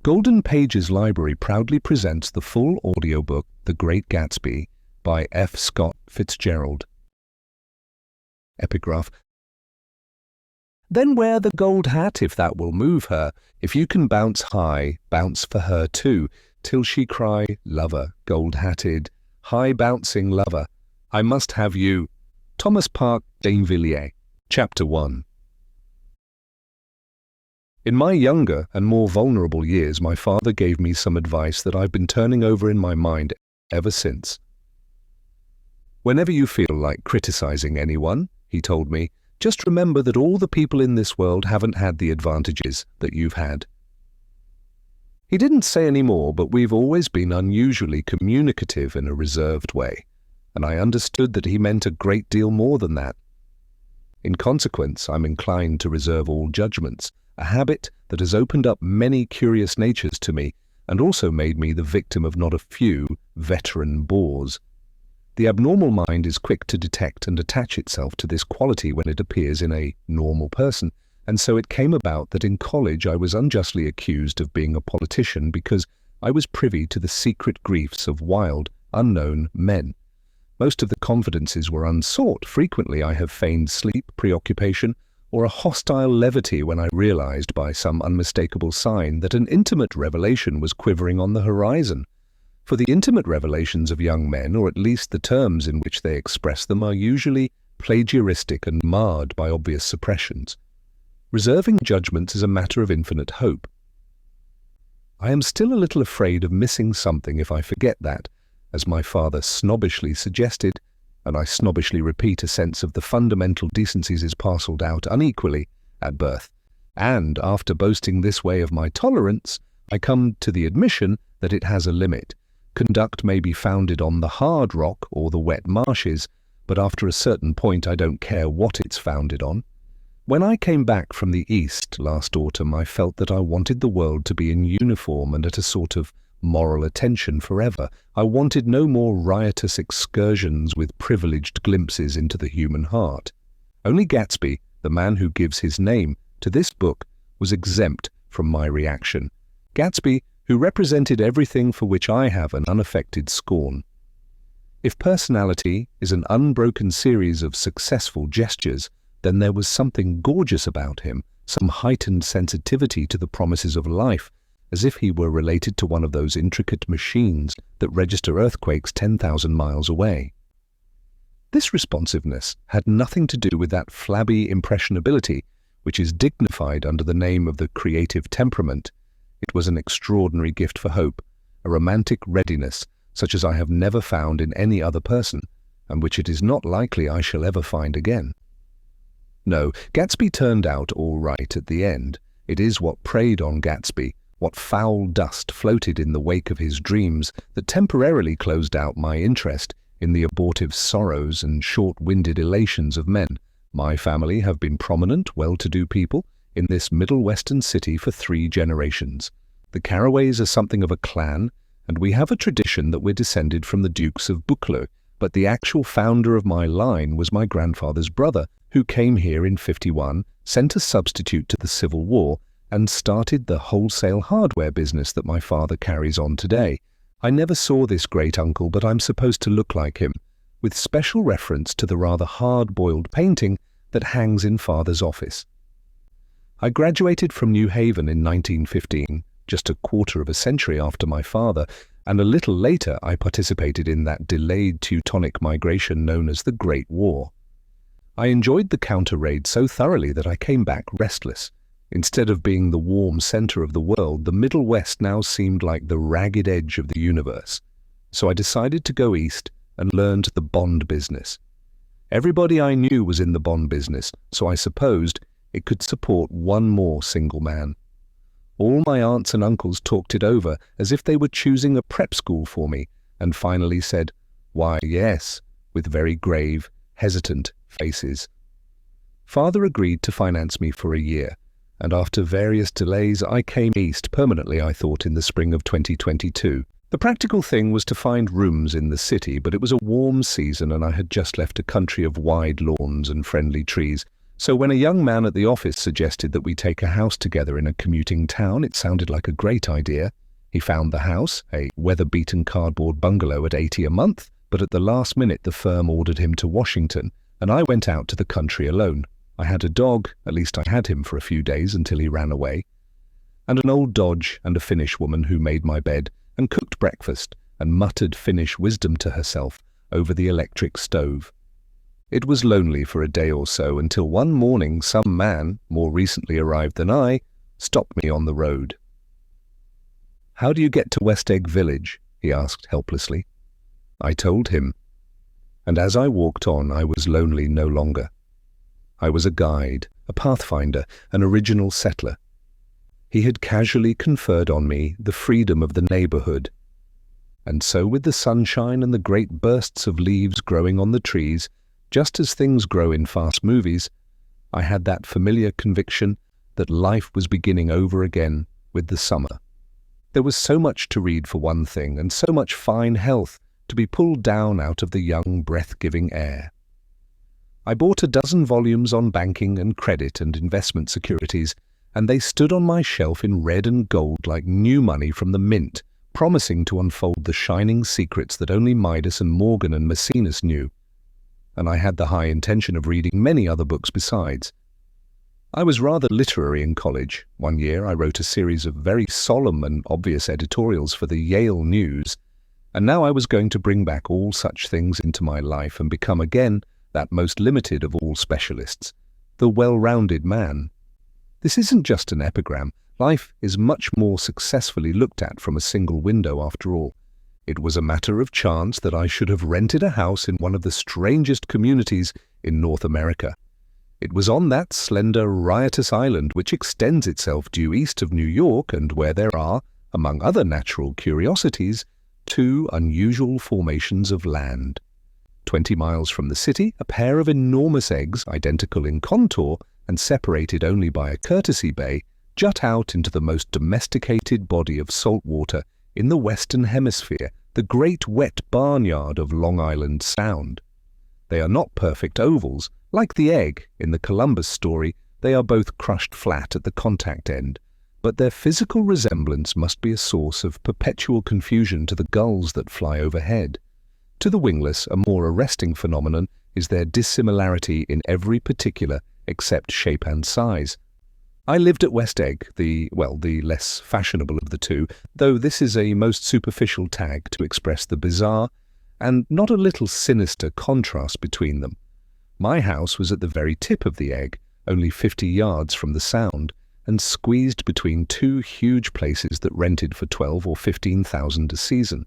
Golden Pages Library proudly presents the full audiobook The Great Gatsby by F. Scott Fitzgerald. Epigraph. Then wear the gold hat if that will move her. If you can bounce high, bounce for her too, till she cry, lover, gold-hatted, high-bouncing lover, I must have you. Thomas Park D'Invilliers. Chapter 1. In my younger and more vulnerable years, my father gave me some advice that I've been turning over in my mind ever since. Whenever you feel like criticizing anyone, he told me, just remember that all the people in this world haven't had the advantages that you've had. He didn't say any more, but we've always been unusually communicative in a reserved way, and I understood that he meant a great deal more than that. In consequence, I'm inclined to reserve all judgments, a habit that has opened up many curious natures to me and also made me the victim of not a few veteran bores. The abnormal mind is quick to detect and attach itself to this quality when it appears in a normal person, and so it came about that in college I was unjustly accused of being a politician because I was privy to the secret griefs of wild, unknown men. Most of the confidences were unsought. Frequently I have feigned sleep, preoccupation, or a hostile levity when I realized by some unmistakable sign that an intimate revelation was quivering on the horizon. For the intimate revelations of young men, or at least the terms in which they express them, are usually plagiaristic and marred by obvious suppressions. Reserving judgments is a matter of infinite hope. I am still a little afraid of missing something if I forget that, as my father snobbishly suggested, and I snobbishly repeat, a sense of the fundamental decencies is parcelled out unequally at birth. And after boasting this way of my tolerance, I come to the admission that it has a limit. Conduct may be founded on the hard rock or the wet marshes, but after a certain point I don't care what it's founded on. When I came back from the East last autumn, I felt that I wanted the world to be in uniform and at a sort of moral attention forever. I wanted no more riotous excursions with privileged glimpses into the human heart. Only Gatsby, the man who gives his name to this book, was exempt from my reaction. Gatsby, who represented everything for which I have an unaffected scorn. If personality is an unbroken series of successful gestures, then there was something gorgeous about him, some heightened sensitivity to the promises of life, as if he were related to one of those intricate machines that register earthquakes 10,000 miles away. This responsiveness had nothing to do with that flabby impressionability which is dignified under the name of the creative temperament. It was an extraordinary gift for hope, a romantic readiness such as I have never found in any other person, and which it is not likely I shall ever find again. No, Gatsby turned out all right at the end. It is what preyed on Gatsby, what foul dust floated in the wake of his dreams, that temporarily closed out my interest in the abortive sorrows and short-winded elations of men. My family have been prominent, well-to-do people in this Middle Western city for 3 generations. The Carraways are something of a clan, and we have a tradition that we're descended from the Dukes of Buchanan, but the actual founder of my line was my grandfather's brother, who came here in '51, sent a substitute to the Civil War, and started the wholesale hardware business that my father carries on today. I never saw this great uncle, but I'm supposed to look like him, with special reference to the rather hard-boiled painting that hangs in father's office. I graduated from New Haven in 1915, just a quarter of a century after my father, and a little later I participated in that delayed Teutonic migration known as the Great War. I enjoyed the counter-raid so thoroughly that I came back restless. Instead of being the warm center of the world, the Middle West now seemed like the ragged edge of the universe. So I decided to go east and learned the bond business. Everybody I knew was in the bond business, so I supposed it could support one more single man. All my aunts and uncles talked it over as if they were choosing a prep school for me, and finally said, "Why, yes," with very grave, hesitant faces. Father agreed to finance me for a year, and after various delays I came east permanently, I thought, in the spring of 2022. The practical thing was to find rooms in the city, but it was a warm season and I had just left a country of wide lawns and friendly trees. So when a young man at the office suggested that we take a house together in a commuting town, it sounded like a great idea. He found the house, a weather-beaten cardboard bungalow at $80 a month, but at the last minute the firm ordered him to Washington, and I went out to the country alone. I had a dog, at least I had him for a few days until he ran away, and an old Dodge and a Finnish woman who made my bed and cooked breakfast and muttered Finnish wisdom to herself over the electric stove. It was lonely for a day or so until one morning some man, more recently arrived than I, stopped me on the road. "How do you get to West Egg Village?" he asked helplessly. I told him, and as I walked on I was lonely no longer. I was a guide, a pathfinder, an original settler. He had casually conferred on me the freedom of the neighborhood. And so with the sunshine and the great bursts of leaves growing on the trees, just as things grow in fast movies, I had that familiar conviction that life was beginning over again with the summer. There was so much to read for one thing, and so much fine health to be pulled down out of the young, breath-giving air. I bought a dozen volumes on banking and credit and investment securities, and they stood on my shelf in red and gold like new money from the mint, promising to unfold the shining secrets that only Midas and Morgan and Maecenas knew. And I had the high intention of reading many other books besides. I was rather literary in college. One year I wrote a series of very solemn and obvious editorials for the Yale News, and now I was going to bring back all such things into my life and become again that most limited of all specialists, the well-rounded man. This isn't just an epigram. Life is much more successfully looked at from a single window after all. It was a matter of chance that I should have rented a house in one of the strangest communities in North America. It was on that slender, riotous island which extends itself due east of New York and where there are, among other natural curiosities, two unusual formations of land. 20 miles from the city, a pair of enormous eggs, identical in contour and separated only by a courtesy bay, jut out into the most domesticated body of salt water in the Western Hemisphere, the great wet barnyard of Long Island Sound. They are not perfect ovals. Like the egg in the Columbus story, they are both crushed flat at the contact end, but their physical resemblance must be a source of perpetual confusion to the gulls that fly overhead. To the wingless, a more arresting phenomenon is their dissimilarity in every particular except shape and size. I lived at West Egg, the less fashionable of the two, though this is a most superficial tag to express the bizarre and not a little sinister contrast between them. My house was at the very tip of the egg, only 50 yards from the Sound, and squeezed between two huge places that rented for $12,000 or $15,000 a season.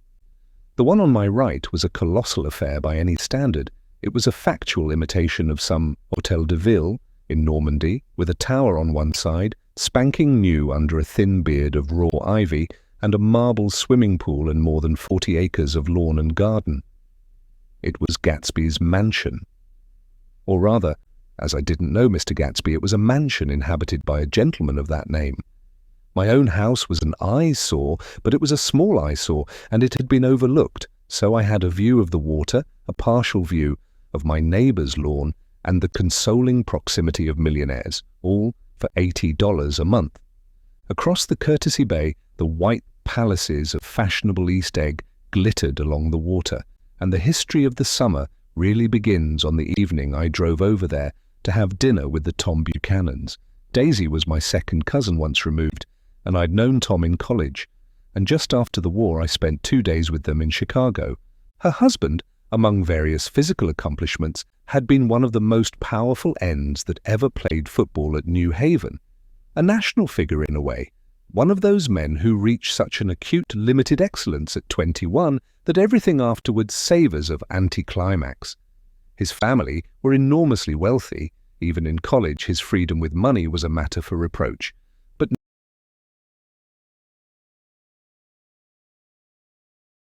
The one on my right was a colossal affair by any standard. It was a factual imitation of some Hôtel de Ville in Normandy, with a tower on one side, spanking new under a thin beard of raw ivy, and a marble swimming pool and more than 40 acres of lawn and garden. It was Gatsby's mansion. Or rather, as I didn't know Mr. Gatsby, it was a mansion inhabited by a gentleman of that name. My own house was an eyesore, but it was a small eyesore, and it had been overlooked, so I had a view of the water, a partial view of my neighbour's lawn, and the consoling proximity of millionaires, all for $80 a month. Across the courtesy bay, the white palaces of fashionable East Egg glittered along the water, and the history of the summer really begins on the evening I drove over there to have dinner with the Tom Buchanans. Daisy was my second cousin once removed, and I'd known Tom in college, and just after the war I spent 2 days with them in Chicago. Her husband, among various physical accomplishments, had been one of the most powerful ends that ever played football at New Haven. A national figure in a way, one of those men who reach such an acute limited excellence at 21 that everything afterwards savours of anticlimax. His family were enormously wealthy. Even in college his freedom with money was a matter for reproach. But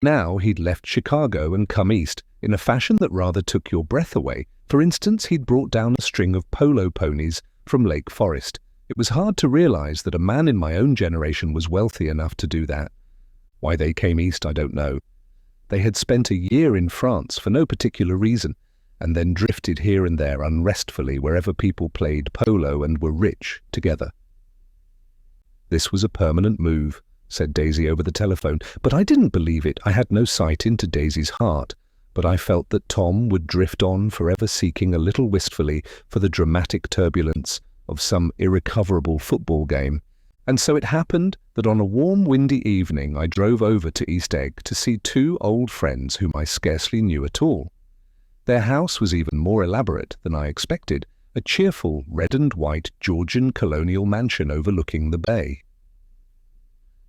now he'd left Chicago and come east in a fashion that rather took your breath away. For instance, he'd brought down a string of polo ponies from Lake Forest. It was hard to realize that a man in my own generation was wealthy enough to do that. Why they came east, I don't know. They had spent a year in France for no particular reason, and then drifted here and there unrestfully wherever people played polo and were rich together. "This was a permanent move," said Daisy over the telephone, but I didn't believe it. I had no sight into Daisy's heart, but I felt that Tom would drift on forever, seeking a little wistfully for the dramatic turbulence of some irrecoverable football game. And so it happened that on a warm, windy evening I drove over to East Egg to see two old friends whom I scarcely knew at all. Their house was even more elaborate than I expected, a cheerful red and white Georgian colonial mansion overlooking the bay.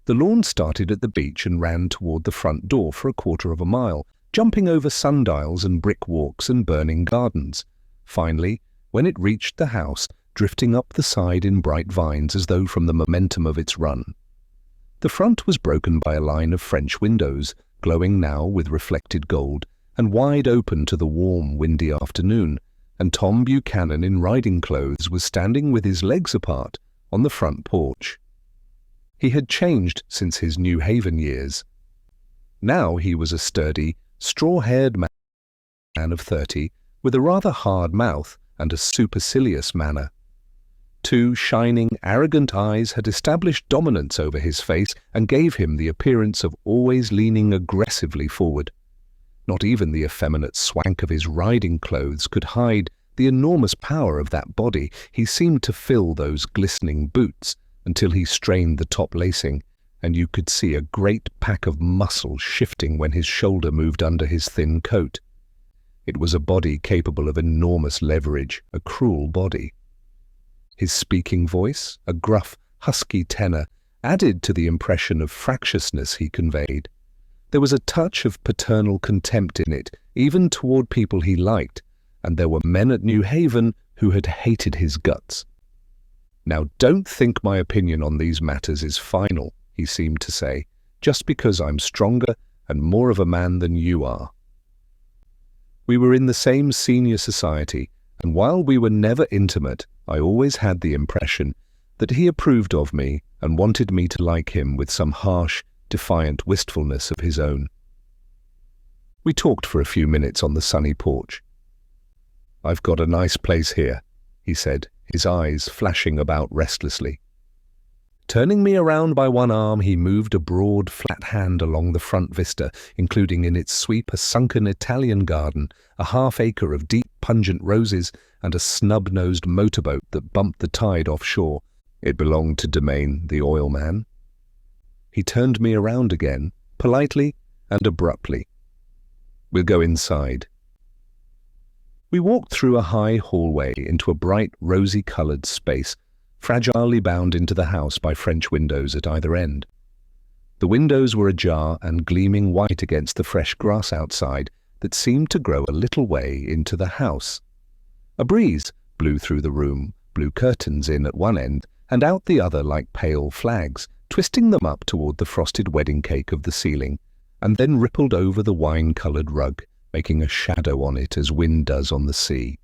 The lawn started at the beach and ran toward the front door for a quarter of a mile, jumping over sundials and brick walks and burning gardens. Finally, when it reached the house, drifting up the side in bright vines as though from the momentum of its run. The front was broken by a line of French windows, glowing now with reflected gold, and wide open to the warm, windy afternoon, and Tom Buchanan in riding clothes was standing with his legs apart on the front porch. He had changed since his New Haven years. Now he was a sturdy, straw-haired man of 30, with a rather hard mouth and a supercilious manner. Two shining, arrogant eyes had established dominance over his face and gave him the appearance of always leaning aggressively forward. Not even the effeminate swank of his riding clothes could hide the enormous power of that body. He seemed to fill those glistening boots until he strained the top lacing, and you could see a great pack of muscle shifting when his shoulder moved under his thin coat. It was a body capable of enormous leverage, a cruel body. His speaking voice, a gruff, husky tenor, added to the impression of fractiousness he conveyed. There was a touch of paternal contempt in it, even toward people he liked, and there were men at New Haven who had hated his guts. "Now, don't think my opinion on these matters is final," he seemed to say, "just because I'm stronger and more of a man than you are." We were in the same senior society, and while we were never intimate, I always had the impression that he approved of me and wanted me to like him with some harsh, defiant wistfulness of his own. We talked for a few minutes on the sunny porch. "I've got a nice place here," he said, his eyes flashing about restlessly. Turning me around by one arm, he moved a broad, flat hand along the front vista, including in its sweep a sunken Italian garden, a half-acre of deep, pungent roses, and a snub-nosed motorboat that bumped the tide offshore. It belonged to Domain, the oil man. He turned me around again, politely and abruptly. "We'll go inside." We walked through a high hallway into a bright, rosy-coloured space, fragilely bound into the house by French windows at either end. The windows were ajar and gleaming white against the fresh grass outside that seemed to grow a little way into the house. A breeze blew through the room, blew curtains in at one end and out the other like pale flags, twisting them up toward the frosted wedding cake of the ceiling, and then rippled over the wine-coloured rug, making a shadow on it as wind does on the sea.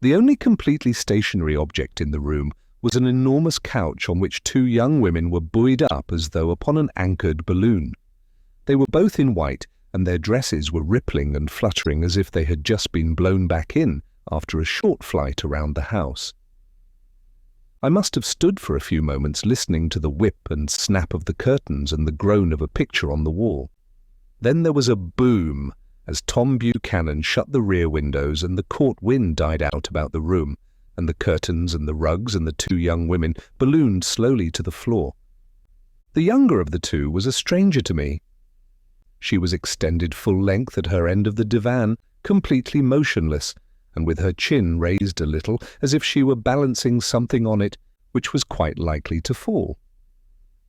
The only completely stationary object in the room was an enormous couch on which two young women were buoyed up as though upon an anchored balloon. They were both in white, and their dresses were rippling and fluttering as if they had just been blown back in after a short flight around the house. I must have stood for a few moments listening to the whip and snap of the curtains and the groan of a picture on the wall. Then there was a boom as Tom Buchanan shut the rear windows and the court wind died out about the room, and the curtains and the rugs and the two young women ballooned slowly to the floor. The younger of the two was a stranger to me. She was extended full length at her end of the divan, completely motionless, and with her chin raised a little as if she were balancing something on it which was quite likely to fall.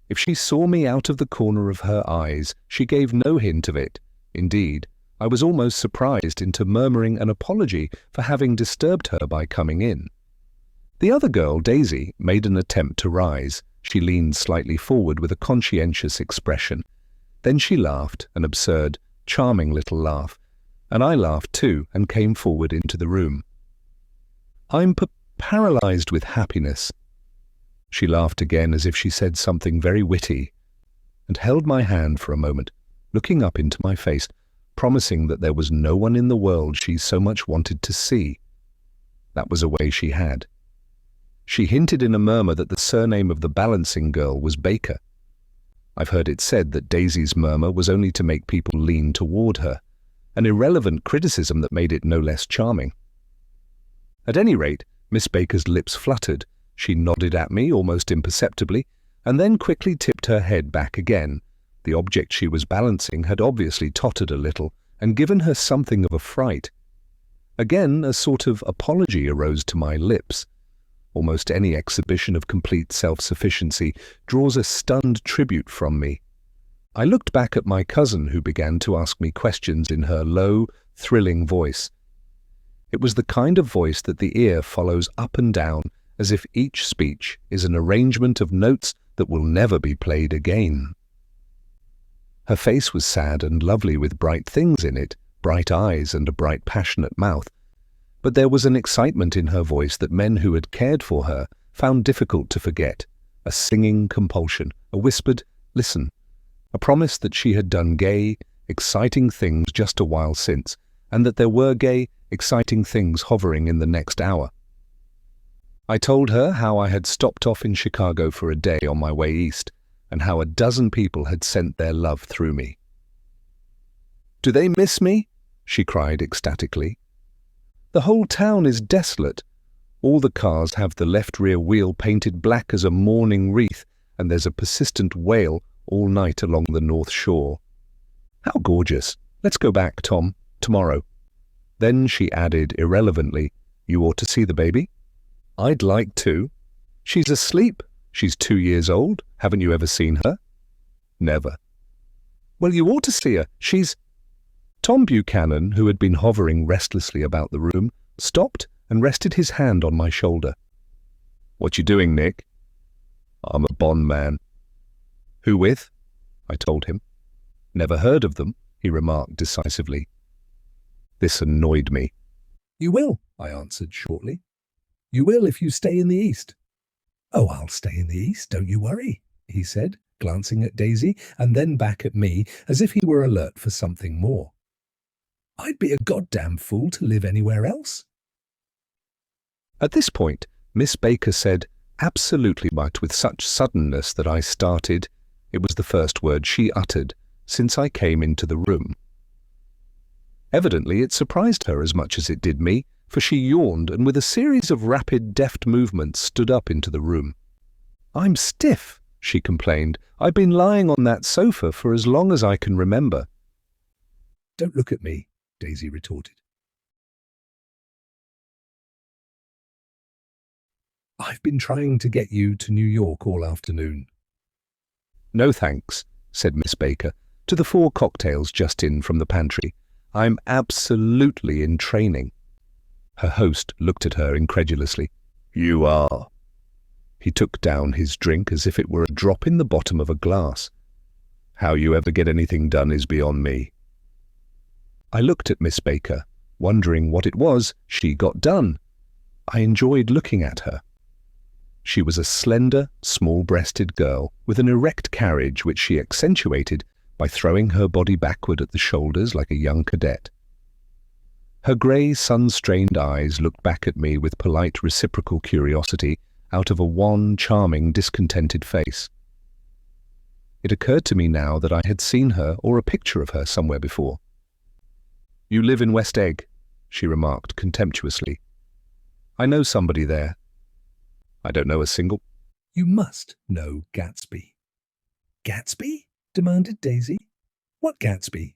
If she saw me out of the corner of her eyes, she gave no hint of it. Indeed, I was almost surprised into murmuring an apology for having disturbed her by coming in. The other girl, Daisy, made an attempt to rise. She leaned slightly forward with a conscientious expression. Then she laughed, an absurd, charming little laugh, and I laughed too and came forward into the room. "I'm paralyzed with happiness." She laughed again as if she said something very witty, and held my hand for a moment, looking up into my face. promising that there was no one in the world she so much wanted to see. That was a way she had. She hinted in a murmur that the surname of the balancing girl was Baker. I've heard it said that Daisy's murmur was only to make people lean toward her, an irrelevant criticism that made it no less charming. At any rate, Miss Baker's lips fluttered. She nodded at me almost imperceptibly, and then quickly tipped her head back again. The object she was balancing had obviously tottered a little and given her something of a fright. Again, a sort of apology arose to my lips. Almost any exhibition of complete self-sufficiency draws a stunned tribute from me. I looked back at my cousin, who began to ask me questions in her low, thrilling voice. It was the kind of voice that the ear follows up and down, as if each speech is an arrangement of notes that will never be played again. Her face was sad and lovely with bright things in it, bright eyes and a bright passionate mouth. But there was an excitement in her voice that men who had cared for her found difficult to forget, a singing compulsion, a whispered, "Listen," a promise that she had done gay, exciting things just a while since, and that there were gay, exciting things hovering in the next hour. I told her how I had stopped off in Chicago for a day on my way east, and how a dozen people had sent their love through me. "Do they miss me?" she cried ecstatically. "The whole town is desolate. All the cars have the left rear wheel painted black as a mourning wreath, and there's a persistent wail all night along the North Shore. How gorgeous. Let's go back, Tom, tomorrow." Then she added irrelevantly, "You ought to see the baby." "I'd like to." "She's asleep. She's 2 years old. Haven't you ever seen her?" "Never." "Well, you ought to see her. She's—" Tom Buchanan, who had been hovering restlessly about the room, stopped and rested his hand on my shoulder. "What you doing, Nick?" "I'm a bond man." "Who with?" I told him. "Never heard of them," he remarked decisively. This annoyed me. "You will," I answered shortly. "You will if you stay in the East." "Oh, I'll stay in the East, don't you worry," he said, glancing at Daisy and then back at me as if he were alert for something more. "I'd be a goddamn fool to live anywhere else." At this point, Miss Baker said, "Absolutely," but with such suddenness that I started. It was the first word she uttered since I came into the room. Evidently it surprised her as much as it did me, for she yawned and with a series of rapid, deft movements stood up into the room. "I'm stiff," she complained. "I've been lying on that sofa for as long as I can remember." "Don't look at me," Daisy retorted. "I've been trying to get you to New York all afternoon." "No thanks," said Miss Baker, to the 4 cocktails just in from the pantry. "I'm absolutely in training." Her host looked at her incredulously. "You are?" He took down his drink as if it were a drop in the bottom of a glass. "How you ever get anything done is beyond me." I looked at Miss Baker, wondering what it was she got done. I enjoyed looking at her. She was a slender, small-breasted girl with an erect carriage which she accentuated by throwing her body backward at the shoulders like a young cadet. Her grey, sun-strained eyes looked back at me with polite reciprocal curiosity out of a wan, charming, discontented face. It occurred to me now that I had seen her or a picture of her somewhere before. "You live in West Egg," she remarked contemptuously. "I know somebody there." "I don't know a single—" "You must know Gatsby." "Gatsby?" demanded Daisy. "What Gatsby?"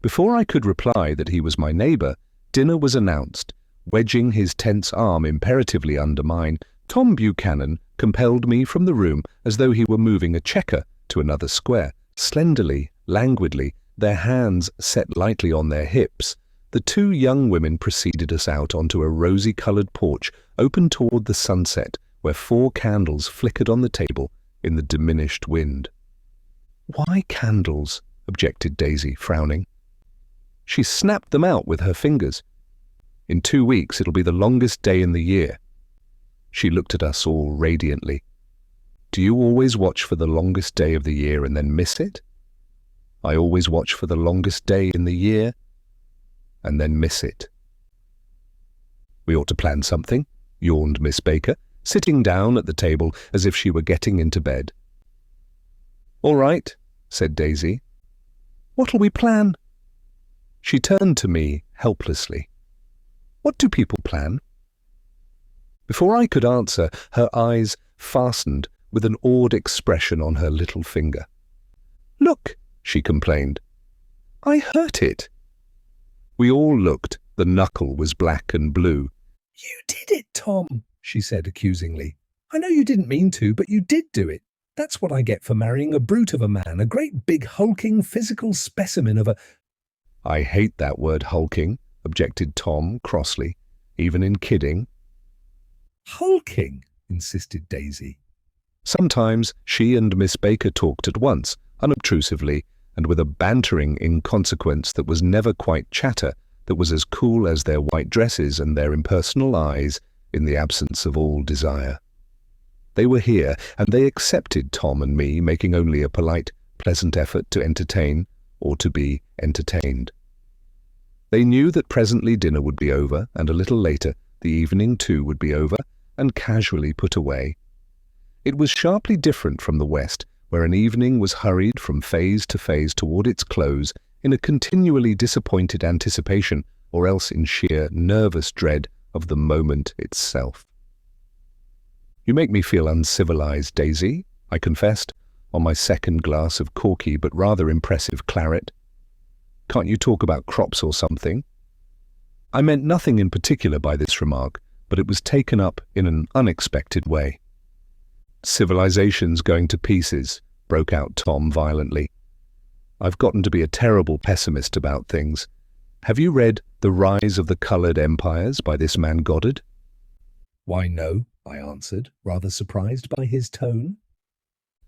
Before I could reply that he was my neighbour, dinner was announced. Wedging his tense arm imperatively under mine, Tom Buchanan compelled me from the room as though he were moving a checker to another square. Slenderly, languidly, their hands set lightly on their hips, the 2 young women preceded us out onto a rosy-coloured porch open toward the sunset, where 4 candles flickered on the table in the diminished wind. "Why candles?" objected Daisy, frowning. She snapped them out with her fingers. "In 2 weeks it'll be the longest day in the year." She looked at us all radiantly. "Do you always watch for the longest day of the year and then miss it?" I always watch for the longest day in the year and then miss it. We ought to plan something, yawned Miss Baker, sitting down at the table as if she were getting into bed. All right, said Daisy. What'll we plan? She turned to me helplessly. What do people plan? Before I could answer, her eyes fastened with an awed expression on her little finger. Look, she complained. I hurt it. We all looked. The knuckle was black and blue. You did it, Tom, she said accusingly. I know you didn't mean to, but you did do it. That's what I get for marrying a brute of a man, a great big hulking physical specimen of a... I hate that word hulking, objected Tom crossly, even in kidding. Hulking, insisted Daisy. Sometimes she and Miss Baker talked at once, unobtrusively, and with a bantering inconsequence that was never quite chatter, that was as cool as their white dresses and their impersonal eyes in the absence of all desire. They were here, and they accepted Tom and me, making only a polite, pleasant effort to entertain or to be entertained. They knew that presently dinner would be over, and a little later the evening too would be over, and casually put away. It was sharply different from the West, where an evening was hurried from phase to phase toward its close in a continually disappointed anticipation, or else in sheer nervous dread of the moment itself. You make me feel uncivilized, Daisy, I confessed, on my second glass of corky but rather impressive claret. Can't you talk about crops or something? I meant nothing in particular by this remark, but it was taken up in an unexpected way. Civilization's going to pieces, broke out Tom violently. I've gotten to be a terrible pessimist about things. Have you read The Rise of the Coloured Empires by this man Goddard? Why, no, I answered, rather surprised by his tone.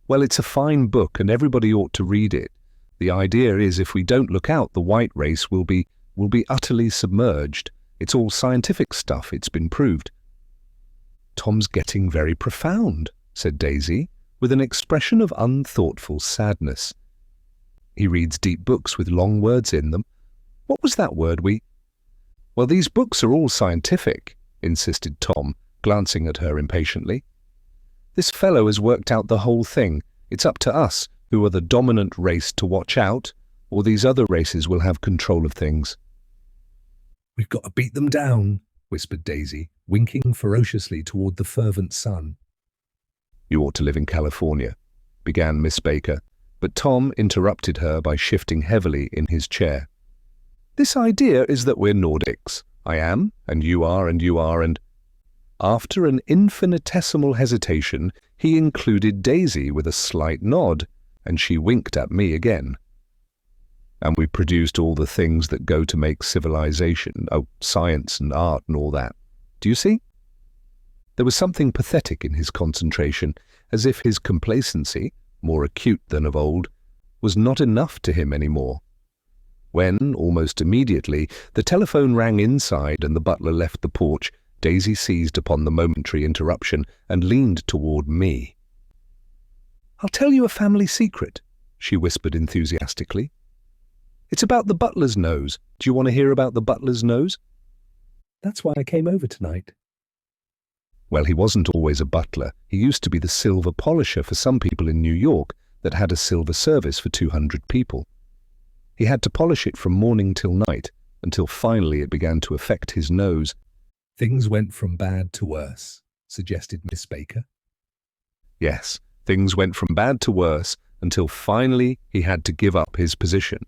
Well, it's a fine book and everybody ought to read it. The idea is if we don't look out, the white race will be utterly submerged. It's all scientific stuff, it's been proved. Tom's getting very profound, said Daisy, with an expression of unthoughtful sadness. He reads deep books with long words in them. What was that word Well, these books are all scientific, insisted Tom, glancing at her impatiently. This fellow has worked out the whole thing. It's up to us, who are the dominant race, to watch out, or these other races will have control of things. We've got to beat them down, whispered Daisy, winking ferociously toward the fervent sun. You ought to live in California, began Miss Baker, but Tom interrupted her by shifting heavily in his chair. This idea is that we're Nordics. I am, and you are, and... After an infinitesimal hesitation, he included Daisy with a slight nod, and she winked at me again. And we produced all the things that go to make civilization, science and art and all that. Do you see? There was something pathetic in his concentration, as if his complacency, more acute than of old, was not enough to him any more. When, almost immediately, the telephone rang inside and the butler left the porch, Daisy seized upon the momentary interruption and leaned toward me. I'll tell you a family secret, she whispered enthusiastically. It's about the butler's nose. Do you want to hear about the butler's nose? That's why I came over tonight. Well, he wasn't always a butler. He used to be the silver polisher for some people in New York that had a silver service for 200 people. He had to polish it from morning till night, until finally it began to affect his nose. Things went from bad to worse, suggested Miss Baker. Yes, things went from bad to worse, until finally he had to give up his position.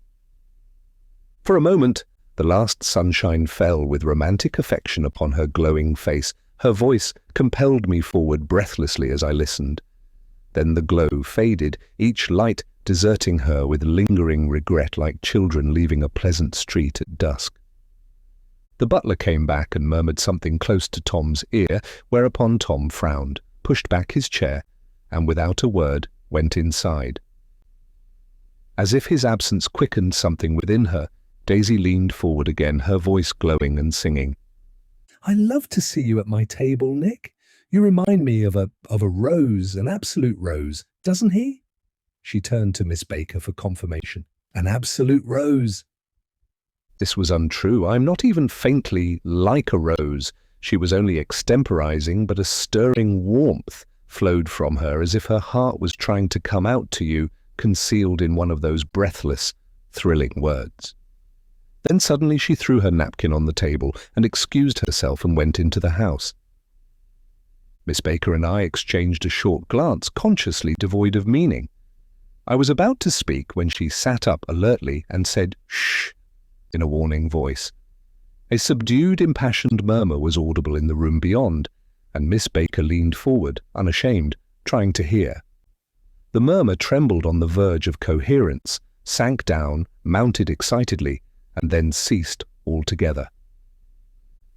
For a moment, the last sunshine fell with romantic affection upon her glowing face. Her voice compelled me forward breathlessly as I listened. Then the glow faded, each light deserting her with lingering regret like children leaving a pleasant street at dusk. The butler came back and murmured something close to Tom's ear, whereupon Tom frowned, pushed back his chair, and without a word went inside. As if his absence quickened something within her, Daisy leaned forward again, her voice glowing and singing. I love to see you at my table, Nick. You remind me of a rose, an absolute rose, doesn't he? She turned to Miss Baker for confirmation. An absolute rose. This was untrue. I am not even faintly like a rose. She was only extemporizing, but a stirring warmth flowed from her as if her heart was trying to come out to you, concealed in one of those breathless, thrilling words. Then suddenly she threw her napkin on the table and excused herself and went into the house. Miss Baker and I exchanged a short glance, consciously devoid of meaning. I was about to speak when she sat up alertly and said, "Shh," in a warning voice. A subdued, impassioned murmur was audible in the room beyond, and Miss Baker leaned forward, unashamed, trying to hear. The murmur trembled on the verge of coherence, sank down, mounted excitedly, and then ceased altogether.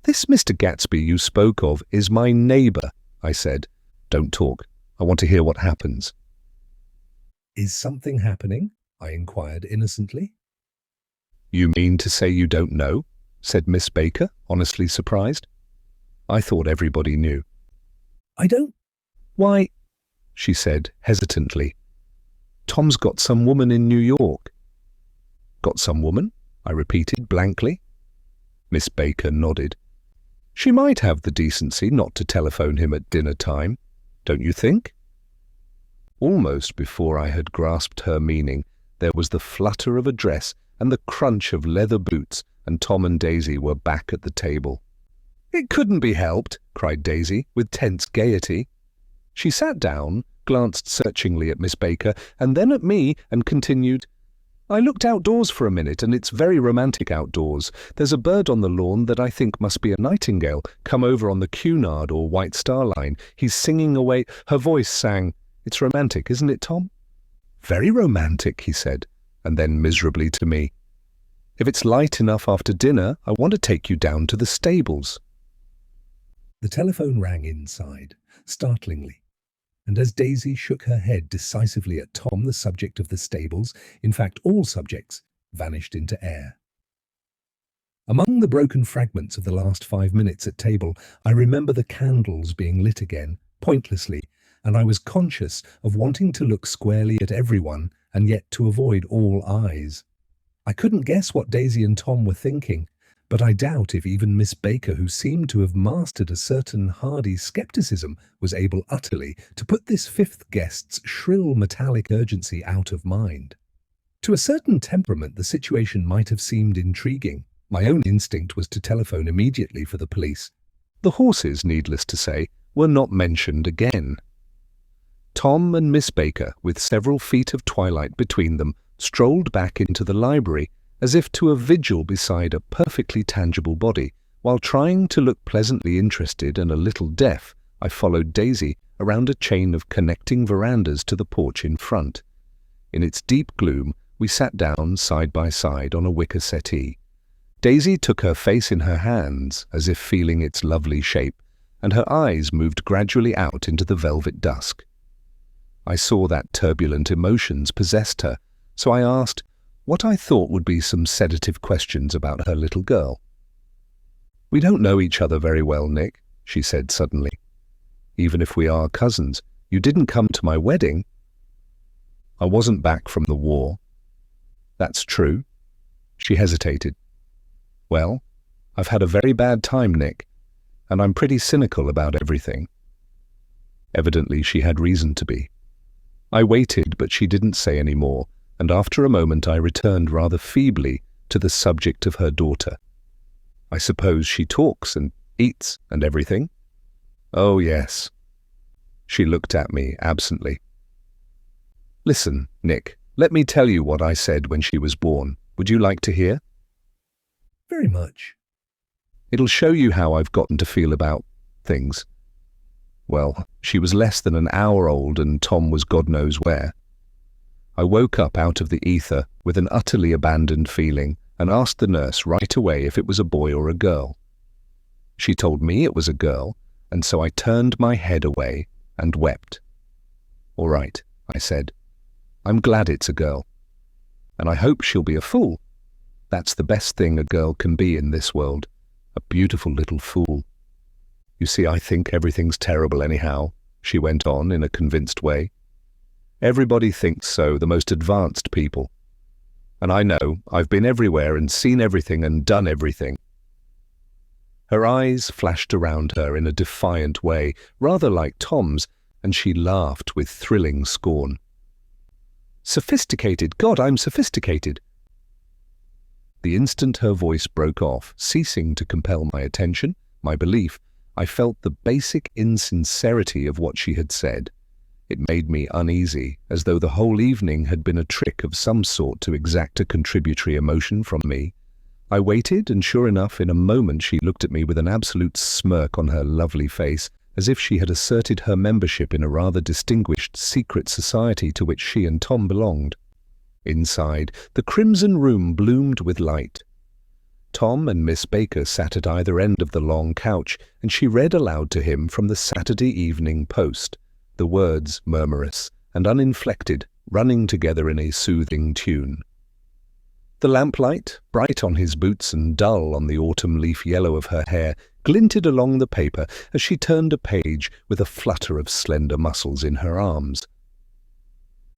"This Mr. Gatsby you spoke of is my neighbour," I said. "Don't talk. I want to hear what happens." Is something happening? I inquired innocently. "You mean to say you don't know?" said Miss Baker, honestly surprised. I thought everybody knew. I don't. "Why," she said hesitantly, "Tom's got some woman in New York." "Got some woman?" I repeated blankly. Miss Baker nodded. "She might have the decency not to telephone him at dinner time, don't you think?" Almost before I had grasped her meaning, there was the flutter of a dress and the crunch of leather boots, and Tom and Daisy were back at the table. "It couldn't be helped," cried Daisy, with tense gaiety. She sat down, glanced searchingly at Miss Baker, and then at me, and continued, "I looked outdoors for a minute, and it's very romantic outdoors. There's a bird on the lawn that I think must be a nightingale, come over on the Cunard or White Star Line. He's singing away." Her voice sang. "It's romantic, isn't it, Tom?" "Very romantic," he said, and then miserably to me, "If it's light enough after dinner, I want to take you down to the stables." The telephone rang inside, startlingly, and as Daisy shook her head decisively at Tom, the subject of the stables, in fact all subjects, vanished into air. Among the broken fragments of the last 5 minutes at table, I remember the candles being lit again, pointlessly, and I was conscious of wanting to look squarely at everyone and yet to avoid all eyes. I couldn't guess what Daisy and Tom were thinking, but I doubt if even Miss Baker, who seemed to have mastered a certain hardy skepticism, was able utterly to put this fifth guest's shrill metallic urgency out of mind. To a certain temperament, the situation might have seemed intriguing. My own instinct was to telephone immediately for the police. The horses, needless to say, were not mentioned again. Tom and Miss Baker, with several feet of twilight between them, strolled back into the library, as if to a vigil beside a perfectly tangible body. While trying to look pleasantly interested and a little deaf, I followed Daisy around a chain of connecting verandas to the porch in front. In its deep gloom, we sat down side by side on a wicker settee. Daisy took her face in her hands, as if feeling its lovely shape, and her eyes moved gradually out into the velvet dusk. I saw that turbulent emotions possessed her, so I asked what I thought would be some sedative questions about her little girl. "We don't know each other very well, Nick," she said suddenly. "Even if we are cousins, you didn't come to my wedding." "I wasn't back from the war." "That's true." She hesitated. "Well, I've had a very bad time, Nick, and I'm pretty cynical about everything." Evidently she had reason to be. I waited, but she didn't say any more, and after a moment I returned rather feebly to the subject of her daughter. "I suppose she talks and eats and everything?" "Oh, yes." She looked at me absently. "Listen, Nick, let me tell you what I said when she was born. Would you like to hear?" "Very much." "It'll show you how I've gotten to feel about things. Well, she was less than an hour old and Tom was God knows where. I woke up out of the ether with an utterly abandoned feeling and asked the nurse right away if it was a boy or a girl. She told me it was a girl, and so I turned my head away and wept. "All right," I said. "I'm glad it's a girl. And I hope she'll be a fool. That's the best thing a girl can be in this world, a beautiful little fool. You see, I think everything's terrible anyhow," she went on in a convinced way. "Everybody thinks so, the most advanced people. And I know, I've been everywhere and seen everything and done everything. Her eyes flashed around her in a defiant way, rather like Tom's, and she laughed with thrilling scorn. Sophisticated? God, I'm sophisticated. The instant her voice broke off, ceasing to compel my attention, my belief, I felt the basic insincerity of what she had said. It made me uneasy, as though the whole evening had been a trick of some sort to exact a contributory emotion from me. I waited, and sure enough, in a moment she looked at me with an absolute smirk on her lovely face, as if she had asserted her membership in a rather distinguished secret society to which she and Tom belonged. Inside, the crimson room bloomed with light. Tom and Miss Baker sat at either end of the long couch, and she read aloud to him from the Saturday Evening Post, the words murmurous and uninflected, running together in a soothing tune. The lamplight, bright on his boots and dull on the autumn leaf yellow of her hair, glinted along the paper as she turned a page with a flutter of slender muscles in her arms.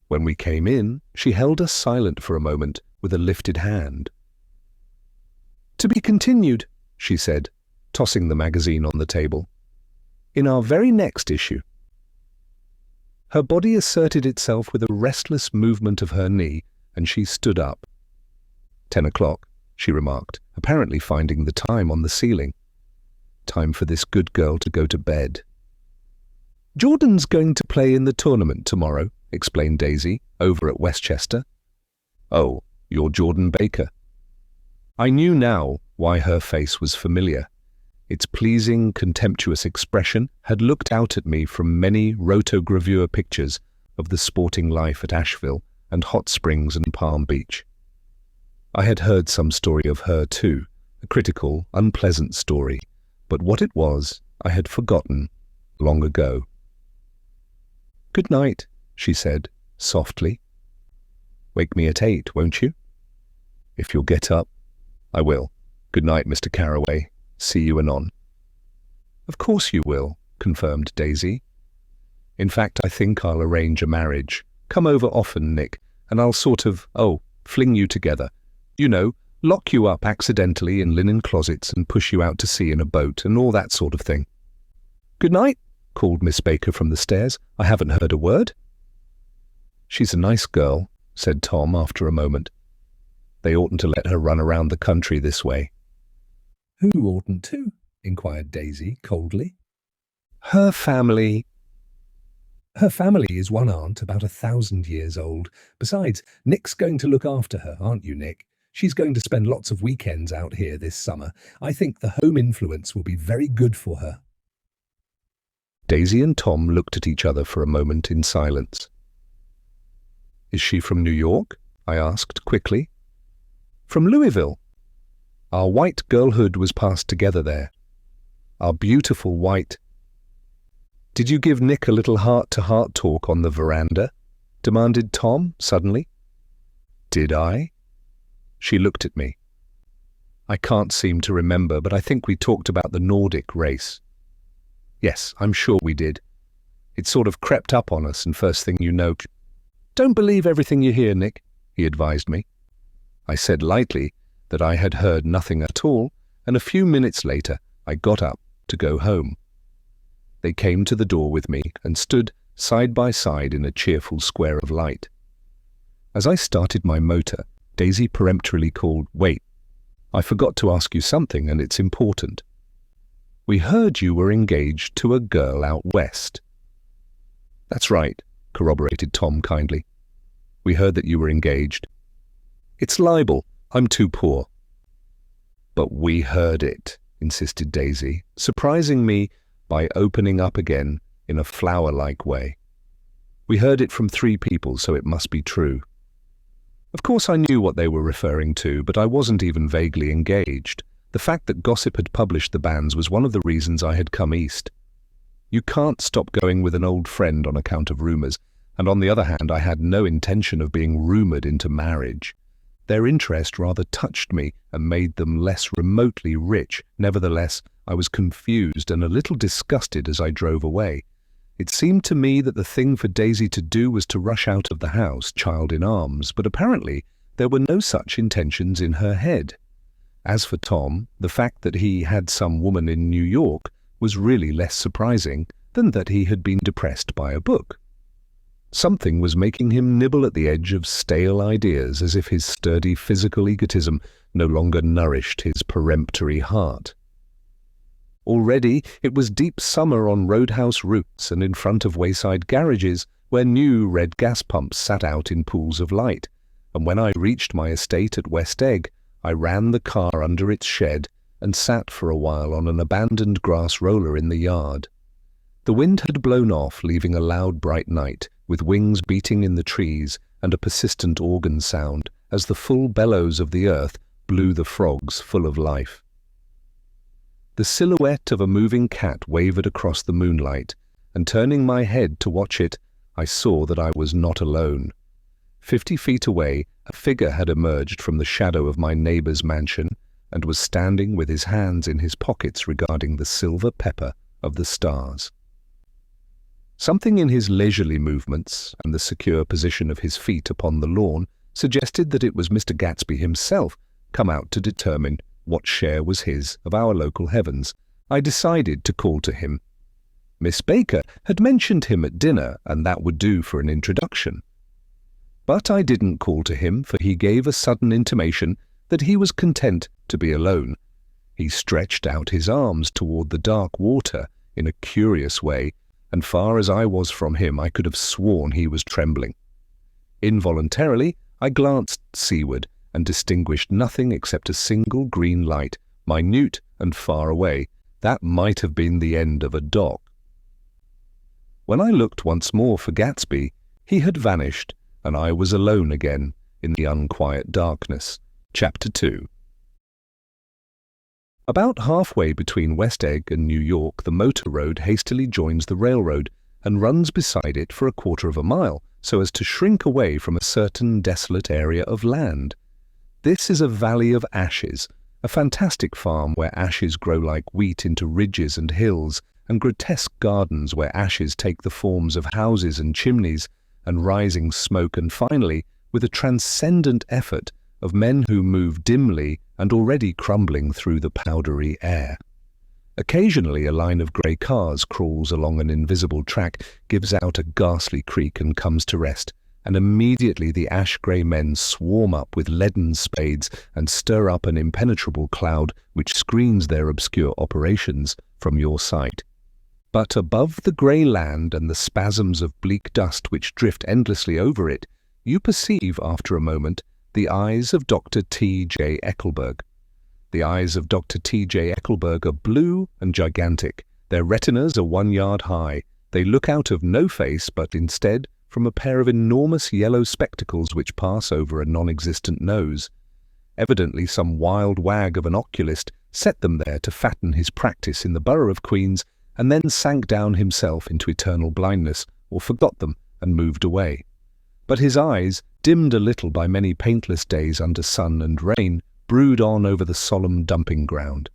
When we came in, she held us silent for a moment with a lifted hand. "To be continued," she said, tossing the magazine on the table. "In our very next issue." Her body asserted itself with a restless movement of her knee, and she stood up. 10 o'clock, she remarked, apparently finding the time on the ceiling. Time for this good girl to go to bed. "Jordan's going to play in the tournament tomorrow," explained Daisy, over at Westchester. "Oh, you're Jordan Baker." I knew now why her face was familiar. Its pleasing, contemptuous expression had looked out at me from many rotogravure pictures of the sporting life at Asheville and Hot Springs and Palm Beach. I had heard some story of her too, a critical, unpleasant story, but what it was I had forgotten long ago. "Good night," she said, softly. "Wake me at 8, won't you?" "If you'll get up." "I will. Good night, Mr. Carraway. See you anon." "Of course you will," confirmed Daisy. "In fact, I think I'll arrange a marriage. Come over often, Nick, and I'll sort of, fling you together. You know, lock you up accidentally in linen closets and push you out to sea in a boat and all that sort of thing." "Good night," called Miss Baker from the stairs. "I haven't heard a word." "She's a nice girl," said Tom after a moment. "They oughtn't to let her run around the country this way." "Who oughtn't to?" inquired Daisy coldly. "Her family." "Her family is one aunt about 1,000 years old. Besides, Nick's going to look after her, aren't you, Nick? She's going to spend lots of weekends out here this summer. I think the home influence will be very good for her." Daisy and Tom looked at each other for a moment in silence. "Is she from New York?" I asked quickly. "From Louisville. Our white girlhood was passed together there. Our beautiful white—" "Did you give Nick a little heart-to-heart talk on the veranda?" demanded Tom suddenly. "Did I?" She looked at me. "I can't seem to remember, but I think we talked about the Nordic race." "Yes, I'm sure we did. It sort of crept up on us, and first thing you know—" "Don't believe everything you hear, Nick," he advised me. I said lightly that I had heard nothing at all, and a few minutes later I got up to go home. They came to the door with me and stood side by side in a cheerful square of light. As I started my motor, Daisy peremptorily called, "Wait, I forgot to ask you something, and it's important. We heard you were engaged to a girl out west." "That's right," corroborated Tom kindly. "We heard that you were engaged." "It's libel. I'm too poor." "But we heard it," insisted Daisy, surprising me by opening up again in a flower-like way. "We heard it from 3 people, so it must be true." Of course I knew what they were referring to, but I wasn't even vaguely engaged. The fact that gossip had published the banns was one of the reasons I had come east. You can't stop going with an old friend on account of rumors, and on the other hand I had no intention of being rumored into marriage. Their interest rather touched me and made them less remotely rich. Nevertheless, I was confused and a little disgusted as I drove away. It seemed to me that the thing for Daisy to do was to rush out of the house, child in arms, but apparently there were no such intentions in her head. As for Tom, the fact that he had some woman in New York was really less surprising than that he had been depressed by a book. Something was making him nibble at the edge of stale ideas, as if his sturdy physical egotism no longer nourished his peremptory heart. Already it was deep summer on roadhouse routes and in front of wayside garages where new red gas pumps sat out in pools of light, and when I reached my estate at West Egg, I ran the car under its shed and sat for a while on an abandoned grass roller in the yard. The wind had blown off, leaving a loud bright night, with wings beating in the trees and a persistent organ sound as the full bellows of the earth blew the frogs full of life. The silhouette of a moving cat wavered across the moonlight, and turning my head to watch it, I saw that I was not alone. 50 feet away, a figure had emerged from the shadow of my neighbor's mansion and was standing with his hands in his pockets regarding the silver pepper of the stars. Something in his leisurely movements and the secure position of his feet upon the lawn suggested that it was Mr. Gatsby himself come out to determine what share was his of our local heavens. I decided to call to him. Miss Baker had mentioned him at dinner, and that would do for an introduction. But I didn't call to him, for he gave a sudden intimation that he was content to be alone. He stretched out his arms toward the dark water in a curious way, and far as I was from him, I could have sworn he was trembling. Involuntarily, I glanced seaward and distinguished nothing except a single green light, minute and far away. That might have been the end of a dock. When I looked once more for Gatsby, he had vanished, and I was alone again in the unquiet darkness. Chapter 2. About halfway between West Egg and New York, the motor road hastily joins the railroad and runs beside it for a quarter of a mile, so as to shrink away from a certain desolate area of land. This is a valley of ashes, a fantastic farm where ashes grow like wheat into ridges and hills, and grotesque gardens where ashes take the forms of houses and chimneys and rising smoke, and finally, with a transcendent effort, of men who move dimly and already crumbling through the powdery air. Occasionally a line of grey cars crawls along an invisible track, gives out a ghastly creak and comes to rest, and immediately the ash-grey men swarm up with leaden spades and stir up an impenetrable cloud which screens their obscure operations from your sight. But above the grey land and the spasms of bleak dust which drift endlessly over it, you perceive, after a moment, the eyes of Dr. T.J. Eckelberg. The eyes of Dr. T.J. Eckelberg are blue and gigantic. Their retinas are 1 yard high. They look out of no face, but instead from a pair of enormous yellow spectacles which pass over a non-existent nose. Evidently some wild wag of an oculist set them there to fatten his practice in the borough of Queens, and then sank down himself into eternal blindness, or forgot them and moved away. But his eyes, dimmed a little by many paintless days under sun and rain, brood on over the solemn dumping ground.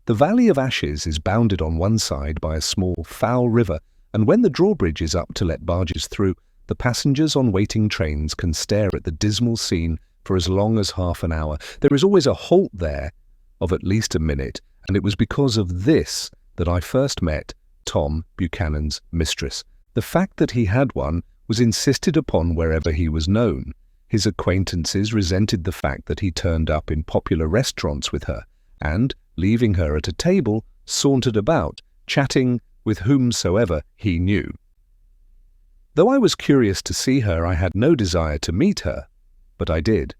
The Valley of Ashes is bounded on one side by a small, foul river, and when the drawbridge is up to let barges through, the passengers on waiting trains can stare at the dismal scene for as long as half an hour. There is always a halt there of at least a minute, and it was because of this that I first met Tom Buchanan's mistress. The fact that he had one was insisted upon wherever he was known. His acquaintances resented the fact that he turned up in popular restaurants with her, and, leaving her at a table, sauntered about, chatting with whomsoever he knew. Though I was curious to see her, I had no desire to meet her, but I did.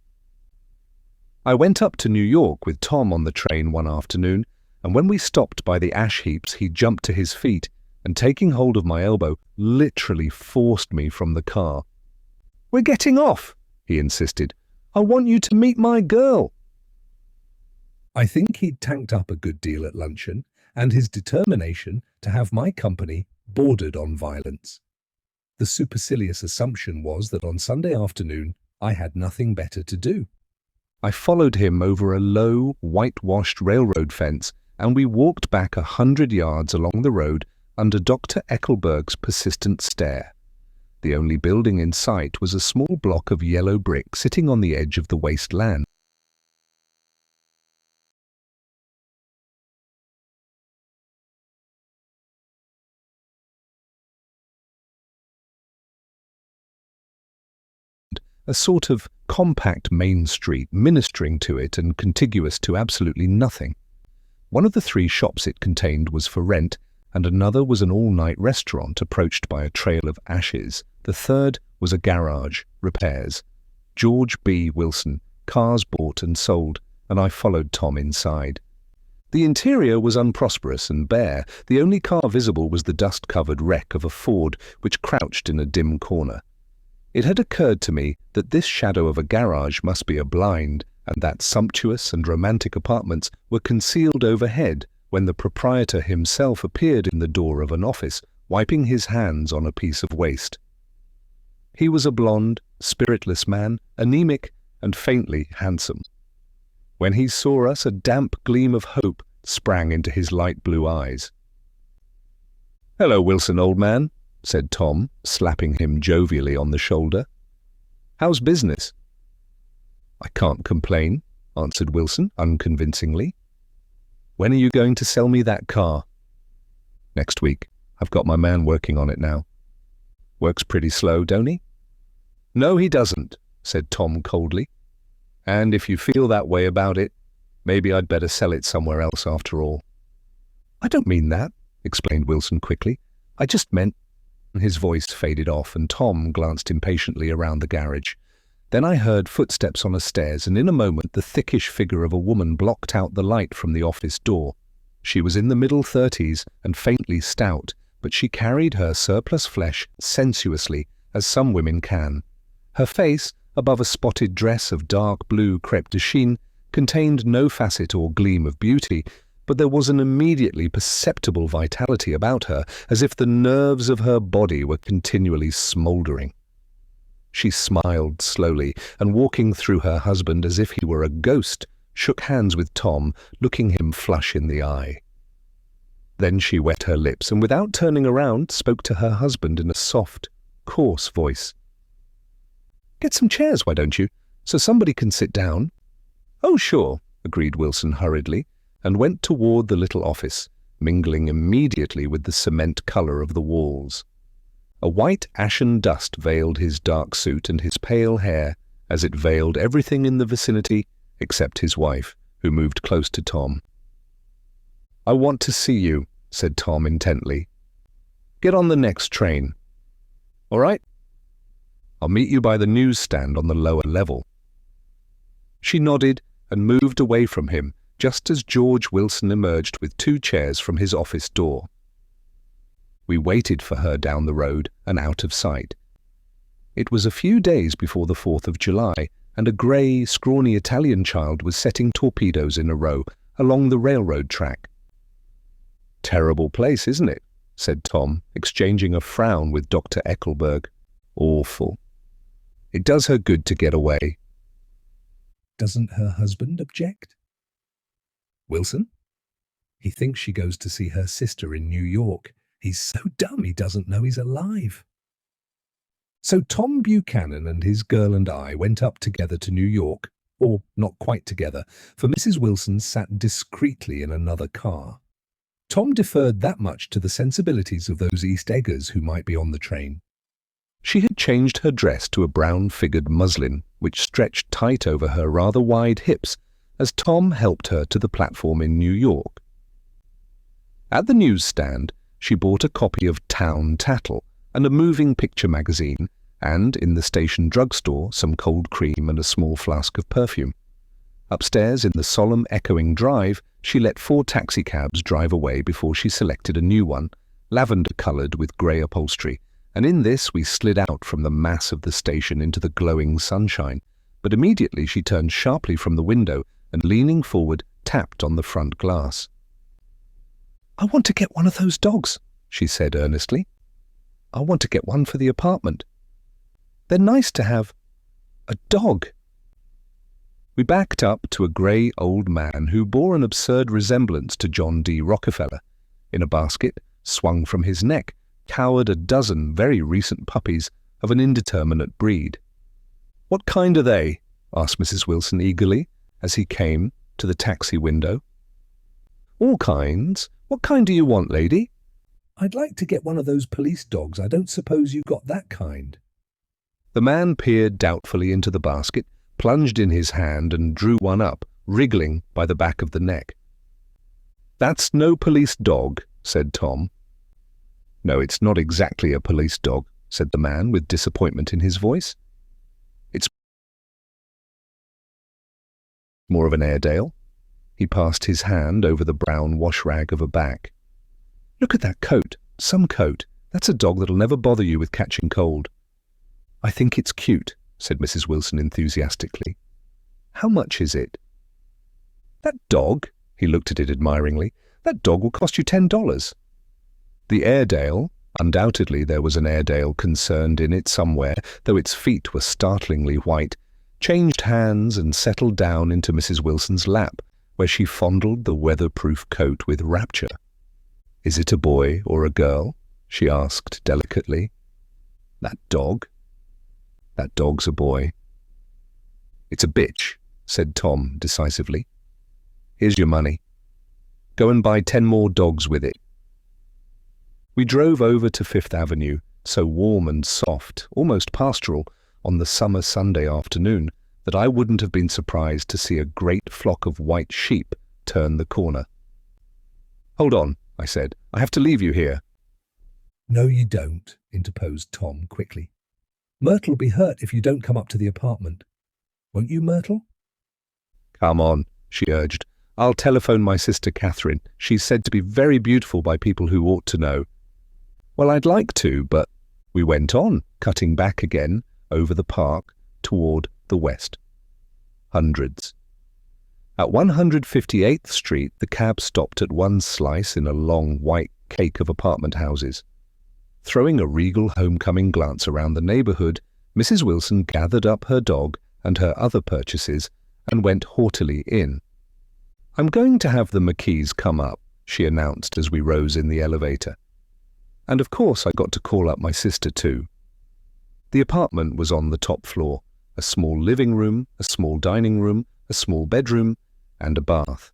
I went up to New York with Tom on the train one afternoon, and when we stopped by the ash heaps, he jumped to his feet and, taking hold of my elbow, literally forced me from the car. "We're getting off," he insisted. "I want you to meet my girl." I think he'd tanked up a good deal at luncheon, and his determination to have my company bordered on violence. The supercilious assumption was that on Sunday afternoon I had nothing better to do. I followed him over a low, whitewashed railroad fence, and we walked back 100 yards along the road under Dr. Eckelberg's persistent stare. The only building in sight was a small block of yellow brick sitting on the edge of the wasteland. A sort of compact main street ministering to it and contiguous to absolutely nothing. One of the 3 shops it contained was for rent, and another was an all-night restaurant approached by a trail of ashes. The third was a garage, repairs. George B. Wilson, cars bought and sold, and I followed Tom inside. The interior was unprosperous and bare. The only car visible was the dust-covered wreck of a Ford which crouched in a dim corner. It had occurred to me that this shadow of a garage must be a blind, and that sumptuous and romantic apartments were concealed overhead when the proprietor himself appeared in the door of an office, wiping his hands on a piece of waste. He was a blond, spiritless man, anemic and faintly handsome. When he saw us, a damp gleam of hope sprang into his light blue eyes. "Hello, Wilson, old man," said Tom, slapping him jovially on the shoulder. "How's business?" "I can't complain," answered Wilson unconvincingly. "When are you going to sell me that car?" "Next week. I've got my man working on it now." "Works pretty slow, don't he?" "No, he doesn't," said Tom coldly. "And if you feel that way about it, maybe I'd better sell it somewhere else after all." "I don't mean that," explained Wilson quickly. "I just meant—" His voice faded off and Tom glanced impatiently around the garage. Then I heard footsteps on the stairs, and in a moment the thickish figure of a woman blocked out the light from the office door. She was in the middle 30s and faintly stout, but she carried her surplus flesh sensuously, as some women can. Her face, above a spotted dress of dark blue crêpe de chine, contained no facet or gleam of beauty, but there was an immediately perceptible vitality about her, as if the nerves of her body were continually smouldering. She smiled slowly, and walking through her husband as if he were a ghost, shook hands with Tom, looking him flush in the eye. Then she wet her lips, and without turning around, spoke to her husband in a soft, coarse voice. "Get some chairs, why don't you, so somebody can sit down?" "Oh, sure," agreed Wilson hurriedly, and went toward the little office, mingling immediately with the cement color of the walls. A white ashen dust veiled his dark suit and his pale hair, as it veiled everything in the vicinity except his wife, who moved close to Tom. "I want to see you," said Tom intently. "Get on the next train." "All right. I'll meet you by the newsstand on the lower level." She nodded and moved away from him, just as George Wilson emerged with 2 chairs from his office door. We waited for her down the road and out of sight. It was a few days before the 4th of July, and a grey, scrawny Italian child was setting torpedoes in a row along the railroad track. "Terrible place, isn't it?" said Tom, exchanging a frown with Dr. Eckelberg. "Awful. It does her good to get away." Doesn't her husband object? Wilson? He thinks she goes to see her sister in New York. He's so dumb he doesn't know he's alive. So Tom Buchanan and his girl and I went up together to New York, or not quite together, for Mrs. Wilson sat discreetly in another car. Tom deferred that much to the sensibilities of those East Eggers who might be on the train. She had changed her dress to a brown-figured muslin, which stretched tight over her rather wide hips, as Tom helped her to the platform in New York. At the newsstand, she bought a copy of Town Tattle and a moving picture magazine, and in the station drugstore some cold cream and a small flask of perfume. Upstairs in the solemn echoing drive, she let 4 taxicabs drive away before she selected a new one, lavender-coloured with grey upholstery, and in this we slid out from the mass of the station into the glowing sunshine, but immediately she turned sharply from the window and, leaning forward, tapped on the front glass. "I want to get one of those dogs," she said earnestly. "I want to get one for the apartment. They're nice to have. A dog." We backed up to a grey old man who bore an absurd resemblance to John D. Rockefeller. In a basket, swung from his neck, cowered a dozen very recent puppies, of an indeterminate breed. "What kind are they?" asked Mrs. Wilson eagerly as he came to the taxi window. "All kinds. What kind do you want, lady?" "I'd like to get one of those police dogs. I don't suppose you've got that kind." The man peered doubtfully into the basket, plunged in his hand and drew one up, wriggling by the back of the neck. "That's no police dog," said Tom. "No, it's not exactly a police dog," said the man with disappointment in his voice. "It's more of an Airedale." He passed his hand over the brown wash rag of a back. "Look at that coat. Some coat. That's a dog that'll never bother you with catching cold." "I think it's cute," said Mrs. Wilson enthusiastically. "How much is it?" "That dog," he looked at it admiringly, "that dog will cost you $10. The Airedale, undoubtedly there was an Airedale concerned in it somewhere, though its feet were startlingly white, changed hands and settled down into Mrs. Wilson's lap, where she fondled the weatherproof coat with rapture. "Is it a boy or a girl?" she asked delicately. "That dog? That dog's a boy." "It's a bitch," said Tom decisively. "Here's your money. Go and buy 10 more dogs with it." We drove over to Fifth Avenue, so warm and soft, almost pastoral, on the summer Sunday afternoon, that I wouldn't have been surprised to see a great flock of white sheep turn the corner. "Hold on," I said. "I have to leave you here." "No, you don't," interposed Tom quickly. "Myrtle'll be hurt if you don't come up to the apartment. Won't you, Myrtle?" "Come on," she urged. "I'll telephone my sister Catherine. She's said to be very beautiful by people who ought to know." "Well, I'd like to, but—" We went on, cutting back again, over the park, toward the west. Hundreds. At 158th Street, the cab stopped at one slice in a long white cake of apartment houses. Throwing a regal homecoming glance around the neighborhood, Mrs. Wilson gathered up her dog and her other purchases and went haughtily in. "I'm going to have the McKees come up," she announced as we rose in the elevator. And of course I got to call up my sister too. The apartment was on the top floor, a small living room, a small dining room, a small bedroom, and a bath.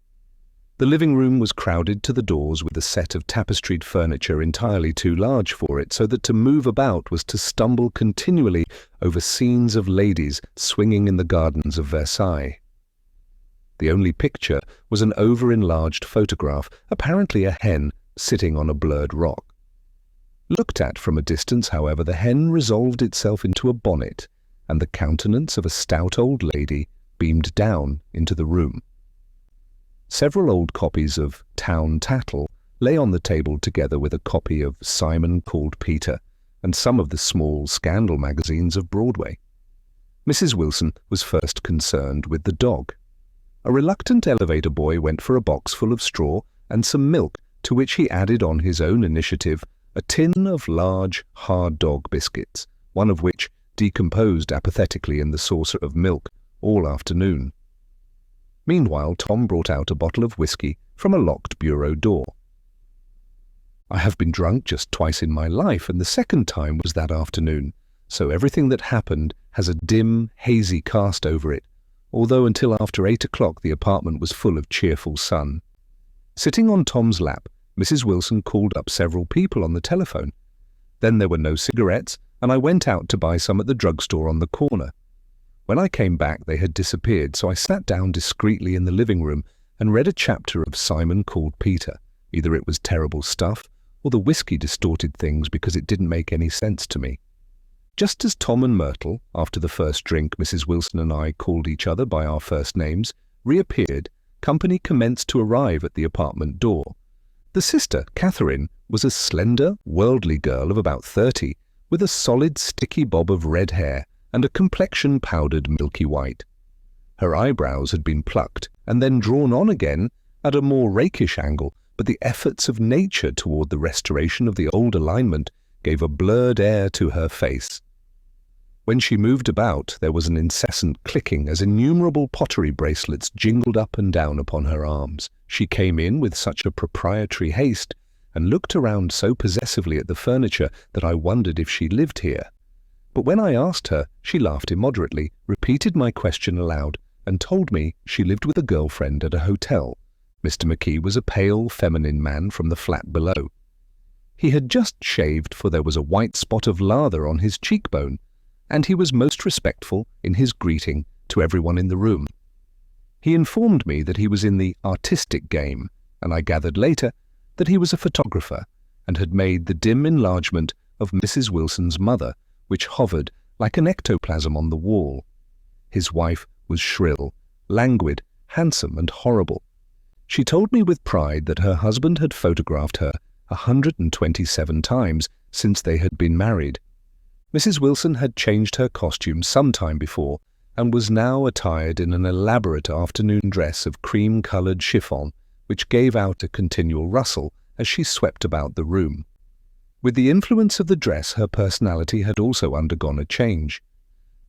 The living room was crowded to the doors with a set of tapestried furniture entirely too large for it, so that to move about was to stumble continually over scenes of ladies swinging in the gardens of Versailles. The only picture was an over-enlarged photograph, apparently a hen sitting on a blurred rock. Looked at from a distance, however, the hen resolved itself into a bonnet, and the countenance of a stout old lady beamed down into the room. Several old copies of Town Tattle lay on the table together with a copy of Simon Called Peter and some of the small scandal magazines of Broadway. Mrs. Wilson was first concerned with the dog. A reluctant elevator boy went for a box full of straw and some milk, to which he added on his own initiative a tin of large, hard dog biscuits, one of which decomposed apathetically in the saucer of milk all afternoon. Meanwhile, Tom brought out a bottle of whiskey from a locked bureau door. I have been drunk just twice in my life, and the second time was that afternoon, so everything that happened has a dim, hazy cast over it, although until after 8 o'clock the apartment was full of cheerful sun. Sitting on Tom's lap, Mrs. Wilson called up several people on the telephone. Then there were no cigarettes, and I went out to buy some at the drugstore on the corner. When I came back, they had disappeared, so I sat down discreetly in the living room and read a chapter of Simon Called Peter. Either it was terrible stuff, or the whiskey distorted things because it didn't make any sense to me. Just as Tom and Myrtle, after the first drink Mrs. Wilson and I called each other by our first names, reappeared, company commenced to arrive at the apartment door. The sister, Catherine, was a slender, worldly girl of about 30, with a solid, sticky bob of red hair and a complexion powdered milky white. Her eyebrows had been plucked and then drawn on again at a more rakish angle, but the efforts of nature toward the restoration of the old alignment gave a blurred air to her face. When she moved about, there was an incessant clicking as innumerable pottery bracelets jingled up and down upon her arms. She came in with such a proprietary haste and looked around so possessively at the furniture that I wondered if she lived here. But when I asked her, she laughed immoderately, repeated my question aloud, and told me she lived with a girlfriend at a hotel. Mr. McKee was a pale, feminine man from the flat below. He had just shaved, for there was a white spot of lather on his cheekbone, and he was most respectful in his greeting to everyone in the room. He informed me that he was in the artistic game, and I gathered later that he was a photographer and had made the dim enlargement of Mrs. Wilson's mother, which hovered like an ectoplasm on the wall. His wife was shrill, languid, handsome, and horrible. She told me with pride that her husband had photographed her 127 times since they had been married. Mrs. Wilson had changed her costume some time before and was now attired in an elaborate afternoon dress of cream-coloured chiffon, which gave out a continual rustle as she swept about the room. With the influence of the dress, her personality had also undergone a change.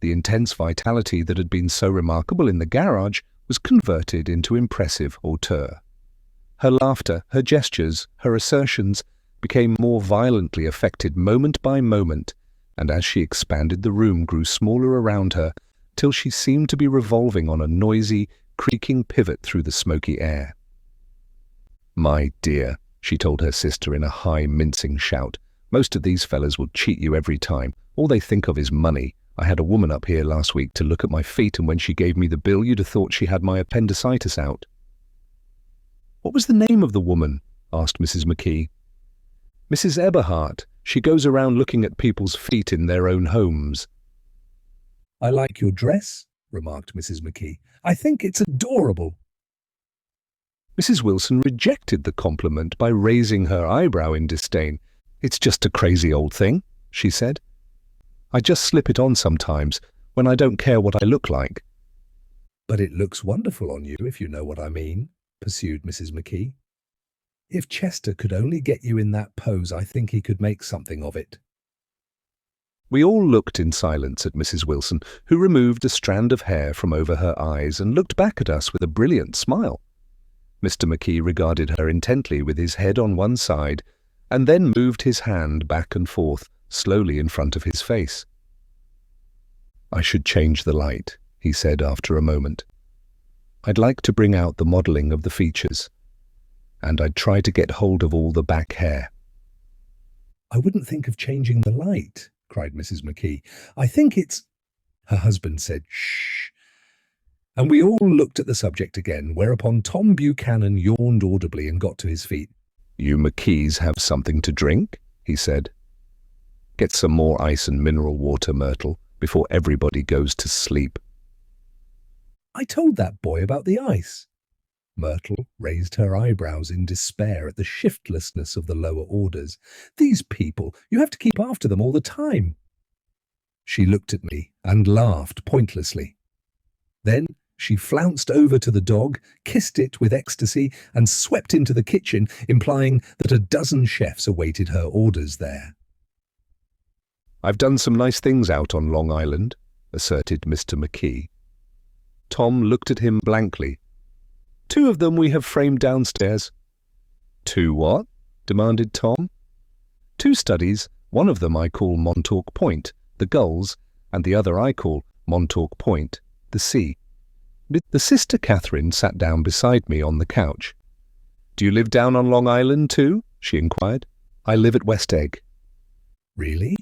The intense vitality that had been so remarkable in the garage was converted into impressive hauteur. Her laughter, her gestures, her assertions became more violently affected moment by moment, and as she expanded the room grew smaller around her, till she seemed to be revolving on a noisy, creaking pivot through the smoky air. "My dear," she told her sister in a high, mincing shout, "most of these fellas will cheat you every time. All they think of is money. I had a woman up here last week to look at my feet, and when she gave me the bill, you'd have thought she had my appendicitis out." "What was the name of the woman?" asked Mrs. McKee. "Mrs. Eberhardt. She goes around looking at people's feet in their own homes." "I like your dress," remarked Mrs. McKee. "I think it's adorable." Mrs. Wilson rejected the compliment by raising her eyebrow in disdain. "It's just a crazy old thing," she said. "I just slip it on sometimes, when I don't care what I look like." "But it looks wonderful on you, if you know what I mean," pursued Mrs. McKee. "If Chester could only get you in that pose, I think he could make something of it." We all looked in silence at Mrs. Wilson, who removed a strand of hair from over her eyes and looked back at us with a brilliant smile. Mr. McKee regarded her intently with his head on one side, and then moved his hand back and forth, slowly in front of his face. "I should change the light," he said after a moment. "I'd like to bring out the modelling of the features, and I'd try to get hold of all the back hair." "I wouldn't think of changing the light," cried Mrs. McKee. "I think it's—" Her husband said, "Shh," and we all looked at the subject again, whereupon Tom Buchanan yawned audibly and got to his feet. "You McKees have something to drink?" he said. "Get some more ice and mineral water, Myrtle, before everybody goes to sleep." "I told that boy about the ice." Myrtle raised her eyebrows in despair at the shiftlessness of the lower orders. "These people, you have to keep after them all the time." She looked at me and laughed pointlessly. Then she flounced over to the dog, kissed it with ecstasy, and swept into the kitchen, implying that a dozen chefs awaited her orders there. "I've done some nice things out on Long Island," asserted Mr. McKee. Tom looked at him blankly. "2 of them we have framed downstairs." "2 what?" demanded Tom. "2 studies. One of them I call Montauk Point, the gulls, and the other I call Montauk Point, the sea." The sister Catherine sat down beside me on the couch. "Do you live down on Long Island too?" she inquired. "I live at West Egg." "Really?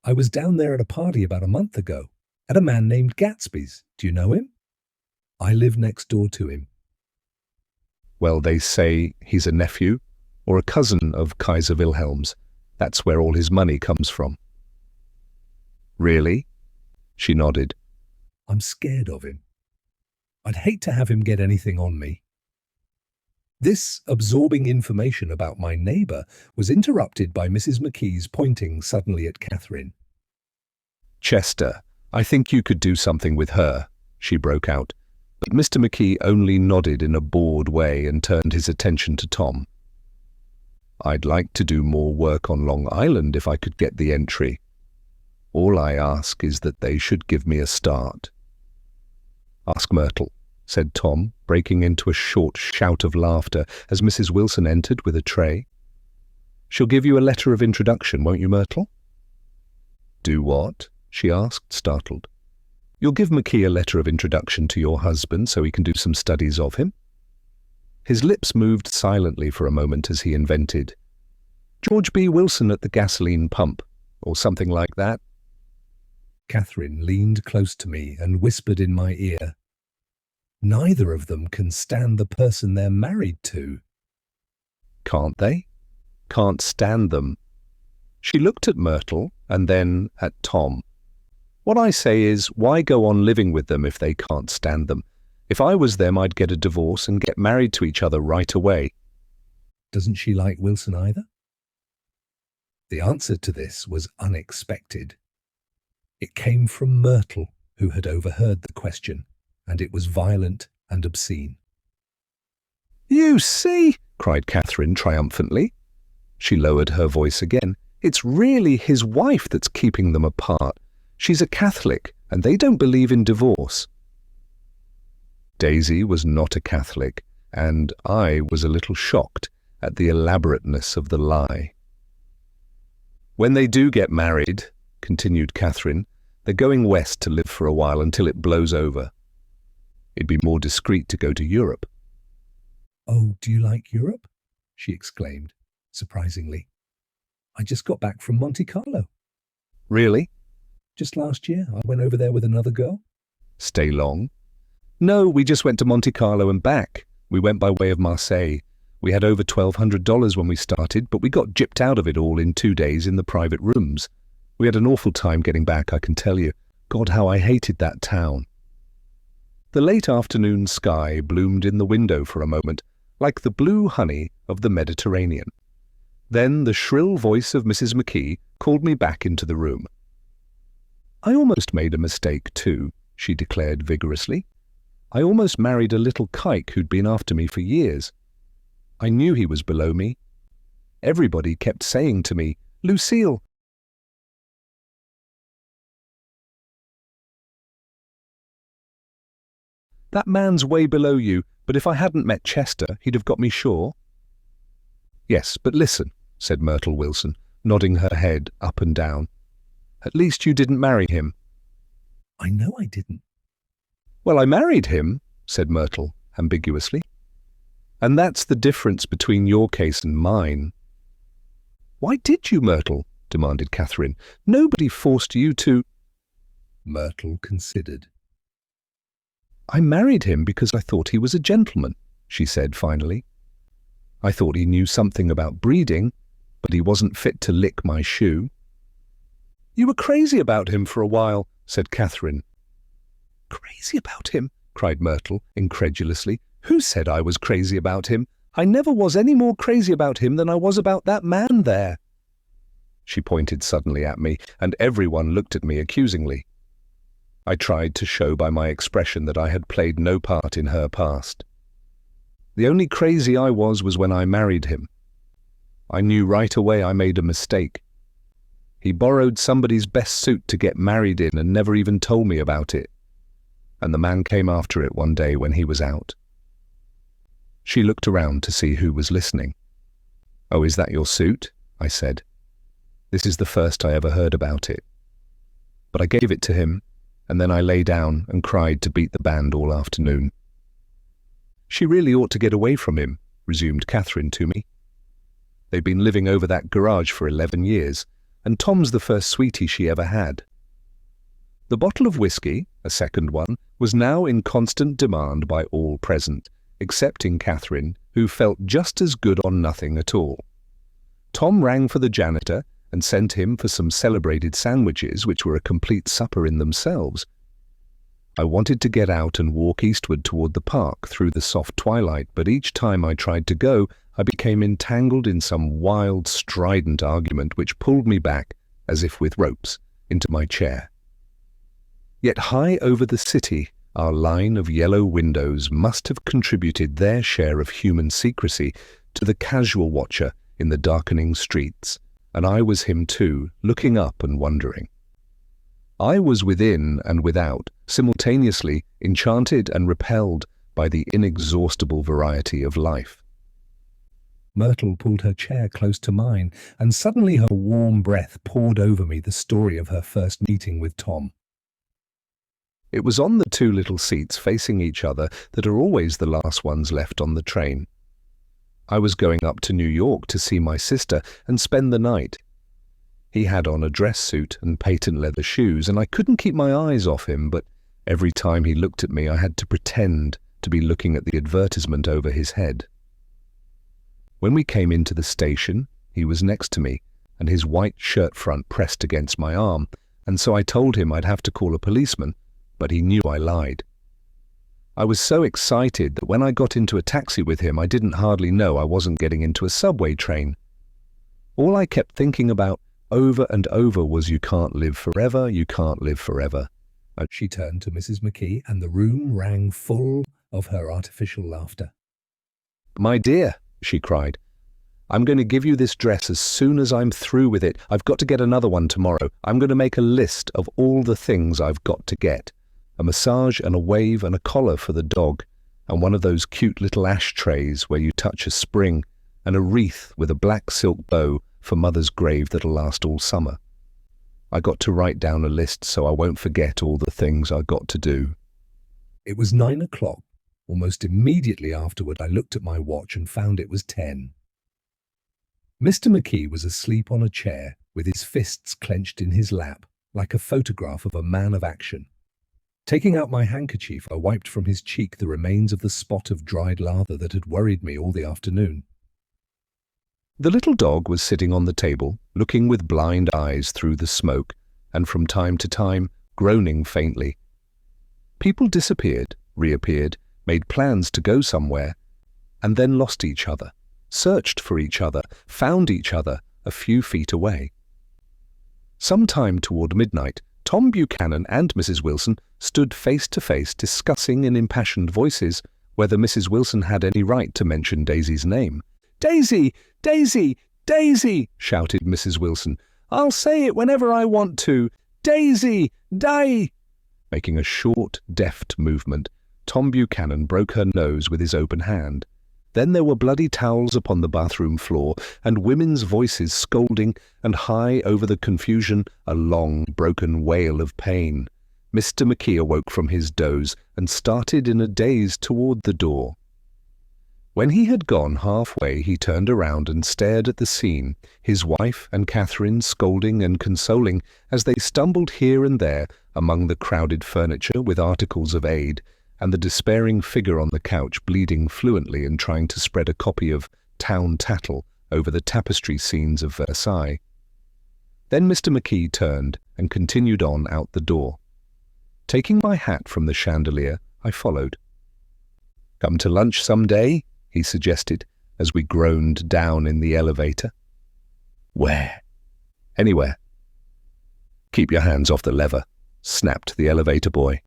I was down there at a party about a month ago, at a man named Gatsby's. Do you know him?" "I live next door to him." "Well, they say he's a nephew or a cousin of Kaiser Wilhelm's. That's where all his money comes from." "Really?" She nodded. "I'm scared of him. I'd hate to have him get anything on me." This absorbing information about my neighbour was interrupted by Mrs. McKee's pointing suddenly at Catherine. "Chester, I think you could do something with her," she broke out. But Mr. McKee only nodded in a bored way and turned his attention to Tom. "I'd like to do more work on Long Island if I could get the entry. All I ask is that they should give me a start." "Ask Myrtle," said Tom, breaking into a short shout of laughter as Mrs. Wilson entered with a tray. "She'll give you a letter of introduction, won't you, Myrtle?" "Do what?" she asked, startled. You'll give McKee a letter of introduction to your husband so he can do some studies of him? His lips moved silently for a moment as he invented, George B. Wilson at the gasoline pump, or something like that. Catherine leaned close to me and whispered in my ear, Neither of them can stand the person they're married to. Can't they? Can't stand them. She looked at Myrtle and then at Tom. What I say is, why go on living with them if they can't stand them? If I was them, I'd get a divorce and get married to each other right away. Doesn't she like Wilson either? The answer to this was unexpected. It came from Myrtle, who had overheard the question, and it was violent and obscene. You see, cried Catherine triumphantly. She lowered her voice again. It's really his wife that's keeping them apart. She's a Catholic, and they don't believe in divorce. Daisy was not a Catholic, and I was a little shocked at the elaborateness of the lie. When they do get married, continued Catherine, they're going west to live for a while until it blows over. It'd be more discreet to go to Europe. Oh, do you like Europe? She exclaimed, surprisingly. I just got back from Monte Carlo. Really? Just last year, I went over there with another girl. Stay long? No, we just went to Monte Carlo and back. We went by way of Marseille. We had over $1,200 when we started, but we got gypped out of it all in 2 days in the private rooms. We had an awful time getting back, I can tell you. God, how I hated that town. The late afternoon sky bloomed in the window for a moment, like the blue honey of the Mediterranean. Then the shrill voice of Mrs. McKee called me back into the room. I almost made a mistake too, she declared vigorously. I almost married a little kike who'd been after me for years. I knew he was below me. Everybody kept saying to me, Lucille, that man's way below you, but if I hadn't met Chester, he'd have got me sure. Yes, but listen, said Myrtle Wilson, nodding her head up and down. At least you didn't marry him. I know I didn't. Well, I married him, said Myrtle ambiguously. And that's the difference between your case and mine. Why did you, Myrtle? Demanded Catherine. Nobody forced you to. Myrtle considered. I married him because I thought he was a gentleman, she said finally. I thought he knew something about breeding, but he wasn't fit to lick my shoe. You were crazy about him for a while, said Catherine. Crazy about him? Cried Myrtle incredulously. Who said I was crazy about him? I never was any more crazy about him than I was about that man there. She pointed suddenly at me, and everyone looked at me accusingly. I tried to show by my expression that I had played no part in her past. The only crazy I was when I married him. I knew right away I made a mistake. He borrowed somebody's best suit to get married in and never even told me about it. And the man came after it one day when he was out. She looked around to see who was listening. Oh, is that your suit? I said. This is the first I ever heard about it. But I gave it to him, and then I lay down and cried to beat the band all afternoon. She really ought to get away from him, resumed Catherine to me. They've been living over that garage for 11 years, and Tom's the first sweetie she ever had. The bottle of whiskey, a second one, was now in constant demand by all present, excepting Catherine, who felt just as good on nothing at all. Tom rang for the janitor and sent him for some celebrated sandwiches, which were a complete supper in themselves. I wanted to get out and walk eastward toward the park through the soft twilight, but each time I tried to go, I became entangled in some wild, strident argument which pulled me back, as if with ropes, into my chair. Yet high over the city, our line of yellow windows must have contributed their share of human secrecy to the casual watcher in the darkening streets, and I was him too, looking up and wondering. I was within and without, simultaneously enchanted and repelled by the inexhaustible variety of life. Myrtle pulled her chair close to mine, and suddenly her warm breath poured over me the story of her first meeting with Tom. It was on the two little seats facing each other that are always the last ones left on the train. I was going up to New York to see my sister and spend the night. He had on a dress suit and patent leather shoes, and I couldn't keep my eyes off him, but every time he looked at me I had to pretend to be looking at the advertisement over his head. When we came into the station, he was next to me, and his white shirt front pressed against my arm, and so I told him I'd have to call a policeman, but he knew I lied. I was so excited that when I got into a taxi with him, I didn't hardly know I wasn't getting into a subway train. All I kept thinking about over and over was, "You can't live forever, you can't live forever." She turned to Mrs. McKee, and the room rang full of her artificial laughter. "My dear," she cried, "I'm going to give you this dress as soon as I'm through with it. I've got to get another one tomorrow. I'm going to make a list of all the things I've got to get. A massage and a wave and a collar for the dog, and one of those cute little ashtrays where you touch a spring, and a wreath with a black silk bow for Mother's grave that'll last all summer. I got to write down a list so I won't forget all the things I got to do." It was 9 o'clock. Almost immediately afterward, I looked at my watch and found it was 10. Mr. McKee was asleep on a chair with his fists clenched in his lap, like a photograph of a man of action. Taking out my handkerchief, I wiped from his cheek the remains of the spot of dried lather that had worried me all the afternoon. The little dog was sitting on the table, looking with blind eyes through the smoke, and from time to time groaning faintly. People disappeared, reappeared, made plans to go somewhere, and then lost each other, searched for each other, found each other a few feet away. Sometime toward midnight, Tom Buchanan and Mrs. Wilson stood face to face discussing in impassioned voices whether Mrs. Wilson had any right to mention Daisy's name. "Daisy! Daisy! Daisy!" shouted Mrs. Wilson. "I'll say it whenever I want to. Daisy! Making a short, deft movement, Tom Buchanan broke her nose with his open hand. Then there were bloody towels upon the bathroom floor, and women's voices scolding, and high over the confusion a long, broken wail of pain. Mr. McKee awoke from his doze and started in a daze toward the door. When he had gone halfway, he turned around and stared at the scene, his wife and Catherine scolding and consoling as they stumbled here and there among the crowded furniture with articles of aid, and the despairing figure on the couch bleeding fluently and trying to spread a copy of Town Tattle over the tapestry scenes of Versailles. Then Mr. McKee turned and continued on out the door. Taking my hat from the chandelier, I followed. "Come to lunch some day?" he suggested, as we groaned down in the elevator. "Where?" "Anywhere." "Keep your hands off the lever," snapped the elevator boy.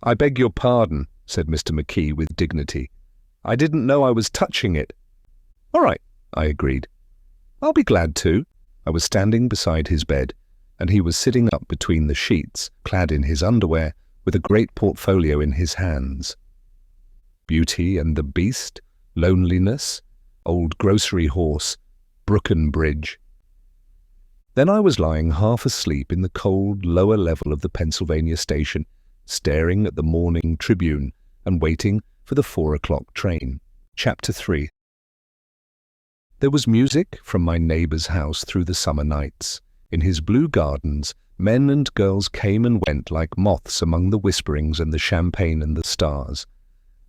"I beg your pardon," said Mr. McKee with dignity. "I didn't know I was touching it." "All right," I agreed. "I'll be glad to." I was standing beside his bed, and he was sitting up between the sheets, clad in his underwear, with a great portfolio in his hands. Beauty and the Beast, Loneliness, Old Grocery Horse, Brooklyn Bridge. Then I was lying half asleep in the cold lower level of the Pennsylvania station, staring at the morning Tribune and waiting for the 4 o'clock train. Chapter 3. There was music from my neighbor's house through the summer nights. In his blue gardens, men and girls came and went like moths among the whisperings and the champagne and the stars.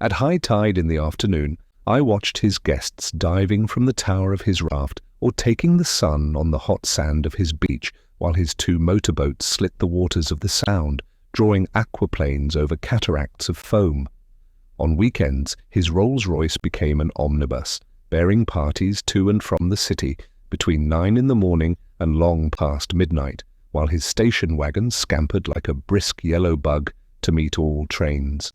At high tide in the afternoon, I watched his guests diving from the tower of his raft or taking the sun on the hot sand of his beach while his 2 motorboats slit the waters of the Sound, drawing aquaplanes over cataracts of foam. On weekends, his Rolls-Royce became an omnibus, bearing parties to and from the city between 9 in the morning and long past midnight, while his station wagon scampered like a brisk yellow bug to meet all trains.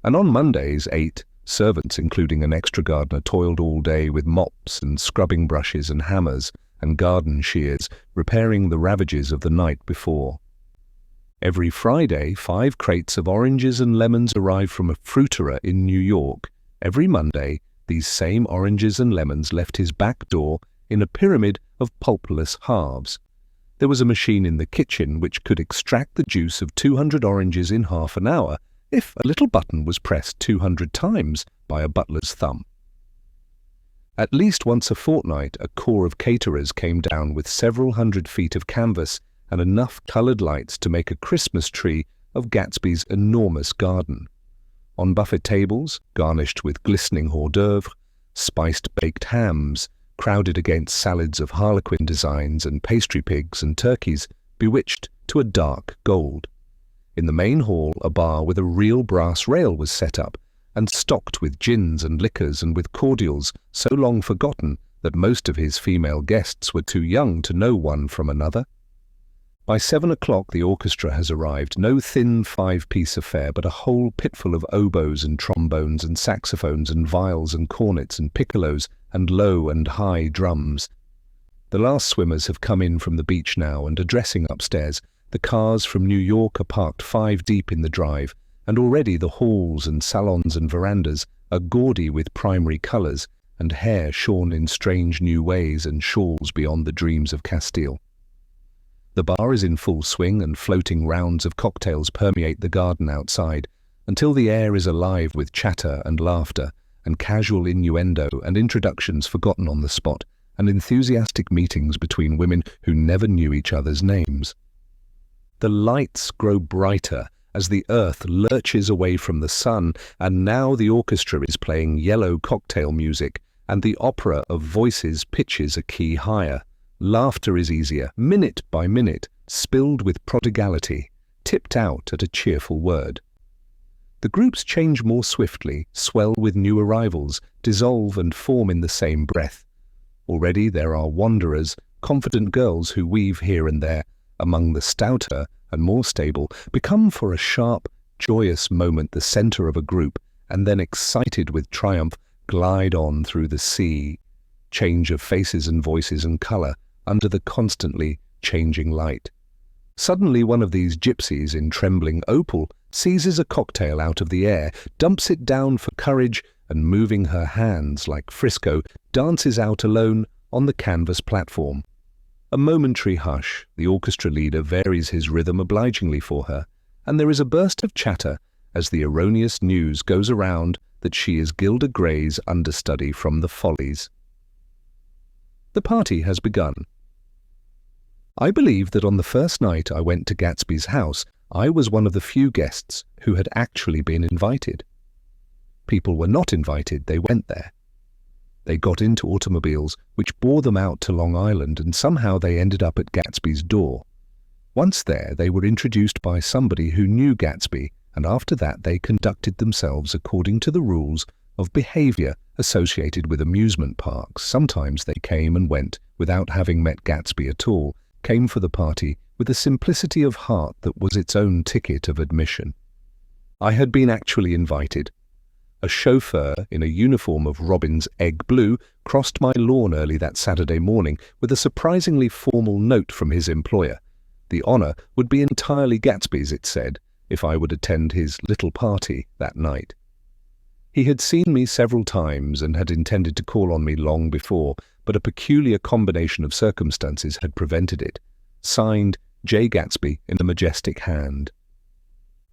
And on Mondays, 8 servants, including an extra gardener, toiled all day with mops and scrubbing brushes and hammers and garden shears, repairing the ravages of the night before. Every Friday, 5 crates of oranges and lemons arrived from a fruiterer in New York. Every Monday, these same oranges and lemons left his back door in a pyramid of pulpless halves. There was a machine in the kitchen which could extract the juice of 200 oranges in half an hour if a little button was pressed 200 times by a butler's thumb. At least once a fortnight, a corps of caterers came down with several hundred feet of canvas and enough coloured lights to make a Christmas tree of Gatsby's enormous garden. On buffet tables, garnished with glistening hors d'oeuvre, spiced baked hams, crowded against salads of harlequin designs and pastry pigs and turkeys, bewitched to a dark gold. In the main hall, a bar with a real brass rail was set up, and stocked with gins and liquors and with cordials so long forgotten that most of his female guests were too young to know one from another. By 7 o'clock the orchestra has arrived, no thin 5-piece affair, but a whole pitful of oboes and trombones and saxophones and viols and cornets and piccolos and low and high drums. The last swimmers have come in from the beach now and are dressing upstairs. The cars from New York are parked 5 deep in the drive, and already the halls and salons and verandas are gaudy with primary colours and hair shorn in strange new ways and shawls beyond the dreams of Castile. The bar is in full swing and floating rounds of cocktails permeate the garden outside until the air is alive with chatter and laughter and casual innuendo and introductions forgotten on the spot and enthusiastic meetings between women who never knew each other's names. The lights grow brighter as the earth lurches away from the sun, and now the orchestra is playing yellow cocktail music, and the opera of voices pitches a key higher. Laughter is easier, minute by minute, spilled with prodigality, tipped out at a cheerful word. The groups change more swiftly, swell with new arrivals, dissolve and form in the same breath. Already there are wanderers, confident girls who weave here and there, among the stouter and more stable, become for a sharp, joyous moment the centre of a group, and then excited with triumph glide on through the sea, change of faces and voices and colour, under the constantly changing light. Suddenly one of these gypsies in trembling opal seizes a cocktail out of the air, dumps it down for courage, and moving her hands like Frisco, dances out alone on the canvas platform. A momentary hush, the orchestra leader varies his rhythm obligingly for her, and there is a burst of chatter as the erroneous news goes around that she is Gilda Gray's understudy from the Follies. The party has begun. I believe that on the first night I went to Gatsby's house, I was one of the few guests who had actually been invited. People were not invited, they went there. They got into automobiles which bore them out to Long Island, and somehow they ended up at Gatsby's door. Once there, they were introduced by somebody who knew Gatsby, and after that they conducted themselves according to the rules of behaviour associated with amusement parks. Sometimes they came and went without having met Gatsby at all, came for the party with a simplicity of heart that was its own ticket of admission. I had been actually invited. A chauffeur in a uniform of Robin's egg blue crossed my lawn early that Saturday morning with a surprisingly formal note from his employer. The honour would be entirely Gatsby's, it said, if I would attend his little party that night. He had seen me several times and had intended to call on me long before, but a peculiar combination of circumstances had prevented it. Signed, Jay Gatsby in a majestic hand.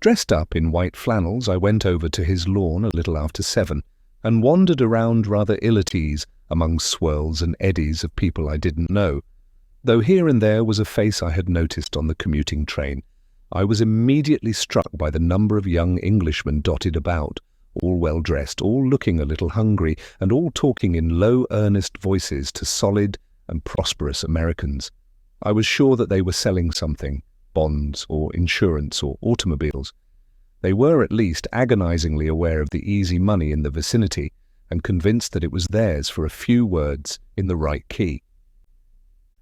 Dressed up in white flannels, I went over to his lawn a little after 7 and wandered around rather ill at ease among swirls and eddies of people I didn't know. Though here and there was a face I had noticed on the commuting train, I was immediately struck by the number of young Englishmen dotted about, all well-dressed, all looking a little hungry, and all talking in low, earnest voices to solid and prosperous Americans. I was sure that they were selling something, bonds or insurance or automobiles. They were at least agonizingly aware of the easy money in the vicinity and convinced that it was theirs for a few words in the right key.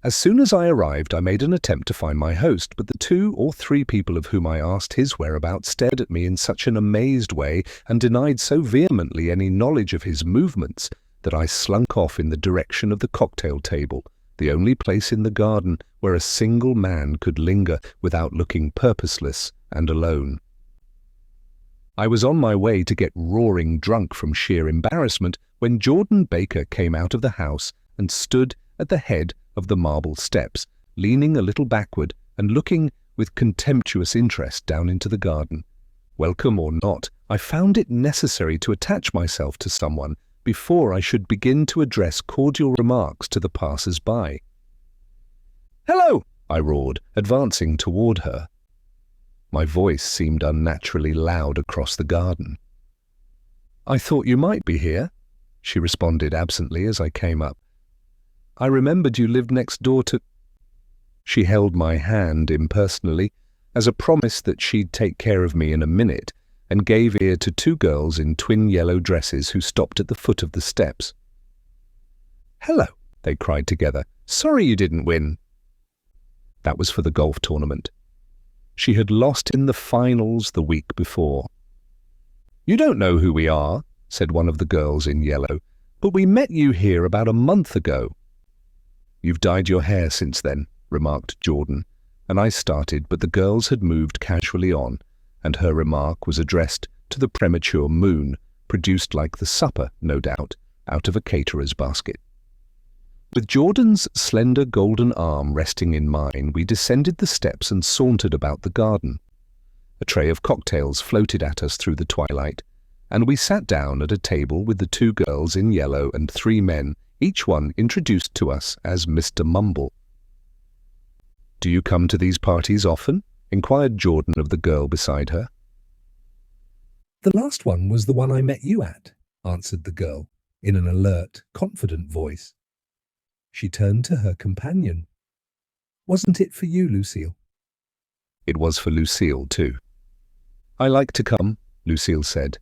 As soon as I arrived, I made an attempt to find my host, but the 2 or 3 people of whom I asked his whereabouts stared at me in such an amazed way and denied so vehemently any knowledge of his movements that I slunk off in the direction of the cocktail table, the only place in the garden where a single man could linger without looking purposeless and alone. I was on my way to get roaring drunk from sheer embarrassment when Jordan Baker came out of the house and stood at the head of the marble steps, leaning a little backward and looking with contemptuous interest down into the garden. Welcome or not, I found it necessary to attach myself to someone before I should begin to address cordial remarks to the passers-by. "Hello!" I roared, advancing toward her. My voice seemed unnaturally loud across the garden. "I thought you might be here," she responded absently as I came up. "I remembered you lived next door to—" She held my hand impersonally as a promise that she'd take care of me in a minute, and gave ear to two girls in twin yellow dresses who stopped at the foot of the steps. "Hello," they cried together. "Sorry you didn't win." That was for the golf tournament. She had lost in the finals the week before. "You don't know who we are," said one of the girls in yellow, "but we met you here about a month ago." "You've dyed your hair since then," remarked Jordan, and I started, but the girls had moved casually on, and her remark was addressed to the premature moon, produced like the supper, no doubt, out of a caterer's basket. With Jordan's slender golden arm resting in mine, we descended the steps and sauntered about the garden. A tray of cocktails floated at us through the twilight, and we sat down at a table with the two girls in yellow and three men, each one introduced to us as Mr. Mumble. "Do you come to these parties often?" inquired Jordan of the girl beside her. "The last one was the one I met you at," answered the girl, in an alert, confident voice. She turned to her companion. "Wasn't it for you, Lucille?" It was for Lucille, too. "I like to come," Lucille said.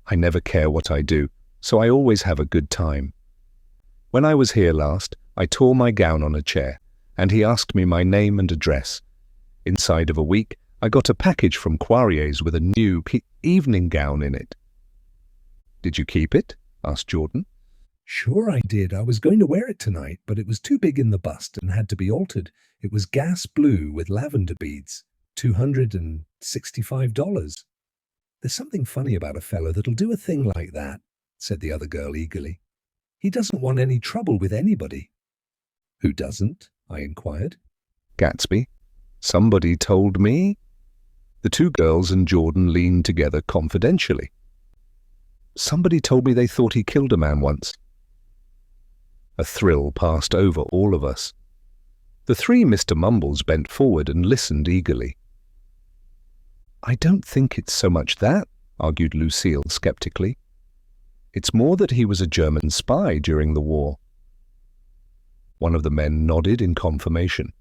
"I never care what I do, so I always have a good time. When I was here last, I tore my gown on a chair, and he asked me my name and address. Inside of a week, I got a package from Quarrier's with a new evening gown in it." "Did you keep it?" asked Jordan. "Sure I did. I was going to wear it tonight, but it was too big in the bust and had to be altered. It was gas blue with lavender beads. $265. "There's something funny about a fellow that'll do a thing like that," said the other girl eagerly. "He doesn't want any trouble with anybody." "Who doesn't?" I inquired. "Gatsby. Somebody told me." The two girls and Jordan leaned together confidentially. "Somebody told me they thought he killed a man once." A thrill passed over all of us. The three Mr. Mumbles bent forward and listened eagerly. "I don't think it's so much that," argued Lucille skeptically. "It's more that he was a German spy during the war." One of the men nodded in confirmation.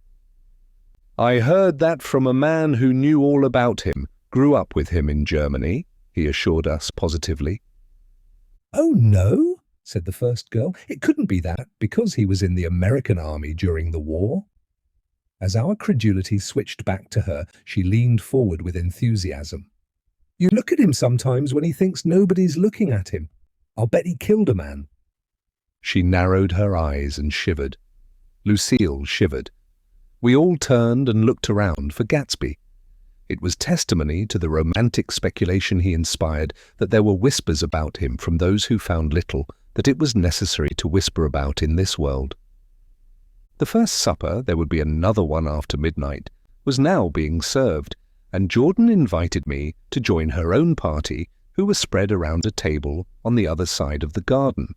"I heard that from a man who knew all about him, grew up with him in Germany," he assured us positively. "Oh, no," said the first girl. "It couldn't be that, because he was in the American army during the war." As our credulity switched back to her, she leaned forward with enthusiasm. "You look at him sometimes when he thinks nobody's looking at him. I'll bet he killed a man." She narrowed her eyes and shivered. Lucille shivered. We all turned and looked around for Gatsby. It was testimony to the romantic speculation he inspired that there were whispers about him from those who found little that it was necessary to whisper about in this world. The first supper, there would be another one after midnight, was now being served, and Jordan invited me to join her own party, who were spread around a table on the other side of the garden.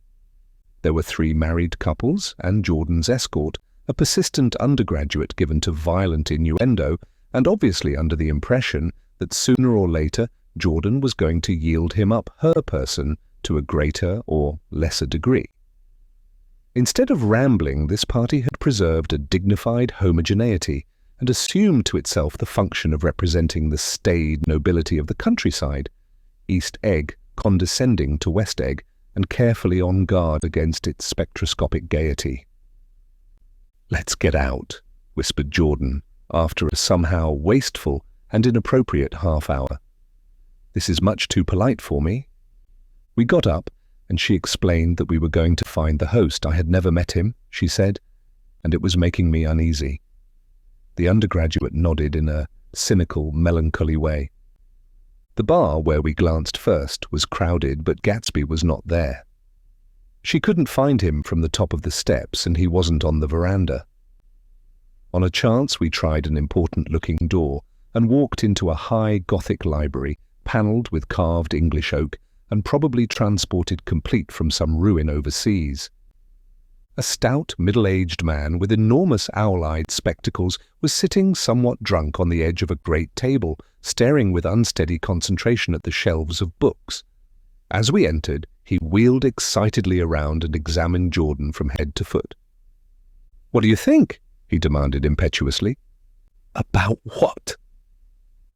There were three married couples and Jordan's escort, a persistent undergraduate given to violent innuendo, and obviously under the impression that sooner or later Jordan was going to yield him up her person to a greater or lesser degree. Instead of rambling, this party had preserved a dignified homogeneity and assumed to itself the function of representing the staid nobility of the countryside, East Egg condescending to West Egg and carefully on guard against its spectroscopic gaiety. "Let's get out," whispered Jordan, after a somehow wasteful and inappropriate half-hour. "This is much too polite for me." We got up, and she explained that we were going to find the host. I had never met him, she said, and it was making me uneasy. The undergraduate nodded in a cynical, melancholy way. The bar, where we glanced first, was crowded, but Gatsby was not there. She couldn't find him from the top of the steps, and he wasn't on the veranda. On a chance, we tried an important-looking door and walked into a high Gothic library, panelled with carved English oak and probably transported complete from some ruin overseas. A stout, middle-aged man with enormous owl-eyed spectacles was sitting somewhat drunk on the edge of a great table, staring with unsteady concentration at the shelves of books. As we entered, he wheeled excitedly around and examined Jordan from head to foot. "What do you think?" he demanded impetuously. About what?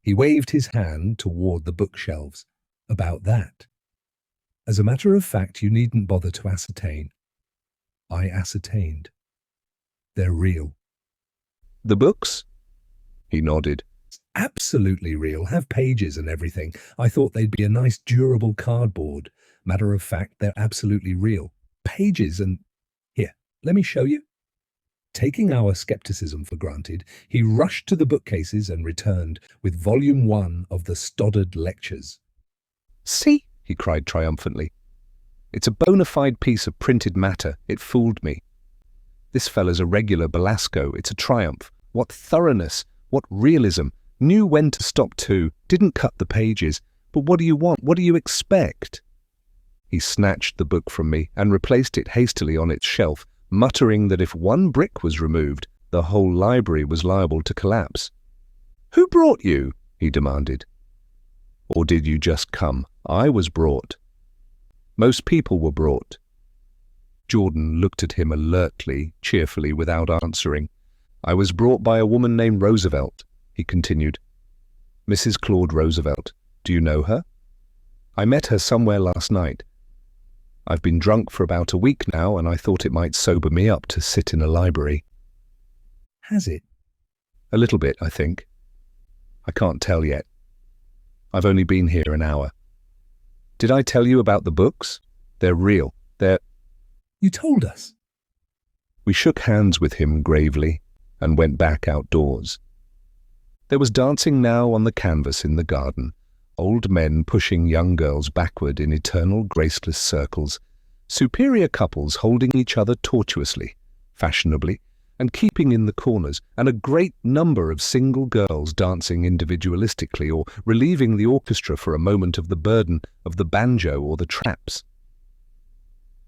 He waved his hand toward the bookshelves. About that. As a matter of fact, you needn't bother to ascertain. I ascertained. They're real. "The books?" He nodded. Absolutely real. Have pages and everything. I thought they'd be a nice durable cardboard. Matter of fact, they're absolutely real. Pages and... Here, let me show you. Taking our skepticism for granted, he rushed to the bookcases and returned with Volume 1 of the Stoddard Lectures. "See," he cried triumphantly. "It's a bona fide piece of printed matter. It fooled me. This fella's a regular Belasco. It's a triumph. What thoroughness, what realism. Knew when to stop too. Didn't cut the pages. But what do you want? What do you expect?" He snatched the book from me and replaced it hastily on its shelf, muttering that if one brick was removed, the whole library was liable to collapse. "Who brought you?" he demanded. "Or did you just come? I was brought." "Most people were brought." Jordan looked at him alertly, cheerfully, without answering. "I was brought by a woman named Roosevelt," he continued. "Mrs. Claude Roosevelt. Do you know her?" "I met her somewhere last night. I've been drunk for about a week now, and I thought it might sober me up to sit in a library." Has it? "A little bit, I think. I can't tell yet. I've only been here an hour. Did I tell you about the books? They're real. You told us. We shook hands with him gravely and went back outdoors. There was dancing now on the canvas in the garden, old men pushing young girls backward in eternal graceless circles, superior couples holding each other tortuously, fashionably, and keeping in the corners, and a great number of single girls dancing individualistically or relieving the orchestra for a moment of the burden of the banjo or the traps.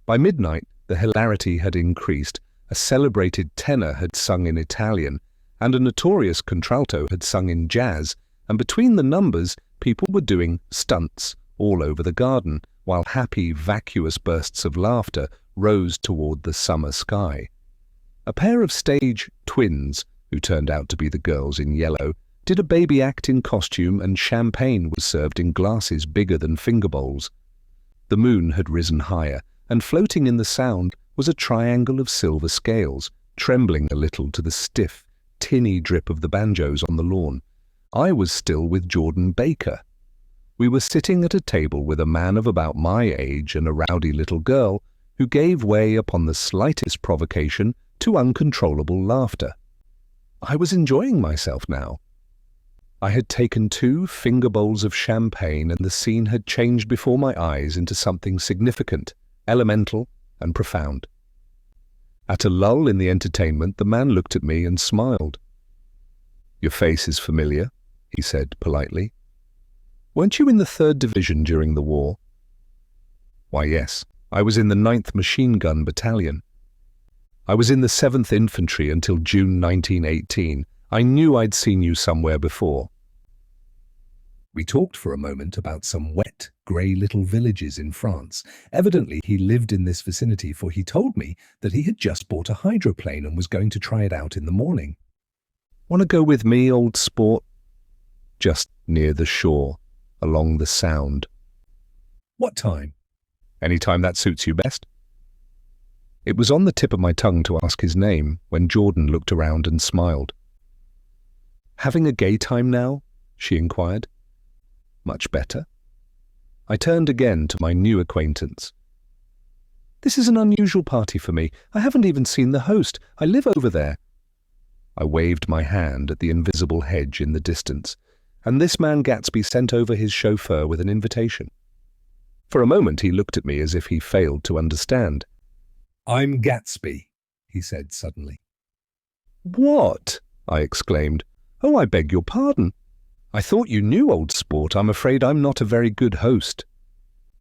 By midnight, the hilarity had increased. A celebrated tenor had sung in Italian, and a notorious contralto had sung in jazz, and between the numbers, people were doing stunts all over the garden, while happy, vacuous bursts of laughter rose toward the summer sky. A pair of stage twins, who turned out to be the girls in yellow, did a baby act in costume, and champagne was served in glasses bigger than finger bowls. The moon had risen higher, and floating in the sound was a triangle of silver scales, trembling a little to the stiff, tinny drip of the banjos on the lawn. I was still with Jordan Baker. We were sitting at a table with a man of about my age and a rowdy little girl who gave way upon the slightest provocation to uncontrollable laughter. I was enjoying myself now. I had taken 2 finger bowls of champagne, and the scene had changed before my eyes into something significant, elemental, and profound. At a lull in the entertainment, the man looked at me and smiled. "Your face is familiar," he said politely. "Weren't you in the 3rd Division during the war?" "Why, yes. I was in the 9th Machine Gun Battalion. I was in the 7th Infantry until June 1918. I knew I'd seen you somewhere before." We talked for a moment about some wet, grey little villages in France. Evidently, he lived in this vicinity, for he told me that he had just bought a hydroplane and was going to try it out in the morning. "Want to go with me, old sport?" "Just near the shore, along the Sound." What time? "Any time that suits you best." It was on the tip of my tongue to ask his name when Jordan looked around and smiled. "Having a gay time now?" she inquired. "Much better." I turned again to my new acquaintance. "This is an unusual party for me. I haven't even seen the host. I live over there." I waved my hand at the invisible hedge in the distance, and this man Gatsby sent over his chauffeur with an invitation. For a moment he looked at me as if he failed to understand. "I'm Gatsby," he said suddenly. "What?" I exclaimed. "Oh, I beg your pardon. I thought you knew, old sport. I'm afraid I'm not a very good host."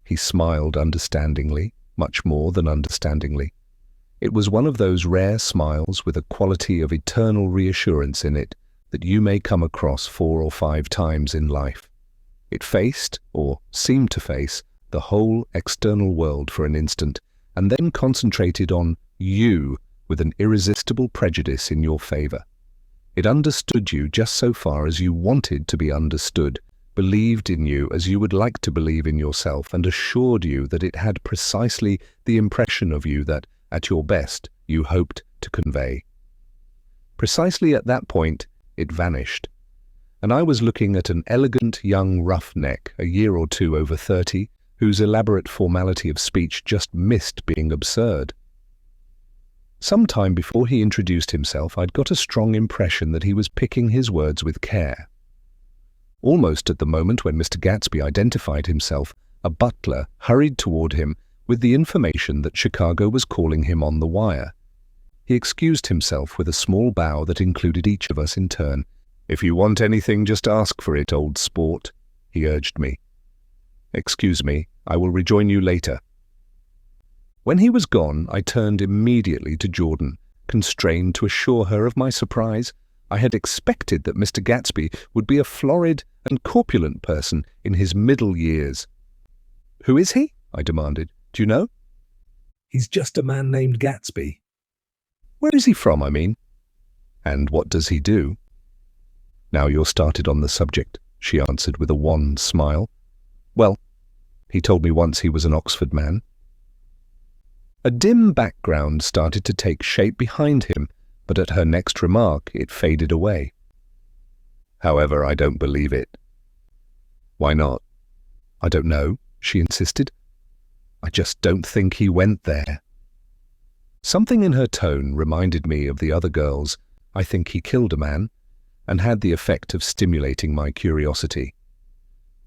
He smiled understandingly, much more than understandingly. It was one of those rare smiles with a quality of eternal reassurance in it that you may come across 4 or 5 times in life. It faced, or seemed to face, the whole external world for an instant, and then concentrated on you with an irresistible prejudice in your favor. It understood you just so far as you wanted to be understood, believed in you as you would like to believe in yourself, and assured you that it had precisely the impression of you that, at your best, you hoped to convey. Precisely at that point, it vanished, and I was looking at an elegant young roughneck, a year or 2 over 30, whose elaborate formality of speech just missed being absurd. Some time before he introduced himself, I'd got a strong impression that he was picking his words with care. Almost at the moment when Mr. Gatsby identified himself, a butler hurried toward him with the information that Chicago was calling him on the wire. He excused himself with a small bow that included each of us in turn. "If you want anything, just ask for it, old sport," he urged me. "Excuse me, I will rejoin you later." When he was gone, I turned immediately to Jordan, constrained to assure her of my surprise. I had expected that Mr. Gatsby would be a florid and corpulent person in his middle years. "Who is he?" I demanded. "Do you know?" "He's just a man named Gatsby." "Where is he from, I mean? And what does he do?" "Now you're started on the subject," she answered with a wan smile. "Well, he told me once he was an Oxford man." A dim background started to take shape behind him, but at her next remark it faded away. "However, I don't believe it." "Why not?" "I don't know," she insisted. "I just don't think he went there." Something in her tone reminded me of the other girls' "I think he killed a man," and had the effect of stimulating my curiosity.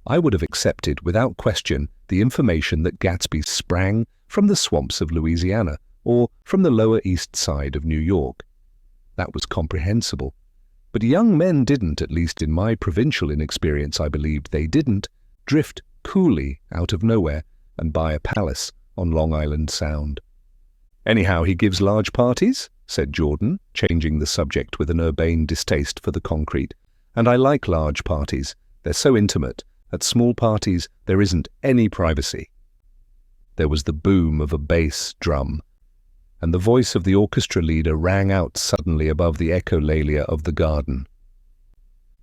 I would have accepted without question the information that Gatsby sprang from the swamps of Louisiana or from the Lower East Side of New York. That was comprehensible. But young men didn't, at least in my provincial inexperience I believed they didn't, drift coolly out of nowhere and buy a palace on Long Island Sound. "Anyhow, he gives large parties," said Jordan, changing the subject with an urbane distaste for the concrete. "And I like large parties. They're so intimate. At small parties, there isn't any privacy." There was the boom of a bass drum, and the voice of the orchestra leader rang out suddenly above the echolalia of the garden.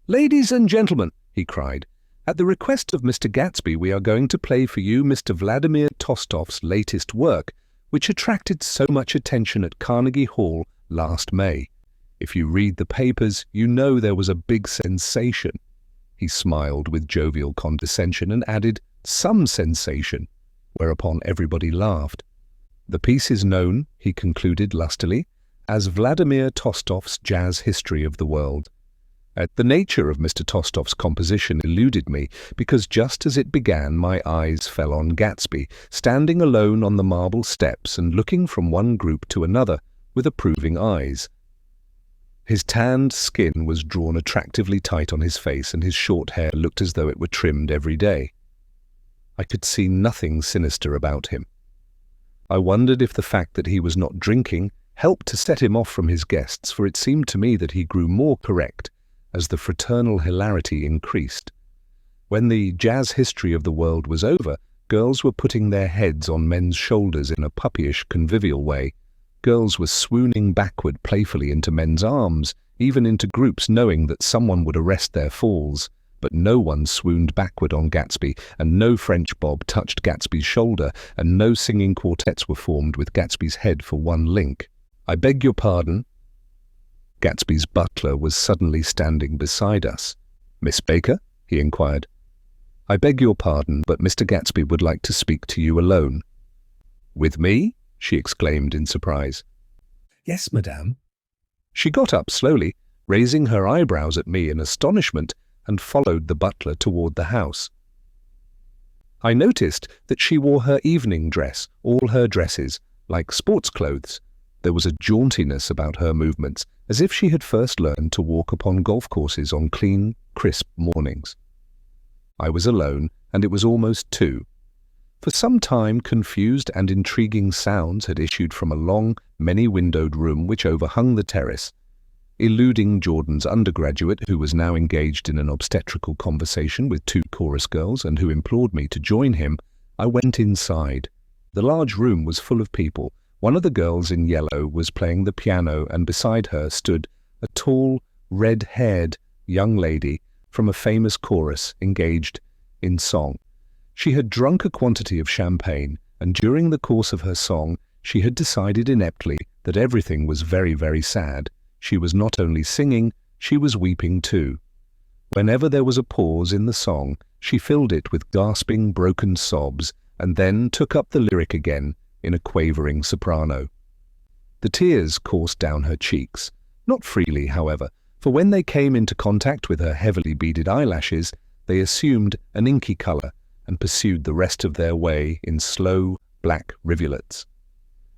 "Ladies and gentlemen," he cried, "at the request of Mr. Gatsby, we are going to play for you Mr. Vladimir Tostov's latest work, which attracted so much attention at Carnegie Hall last May. If you read the papers, you know there was a big sensation." He smiled with jovial condescension and added, "some sensation," whereupon everybody laughed. "The piece is known," he concluded lustily, "as Vladimir Tostov's Jazz History of the World." The nature of Mr. Tostov's composition eluded me, because just as it began my eyes fell on Gatsby, standing alone on the marble steps and looking from one group to another with approving eyes. His tanned skin was drawn attractively tight on his face, and his short hair looked as though it were trimmed every day. I could see nothing sinister about him. I wondered if the fact that he was not drinking helped to set him off from his guests, for it seemed to me that he grew more correct as the fraternal hilarity increased. When the Jazz History of the World was over, girls were putting their heads on men's shoulders in a puppyish, convivial way. Girls were swooning backward playfully into men's arms, even into groups, knowing that someone would arrest their falls. But no one swooned backward on Gatsby, and no French bob touched Gatsby's shoulder, and no singing quartets were formed with Gatsby's head for one link. "I beg your pardon." Gatsby's butler was suddenly standing beside us. "Miss Baker?" he inquired. "I beg your pardon, but Mr. Gatsby would like to speak to you alone." "With me?" she exclaimed in surprise. "Yes, madame." She got up slowly, raising her eyebrows at me in astonishment, and followed the butler toward the house. I noticed that she wore her evening dress, all her dresses, like sports clothes. There was a jauntiness about her movements, as if she had first learned to walk upon golf courses on clean, crisp mornings. I was alone, and it was almost 2. For some time, confused and intriguing sounds had issued from a long, many-windowed room which overhung the terrace. Eluding Jordan's undergraduate, who was now engaged in an obstetrical conversation with 2 chorus girls and who implored me to join him, I went inside. The large room was full of people. One of the girls in yellow was playing the piano, and beside her stood a tall, red-haired young lady from a famous chorus engaged in song. She had drunk a quantity of champagne, and during the course of her song she had decided ineptly that everything was very, very sad. She was not only singing, she was weeping too. Whenever there was a pause in the song, she filled it with gasping, broken sobs, and then took up the lyric again in a quavering soprano. The tears coursed down her cheeks, not freely, however, for when they came into contact with her heavily beaded eyelashes, they assumed an inky colour and pursued the rest of their way in slow, black rivulets.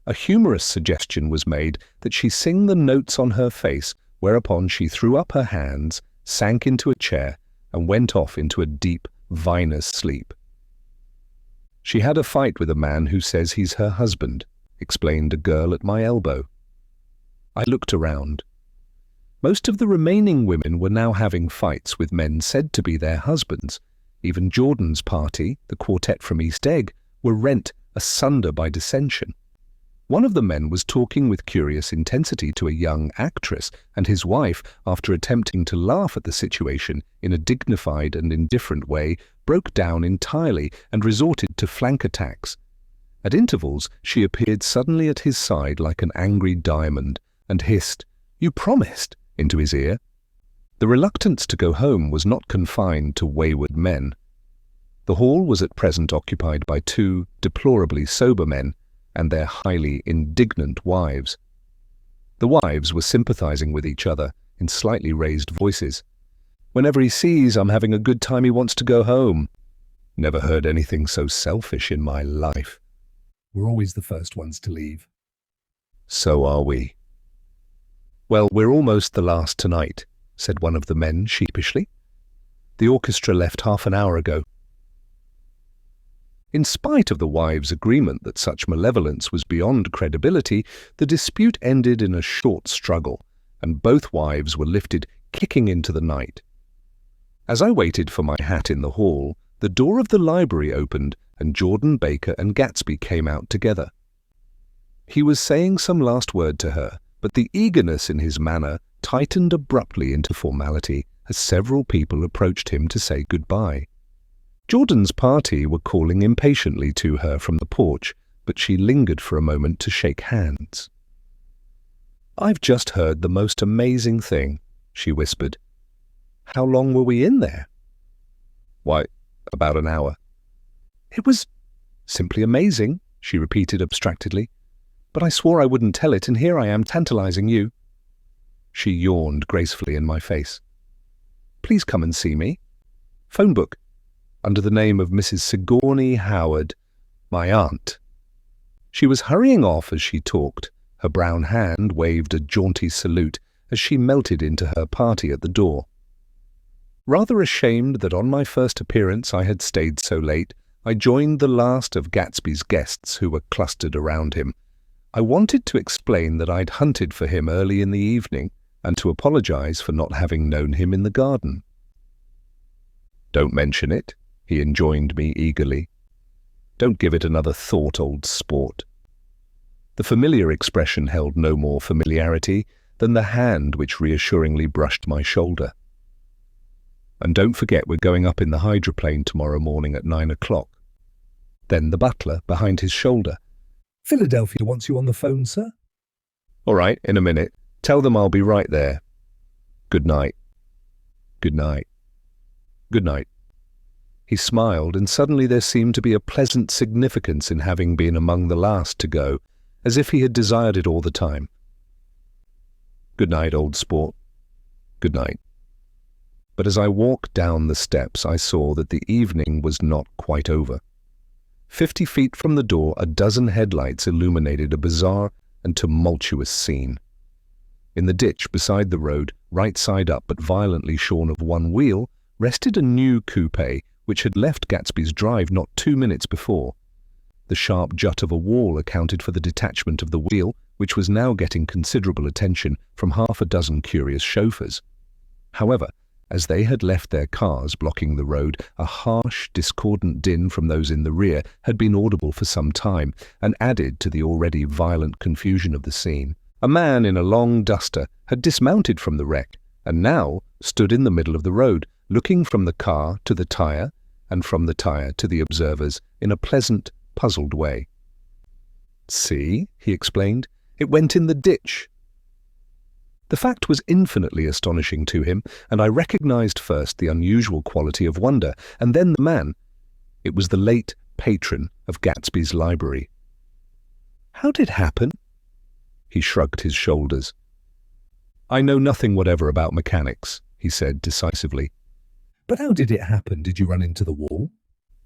A humorous suggestion was made that she sing the notes on her face, whereupon she threw up her hands, sank into a chair, and went off into a deep, vinous sleep. "She had a fight with a man who says he's her husband," explained a girl at my elbow. I looked around. Most of the remaining women were now having fights with men said to be their husbands. Even Jordan's party, the quartet from East Egg, were rent asunder by dissension. One of the men was talking with curious intensity to a young actress, and his wife, after attempting to laugh at the situation in a dignified and indifferent way, broke down entirely and resorted to flank attacks. At intervals, she appeared suddenly at his side like an angry diamond and hissed, "You promised," into his ear. The reluctance to go home was not confined to wayward men. The hall was at present occupied by 2 deplorably sober men and their highly indignant wives. The wives were sympathizing with each other in slightly raised voices. "Whenever he sees I'm having a good time, he wants to go home. Never heard anything so selfish in my life." We're always the first ones to leave. "So are we." "Well, we're almost the last tonight," said one of the men sheepishly. "The orchestra left half an hour ago." In spite of the wives' agreement that such malevolence was beyond credibility, the dispute ended in a short struggle, and both wives were lifted kicking into the night. As I waited for my hat in the hall, the door of the library opened, and Jordan, Baker, and Gatsby came out together. He was saying some last word to her, but the eagerness in his manner tightened abruptly into formality as several people approached him to say goodbye. Jordan's party were calling impatiently to her from the porch, but she lingered for a moment to shake hands. "I've just heard the most amazing thing," she whispered. "How long were we in there?" "Why, about an hour." "It was simply amazing," she repeated abstractedly. "But I swore I wouldn't tell it, and here I am tantalizing you." She yawned gracefully in my face. "Please come and see me. Phone book. Under the name of Mrs. Sigourney Howard, my aunt." She was hurrying off as she talked. Her brown hand waved a jaunty salute as she melted into her party at the door. Rather ashamed that on my first appearance I had stayed so late, I joined the last of Gatsby's guests who were clustered around him. I wanted to explain that I'd hunted for him early in the evening and to apologize for not having known him in the garden. "Don't mention it," he enjoined me eagerly. "Don't give it another thought, old sport." The familiar expression held no more familiarity than the hand which reassuringly brushed my shoulder. "And don't forget we're going up in the hydroplane tomorrow morning at 9 o'clock. Then the butler, behind his shoulder. "Philadelphia wants you on the phone, sir." "All right, in a minute. Tell them I'll be right there. Good night. Good night. Good night." He smiled, and suddenly there seemed to be a pleasant significance in having been among the last to go, as if he had desired it all the time. "Good night, old sport. Good night." But as I walked down the steps, I saw that the evening was not quite over. 50 feet from the door, a dozen headlights illuminated a bizarre and tumultuous scene. In the ditch beside the road, right side up but violently shorn of one wheel, rested a new coupe which had left Gatsby's drive not 2 minutes before. The sharp jut of a wall accounted for the detachment of the wheel, which was now getting considerable attention from half a dozen curious chauffeurs. However, as they had left their cars blocking the road, a harsh, discordant din from those in the rear had been audible for some time and added to the already violent confusion of the scene. A man in a long duster had dismounted from the wreck and now stood in the middle of the road, looking from the car to the tyre and from the tyre to the observers in a pleasant, puzzled way. "See," he explained, "it went in the ditch." The fact was infinitely astonishing to him, and I recognized first the unusual quality of wonder, and then the man. It was the late patron of Gatsby's library. "How did it happen?" He shrugged his shoulders. "I know nothing whatever about mechanics," he said decisively. "But how did it happen? Did you run into the wall?"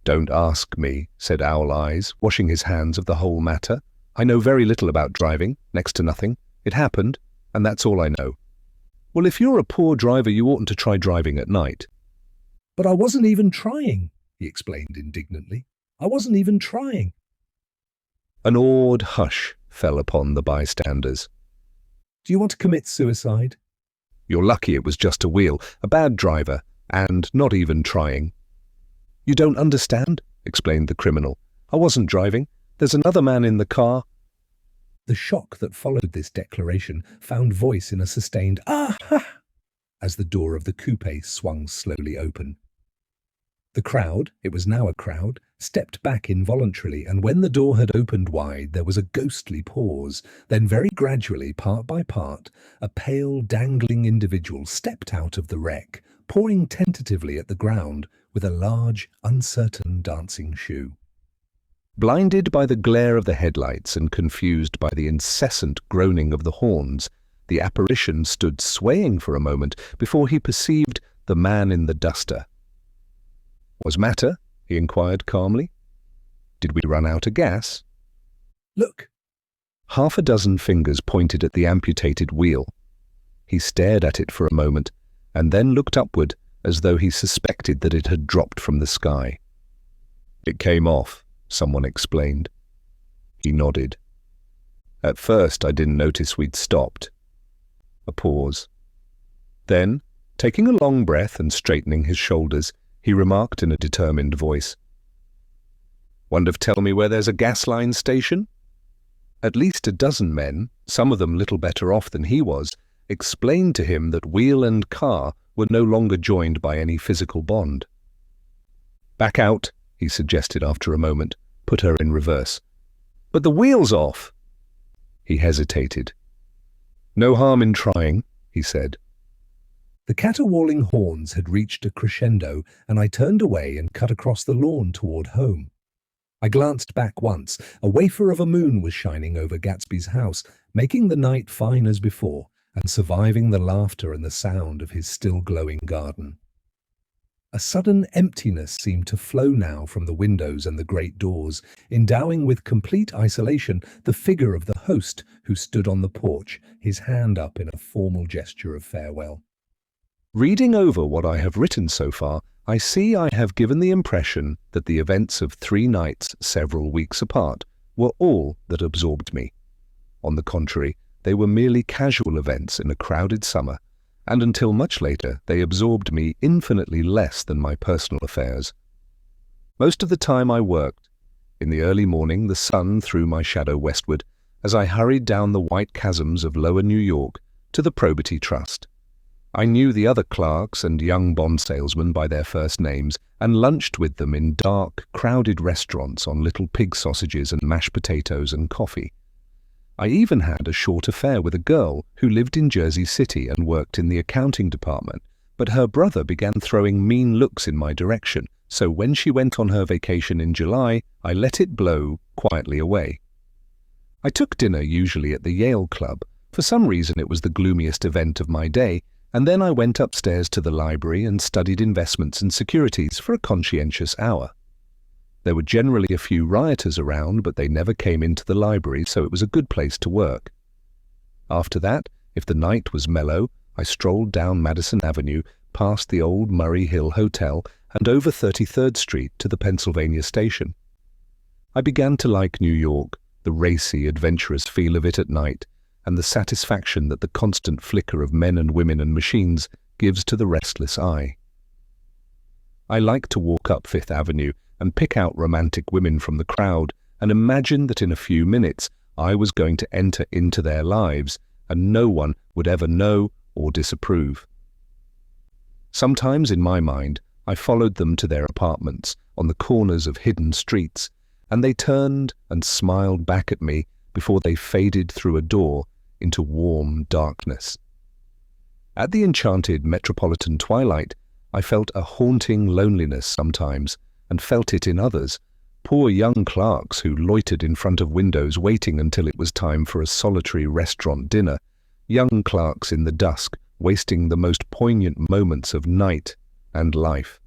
"Don't ask me," said Owl Eyes, washing his hands of the whole matter. "I know very little about driving, next to nothing. It happened, and that's all I know." "Well, if you're a poor driver, you oughtn't to try driving at night." "But I wasn't even trying," he explained indignantly. "I wasn't even trying." An awed hush fell upon the bystanders. "Do you want to commit suicide?" "You're lucky it was just a wheel, a bad driver, and not even trying." "You don't understand," explained the criminal. "I wasn't driving. There's another man in the car." The shock that followed this declaration found voice in a sustained "Ah ha!" as the door of the coupe swung slowly open. The crowd, it was now a crowd, stepped back involuntarily, and when the door had opened wide, there was a ghostly pause. Then very gradually, part by part, a pale, dangling individual stepped out of the wreck, pawing tentatively at the ground with a large, uncertain dancing shoe. Blinded by the glare of the headlights and confused by the incessant groaning of the horns, the apparition stood swaying for a moment before he perceived the man in the duster. "What's matter?" he inquired calmly. "Did we run out of gas?" "Look." Half a dozen fingers pointed at the amputated wheel. He stared at it for a moment and then looked upward as though he suspected that it had dropped from the sky. "It came off," someone explained. He nodded. "At first I didn't notice we'd stopped." A pause. Then, taking a long breath and straightening his shoulders, he remarked in a determined voice, "Wonder tell me where there's a gas line station?" At least a dozen men, some of them little better off than he was, explained to him that wheel and car were no longer joined by any physical bond. "Back out," he suggested after a moment. "Put her in reverse." "But the wheel's off." He hesitated. "No harm in trying," he said. The caterwauling horns had reached a crescendo, and I turned away and cut across the lawn toward home. I glanced back once. A wafer of a moon was shining over Gatsby's house, making the night fine as before, and surviving the laughter and the sound of his still glowing garden. A sudden emptiness seemed to flow now from the windows and the great doors, endowing with complete isolation the figure of the host who stood on the porch, his hand up in a formal gesture of farewell. Reading over what I have written so far, I see I have given the impression that the events of 3 nights several weeks apart were all that absorbed me. On the contrary, they were merely casual events in a crowded summer, and until much later they absorbed me infinitely less than my personal affairs. Most of the time I worked. In the early morning the sun threw my shadow westward as I hurried down the white chasms of lower New York to the Probity Trust. I knew the other clerks and young bond salesmen by their first names and lunched with them in dark, crowded restaurants on little pig sausages and mashed potatoes and coffee. I even had a short affair with a girl who lived in Jersey City and worked in the accounting department, but her brother began throwing mean looks in my direction, so when she went on her vacation in July, I let it blow quietly away. I took dinner usually at the Yale Club. For some reason it was the gloomiest event of my day, and then I went upstairs to the library and studied investments and securities for a conscientious hour. There were generally a few rioters around, but they never came into the library, so it was a good place to work. After that, if the night was mellow, I strolled down Madison Avenue, past the old Murray Hill Hotel, and over 33rd Street to the Pennsylvania Station. I began to like New York, the racy, adventurous feel of it at night, and the satisfaction that the constant flicker of men and women and machines gives to the restless eye. I liked to walk up Fifth Avenue and pick out romantic women from the crowd and imagine that in a few minutes I was going to enter into their lives and no one would ever know or disapprove. Sometimes in my mind, I followed them to their apartments on the corners of hidden streets, and they turned and smiled back at me before they faded through a door into warm darkness. At the enchanted metropolitan twilight, I felt a haunting loneliness sometimes, and felt it in others, poor young clerks who loitered in front of windows waiting until it was time for a solitary restaurant dinner, young clerks in the dusk wasting the most poignant moments of night and life.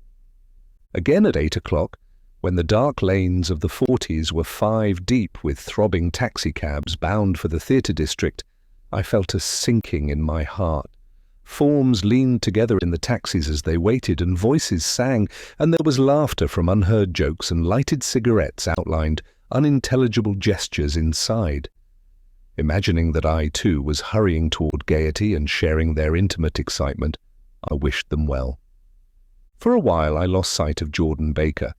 Again at 8 o'clock, when the dark lanes of the 40s were 5 deep with throbbing taxicabs bound for the theatre district, I felt a sinking in my heart. Forms leaned together in the taxis as they waited, and voices sang, and there was laughter from unheard jokes, and lighted cigarettes outlined unintelligible gestures inside. Imagining that I, too, was hurrying toward gaiety and sharing their intimate excitement, I wished them well. For a while I lost sight of Jordan Baker,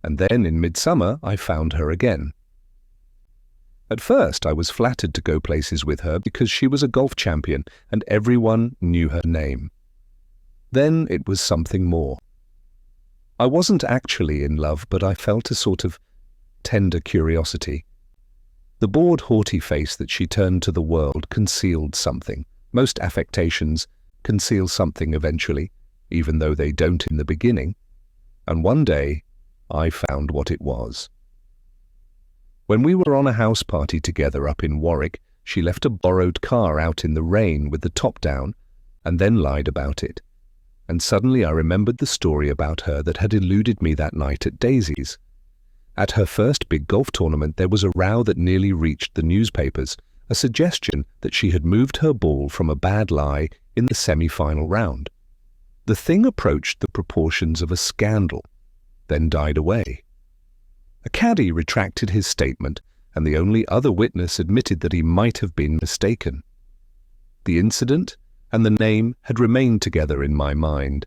and then in midsummer I found her again. At first I was flattered to go places with her because she was a golf champion and everyone knew her name. Then it was something more. I wasn't actually in love, but I felt a sort of tender curiosity. The bored, haughty face that she turned to the world concealed something. Most affectations conceal something eventually, even though they don't in the beginning. And one day, I found what it was. When we were on a house party together up in Warwick, she left a borrowed car out in the rain with the top down, and then lied about it. And suddenly I remembered the story about her that had eluded me that night at Daisy's. At her first big golf tournament, there was a row that nearly reached the newspapers, a suggestion that she had moved her ball from a bad lie in the semi-final round. The thing approached the proportions of a scandal, then died away. A caddy retracted his statement, and the only other witness admitted that he might have been mistaken. The incident and the name had remained together in my mind.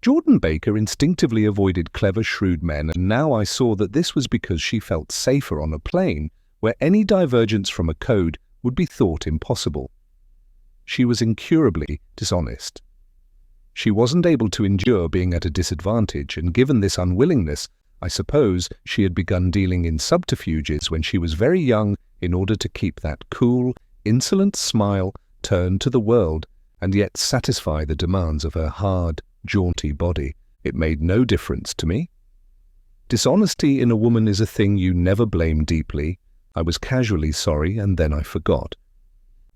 Jordan Baker instinctively avoided clever, shrewd men, and now I saw that this was because she felt safer on a plane where any divergence from a code would be thought impossible. She was incurably dishonest. She wasn't able to endure being at a disadvantage, and given this unwillingness, I suppose she had begun dealing in subterfuges when she was very young in order to keep that cool, insolent smile turned to the world and yet satisfy the demands of her hard, jaunty body. It made no difference to me. Dishonesty in a woman is a thing you never blame deeply. I was casually sorry, and then I forgot.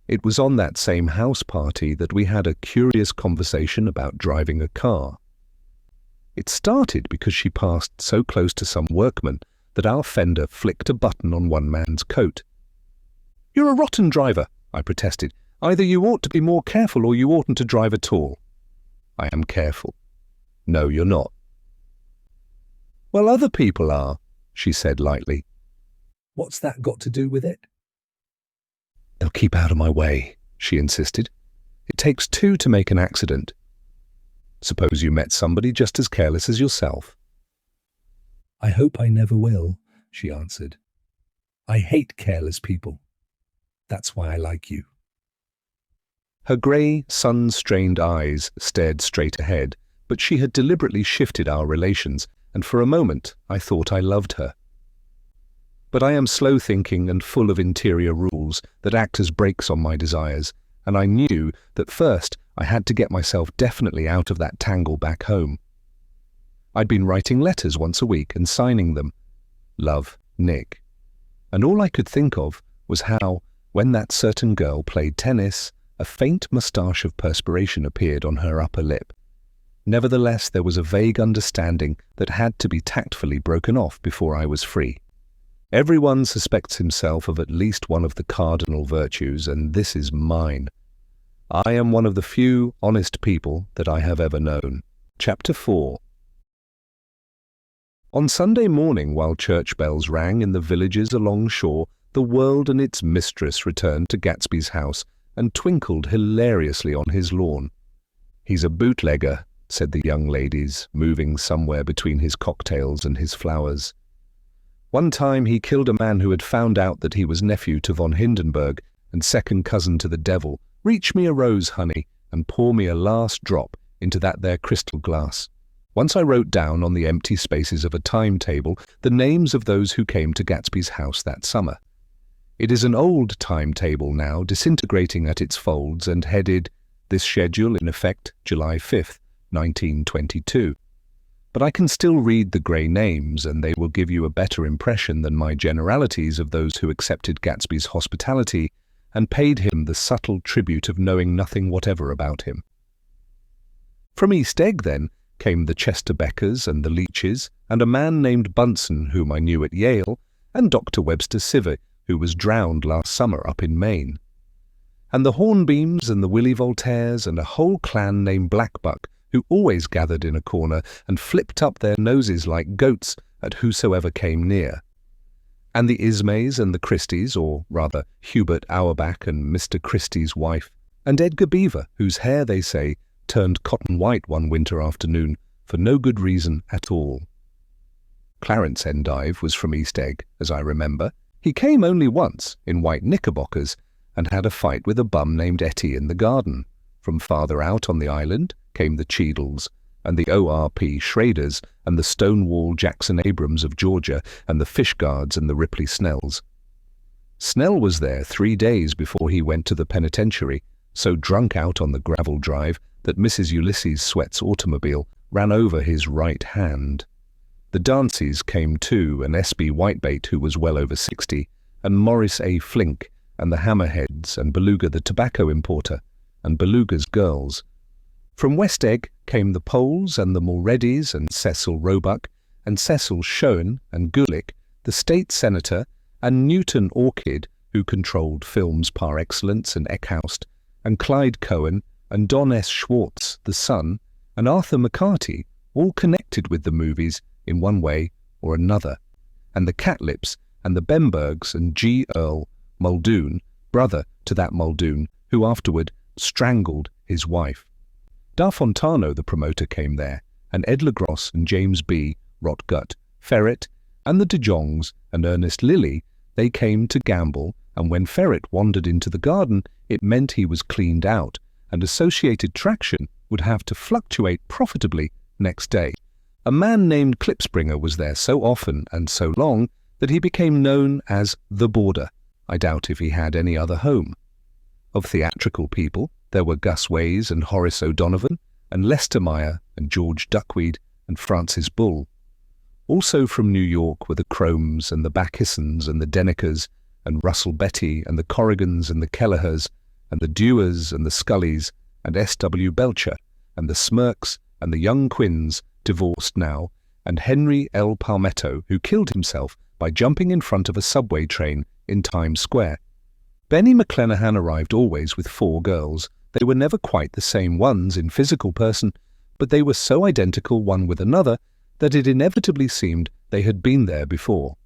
It was on that same house party that we had a curious conversation about driving a car. It started because she passed so close to some workman that our fender flicked a button on one man's coat. "You're a rotten driver," I protested. "Either you ought to be more careful or you oughtn't to drive at all." "I am careful." "No, you're not." "Well, other people are," she said lightly. What's that got to do with it? "They'll keep out of my way," she insisted. "It takes two to make an accident. Suppose you met somebody just as careless as yourself." "I hope I never will," she answered. "I hate careless people. That's why I like you." Her grey, sun-strained eyes stared straight ahead, but she had deliberately shifted our relations, and for a moment I thought I loved her. But I am slow-thinking and full of interior rules that act as brakes on my desires, and I knew that first I had to get myself definitely out of that tangle back home. I'd been writing letters once a week and signing them, "Love, Nick," and all I could think of was how, when that certain girl played tennis, a faint moustache of perspiration appeared on her upper lip. Nevertheless, there was a vague understanding that had to be tactfully broken off before I was free. Everyone suspects himself of at least one of the cardinal virtues, and this is mine. I am one of the few honest people that I have ever known. Chapter 4. On Sunday morning, while church bells rang in the villages along shore, the world and its mistress returned to Gatsby's house and twinkled hilariously on his lawn. "He's a bootlegger," said the young ladies, moving somewhere between his cocktails and his flowers. "One time he killed a man who had found out that he was nephew to von Hindenburg and second cousin to the devil. Reach me a rose, honey, and pour me a last drop into that there crystal glass." Once I wrote down on the empty spaces of a timetable the names of those who came to Gatsby's house that summer. It is an old timetable now, disintegrating at its folds and headed, "This schedule in effect July 5th, 1922. But I can still read the grey names, and they will give you a better impression than my generalities of those who accepted Gatsby's hospitality and paid him the subtle tribute of knowing nothing whatever about him. From East Egg, then, came the Chester Beckers and the Leaches, and a man named Bunsen, whom I knew at Yale, and Dr. Webster Sivey, who was drowned last summer up in Maine. And the Hornbeams and the Willie Voltaires, and a whole clan named Blackbuck, who always gathered in a corner and flipped up their noses like goats at whosoever came near. And the Ismays and the Christies, or rather Hubert Auerbach and Mr. Christie's wife, and Edgar Beaver, whose hair, they say, turned cotton white one winter afternoon for no good reason at all. Clarence Endive was from East Egg, as I remember. He came only once, in white knickerbockers, and had a fight with a bum named Etty in the garden. From farther out on the island came the Cheadles, and the O.R.P. Schraders, and the Stonewall Jackson Abrams of Georgia, and the Fishguards and the Ripley Snells. Snell was there 3 days before he went to the penitentiary, so drunk out on the gravel drive that Mrs. Ulysses Sweat's automobile ran over his right hand. The Danceys came too, and S.B. Whitebait, who was well over 60, and Morris A. Flink, and the Hammerheads, and Beluga the tobacco importer, and Beluga's girls. From West Egg came the Poles and the Mulreadys, and Cecil Roebuck, and Cecil Schoen, and Gulick, the state senator, and Newton Orchid, who controlled films par excellence, and Eckhoust, and Clyde Cohen, and Don S. Schwartz, the son, and Arthur McCarty, all connected with the movies in one way or another, and the Catlips, and the Bembergs, and G. Earl Muldoon, brother to that Muldoon who afterward strangled his wife. Da Fontano, the promoter, came there, and Ed LaGrosse and James B. Rotgut, Ferret, and the De Jongs and Ernest Lilly, they came to gamble, and when Ferret wandered into the garden, it meant he was cleaned out, and Associated Traction would have to fluctuate profitably next day. A man named Klipspringer was there so often and so long that he became known as the Boarder. I doubt if he had any other home. Of theatrical people, there were Gus Ways and Horace O'Donovan, and Lester Meyer and George Duckweed and Francis Bull. Also from New York were the Cromes and the Backissons and the Denekers and Russell Betty and the Corrigans and the Kelleher's and the Dewars and the Scullys and S.W. Belcher and the Smirks and the young Quinns, divorced now, and Henry L. Palmetto, who killed himself by jumping in front of a subway train in Times Square. Benny McClenahan arrived always with 4 girls. They were never quite the same ones in physical person, but they were so identical one with another that it inevitably seemed they had been there before.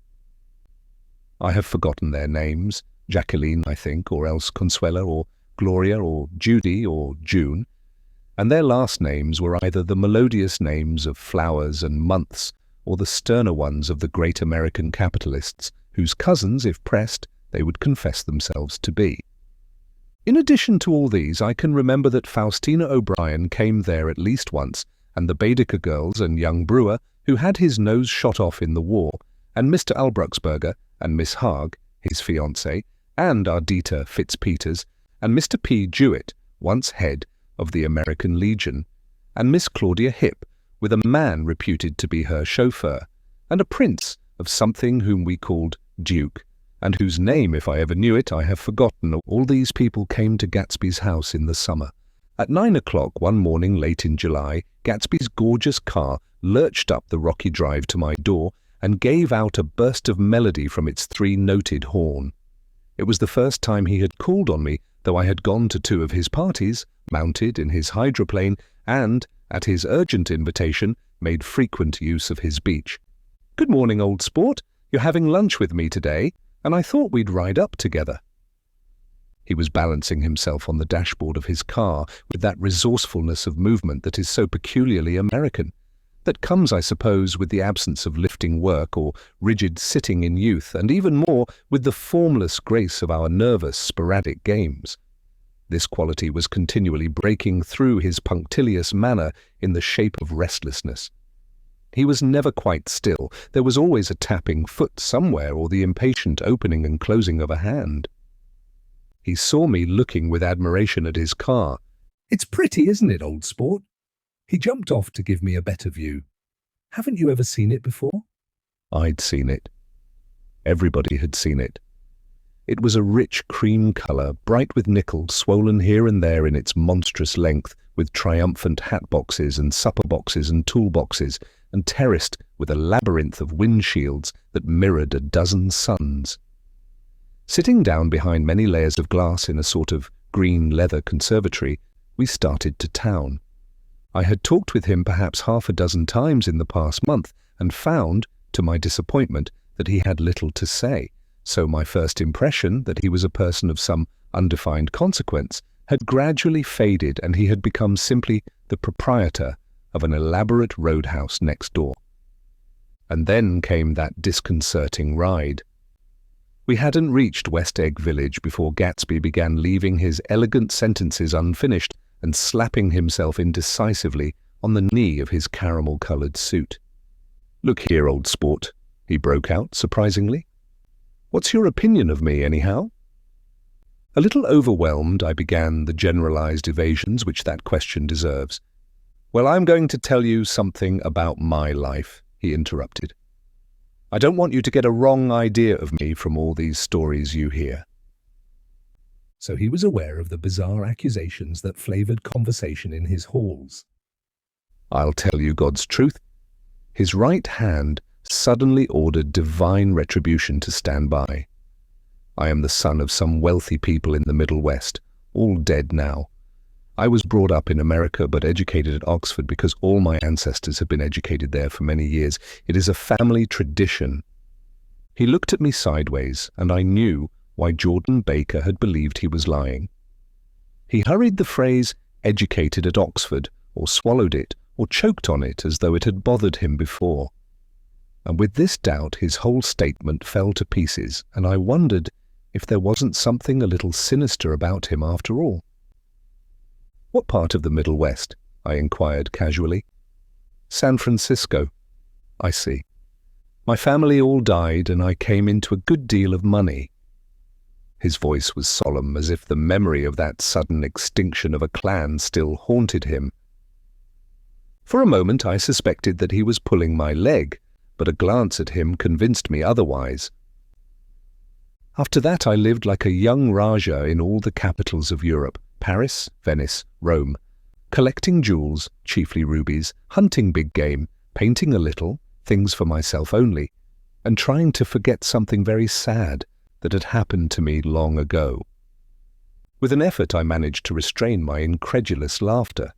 I have forgotten their names, Jacqueline, I think, or else Consuela, or Gloria, or Judy, or June, and their last names were either the melodious names of flowers and months, or the sterner ones of the great American capitalists, whose cousins, if pressed, they would confess themselves to be. In addition to all these, I can remember that Faustina O'Brien came there at least once, and the Baedeker girls and young Brewer, who had his nose shot off in the war, and Mr. Albrucksberger, and Miss Haag, his fiancée, and Ardita Fitzpeters, and Mr. P. Jewett, once head of the American Legion, and Miss Claudia Hipp, with a man reputed to be her chauffeur, and a prince of something whom we called Duke, and whose name, if I ever knew it, I have forgotten. All these people came to Gatsby's house in the summer, At 9 o'clock one morning late in July, Gatsby's gorgeous car lurched up the rocky drive to my door and gave out a burst of melody from its three-noted horn. It was the first time he had called on me, though I had gone to 2 of his parties, mounted in his hydroplane, and, at his urgent invitation, made frequent use of his beach. "Good morning, old sport. You're having lunch with me today, and I thought we'd ride up together." He was balancing himself on the dashboard of his car with that resourcefulness of movement that is so peculiarly American, that comes, I suppose, with the absence of lifting work or rigid sitting in youth, and even more with the formless grace of our nervous, sporadic games. This quality was continually breaking through his punctilious manner in the shape of restlessness. He was never quite still. There was always a tapping foot somewhere or the impatient opening and closing of a hand. He saw me looking with admiration at his car. "It's pretty, isn't it, old sport?" He jumped off to give me a better view. "Haven't you ever seen it before?" I'd seen it. Everybody had seen it. It was a rich cream colour, bright with nickel, swollen here and there in its monstrous length, with triumphant hat boxes and supper boxes and toolboxes, and terraced with a labyrinth of windshields that mirrored a dozen suns. Sitting down behind many layers of glass in a sort of green leather conservatory, we started to town. I had talked with him perhaps half a dozen times in the past month, and found, to my disappointment, that he had little to say, so my first impression that he was a person of some undefined consequence had gradually faded, and he had become simply the proprietor of an elaborate roadhouse next door. And then came that disconcerting ride. We hadn't reached West Egg Village before Gatsby began leaving his elegant sentences unfinished and slapping himself indecisively on the knee of his caramel-coloured suit. "Look here, old sport," he broke out, surprisingly. "What's your opinion of me, anyhow?" A little overwhelmed, I began the generalized evasions which that question deserves. "Well, I'm going to tell you something about my life," he interrupted. "I don't want you to get a wrong idea of me from all these stories you hear." So he was aware of the bizarre accusations that flavoured conversation in his halls. "I'll tell you God's truth." His right hand suddenly ordered divine retribution to stand by. "I am the son of some wealthy people in the Middle West, all dead now. I was brought up in America but educated at Oxford because all my ancestors have been educated there for many years. It is a family tradition." He looked at me sideways, and I knew why Jordan Baker had believed he was lying. He hurried the phrase "educated at Oxford," or swallowed it, or choked on it as though it had bothered him before. And with this doubt his whole statement fell to pieces, and I wondered if there wasn't something a little sinister about him after all. "What part of the Middle West?" I inquired casually. "San Francisco." "I see. My family all died, and I came into a good deal of money." His voice was solemn, as if the memory of that sudden extinction of a clan still haunted him. For a moment I suspected that he was pulling my leg, but a glance at him convinced me otherwise. After that I lived like a young Rajah in all the capitals of Europe, Paris, Venice, Rome, collecting jewels, chiefly rubies, hunting big game, painting a little, things for myself only, and trying to forget something very sad that had happened to me long ago. With an effort I managed to restrain my incredulous laughter.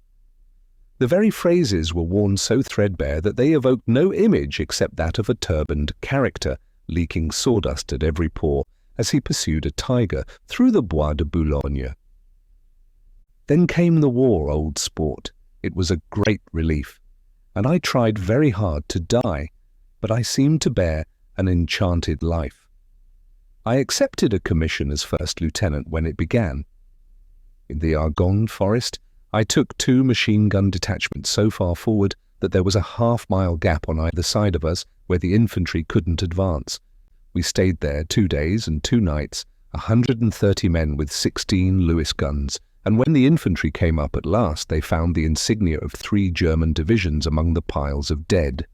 The very phrases were worn so threadbare that they evoked no image except that of a turbaned character, leaking sawdust at every pore as he pursued a tiger through the Bois de Boulogne. Then came the war, old sport. It was a great relief, and I tried very hard to die, but I seemed to bear an enchanted life. I accepted a commission as first lieutenant when it began. In the Argonne forest, I took 2 machine-gun detachments so far forward that there was a half-mile gap on either side of us where the infantry couldn't advance. We stayed there 2 days and 2 nights, 130 men with 16 Lewis guns, and when the infantry came up at last, they found the insignia of 3 German divisions among the piles of dead.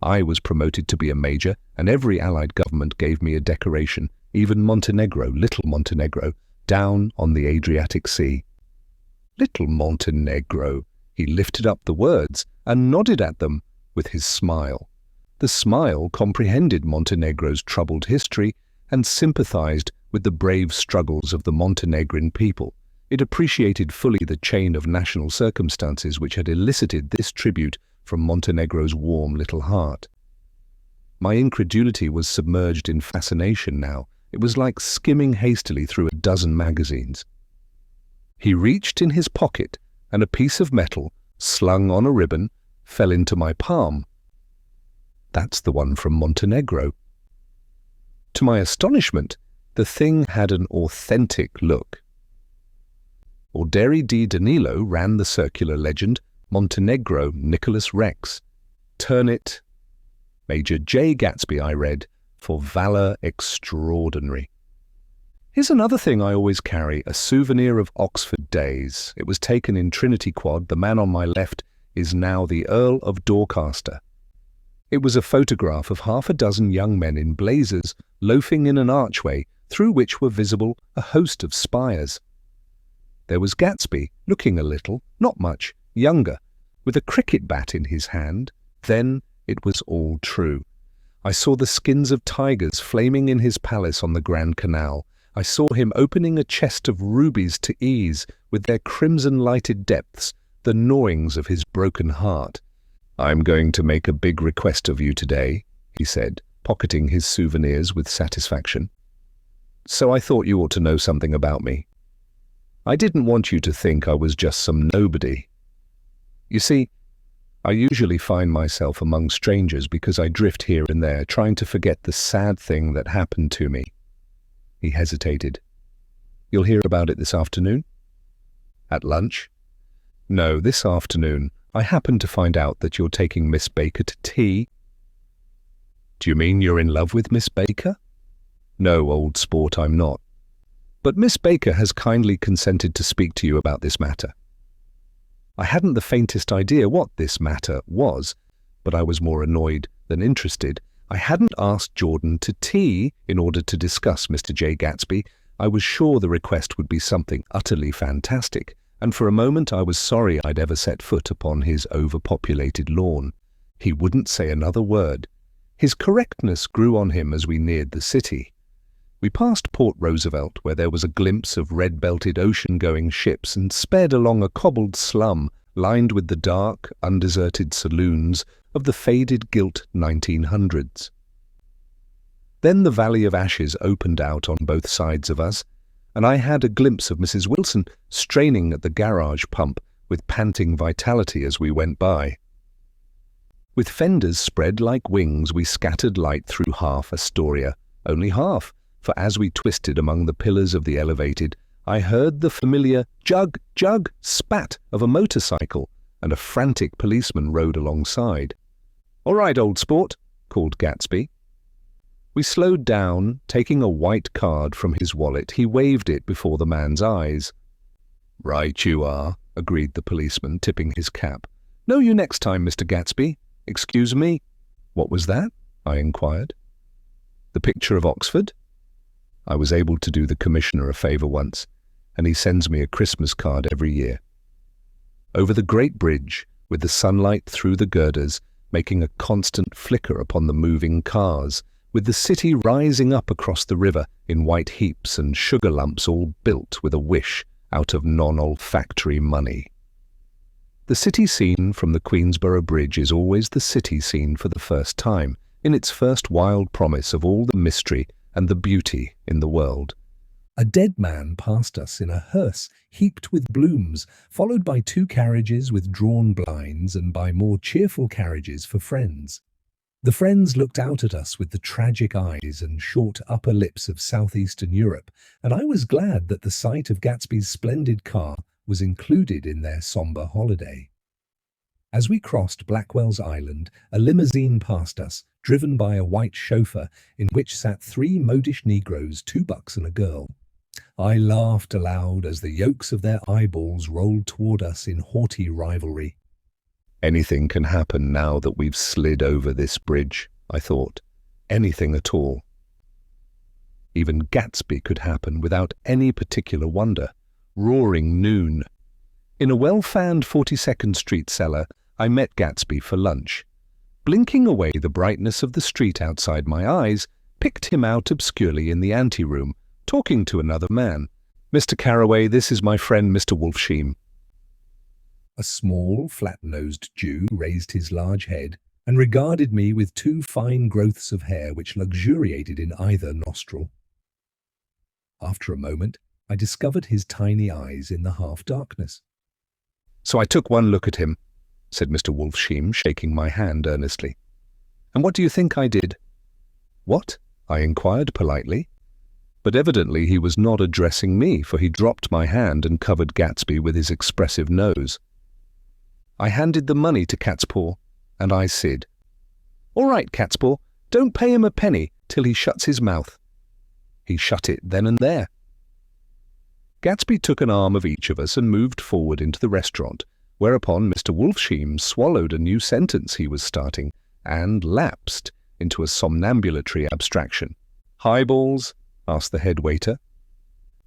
I was promoted to be a major, and every Allied government gave me a decoration, even Montenegro, little Montenegro, down on the Adriatic Sea. Little Montenegro. He lifted up the words and nodded at them with his smile. The smile comprehended Montenegro's troubled history and sympathized with the brave struggles of the Montenegrin people. It appreciated fully the chain of national circumstances which had elicited this tribute from Montenegro's warm little heart. My incredulity was submerged in fascination now. It was like skimming hastily through a dozen magazines. He reached in his pocket, and a piece of metal, slung on a ribbon, fell into my palm. That's the one from Montenegro. To my astonishment, the thing had an authentic look. Orderi di Danilo ran the circular legend, Montenegro Nicholas Rex. Turn it. Major Jay Gatsby, I read, for valor extraordinary. Here's another thing I always carry, a souvenir of Oxford days. It was taken in Trinity Quad. The man on my left is now the Earl of Dorchester. It was a photograph of half a dozen young men in blazers loafing in an archway through which were visible a host of spires. There was Gatsby, looking a little, not much, younger, with a cricket bat in his hand. Then it was all true. I saw the skins of tigers flaming in his palace on the Grand Canal. I saw him opening a chest of rubies to ease, with their crimson-lighted depths, the gnawings of his broken heart. "I'm going to make a big request of you today," he said, pocketing his souvenirs with satisfaction. "So I thought you ought to know something about me. I didn't want you to think I was just some nobody. You see, I usually find myself among strangers because I drift here and there, trying to forget the sad thing that happened to me." He hesitated. "You'll hear about it this afternoon?" "At lunch?" "No, this afternoon. I happened to find out that you're taking Miss Baker to tea." "Do you mean you're in love with Miss Baker?" "No, old sport, I'm not. But Miss Baker has kindly consented to speak to you about this matter." I hadn't the faintest idea what this matter was, but I was more annoyed than interested. I hadn't asked Jordan to tea in order to discuss Mr. Jay Gatsby. I was sure the request would be something utterly fantastic, and for a moment I was sorry I'd ever set foot upon his overpopulated lawn. He wouldn't say another word. His correctness grew on him as we neared the city. We passed Port Roosevelt, where there was a glimpse of red-belted ocean-going ships, and sped along a cobbled slum lined with the dark, undeserted saloons of the faded gilt 1900s. Then the Valley of Ashes opened out on both sides of us, and I had a glimpse of Mrs. Wilson straining at the garage pump with panting vitality as we went by. With fenders spread like wings, we scattered light through half Astoria, only half, for as we twisted among the pillars of the elevated, I heard the familiar jug, jug, spat of a motorcycle, and a frantic policeman rode alongside. "All right, old sport," called Gatsby. We slowed down, taking a white card from his wallet. He waved it before the man's eyes. "Right you are," agreed the policeman, tipping his cap. "Know you next time, Mr. Gatsby. Excuse me." "What was that?" I inquired. "The picture of Oxford?" I was able to do the commissioner a favour once, and he sends me a Christmas card every year. Over the great bridge, with the sunlight through the girders, making a constant flicker upon the moving cars, with the city rising up across the river in white heaps and sugar lumps all built with a wish out of non-olfactory money. The city scene from the Queensborough Bridge is always the city scene for the first time, in its first wild promise of all the mystery and the beauty in the world. A dead man passed us in a hearse heaped with blooms, followed by 2 carriages with drawn blinds and by more cheerful carriages for friends. The friends looked out at us with the tragic eyes and short upper lips of southeastern Europe, and I was glad that the sight of Gatsby's splendid car was included in their sombre holiday. As we crossed Blackwell's Island, a limousine passed us, driven by a white chauffeur, in which sat 3 modish Negroes, 2 bucks and a girl. I laughed aloud as the yolks of their eyeballs rolled toward us in haughty rivalry. Anything can happen now that we've slid over this bridge, I thought. Anything at all. Even Gatsby could happen without any particular wonder. Roaring noon. In a well-fanned 42nd Street cellar, I met Gatsby for lunch. Blinking away the brightness of the street outside my eyes, picked him out obscurely in the anteroom, talking to another man. "Mr. Carraway, this is my friend Mr. Wolfsheim." A small, flat-nosed Jew raised his large head and regarded me with two fine growths of hair which luxuriated in either nostril. After a moment, I discovered his tiny eyes in the half-darkness. "So I took one look at him," said Mr. Wolfsheim, shaking my hand earnestly. "And what do you think I did?" "What?" I inquired politely. But evidently he was not addressing me, for he dropped my hand and covered Gatsby with his expressive nose. "I handed the money to Catspaw, and I said, 'All right, Catspaw, don't pay him a penny till he shuts his mouth.' He shut it then and there." Gatsby took an arm of each of us and moved forward into the restaurant, whereupon Mr. Wolfsheim swallowed a new sentence he was starting and lapsed into a somnambulatory abstraction. "Highballs?" asked the head waiter.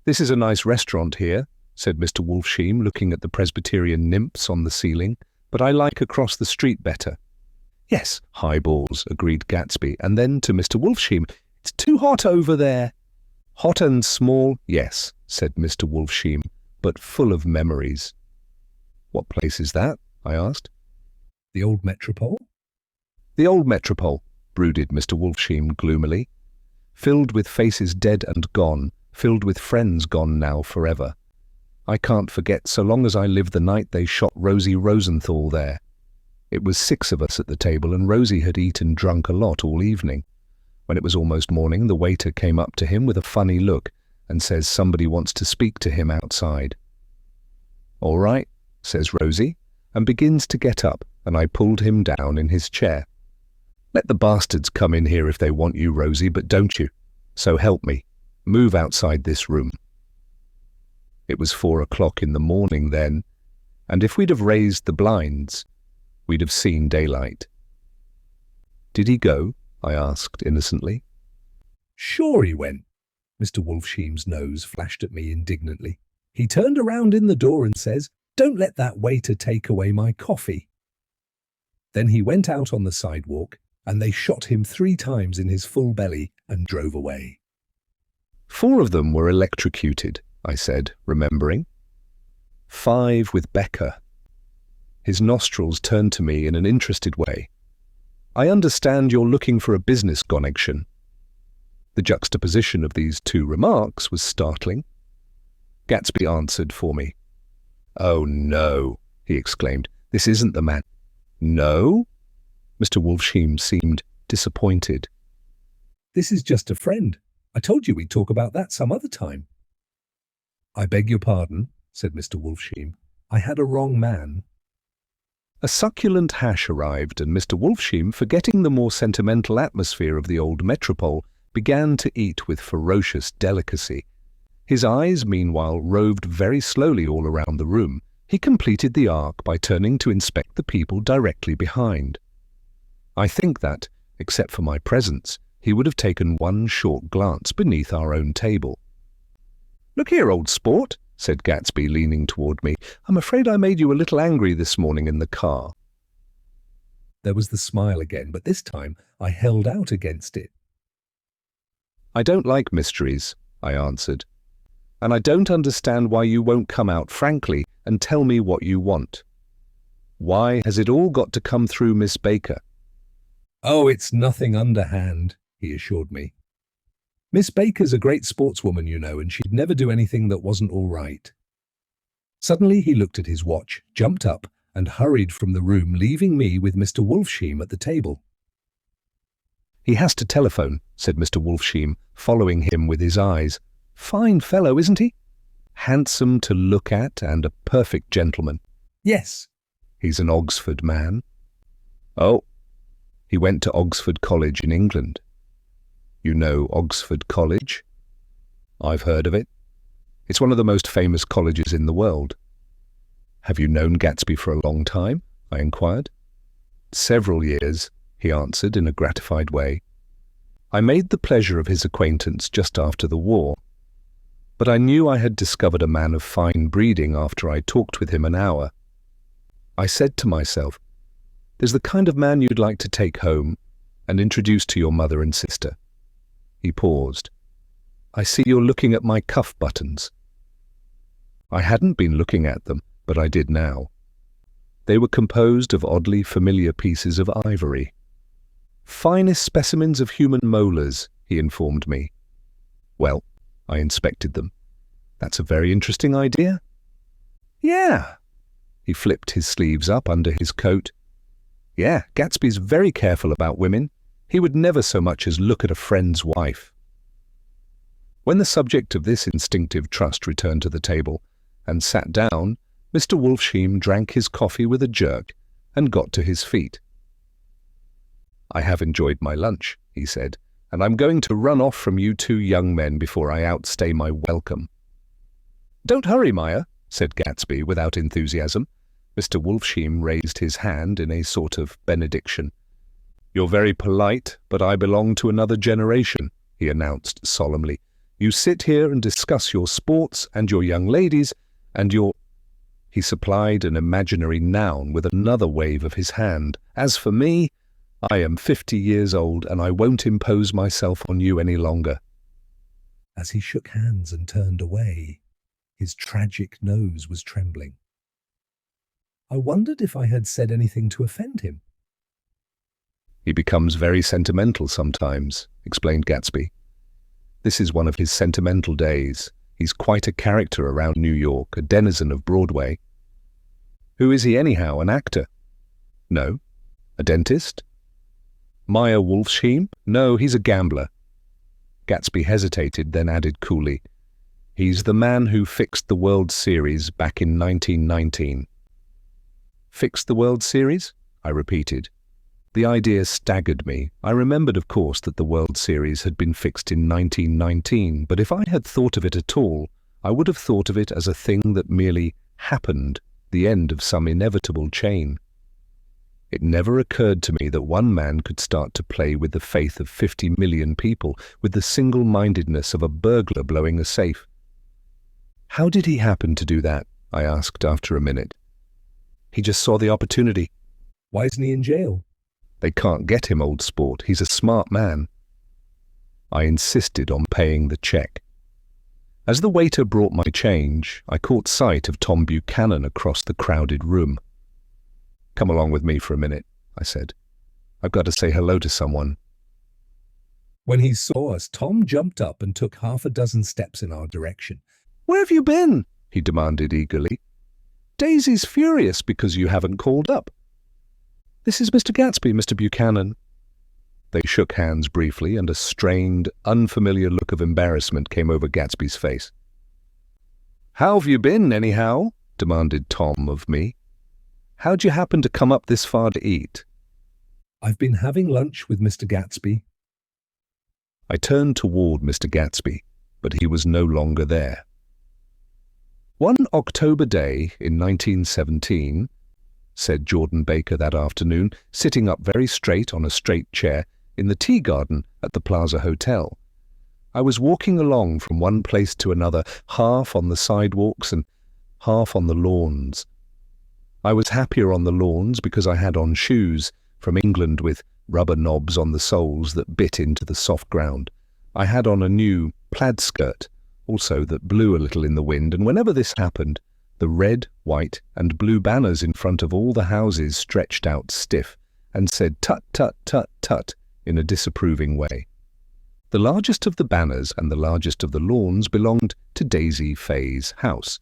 "This is a nice restaurant here," said Mr. Wolfsheim, looking at the Presbyterian nymphs on the ceiling, "but I like across the street better." "Yes, highballs," agreed Gatsby, and then to Mr. Wolfsheim, "It's too hot over there." "Hot and small, yes," said Mr. Wolfsheim, "but full of memories." "What place is that?" I asked. "The old Metropole?" "The old Metropole," brooded Mr. Wolfsheim gloomily. "Filled with faces dead and gone, filled with friends gone now forever. I can't forget so long as I live the night they shot Rosie Rosenthal there. It was 6 of us at the table, and Rosie had eaten and drunk a lot all evening. When it was almost morning, the waiter came up to him with a funny look and says somebody wants to speak to him outside. 'All right,' says Rosie, and begins to get up, and I pulled him down in his chair. 'Let the bastards come in here if they want you, Rosie, but don't you? So help me. Move outside this room.' It was 4 o'clock in the morning then, and if we'd have raised the blinds, we'd have seen daylight." "Did he go?" I asked innocently. "Sure he went." Mr. Wolfsheim's nose flashed at me indignantly. "He turned around in the door and says, 'Don't let that waiter take away my coffee.' Then he went out on the sidewalk, and they shot him 3 times in his full belly and drove away." 4 of them were electrocuted," I said, remembering. 5 with Becker." His nostrils turned to me in an interested way. "I understand you're looking for a business connection." The juxtaposition of these 2 remarks was startling. Gatsby answered for me. "Oh no," he exclaimed. "This isn't the man." "No?" Mr. Wolfsheim seemed disappointed. "This is just a friend. I told you we'd talk about that some other time." "I beg your pardon," said Mr. Wolfsheim. "I had a wrong man." A succulent hash arrived, and Mr. Wolfsheim, forgetting the more sentimental atmosphere of the old Metropole, began to eat with ferocious delicacy. His eyes, meanwhile, roved very slowly all around the room. He completed the arc by turning to inspect the people directly behind. I think that, except for my presence, he would have taken one short glance beneath our own table. "Look here, old sport," said Gatsby, leaning toward me. "I'm afraid I made you a little angry this morning in the car." There was the smile again, but this time I held out against it. "I don't like mysteries," I answered. "And I don't understand why you won't come out frankly and tell me what you want. Why has it all got to come through Miss Baker?" "Oh, it's nothing underhand," he assured me. "Miss Baker's a great sportswoman, you know, and she'd never do anything that wasn't all right." Suddenly he looked at his watch, jumped up, and hurried from the room, leaving me with Mr. Wolfsheim at the table. "He has to telephone," said Mr. Wolfsheim, following him with his eyes. "Fine fellow, isn't he? Handsome to look at and a perfect gentleman." "Yes." "He's an Oxford man." "Oh." "He went to Oxford College in England." "You know Oxford College?" "I've heard of it. It's one of the most famous colleges in the world." "Have you known Gatsby for a long time?" I inquired. "Several years," he answered in a gratified way. "I made the pleasure of his acquaintance just after the war." But I knew I had discovered a man of fine breeding after I talked with him an hour. I said to myself, "There's the kind of man you'd like to take home and introduce to your mother and sister." He paused. "I see you're looking at my cuff buttons." I hadn't been looking at them, but I did now. They were composed of oddly familiar pieces of ivory. "Finest specimens of human molars," he informed me. Well, I inspected them. "That's a very interesting idea." "Yeah." He flipped his sleeves up under his coat. "Yeah, Gatsby's very careful about women. He would never so much as look at a friend's wife." When the subject of this instinctive trust returned to the table and sat down, Mr. Wolfsheim drank his coffee with a jerk and got to his feet. "I have enjoyed my lunch," he said, "and I'm going to run off from you two young men before I outstay my welcome." "Don't hurry, Maya," said Gatsby without enthusiasm. Mr. Wolfsheim raised his hand in a sort of benediction. "You're very polite, but I belong to another generation," he announced solemnly. "You sit here and discuss your sports and your young ladies and your—" He supplied an imaginary noun with another wave of his hand. "As for me, I am 50 years old and I won't impose myself on you any longer." As he shook hands and turned away, his tragic nose was trembling. I wondered if I had said anything to offend him. "He becomes very sentimental sometimes," explained Gatsby. "This is one of his sentimental days. He's quite a character around New York, a denizen of Broadway." "Who is he anyhow, an actor?" "No." "A dentist?" "Maya Wolfsheim?" "No, he's a gambler." Gatsby hesitated, then added coolly, "He's the man who fixed the World Series back in 1919. "Fixed the World Series?" I repeated. The idea staggered me. I remembered, of course, that the World Series had been fixed in 1919, but if I had thought of it at all, I would have thought of it as a thing that merely happened, the end of some inevitable chain. It never occurred to me that one man could start to play with the faith of 50 million people, with the single-mindedness of a burglar blowing a safe. "How did he happen to do that?" I asked after a minute. "He just saw the opportunity." "Why isn't he in jail?" "They can't get him, old sport. He's a smart man." I insisted on paying the check. As the waiter brought my change, I caught sight of Tom Buchanan across the crowded room. "Come along with me for a minute," I said. "I've got to say hello to someone." When he saw us, Tom jumped up and took half a dozen steps in our direction. "Where have you been?" he demanded eagerly. "Daisy's furious because you haven't called up." "This is Mr. Gatsby, Mr. Buchanan." They shook hands briefly, and a strained, unfamiliar look of embarrassment came over Gatsby's face. "How have you been, anyhow?" demanded Tom of me. "How'd you happen to come up this far to eat?" "I've been having lunch with Mr. Gatsby." I turned toward Mr. Gatsby, but he was no longer there. "One October day in 1917, said Jordan Baker that afternoon, sitting up very straight on a straight chair in the tea garden at the Plaza Hotel. I was walking along from one place to another, half on the sidewalks and half on the lawns. I was happier on the lawns because I had on shoes from England with rubber knobs on the soles that bit into the soft ground. I had on a new plaid skirt, also that blew a little in the wind, and whenever this happened, the red, white, and blue banners in front of all the houses stretched out stiff and said tut, tut, tut, tut in a disapproving way. The largest of the banners and the largest of the lawns belonged to Daisy Faye's house.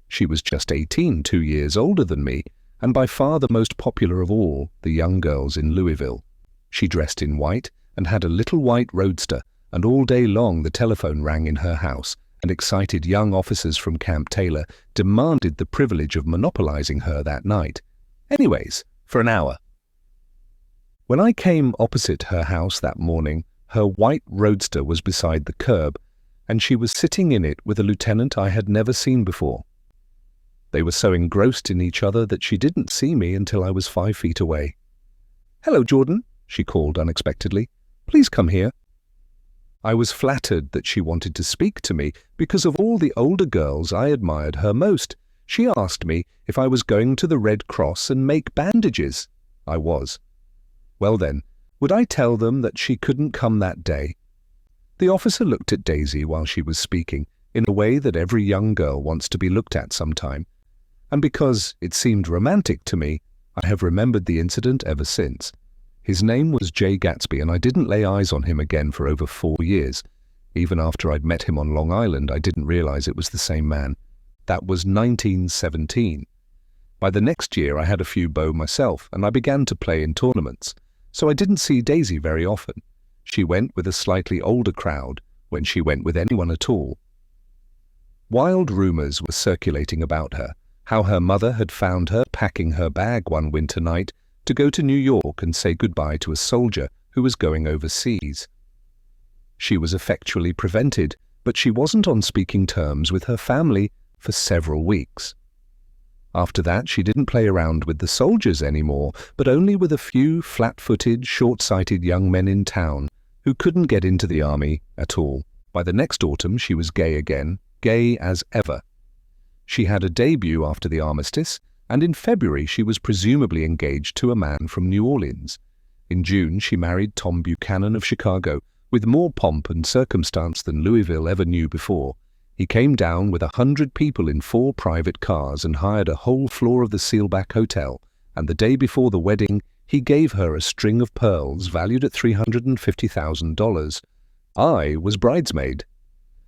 She was just 18, 2 years older than me, and by far the most popular of all the young girls in Louisville. She dressed in white and had a little white roadster, and all day long the telephone rang in her house, and excited young officers from Camp Taylor demanded the privilege of monopolizing her that night. Anyways, for an hour. When I came opposite her house that morning, her white roadster was beside the curb, and she was sitting in it with a lieutenant I had never seen before. They were so engrossed in each other that she didn't see me until I was 5 feet away. "Hello, Jordan," she called unexpectedly. "Please come here." I was flattered that she wanted to speak to me because of all the older girls I admired her most. She asked me if I was going to the Red Cross and make bandages. I was. Well then, would I tell them that she couldn't come that day? The officer looked at Daisy while she was speaking, in a way that every young girl wants to be looked at sometime. And because it seemed romantic to me, I have remembered the incident ever since. His name was Jay Gatsby, and I didn't lay eyes on him again for over 4 years. Even after I'd met him on Long Island, I didn't realize it was the same man. That was 1917. By the next year, I had a few beaux myself, and I began to play in tournaments. So I didn't see Daisy very often. She went with a slightly older crowd, when she went with anyone at all. Wild rumors were circulating about her, how her mother had found her packing her bag one winter night to go to New York and say goodbye to a soldier who was going overseas. She was effectually prevented, but she wasn't on speaking terms with her family for several weeks. After that, she didn't play around with the soldiers anymore, but only with a few flat-footed, short-sighted young men in town who couldn't get into the army at all. By the next autumn, she was gay again, gay as ever. She had a debut after the armistice, and in February she was presumably engaged to a man from New Orleans. In June, she married Tom Buchanan of Chicago, with more pomp and circumstance than Louisville ever knew before. He came down with 100 people in 4 private cars and hired a whole floor of the Sealback Hotel, and the day before the wedding, he gave her a string of pearls valued at $350,000. I was bridesmaid.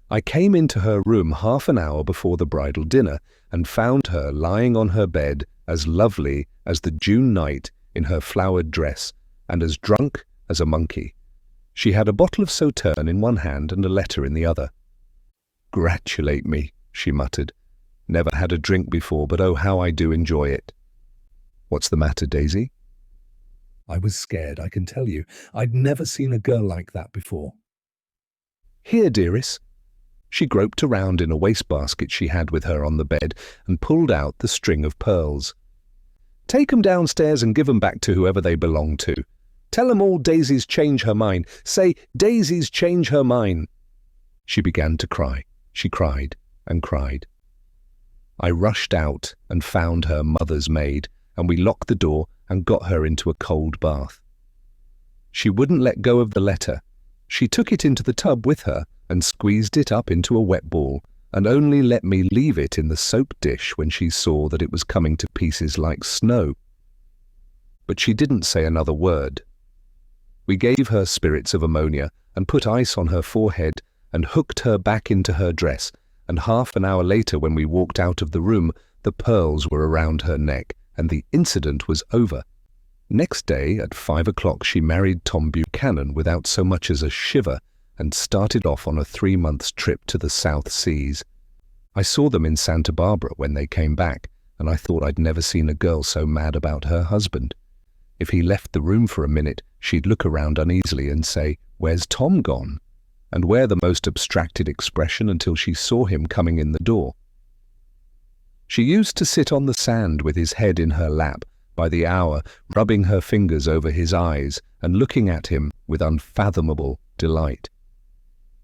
I came into her room half an hour before the bridal dinner and found her lying on her bed as lovely as the June night in her flowered dress and as drunk as a monkey. She had a bottle of Sauterne in one hand and a letter in the other. "Gratulate me," she muttered. "Never had a drink before, but oh, how I do enjoy it." "What's the matter, Daisy?" I was scared, I can tell you. I'd never seen a girl like that before. "Here, dearest." She groped around in a wastebasket she had with her on the bed and pulled out the string of pearls. "Take 'em downstairs and give 'em back to whoever they belong to. Tell 'em all Daisy's change her mind. Say, Daisy's change her mind." She began to cry. She cried and cried. I rushed out and found her mother's maid, and we locked the door and got her into a cold bath. She wouldn't let go of the letter. She took it into the tub with her and squeezed it up into a wet ball, and only let me leave it in the soap dish when she saw that it was coming to pieces like snow. But she didn't say another word. We gave her spirits of ammonia and put ice on her forehead and hooked her back into her dress, and half an hour later when we walked out of the room, the pearls were around her neck, and the incident was over. Next day at 5 o'clock she married Tom Buchanan without so much as a shiver and started off on a 3-month trip to the South Seas. I saw them in Santa Barbara when they came back, and I thought I'd never seen a girl so mad about her husband. If he left the room for a minute, she'd look around uneasily and say, "Where's Tom gone?" and wear the most abstracted expression until she saw him coming in the door. She used to sit on the sand with his head in her lap by the hour, rubbing her fingers over his eyes and looking at him with unfathomable delight.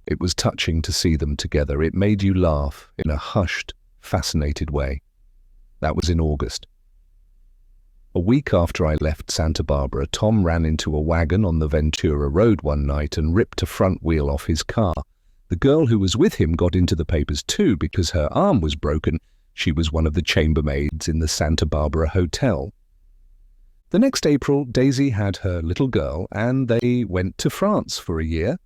It was touching to see them together. It made you laugh in a hushed, fascinated way. That was in August. A week after I left Santa Barbara, Tom ran into a wagon on the Ventura Road one night and ripped a front wheel off his car. The girl who was with him got into the papers too because her arm was broken. She was one of the chambermaids in the Santa Barbara hotel. The next April, Daisy had her little girl and they went to France for a year.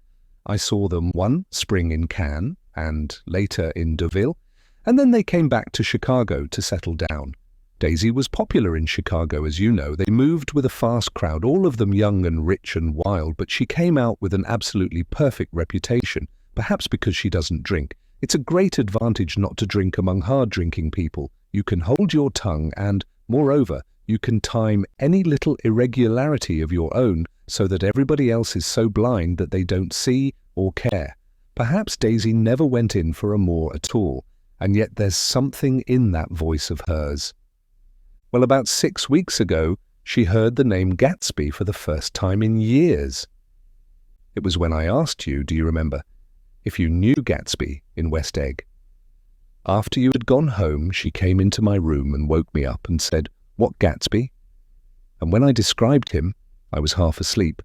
I saw them one spring in Cannes and later in Deauville, and then they came back to Chicago to settle down. Daisy was popular in Chicago, as you know. They moved with a fast crowd, all of them young and rich and wild, but she came out with an absolutely perfect reputation, perhaps because she doesn't drink. It's a great advantage not to drink among hard-drinking people. You can hold your tongue and, moreover, you can time any little irregularity of your own so that everybody else is so blind that they don't see or care. Perhaps Daisy never went in for amour at all, and yet there's something in that voice of hers. Well, about 6 weeks ago, she heard the name Gatsby for the first time in years. It was when I asked you, do you remember, if you knew Gatsby in West Egg. After you had gone home, she came into my room and woke me up and said, "What Gatsby?" And when I described him, I was half asleep.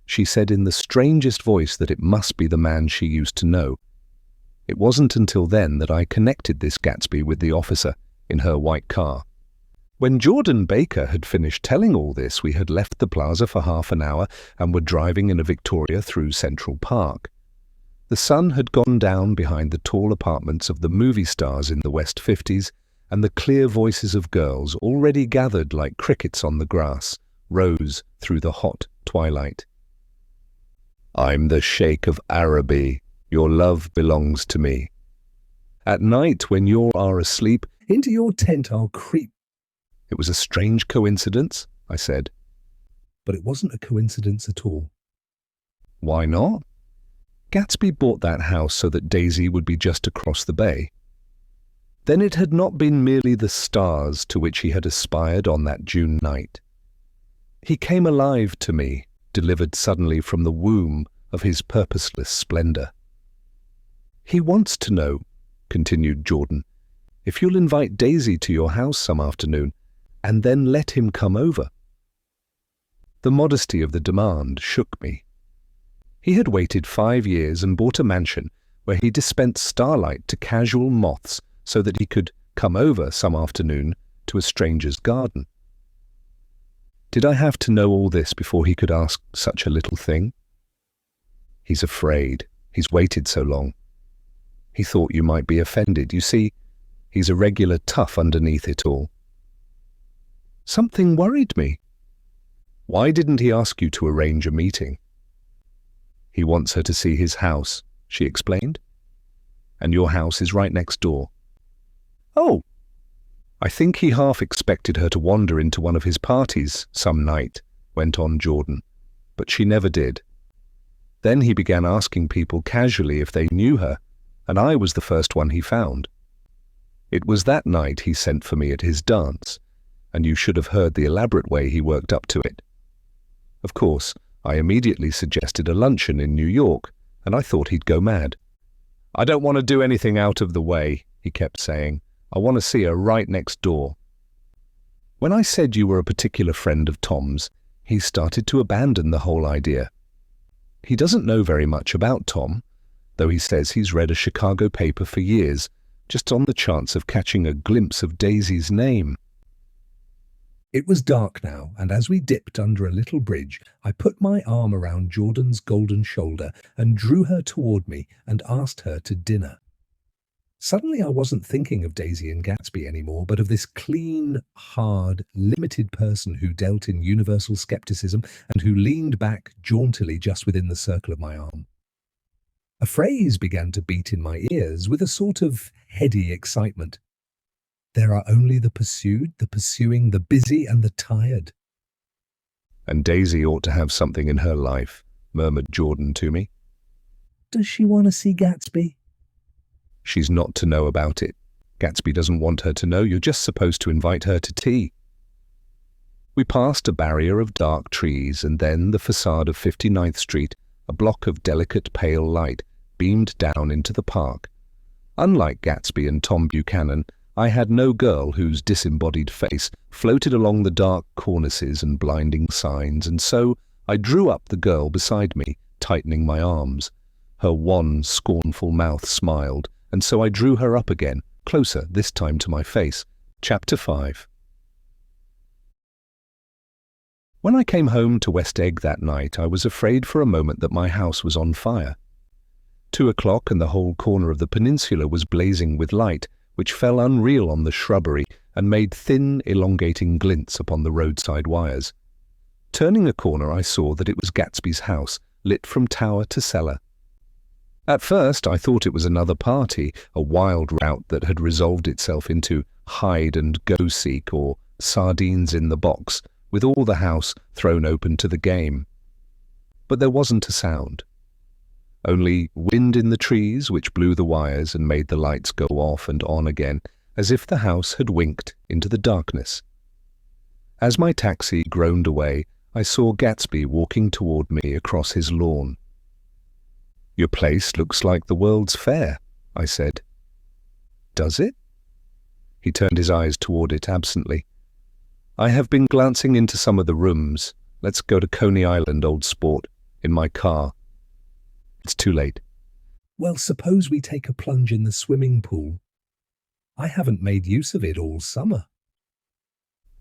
She said in the strangest voice that it must be the man she used to know. It wasn't until then that I connected this Gatsby with the officer in her white car. When Jordan Baker had finished telling all this, we had left the plaza for half an hour and were driving in a Victoria through Central Park. The sun had gone down behind the tall apartments of the movie stars in the West 50s, and the clear voices of girls, already gathered like crickets on the grass, rose through the hot twilight. "I'm the Sheikh of Araby. Your love belongs to me. At night, when you are asleep, Into your tent I'll creep." It was a strange coincidence, I said. But it wasn't a coincidence at all. Why not? Gatsby bought that house so that Daisy would be just across the bay. Then it had not been merely the stars to which he had aspired on that June night. He came alive to me, delivered suddenly from the womb of his purposeless splendor. "He wants to know," continued Jordan, "if you'll invite Daisy to your house some afternoon, and then let him come over." The modesty of the demand shook me. He had waited 5 years and bought a mansion where he dispensed starlight to casual moths so that he could come over some afternoon to a stranger's garden. Did I have to know all this before he could ask such a little thing? "He's afraid. He's waited so long. He thought you might be offended. You see, he's a regular tough underneath it all." Something worried me. "Why didn't he ask you to arrange a meeting?" "He wants her to see his house," she explained. "And your house is right next door." "Oh!" "I think he half expected her to wander into one of his parties some night," went on Jordan, "but she never did. Then he began asking people casually if they knew her, and I was the first one he found. It was that night he sent for me at his dance, and you should have heard the elaborate way he worked up to it. Of course, I immediately suggested a luncheon in New York, and I thought he'd go mad. 'I don't want to do anything out of the way,' he kept saying. 'I want to see her right next door.' When I said you were a particular friend of Tom's, he started to abandon the whole idea. He doesn't know very much about Tom, though he says he's read a Chicago paper for years, just on the chance of catching a glimpse of Daisy's name." It was dark now, and as we dipped under a little bridge, I put my arm around Jordan's golden shoulder and drew her toward me and asked her to dinner. Suddenly I wasn't thinking of Daisy and Gatsby anymore, but of this clean, hard, limited person who dealt in universal skepticism and who leaned back jauntily just within the circle of my arm. A phrase began to beat in my ears with a sort of heady excitement. "There are only the pursued, the pursuing, the busy and the tired." "And Daisy ought to have something in her life," murmured Jordan to me. "Does she want to see Gatsby?" "She's not to know about it. Gatsby doesn't want her to know. You're just supposed to invite her to tea." We passed a barrier of dark trees, and then the facade of 59th Street, a block of delicate pale light, beamed down into the park. Unlike Gatsby and Tom Buchanan, I had no girl whose disembodied face floated along the dark cornices and blinding signs, and so I drew up the girl beside me, tightening my arms. Her wan, scornful mouth smiled, and so I drew her up again, closer, this time to my face. Chapter 5. When I came home to West Egg that night, I was afraid for a moment that my house was on fire. 2 o'clock and the whole corner of the peninsula was blazing with light, which fell unreal on the shrubbery and made thin, elongating glints upon the roadside wires. Turning a corner, I saw that it was Gatsby's house, lit from tower to cellar. At first, I thought it was another party, a wild rout that had resolved itself into hide-and-go-seek or sardines in the box, with all the house thrown open to the game. But there wasn't a sound. Only wind in the trees, which blew the wires and made the lights go off and on again, as if the house had winked into the darkness. As my taxi groaned away, I saw Gatsby walking toward me across his lawn. Your place looks like the World's Fair, I said. Does it? He turned his eyes toward it absently. I have been glancing into some of the rooms. Let's go to Coney Island, old sport, in my car. It's too late. Well, suppose we take a plunge in the swimming pool. I haven't made use of it all summer.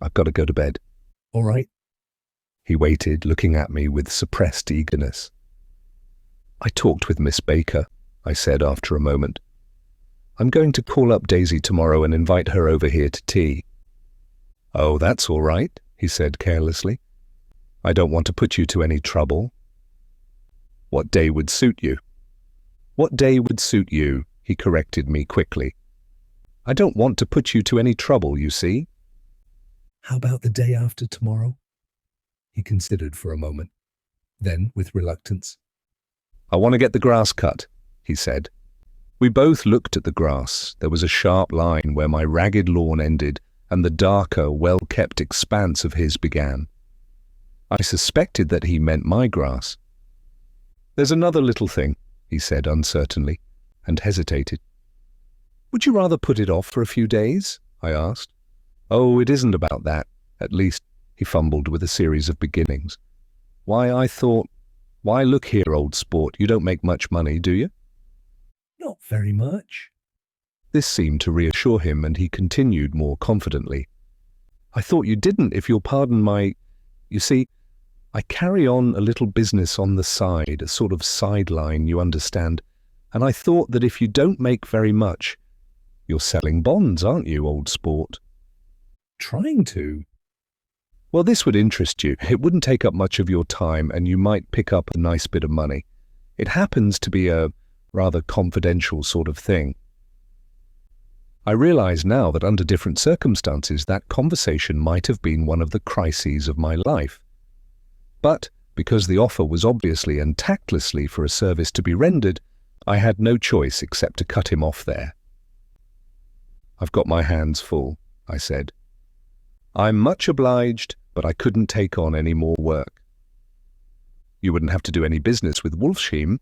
I've got to go to bed. All right. He waited, looking at me with suppressed eagerness. I talked with Miss Baker, I said after a moment. I'm going to call up Daisy tomorrow and invite her over here to tea. Oh, that's all right, he said carelessly. I don't want to put you to any trouble. What day would suit you? What day would suit you? He corrected me quickly. I don't want to put you to any trouble, you see. How about the day after tomorrow? He considered for a moment. Then, with reluctance, I want to get the grass cut, he said. We both looked at the grass. There was a sharp line where my ragged lawn ended and the darker, well-kept expanse of his began. I suspected that he meant my grass. There's another little thing, he said uncertainly, and hesitated. Would you rather put it off for a few days? I asked. Oh, it isn't about that. At least, he fumbled with a series of beginnings. Why, look here, old sport, you don't make much money, do you? Not very much. This seemed to reassure him, and he continued more confidently. I thought you didn't, if you'll pardon my... You see, I carry on a little business on the side, a sort of sideline, you understand, and I thought that if you don't make very much, you're selling bonds, aren't you, old sport? Trying to. Well, this would interest you. It wouldn't take up much of your time, and you might pick up a nice bit of money. It happens to be a rather confidential sort of thing. I realize now that under different circumstances, that conversation might have been one of the crises of my life. But because the offer was obviously and tactlessly for a service to be rendered, I had no choice except to cut him off there. I've got my hands full, I said. I'm much obliged, but I couldn't take on any more work. You wouldn't have to do any business with Wolfsheim.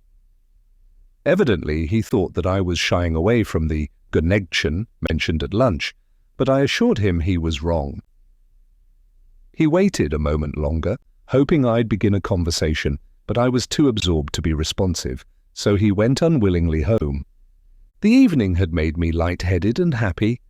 Evidently, he thought that I was shying away from the connection mentioned at lunch, but I assured him he was wrong. He waited a moment longer, hoping I'd begin a conversation, but I was too absorbed to be responsive, so he went unwillingly home. The evening had made me light-headed and happy.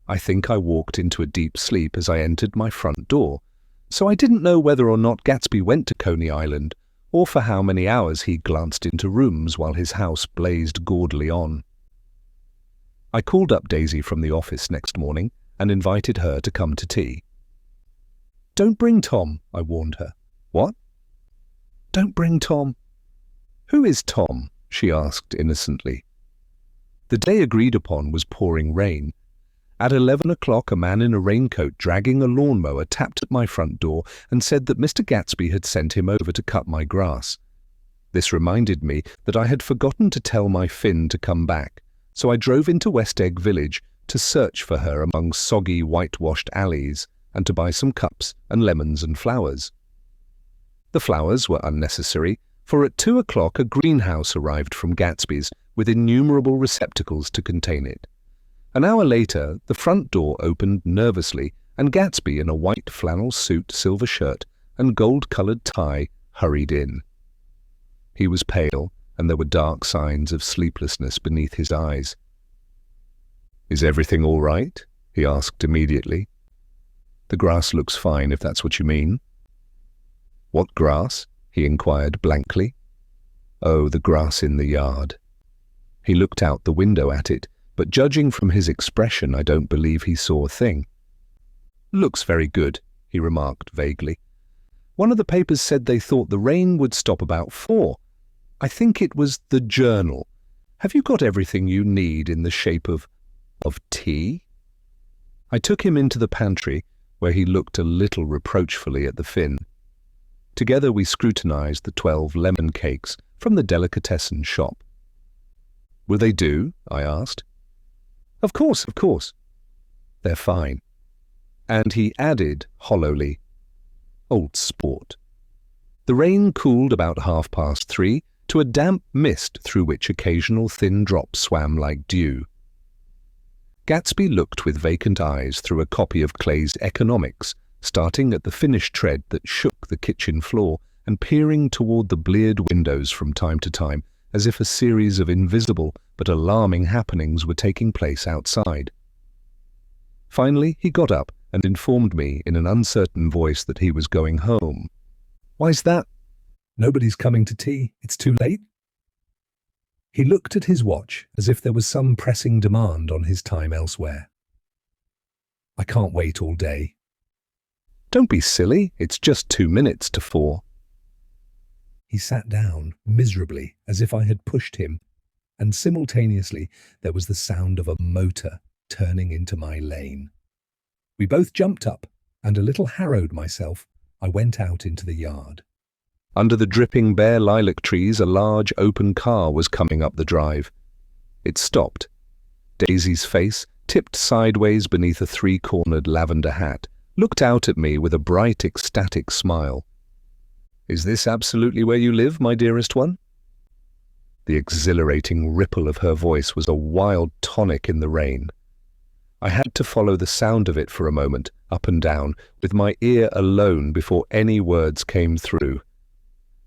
I think I walked into a deep sleep as I entered my front door, so I didn't know whether or not Gatsby went to Coney Island, or for how many hours he glanced into rooms while his house blazed gaudily on. I called up Daisy from the office next morning and invited her to come to tea. Don't bring Tom, I warned her. What? Don't bring Tom. Who is Tom? She asked innocently. The day agreed upon was pouring rain. At 11 o'clock, a man in a raincoat dragging a lawnmower tapped at my front door and said that Mr. Gatsby had sent him over to cut my grass. This reminded me that I had forgotten to tell my Finn to come back, so I drove into West Egg Village to search for her among soggy, whitewashed alleys and to buy some cups and lemons and flowers. The flowers were unnecessary, for at 2 o'clock a greenhouse arrived from Gatsby's with innumerable receptacles to contain it. An hour later, the front door opened nervously, and Gatsby, in a white flannel suit, silver shirt, and gold-coloured tie, hurried in. He was pale, and there were dark signs of sleeplessness beneath his eyes. "Is everything all right?" he asked immediately. "The grass looks fine, if that's what you mean." "What grass?" he inquired blankly. "Oh, the grass in the yard." He looked out the window at it, but judging from his expression, I don't believe he saw a thing. "Looks very good," he remarked vaguely. "One of the papers said they thought the rain would stop about 4. I think it was the Journal. Have you got everything you need in the shape of tea?" I took him into the pantry, where he looked a little reproachfully at the Finn. Together we scrutinized the 12 lemon cakes from the delicatessen shop. "Will they do?" I asked. Of course. They're fine." And he added hollowly, "Old sport." The rain cooled about 3:30 to a damp mist through which occasional thin drops swam like dew. Gatsby looked with vacant eyes through a copy of Clay's Economics, starting at the finished tread that shook the kitchen floor and peering toward the bleared windows from time to time, as if a series of invisible but alarming happenings were taking place outside. Finally, he got up and informed me in an uncertain voice that he was going home. "Why's that?" "Nobody's coming to tea. It's too late." He looked at his watch as if there was some pressing demand on his time elsewhere. "I can't wait all day." "Don't be silly. It's just 2 minutes to 4. He sat down miserably as if I had pushed him, and simultaneously there was the sound of a motor turning into my lane. We both jumped up, and a little harrowed myself, I went out into the yard. Under the dripping bare lilac trees, a large open car was coming up the drive. It stopped. Daisy's face, tipped sideways beneath a 3-cornered lavender hat, looked out at me with a bright, ecstatic smile. "Is this absolutely where you live, my dearest one?" The exhilarating ripple of her voice was a wild tonic in the rain. I had to follow the sound of it for a moment, up and down, with my ear alone before any words came through.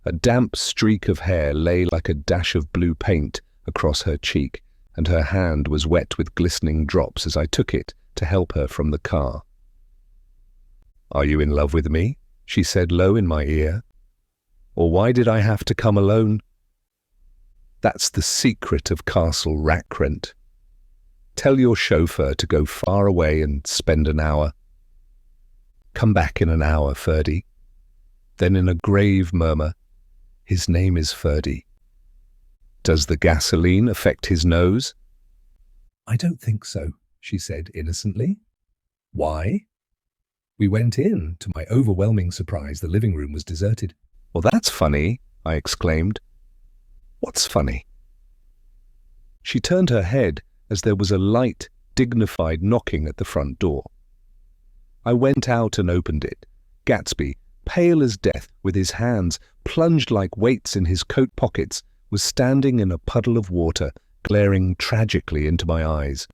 A damp streak of hair lay like a dash of blue paint across her cheek, and her hand was wet with glistening drops as I took it to help her from the car. "Are you in love with me?" she said low in my ear. "Or why did I have to come alone?" That's the secret of Castle Rackrent. Tell your chauffeur to go far away and spend an hour. Come back in an hour, Ferdy. Then in a grave murmur, "His name is Ferdy. Does the gasoline affect his nose?" "I don't think so," she said innocently. "Why?" We went in. To my overwhelming surprise, the living room was deserted. "Well, that's funny," I exclaimed. "What's funny?" She turned her head as there was a light, dignified knocking at the front door. I went out and opened it. Gatsby, pale as death, with his hands plunged like weights in his coat pockets, was standing in a puddle of water, glaring tragically into my eyes.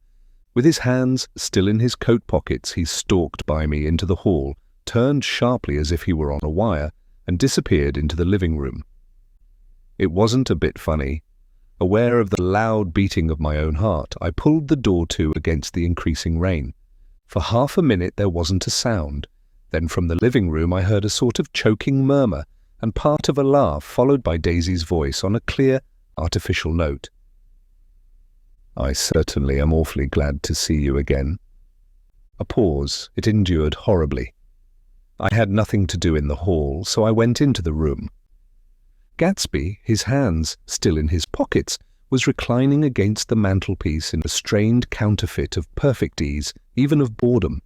With his hands still in his coat pockets, he stalked by me into the hall, turned sharply as if he were on a wire, and disappeared into the living room. It wasn't a bit funny. Aware of the loud beating of my own heart, I pulled the door to against the increasing rain. For half a minute there wasn't a sound. Then from the living room I heard a sort of choking murmur, and part of a laugh followed by Daisy's voice on a clear, artificial note. "I certainly am awfully glad to see you again." A pause. It endured horribly. I had nothing to do in the hall, so I went into the room. Gatsby, his hands still in his pockets, was reclining against the mantelpiece in a strained counterfeit of perfect ease, even of boredom.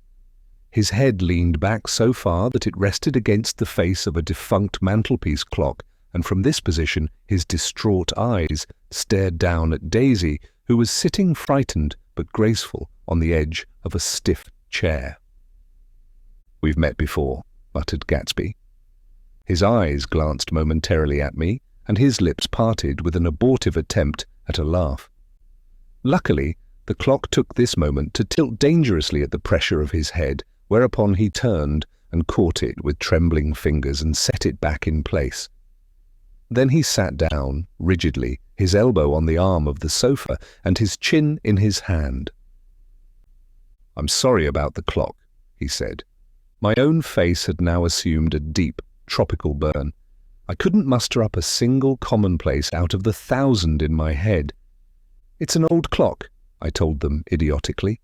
His head leaned back so far that it rested against the face of a defunct mantelpiece clock, and from this position his distraught eyes stared down at Daisy, who was sitting frightened but graceful on the edge of a stiff chair. "We've met before," muttered Gatsby. His eyes glanced momentarily at me, and his lips parted with an abortive attempt at a laugh. Luckily, the clock took this moment to tilt dangerously at the pressure of his head, whereupon he turned and caught it with trembling fingers and set it back in place. Then he sat down, rigidly, his elbow on the arm of the sofa and his chin in his hand. "I'm sorry about the clock," he said. My own face had now assumed a deep, tropical burn. I couldn't muster up a single commonplace out of the 1,000 in my head. "It's an old clock," I told them idiotically.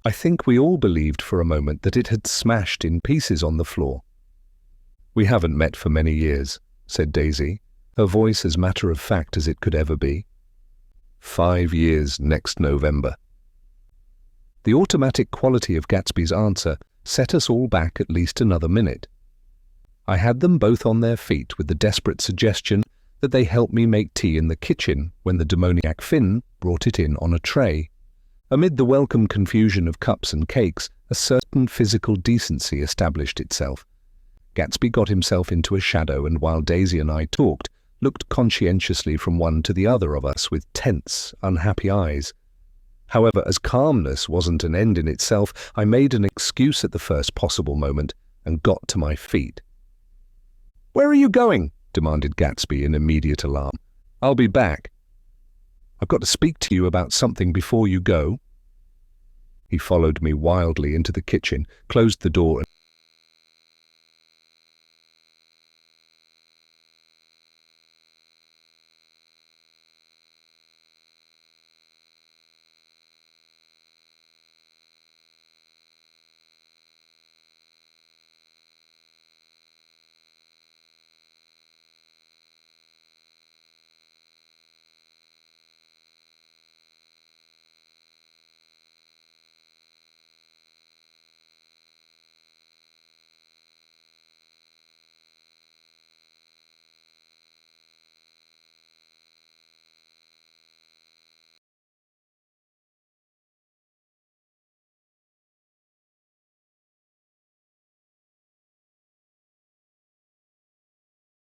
I think we all believed for a moment that it had smashed in pieces on the floor. "We haven't met for many years," said Daisy, her voice as matter-of-fact as it could ever be. 5 years next November." The automatic quality of Gatsby's answer set us all back at least another minute. I had them both on their feet with the desperate suggestion that they help me make tea in the kitchen when the demoniac Finn brought it in on a tray. Amid the welcome confusion of cups and cakes, a certain physical decency established itself. Gatsby got himself into a shadow, and while Daisy and I talked, looked conscientiously from one to the other of us with tense, unhappy eyes. However, as calmness wasn't an end in itself, I made an excuse at the first possible moment and got to my feet. "Where are you going?" demanded Gatsby in immediate alarm. "I'll be back." "I've got to speak to you about something before you go." He followed me wildly into the kitchen, closed the door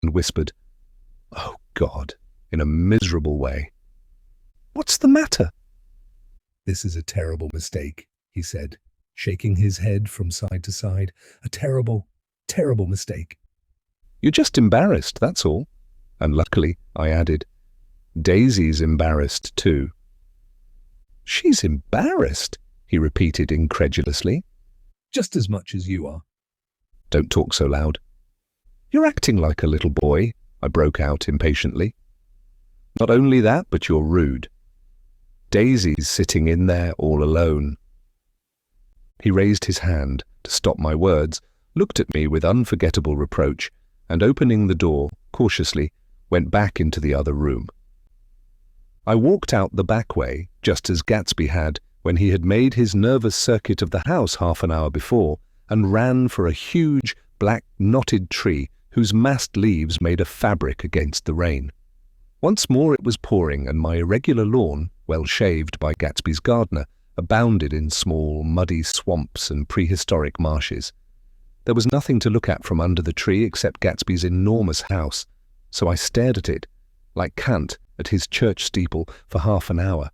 and whispered, "Oh, God," in a miserable way. "What's the matter?" "This is a terrible mistake," he said, shaking his head from side to side. "A terrible, terrible mistake." "You're just embarrassed, that's all." And luckily, I added, "Daisy's embarrassed too." "She's embarrassed?" he repeated incredulously. "Just as much as you are." "Don't talk so loud." "You're acting like a little boy," I broke out impatiently. "Not only that, but you're rude. Daisy's sitting in there all alone." He raised his hand to stop my words, looked at me with unforgettable reproach, and opening the door, cautiously, went back into the other room. I walked out the back way, just as Gatsby had when he had made his nervous circuit of the house half an hour before, and ran for a huge, black, knotted tree whose massed leaves made a fabric against the rain. Once more it was pouring, and my irregular lawn, well shaved by Gatsby's gardener, abounded in small, muddy swamps and prehistoric marshes. There was nothing to look at from under the tree except Gatsby's enormous house, so I stared at it, like Kant at his church steeple, for half an hour.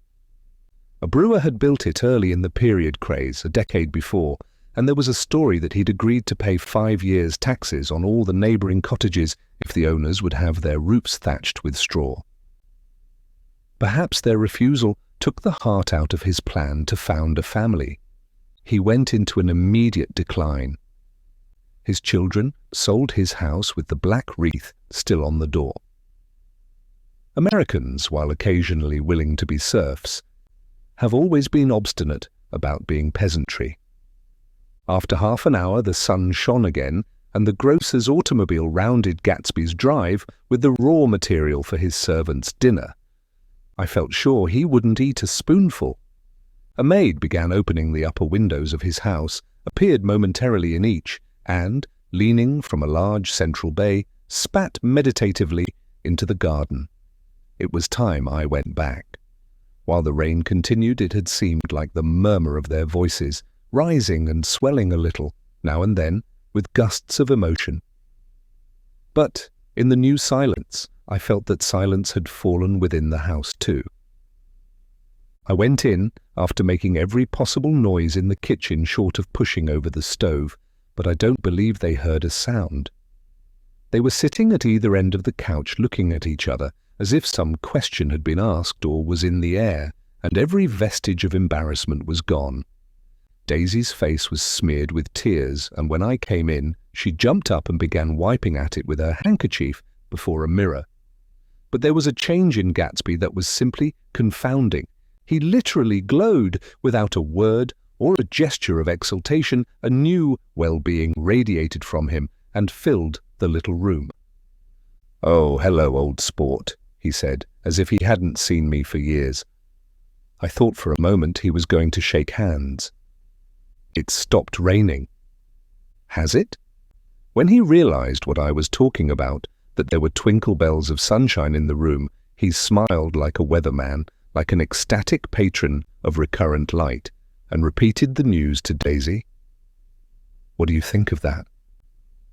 A brewer had built it early in the period craze, a decade before, and there was a story that he'd agreed to pay 5 years' taxes on all the neighbouring cottages if the owners would have their roofs thatched with straw. Perhaps their refusal took the heart out of his plan to found a family. He went into an immediate decline. His children sold his house with the black wreath still on the door. Americans, while occasionally willing to be serfs, have always been obstinate about being peasantry. After half an hour the sun shone again, and the grocer's automobile rounded Gatsby's drive with the raw material for his servant's dinner. I felt sure he wouldn't eat a spoonful. A maid began opening the upper windows of his house, appeared momentarily in each, and, leaning from a large central bay, spat meditatively into the garden. It was time I went back. While the rain continued, it had seemed like the murmur of their voices, rising and swelling a little, now and then, with gusts of emotion. But, in the new silence, I felt that silence had fallen within the house too. I went in, after making every possible noise in the kitchen short of pushing over the stove, but I don't believe they heard a sound. They were sitting at either end of the couch looking at each other, as if some question had been asked or was in the air, and every vestige of embarrassment was gone. Daisy's face was smeared with tears, and when I came in, she jumped up and began wiping at it with her handkerchief before a mirror. But there was a change in Gatsby that was simply confounding. He literally glowed. Without a word or a gesture of exultation, a new well-being radiated from him and filled the little room. "Oh, hello, old sport," he said, as if he hadn't seen me for years. I thought for a moment he was going to shake hands. "It's stopped raining." "Has it?" When he realized what I was talking about, that there were twinkle bells of sunshine in the room, he smiled like a weatherman, like an ecstatic patron of recurrent light, and repeated the news to Daisy. "What do you think of that?"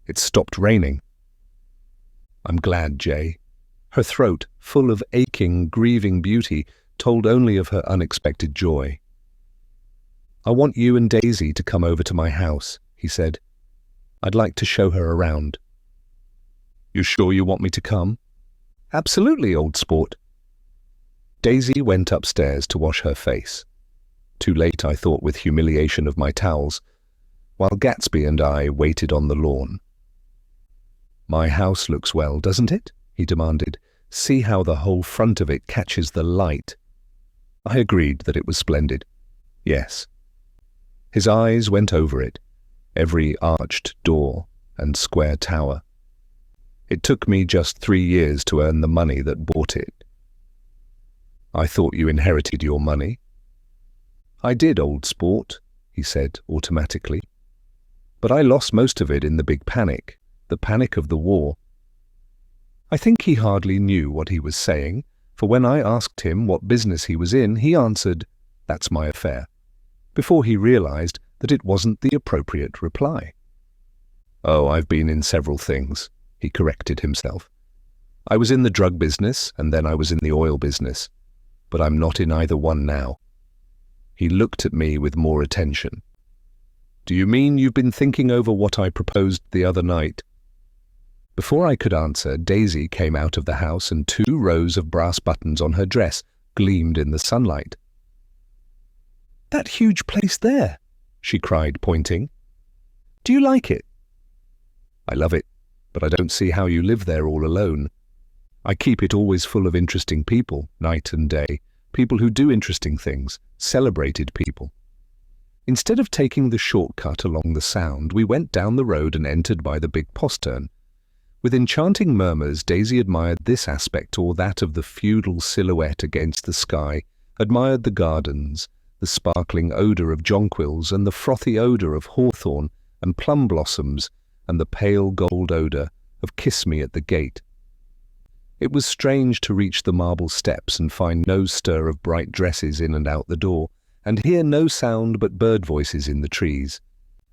"It's stopped raining." "I'm glad, Jay." Her throat, full of aching, grieving beauty, told only of her unexpected joy. "I want you and Daisy to come over to my house," he said. "I'd like to show her around." "You sure you want me to come?" "Absolutely, old sport." Daisy went upstairs to wash her face. Too late, I thought with humiliation of my towels, while Gatsby and I waited on the lawn. "My house looks well, doesn't it?" he demanded. "See how the whole front of it catches the light." I agreed that it was splendid. Yes. His eyes went over it, every arched door and square tower. It took me just 3 years to earn the money that bought it. "I thought you inherited your money." "I did, old sport," he said automatically. "But I lost most of it in the big panic, the panic of the war." I think he hardly knew what he was saying, for when I asked him what business he was in, he answered, "That's my affair," before he realized that it wasn't the appropriate reply. "Oh, I've been in several things," he corrected himself. "I was in the drug business, and then I was in the oil business, but I'm not in either one now." He looked at me with more attention. "Do you mean you've been thinking over what I proposed the other night?" Before I could answer, Daisy came out of the house and 2 rows of brass buttons on her dress gleamed in the sunlight. "That huge place there," she cried, pointing. "Do you like it?" "I love it, but I don't see how you live there all alone. I keep it always full of interesting people, night and day, people who do interesting things, celebrated people." Instead of taking the shortcut along the Sound, we went down the road and entered by the big postern. With enchanting murmurs, Daisy admired this aspect or that of the feudal silhouette against the sky, admired the gardens, the sparkling odour of jonquils and the frothy odour of hawthorn and plum blossoms and the pale gold odour of kiss me at the gate. It was strange to reach the marble steps and find no stir of bright dresses in and out the door, and hear no sound but bird voices in the trees.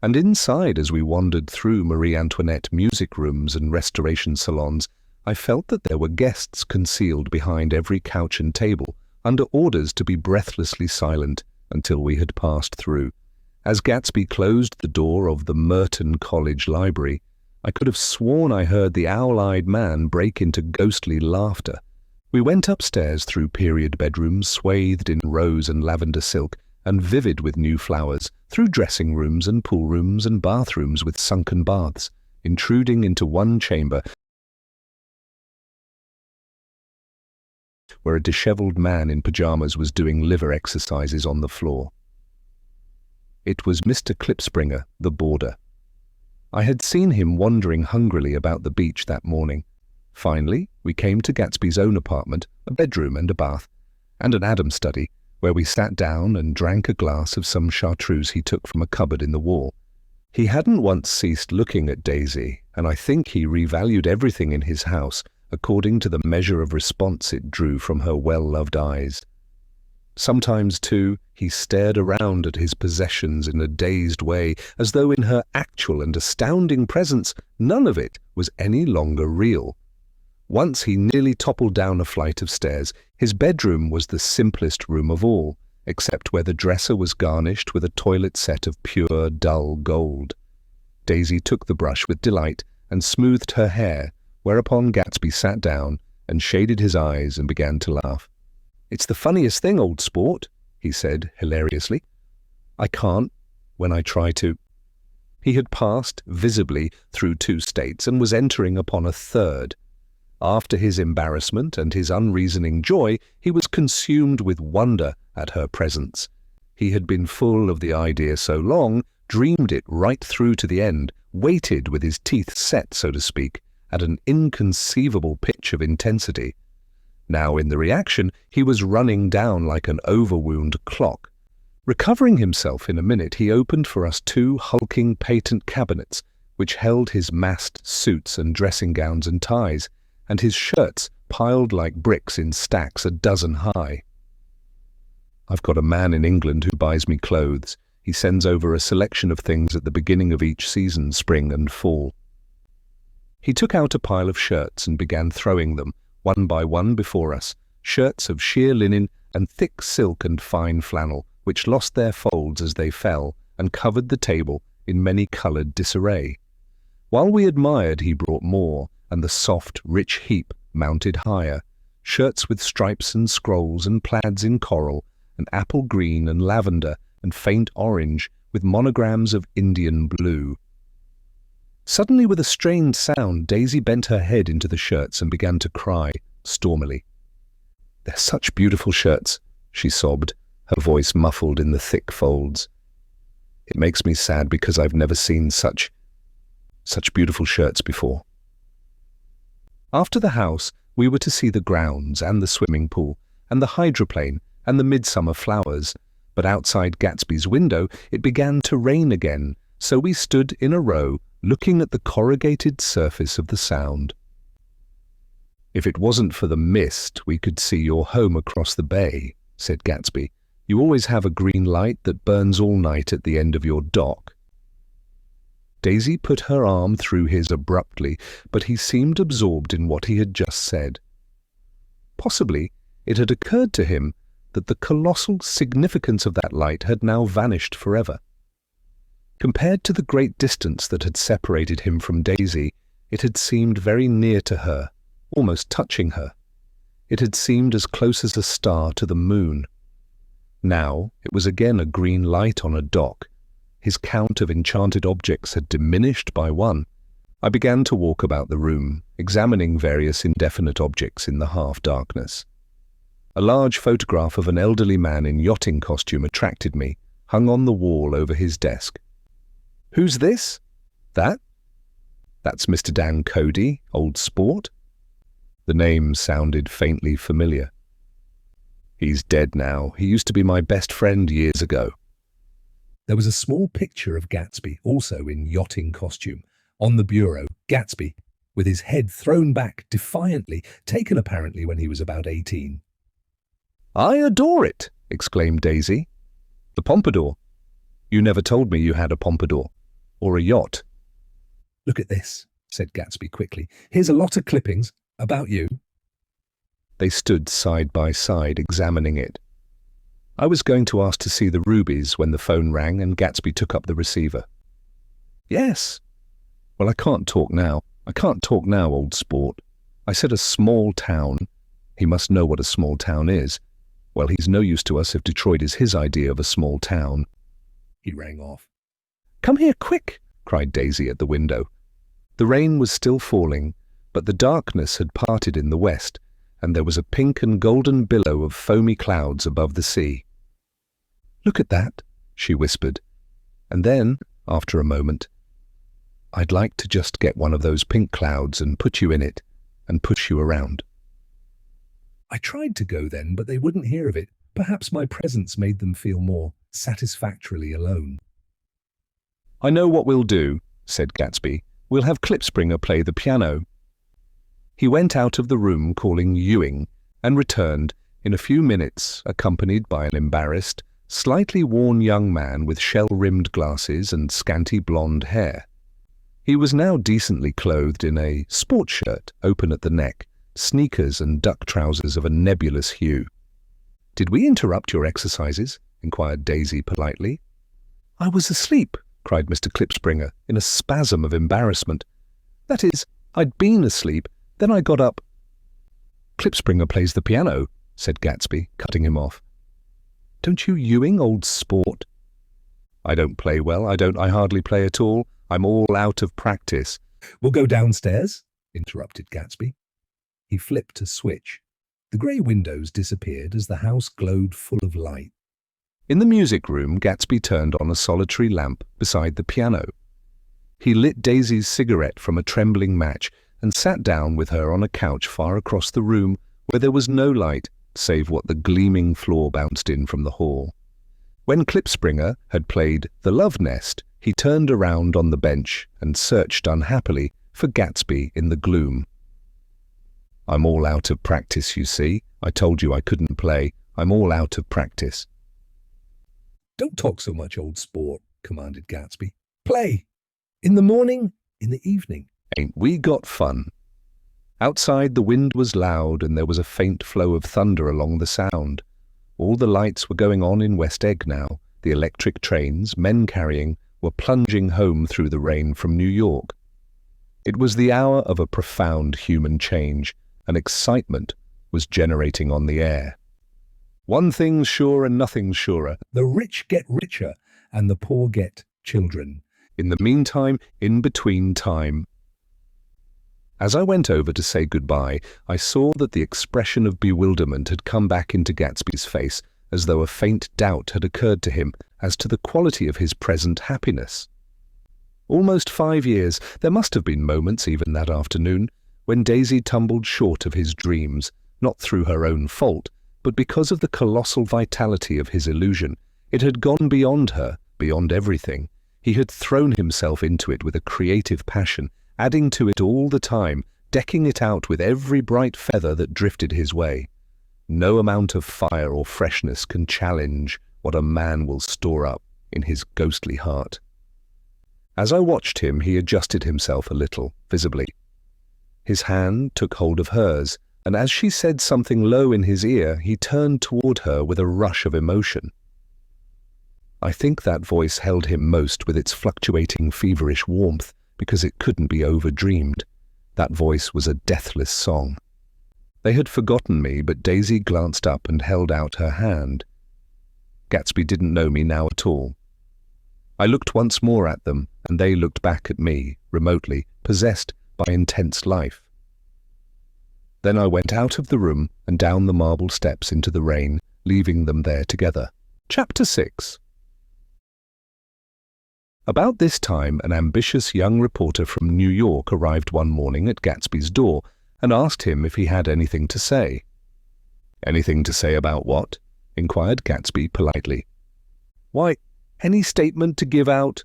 And inside, as we wandered through Marie Antoinette music rooms and restoration salons, I felt that there were guests concealed behind every couch and table, under orders to be breathlessly silent until we had passed through. As Gatsby closed the door of the Merton College Library, I could have sworn I heard the owl-eyed man break into ghostly laughter. We went upstairs through period bedrooms swathed in rose and lavender silk and vivid with new flowers, through dressing rooms and pool rooms and bathrooms with sunken baths, intruding into one chamber where a dishevelled man in pyjamas was doing liver exercises on the floor. It was Mr. Klipspringer, the boarder. I had seen him wandering hungrily about the beach that morning. Finally, we came to Gatsby's own apartment, a bedroom and a bath, and an Adam study, where we sat down and drank a glass of some chartreuse he took from a cupboard in the wall. He hadn't once ceased looking at Daisy, and I think he revalued everything in his house according to the measure of response it drew from her well-loved eyes. Sometimes, too, he stared around at his possessions in a dazed way, as though in her actual and astounding presence none of it was any longer real. Once he nearly toppled down a flight of stairs. His bedroom was the simplest room of all, except where the dresser was garnished with a toilet set of pure, dull gold. Daisy took the brush with delight and smoothed her hair, whereupon Gatsby sat down and shaded his eyes and began to laugh. "It's the funniest thing, old sport," he said hilariously. "I can't when I try to." He had passed, visibly, through 2 states and was entering upon a 3rd. After his embarrassment and his unreasoning joy, he was consumed with wonder at her presence. He had been full of the idea so long, dreamed it right through to the end, waited with his teeth set, so to speak, at an inconceivable pitch of intensity. Now, in the reaction, he was running down like an overwound clock. Recovering himself in a minute, he opened for us 2 hulking patent cabinets, which held his massed suits and dressing gowns and ties, and his shirts piled like bricks in stacks a dozen high. "I've got a man in England who buys me clothes. He sends over a selection of things at the beginning of each season, spring and fall." He took out a pile of shirts and began throwing them, one by one before us, shirts of sheer linen and thick silk and fine flannel, which lost their folds as they fell and covered the table in many-coloured disarray. While we admired, he brought more, and the soft, rich heap mounted higher, shirts with stripes and scrolls and plaids in coral, and apple green and lavender and faint orange with monograms of Indian blue. Suddenly, with a strained sound, Daisy bent her head into the shirts and began to cry stormily. "They're such beautiful shirts," she sobbed, her voice muffled in the thick folds. "It makes me sad because I've never seen such beautiful shirts before." After the house, we were to see the grounds and the swimming pool and the hydroplane and the midsummer flowers, but outside Gatsby's window it began to rain again, so we stood in a row looking at the corrugated surface of the Sound. "If it wasn't for the mist, we could see your home across the bay," said Gatsby. "You always have a green light that burns all night at the end of your dock." Daisy put her arm through his abruptly, but he seemed absorbed in what he had just said. Possibly it had occurred to him that the colossal significance of that light had now vanished forever. Compared to the great distance that had separated him from Daisy, it had seemed very near to her, almost touching her. It had seemed as close as a star to the moon. Now it was again a green light on a dock. His count of enchanted objects had diminished by one. I began to walk about the room, examining various indefinite objects in the half-darkness. A large photograph of an elderly man in yachting costume attracted me, hung on the wall over his desk. "Who's this?" "That? That's Mr. Dan Cody, old sport." The name sounded faintly familiar. "He's dead now. He used to be my best friend years ago." There was a small picture of Gatsby, also in yachting costume, on the bureau. Gatsby, with his head thrown back defiantly, taken apparently when he was about 18. "I adore it!" exclaimed Daisy. "The pompadour. You never told me you had a pompadour. Or a yacht." "Look at this," said Gatsby quickly. "Here's a lot of clippings about you." They stood side by side, examining it. I was going to ask to see the rubies when the phone rang and Gatsby took up the receiver. "Yes." "Well, I can't talk now. I can't talk now, old sport. I said a small town. He must know what a small town is. Well, he's no use to us if Detroit is his idea of a small town." He rang off. "Come here, quick!" cried Daisy at the window. The rain was still falling, but the darkness had parted in the west, and there was a pink and golden billow of foamy clouds above the sea. "Look at that," she whispered. And then, after a moment, "I'd like to just get one of those pink clouds and put you in it and push you around." I tried to go then, but they wouldn't hear of it. Perhaps my presence made them feel more satisfactorily alone. "I know what we'll do," said Gatsby. "We'll have Klipspringer play the piano." He went out of the room calling Ewing and returned in a few minutes accompanied by an embarrassed, slightly worn young man with shell-rimmed glasses and scanty blonde hair. He was now decently clothed in a sports shirt open at the neck, sneakers and duck trousers of a nebulous hue. "Did we interrupt your exercises?" inquired Daisy politely. "I was asleep," cried Mr. Klipspringer in a spasm of embarrassment. "That is, I'd been asleep, then I got up." "Klipspringer plays the piano," said Gatsby, cutting him off. "Don't you, Ewing, old sport?" "I don't play well. I hardly play at all. I'm all out of practice." "We'll go downstairs," interrupted Gatsby. He flipped a switch. The grey windows disappeared as the house glowed full of light. In the music room, Gatsby turned on a solitary lamp beside the piano. He lit Daisy's cigarette from a trembling match and sat down with her on a couch far across the room where there was no light save what the gleaming floor bounced in from the hall. When Klipspringer had played The Love Nest, he turned around on the bench and searched unhappily for Gatsby in the gloom. "I'm all out of practice, you see. I told you I couldn't play. I'm all out of practice." "Don't talk so much, old sport," commanded Gatsby. "Play! In the morning, in the evening." "Ain't we got fun?" Outside, the wind was loud and there was a faint flow of thunder along the sound. All the lights were going on in West Egg now. The electric trains, men carrying, were plunging home through the rain from New York. It was the hour of a profound human change, and excitement was generating on the air. One thing's sure and nothing's surer. The rich get richer and the poor get children. In the meantime, in between time. As I went over to say goodbye, I saw that the expression of bewilderment had come back into Gatsby's face, as though a faint doubt had occurred to him as to the quality of his present happiness. Almost 5 years, there must have been moments even that afternoon, when Daisy tumbled short of his dreams, not through her own fault, but because of the colossal vitality of his illusion. It had gone beyond her, beyond everything. He had thrown himself into it with a creative passion, adding to it all the time, decking it out with every bright feather that drifted his way. No amount of fire or freshness can challenge what a man will store up in his ghostly heart. As I watched him, he adjusted himself a little, visibly. His hand took hold of hers, and as she said something low in his ear, he turned toward her with a rush of emotion. I think that voice held him most with its fluctuating, feverish warmth, because it couldn't be overdreamed. That voice was a deathless song. They had forgotten me, but Daisy glanced up and held out her hand. Gatsby didn't know me now at all. I looked once more at them, and they looked back at me, remotely, possessed by intense life. Then I went out of the room and down the marble steps into the rain, leaving them there together. Chapter 6. About this time, an ambitious young reporter from New York arrived one morning at Gatsby's door and asked him if he had anything to say. "Anything to say about what?" inquired Gatsby politely. "Why, any statement to give out?"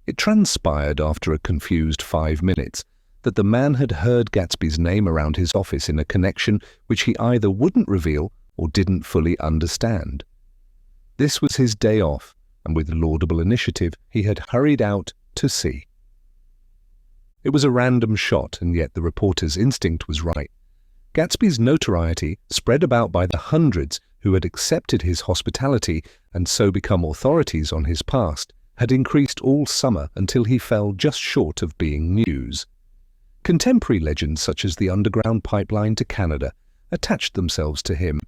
It transpired after a confused 5 minutes that the man had heard Gatsby's name around his office in a connection which he either wouldn't reveal or didn't fully understand. This was his day off, and with laudable initiative he had hurried out to see. It was a random shot, and yet the reporter's instinct was right. Gatsby's notoriety, spread about by the hundreds who had accepted his hospitality and so become authorities on his past, had increased all summer until he fell just short of being news. Contemporary legends such as the underground pipeline to Canada attached themselves to him,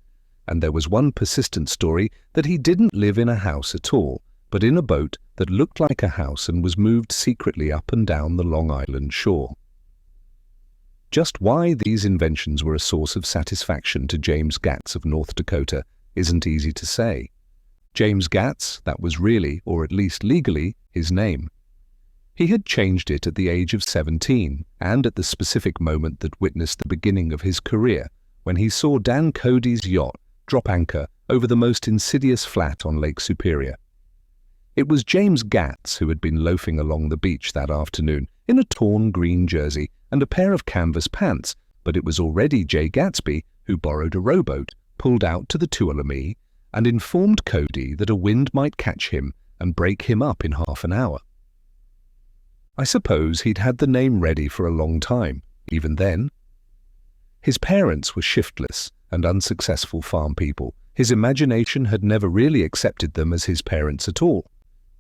and there was one persistent story that he didn't live in a house at all, but in a boat that looked like a house and was moved secretly up and down the Long Island shore. Just why these inventions were a source of satisfaction to James Gatz of North Dakota isn't easy to say. James Gatz, that was really, or at least legally, his name. He had changed it at the age of 17, and at the specific moment that witnessed the beginning of his career, when he saw Dan Cody's yacht drop anchor over the most insidious flat on Lake Superior. It was James Gatz who had been loafing along the beach that afternoon in a torn green jersey and a pair of canvas pants, but it was already Jay Gatsby who borrowed a rowboat, pulled out to the Tuolumne, and informed Cody that a wind might catch him and break him up in half an hour. I suppose he'd had the name ready for a long time, even then. His parents were shiftless and unsuccessful farm people. His imagination had never really accepted them as his parents at all.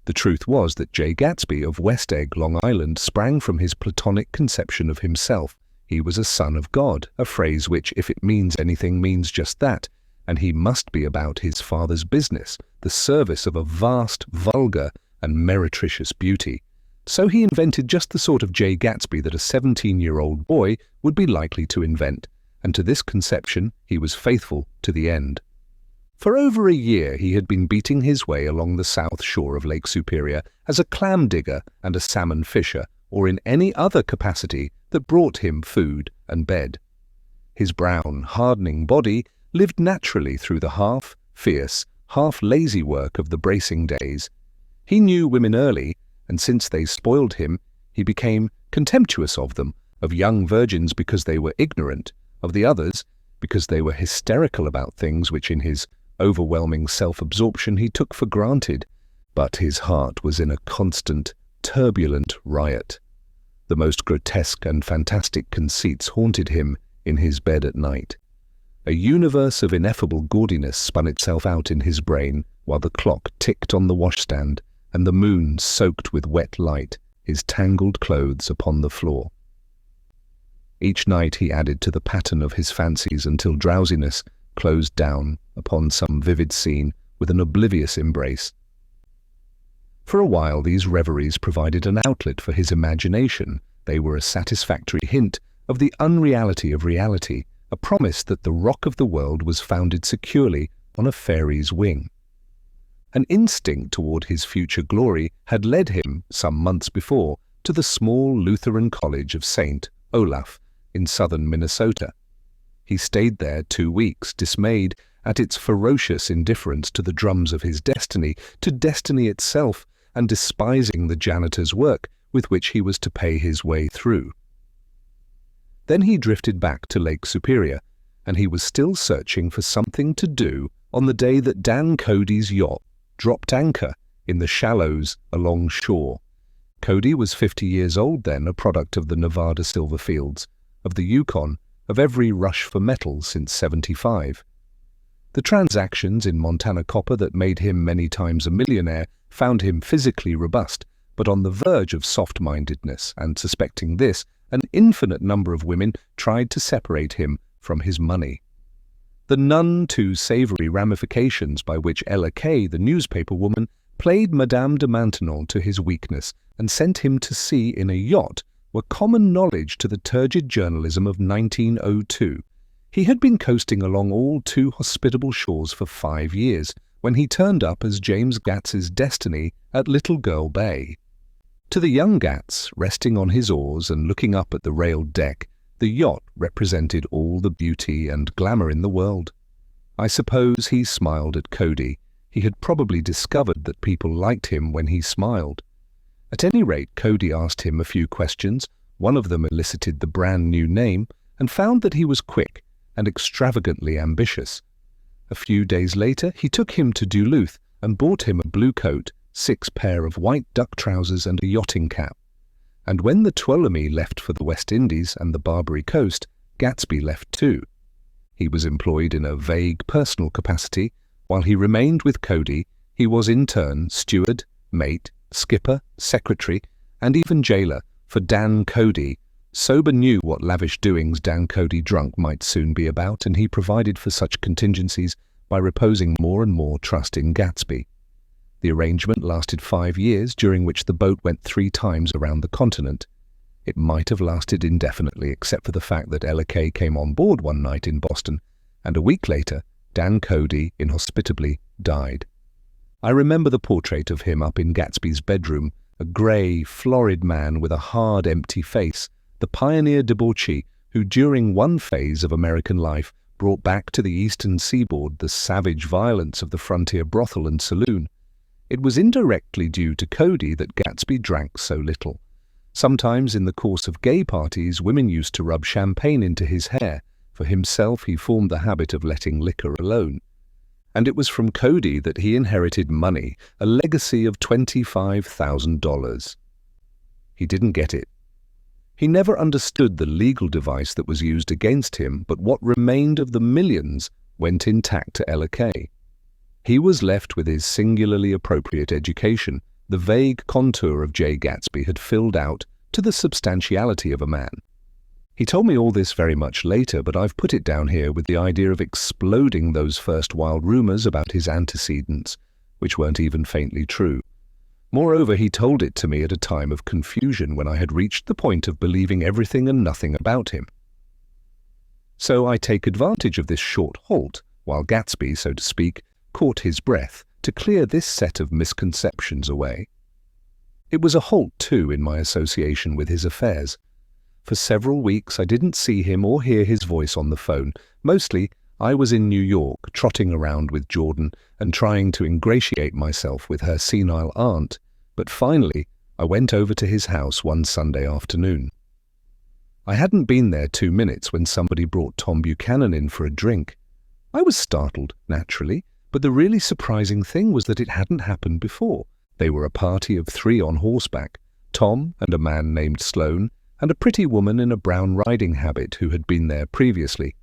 The truth was that Jay Gatsby of West Egg, Long Island, sprang from his platonic conception of himself. He was a son of God, a phrase which, if it means anything, means just that, and he must be about his father's business, the service of a vast, vulgar, and meretricious beauty. So he invented just the sort of Jay Gatsby that a 17-year-old boy would be likely to invent, and to this conception he was faithful to the end. For over a year he had been beating his way along the south shore of Lake Superior as a clam digger and a salmon fisher, or in any other capacity that brought him food and bed. His brown, hardening body lived naturally through the half-fierce, half-lazy work of the bracing days. He knew women early, and since they spoiled him, he became contemptuous of them, of young virgins because they were ignorant, of the others because they were hysterical about things which in his overwhelming self-absorption he took for granted, but his heart was in a constant, turbulent riot. The most grotesque and fantastic conceits haunted him in his bed at night. A universe of ineffable gaudiness spun itself out in his brain while the clock ticked on the washstand and the moon soaked with wet light his tangled clothes upon the floor. Each night he added to the pattern of his fancies until drowsiness closed down upon some vivid scene with an oblivious embrace. For a while these reveries provided an outlet for his imagination. They were a satisfactory hint of the unreality of reality, a promise that the rock of the world was founded securely on a fairy's wing. An instinct toward his future glory had led him, some months before, to the small Lutheran college of St. Olaf in southern Minnesota. He stayed there 2 weeks, dismayed at its ferocious indifference to the drums of his destiny, to destiny itself, and despising the janitor's work with which he was to pay his way through. Then he drifted back to Lake Superior, and he was still searching for something to do on the day that Dan Cody's yacht dropped anchor in the shallows along shore. Cody was 50 years old then, a product of the Nevada silver fields, of the Yukon, of every rush for metal since '75. The transactions in Montana copper that made him many times a millionaire found him physically robust, but on the verge of soft-mindedness, and suspecting this, an infinite number of women tried to separate him from his money. The none too savory ramifications by which Ella Kay, the newspaper woman, played Madame de Maintenon to his weakness and sent him to sea in a yacht were common knowledge to the turgid journalism of 1902. He had been coasting along all too hospitable shores for 5 years when he turned up as James Gats's destiny at Little Girl Bay. To the young Gats, resting on his oars and looking up at the railed deck, the yacht represented all the beauty and glamour in the world. I suppose he smiled at Cody. He had probably discovered that people liked him when he smiled. At any rate, Cody asked him a few questions. One of them elicited the brand new name, and found that he was quick and extravagantly ambitious. A few days later, he took him to Duluth and bought him a blue coat, 6 pair of white duck trousers and a yachting cap. And when the Tuolumne left for the West Indies and the Barbary Coast, Gatsby left too. He was employed in a vague personal capacity. While he remained with Cody, he was in turn steward, mate, skipper, secretary, and even jailer for Dan Cody. Sober knew what lavish doings Dan Cody drunk might soon be about, and he provided for such contingencies by reposing more and more trust in Gatsby. The arrangement lasted 5 years, during which the boat went 3 times around the continent. It might have lasted indefinitely, except for the fact that Ella Kay came on board one night in Boston, and a week later, Dan Cody inhospitably died. I remember the portrait of him up in Gatsby's bedroom, a grey, florid man with a hard, empty face, the pioneer debauchee who during one phase of American life brought back to the eastern seaboard the savage violence of the frontier brothel and saloon. It was indirectly due to Cody that Gatsby drank so little. Sometimes in the course of gay parties, women used to rub champagne into his hair. For himself, he formed the habit of letting liquor alone. And it was from Cody that he inherited money, a legacy of $25,000. He didn't get it. He never understood the legal device that was used against him, but what remained of the millions went intact to Ella Kay. He was left with his singularly appropriate education. The vague contour of Jay Gatsby had filled out to the substantiality of a man. He told me all this very much later, but I've put it down here with the idea of exploding those first wild rumors about his antecedents, which weren't even faintly true. Moreover, he told it to me at a time of confusion when I had reached the point of believing everything and nothing about him. So I take advantage of this short halt, while Gatsby, so to speak, caught his breath, to clear this set of misconceptions away. It was a halt, too, in my association with his affairs. For several weeks I didn't see him or hear his voice on the phone. Mostly, I was in New York, trotting around with Jordan and trying to ingratiate myself with her senile aunt, but finally I went over to his house one Sunday afternoon. I hadn't been there 2 minutes when somebody brought Tom Buchanan in for a drink. I was startled, naturally, but the really surprising thing was that it hadn't happened before. They were a party of 3 on horseback, Tom and a man named Sloan, and a pretty woman in a brown riding habit who had been there previously.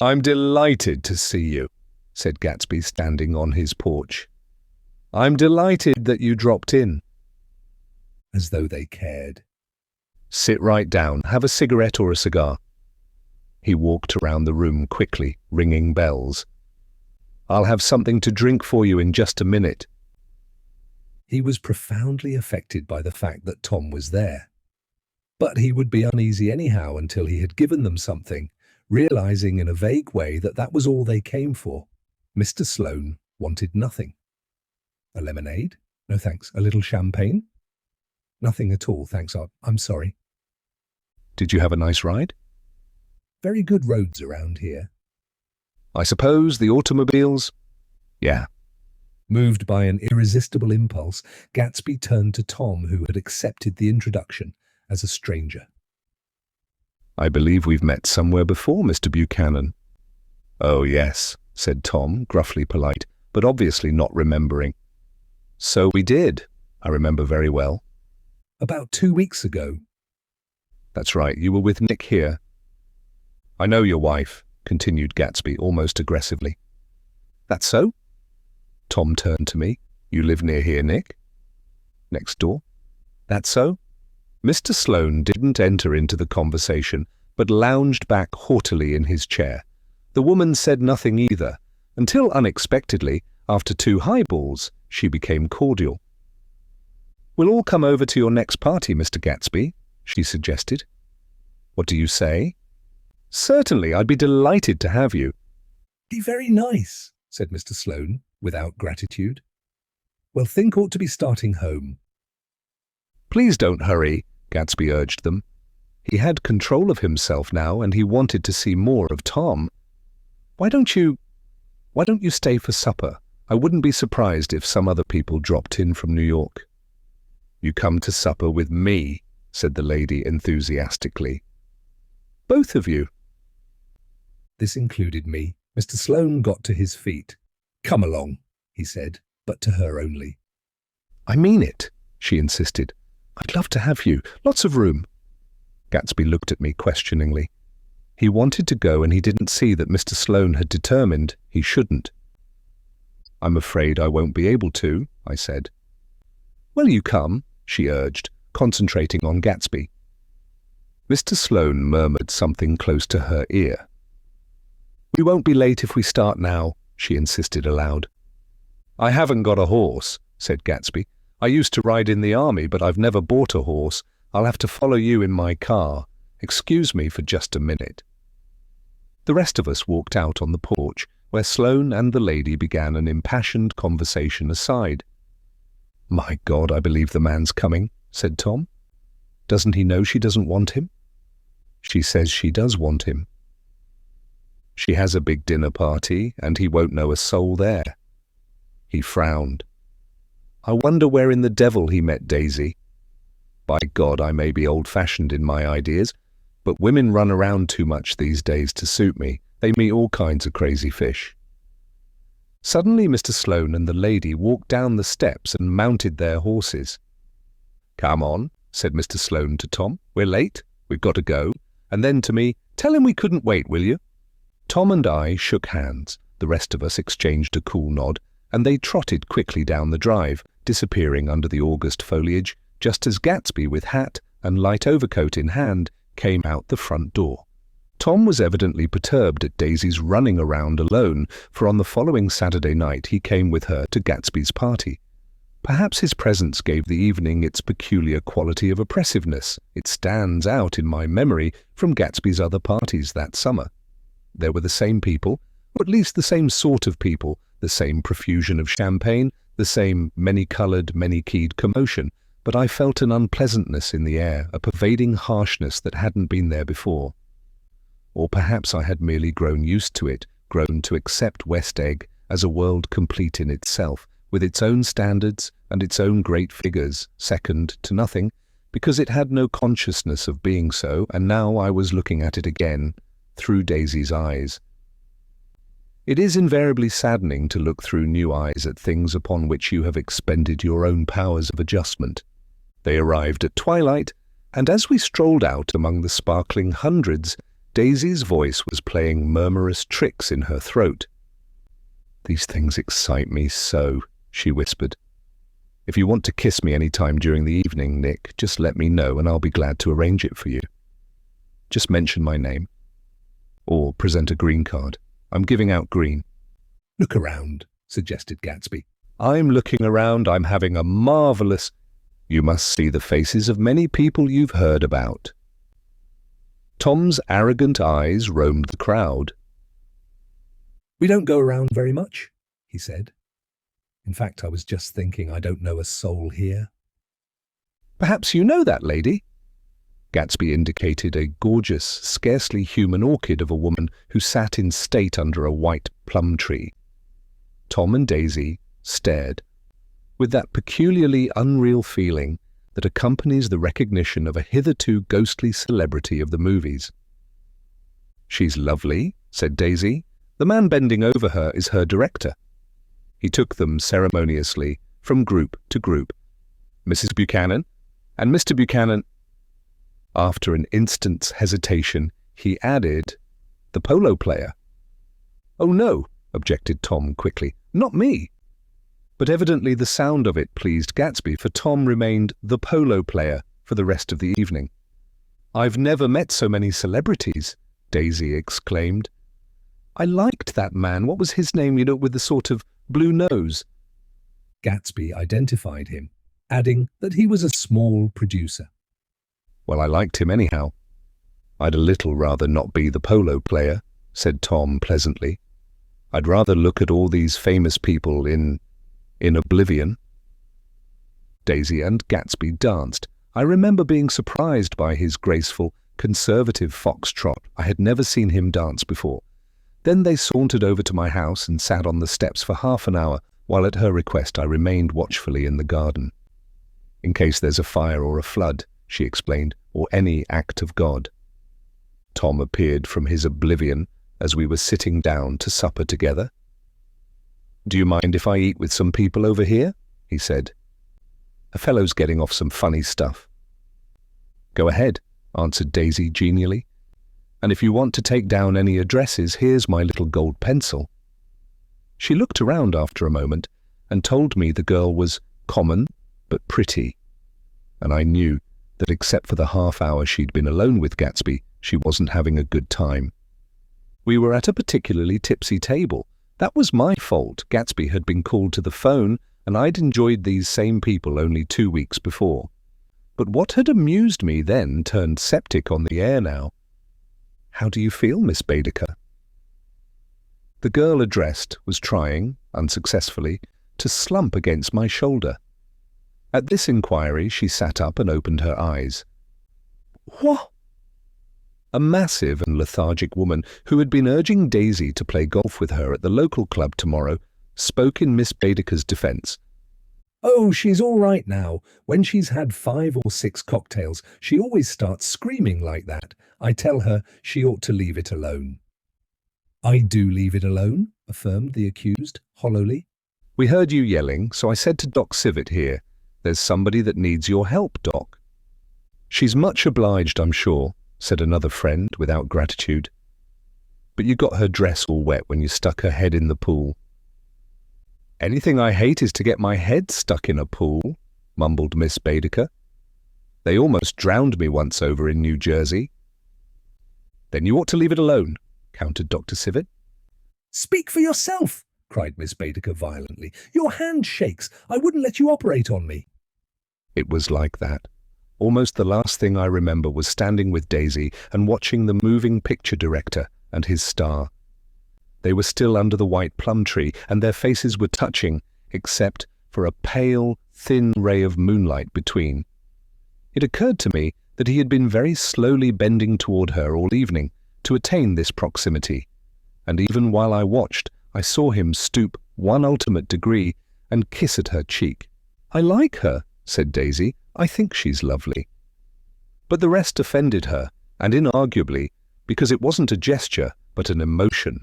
"I'm delighted to see you," said Gatsby, standing on his porch. "I'm delighted that you dropped in." As though they cared. "Sit right down, have a cigarette or a cigar." He walked around the room quickly, ringing bells. "I'll have something to drink for you in just a minute." He was profoundly affected by the fact that Tom was there. But he would be uneasy anyhow until he had given them something, realizing in a vague way that that was all they came for. Mr. Sloane wanted nothing. A lemonade? No thanks. A little champagne? Nothing at all, thanks. I'm sorry. "Did you have a nice ride?" Very good roads around here. "I suppose the automobiles?" "Yeah." Moved by an irresistible impulse, Gatsby turned to Tom, who had accepted the introduction as a stranger. "I believe we've met somewhere before, Mr. Buchanan." "Oh, yes," said Tom, gruffly polite, but obviously not remembering. "So we did. I remember very well." About 2 weeks ago. "That's right, you were with Nick here." "I know your wife," continued Gatsby almost aggressively. "That's so?" Tom turned to me. "You live near here, Nick?" "Next door." "That's so?" Mr. Sloane didn't enter into the conversation, but lounged back haughtily in his chair. The woman said nothing either, until unexpectedly, after 2 highballs, she became cordial. "We'll all come over to your next party, Mr. Gatsby," she suggested. "What do you say?" "Certainly, I'd be delighted to have you." Be very nice, said Mr. Sloane, without gratitude. Well, think ought to be starting home. "Please don't hurry," Gatsby urged them. He had control of himself now, and he wanted to see more of Tom. Why don't you stay for supper? I wouldn't be surprised if some other people dropped in from New York." "You come to supper with me," said the lady enthusiastically. "Both of you?" This included me. Mr. Sloane got to his feet. "Come along," he said, but to her only. "I mean it," she insisted. "I'd love to have you. Lots of room." Gatsby looked at me questioningly. He wanted to go, and he didn't see that Mr. Sloane had determined he shouldn't. "I'm afraid I won't be able to," I said. "Will you come?" she urged, concentrating on Gatsby. Mr. Sloane murmured something close to her ear. "We won't be late if we start now," she insisted aloud. "I haven't got a horse," said Gatsby. "I used to ride in the army, but I've never bought a horse. I'll have to follow you in my car. Excuse me for just a minute." The rest of us walked out on the porch, where Sloane and the lady began an impassioned conversation aside. "My God, I believe the man's coming," said Tom. "Doesn't he know she doesn't want him?" "She says she does want him." "She has a big dinner party, and he won't know a soul there." He frowned. "I wonder where in the devil he met Daisy. By God, I may be old-fashioned in my ideas, but women run around too much these days to suit me. They meet all kinds of crazy fish." Suddenly Mr. Sloane and the lady walked down the steps and mounted their horses. "Come on," said Mr. Sloane to Tom. "We're late. We've got to go." And then to me, "Tell him we couldn't wait, will you?" Tom and I shook hands. The rest of us exchanged a cool nod, and they trotted quickly down the drive, disappearing under the August foliage, just as Gatsby, with hat and light overcoat in hand, came out the front door. Tom was evidently perturbed at Daisy's running around alone, for on the following Saturday night he came with her to Gatsby's party. Perhaps his presence gave the evening its peculiar quality of oppressiveness. It stands out in my memory from Gatsby's other parties that summer. There were the same people, or at least the same sort of people, the same profusion of champagne, the same many-coloured, many-keyed commotion, but I felt an unpleasantness in the air, a pervading harshness that hadn't been there before. Or perhaps I had merely grown used to it, grown to accept West Egg as a world complete in itself, with its own standards and its own great figures, second to nothing, because it had no consciousness of being so, and now I was looking at it again, through Daisy's eyes. It is invariably saddening to look through new eyes at things upon which you have expended your own powers of adjustment. They arrived at twilight, And as we strolled out among the sparkling hundreds, Daisy's voice was playing murmurous tricks in her throat. "These things excite me so," she whispered. "If you want to kiss me any time during the evening, Nick, just let me know and I'll be glad to arrange it for you. Just mention my name. Or present a green card. I'm giving out green." "Look around," suggested Gatsby. "I'm looking around. I'm having a marvelous—" "You must see the faces of many people you've heard about." Tom's arrogant eyes roamed the crowd. "We don't go around very much," he said. "In fact, I was just thinking I don't know a soul here." "Perhaps you know that lady?" Gatsby indicated a gorgeous, scarcely human orchid of a woman who sat in state under a white plum tree. Tom and Daisy stared, with that peculiarly unreal feeling that accompanies the recognition of a hitherto ghostly celebrity of the movies. "She's lovely," said Daisy. "The man bending over her is her director." He took them ceremoniously from group to group. "Mrs. Buchanan and Mr. Buchanan." After an instant's hesitation, he added, "The polo player." "Oh no," objected Tom quickly. "Not me." But evidently the sound of it pleased Gatsby, for Tom remained the polo player for the rest of the evening. "I've never met so many celebrities," Daisy exclaimed. "I liked that man. What was his name, with the sort of blue nose?" Gatsby identified him, adding that he was a small producer. "Well, I liked him anyhow." "I'd a little rather not be the polo player," said Tom pleasantly. "I'd rather look at all these famous people in oblivion." Daisy and Gatsby danced. I remember being surprised by his graceful, conservative foxtrot. I had never seen him dance before. Then they sauntered over to my house and sat on the steps for half an hour, while at her request I remained watchfully in the garden. "In case there's a fire or a flood," she explained, "or any act of God." Tom appeared from his oblivion as we were sitting down to supper together. "Do you mind if I eat with some people over here?" he said. "A fellow's getting off some funny stuff." "Go ahead," answered Daisy genially. "And if you want to take down any addresses, here's my little gold pencil." She looked around after a moment and told me the girl was common but pretty, and I knew that except for the half hour she'd been alone with Gatsby, she wasn't having a good time. We were at a particularly tipsy table. That was my fault. Gatsby had been called to the phone, and I'd enjoyed these same people only 2 weeks before. But what had amused me then turned septic on the air now. "How do you feel, Miss Baedeker?" The girl addressed was trying, unsuccessfully, to slump against my shoulder. At this inquiry she sat up and opened her eyes. "What?" A massive and lethargic woman, who had been urging Daisy to play golf with her at the local club tomorrow, spoke in Miss Baedeker's defence. "Oh, she's all right now. When she's had 5 or 6 cocktails, she always starts screaming like that. I tell her she ought to leave it alone." "I do leave it alone," affirmed the accused, hollowly. "We heard you yelling, so I said to Doc Civet here, 'There's somebody that needs your help, Doc.'" "She's much obliged, I'm sure," said another friend without gratitude. "But you got her dress all wet when you stuck her head in the pool." "Anything I hate is to get my head stuck in a pool," mumbled Miss Baedeker. "They almost drowned me once over in New Jersey." "Then you ought to leave it alone," countered Dr. Civet. "Speak for yourself," cried Miss Baedeker violently. "Your hand shakes. I wouldn't let you operate on me." It was like that. Almost the last thing I remember was standing with Daisy and watching the moving picture director and his star. They were still under the white plum tree, and their faces were touching, except for a pale, thin ray of moonlight between. It occurred to me that he had been very slowly bending toward her all evening to attain this proximity, and even while I watched, I saw him stoop one ultimate degree and kiss at her cheek. "I like her," said Daisy. "I think she's lovely." But the rest offended her, and inarguably, because it wasn't a gesture, but an emotion.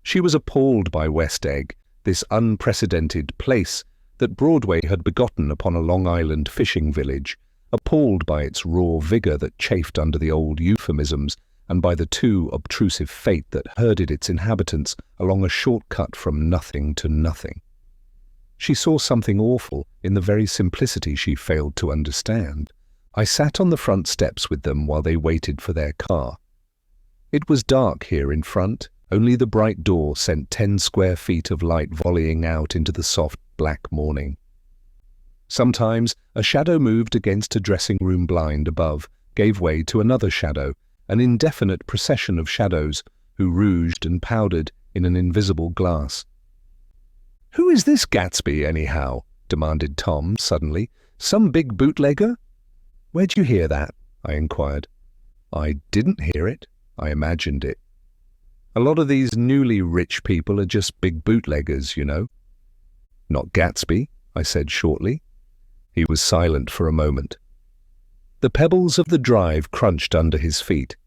She was appalled by West Egg, this unprecedented place that Broadway had begotten upon a Long Island fishing village, appalled by its raw vigor that chafed under the old euphemisms and by the too obtrusive fate that herded its inhabitants along a shortcut from nothing to nothing. She saw something awful in the very simplicity she failed to understand. I sat on the front steps with them while they waited for their car. It was dark here in front. Only the bright door sent 10 square feet of light volleying out into the soft black morning. Sometimes a shadow moved against a dressing-room blind above, gave way to another shadow, an indefinite procession of shadows who rouged and powdered in an invisible glass. "Who is this Gatsby, anyhow?" demanded Tom suddenly. "Some big bootlegger?" "Where'd you hear that?" I inquired. "I didn't hear it. I imagined it. A lot of these newly rich people are just big bootleggers, you know." "Not Gatsby," I said shortly. He was silent for a moment. The pebbles of the drive crunched under his feet.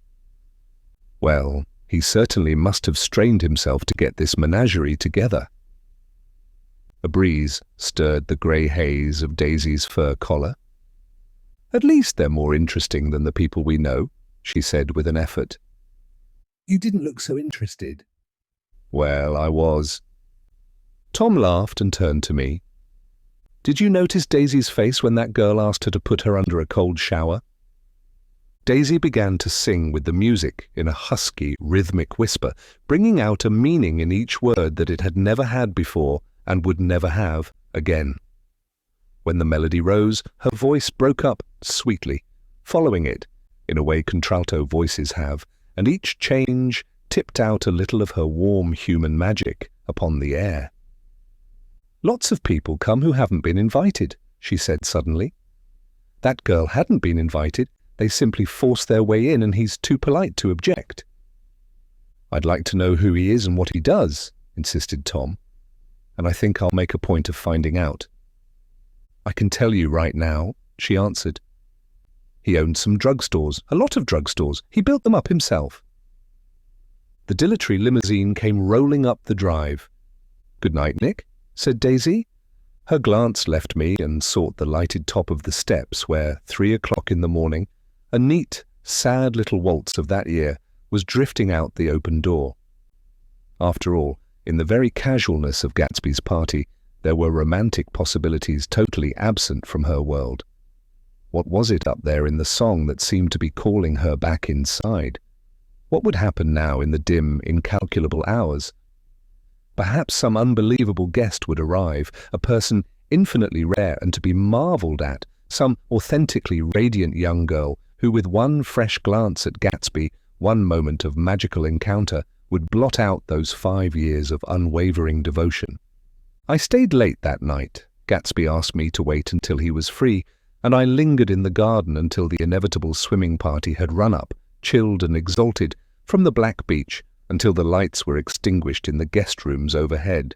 Well, he certainly must have strained himself to get this menagerie together. A breeze stirred the grey haze of Daisy's fur collar. "At least they're more interesting than the people we know," she said with an effort. "You didn't look so interested." "Well, I was." Tom laughed and turned to me. "Did you notice Daisy's face when that girl asked her to put her under a cold shower?" Daisy began to sing with the music in a husky, rhythmic whisper, bringing out a meaning in each word that it had never had before and would never have again. When the melody rose, her voice broke up sweetly, following it, in a way contralto voices have, and each change tipped out a little of her warm human magic upon the air. "Lots of people come who haven't been invited," she said suddenly. "That girl hadn't been invited. They simply forced their way in and he's too polite to object." "I'd like to know who he is and what he does," insisted Tom, "and I think I'll make a point of finding out." "I can tell you right now," she answered. "He owned some drugstores, a lot of drugstores. He built them up himself." The dilatory limousine came rolling up the drive. "Good night, Nick," said Daisy. Her glance left me and sought the lighted top of the steps where, 3 o'clock in the morning, a neat, sad little waltz of that year was drifting out the open door. After all, in the very casualness of Gatsby's party, there were romantic possibilities totally absent from her world. What was it up there in the song that seemed to be calling her back inside? What would happen now in the dim, incalculable hours? Perhaps some unbelievable guest would arrive, a person infinitely rare and to be marveled at, some authentically radiant young girl who with one fresh glance at Gatsby, one moment of magical encounter, would blot out those 5 years of unwavering devotion. I stayed late that night. Gatsby asked me to wait until he was free, and I lingered in the garden until the inevitable swimming party had run up, chilled and exalted, from the black beach until the lights were extinguished in the guest rooms overhead.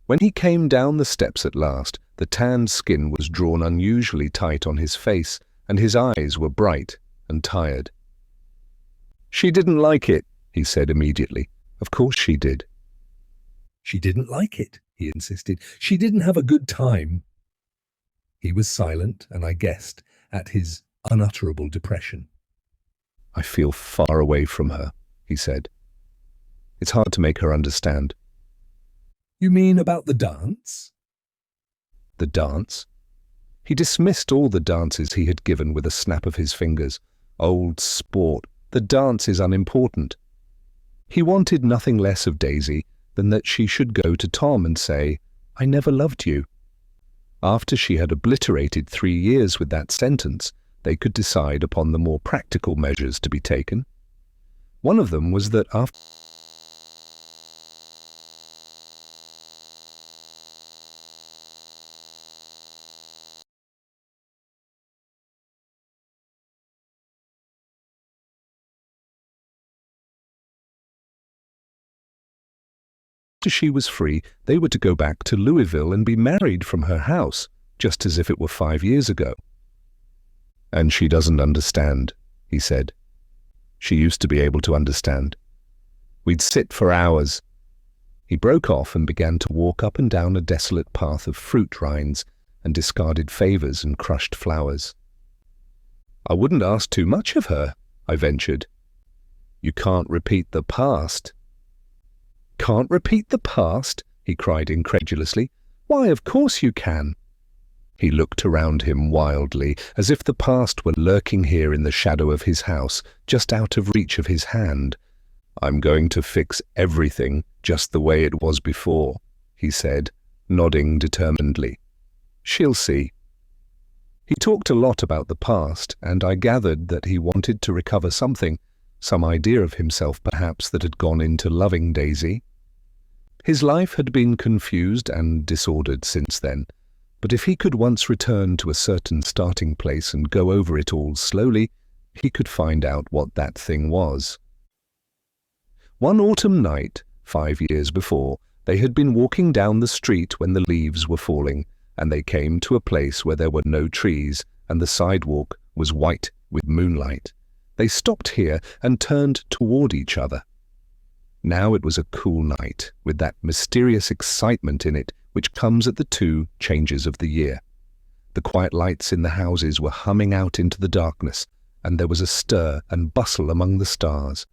When he came down the steps at last, the tanned skin was drawn unusually tight on his face, and his eyes were bright and tired. "She didn't like it," he said immediately. "Of course she did." "She didn't like it," he insisted. "She didn't have a good time." He was silent, and I guessed at his unutterable depression. "I feel far away from her," he said. "It's hard to make her understand." "You mean about the dance?" The dance? He dismissed all the dances he had given with a snap of his fingers. Old sport, the dance is unimportant. He wanted nothing less of Daisy than that she should go to Tom and say, "I never loved you." After she had obliterated 3 years with that sentence, they could decide upon the more practical measures to be taken. One of them was that after she was free, they were to go back to Louisville and be married from her house, just as if it were 5 years ago. "And she doesn't understand," he said. "She used to be able to understand. We'd sit for hours." He broke off and began to walk up and down a desolate path of fruit rinds and discarded favors and crushed flowers. I wouldn't ask too much of her, I ventured. You can't repeat the past. Can't repeat the past? He cried incredulously. Why, of course you can. He looked around him wildly, as if the past were lurking here in the shadow of his house, just out of reach of his hand. I'm going to fix everything just the way it was before, he said, nodding determinedly. She'll see. He talked a lot about the past, and I gathered that he wanted to recover something, some idea of himself perhaps that had gone into loving Daisy. His life had been confused and disordered since then, but if he could once return to a certain starting place and go over it all slowly, he could find out what that thing was. One autumn night, 5 years before, they had been walking down the street when the leaves were falling, and they came to a place where there were no trees, and the sidewalk was white with moonlight. They stopped here and turned toward each other. Now it was a cool night, with that mysterious excitement in it which comes at the 2 changes of the year. The quiet lights in the houses were humming out into the darkness, and there was a stir and bustle among the stars.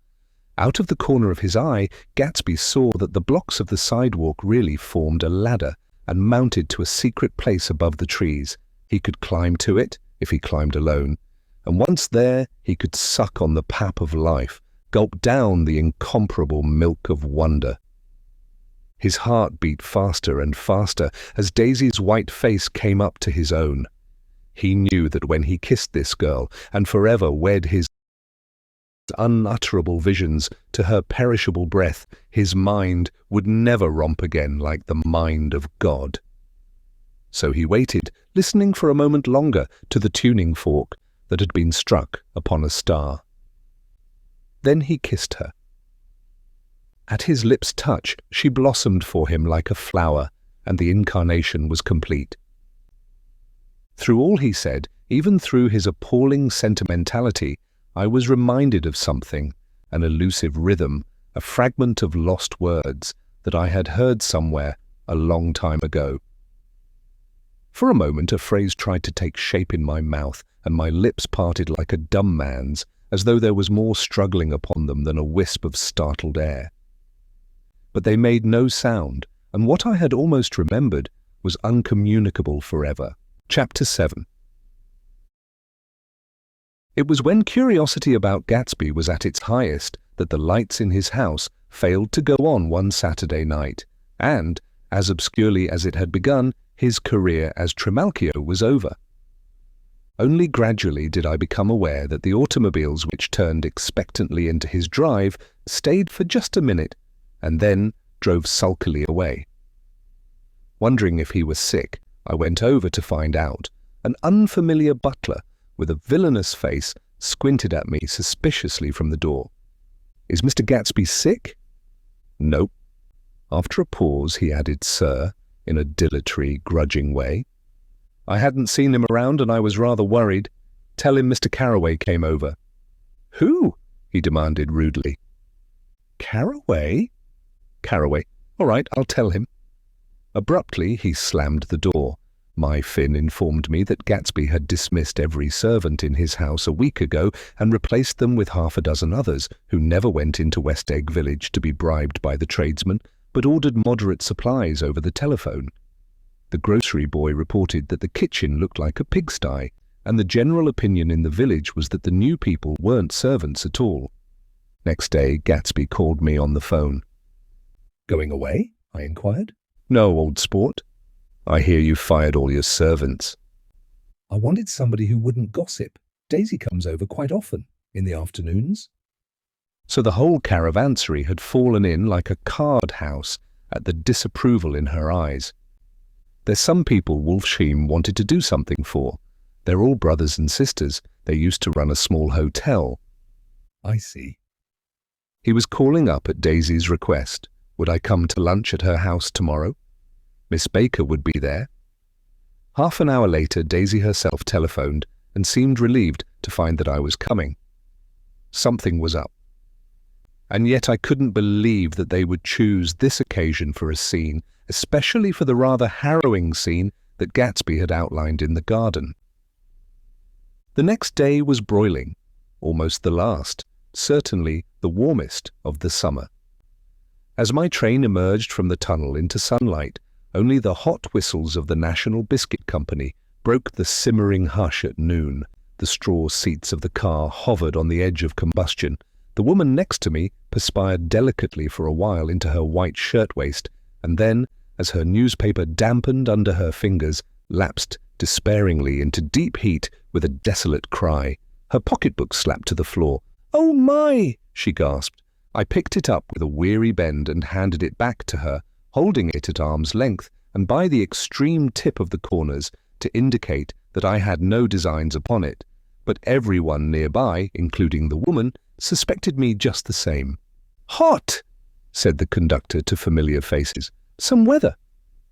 Out of the corner of his eye, Gatsby saw that the blocks of the sidewalk really formed a ladder and mounted to a secret place above the trees. He could climb to it, if he climbed alone, and once there he could suck on the pap of life, gulp down the incomparable milk of wonder. His heart beat faster and faster as Daisy's white face came up to his own. He knew that when he kissed this girl and forever wed his unutterable visions to her perishable breath, his mind would never romp again like the mind of God. So he waited, listening for a moment longer to the tuning fork that had been struck upon a star. Then he kissed her. At his lips' touch, she blossomed for him like a flower, and the incarnation was complete. Through all he said, even through his appalling sentimentality, I was reminded of something, an elusive rhythm, a fragment of lost words that I had heard somewhere a long time ago. For a moment a phrase tried to take shape in my mouth, and my lips parted like a dumb man's, as though there was more struggling upon them than a wisp of startled air. But they made no sound, and what I had almost remembered was uncommunicable forever. Chapter 7. It was when curiosity about Gatsby was at its highest that the lights in his house failed to go on one Saturday night, and, as obscurely as it had begun, his career as Trimalchio was over. Only gradually did I become aware that the automobiles which turned expectantly into his drive stayed for just a minute, and then drove sulkily away. Wondering if he was sick, I went over to find out. An unfamiliar butler, with a villainous face, squinted at me suspiciously from the door. "Is Mr. Gatsby sick?" "Nope." After a pause, he added, "Sir," in a dilatory, grudging way. "I hadn't seen him around and I was rather worried. Tell him Mr. Carraway came over." "Who?" he demanded rudely. "Carraway?" "Carraway. All right, I'll tell him." Abruptly, he slammed the door. My Finn informed me that Gatsby had dismissed every servant in his house a week ago and replaced them with half a dozen others who never went into West Egg Village to be bribed by the tradesmen, but ordered moderate supplies over the telephone. The grocery boy reported that the kitchen looked like a pigsty, and the general opinion in the village was that the new people weren't servants at all. Next day, Gatsby called me on the phone. "Going away?" I inquired. "No, old sport. I hear you fired all your servants." "I wanted somebody who wouldn't gossip. Daisy comes over quite often, in the afternoons." So the whole caravansary had fallen in like a card house at the disapproval in her eyes. There's some people Wolfsheim wanted to do something for. They're all brothers and sisters. They used to run a small hotel. "I see." He was calling up at Daisy's request. Would I come to lunch at her house tomorrow? Miss Baker would be there. Half an hour later, Daisy herself telephoned and seemed relieved to find that I was coming. Something was up. And yet I couldn't believe that they would choose this occasion for a scene, especially for the rather harrowing scene that Gatsby had outlined in the garden. The next day was broiling, almost the last, certainly the warmest of the summer. As my train emerged from the tunnel into sunlight, only the hot whistles of the National Biscuit Company broke the simmering hush at noon. The straw seats of the car hovered on the edge of combustion. The woman next to me perspired delicately for a while into her white shirtwaist, and then, as her newspaper dampened under her fingers, lapsed despairingly into deep heat with a desolate cry. Her pocketbook slapped to the floor. "Oh my!" she gasped. I picked it up with a weary bend and handed it back to her, holding it at arm's length and by the extreme tip of the corners to indicate that I had no designs upon it. But everyone nearby, including the woman, suspected me just the same. "Hot!" said the conductor to familiar faces. "Some weather.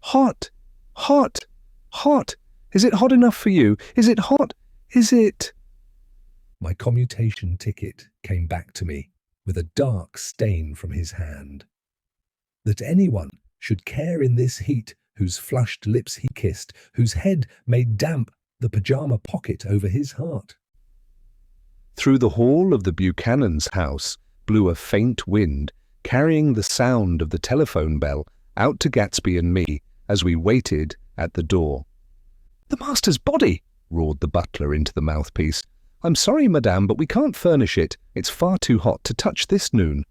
Hot! Hot! Hot! Is it hot enough for you? Is it hot? Is it—" My commutation ticket came back to me with a dark stain from his hand. That anyone should care in this heat, whose flushed lips he kissed, whose head made damp the pajama pocket over his heart. Through the hall of the Buchanan's house blew a faint wind, carrying the sound of the telephone bell out to Gatsby and me as we waited at the door. "The master's body!" roared the butler into the mouthpiece. "I'm sorry, madame, but we can't furnish it. It's far too hot to touch this noon."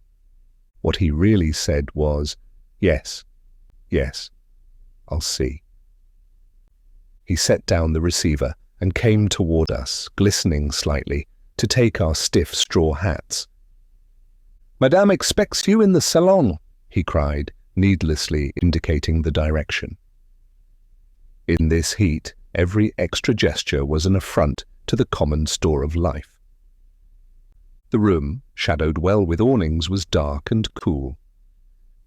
What he really said was, "Yes, yes, I'll see." He set down the receiver and came toward us, glistening slightly, to take our stiff straw hats. "Madame expects you in the salon," he cried, needlessly indicating the direction. In this heat, every extra gesture was an affront to the common store of life. The room, shadowed well with awnings, was dark and cool.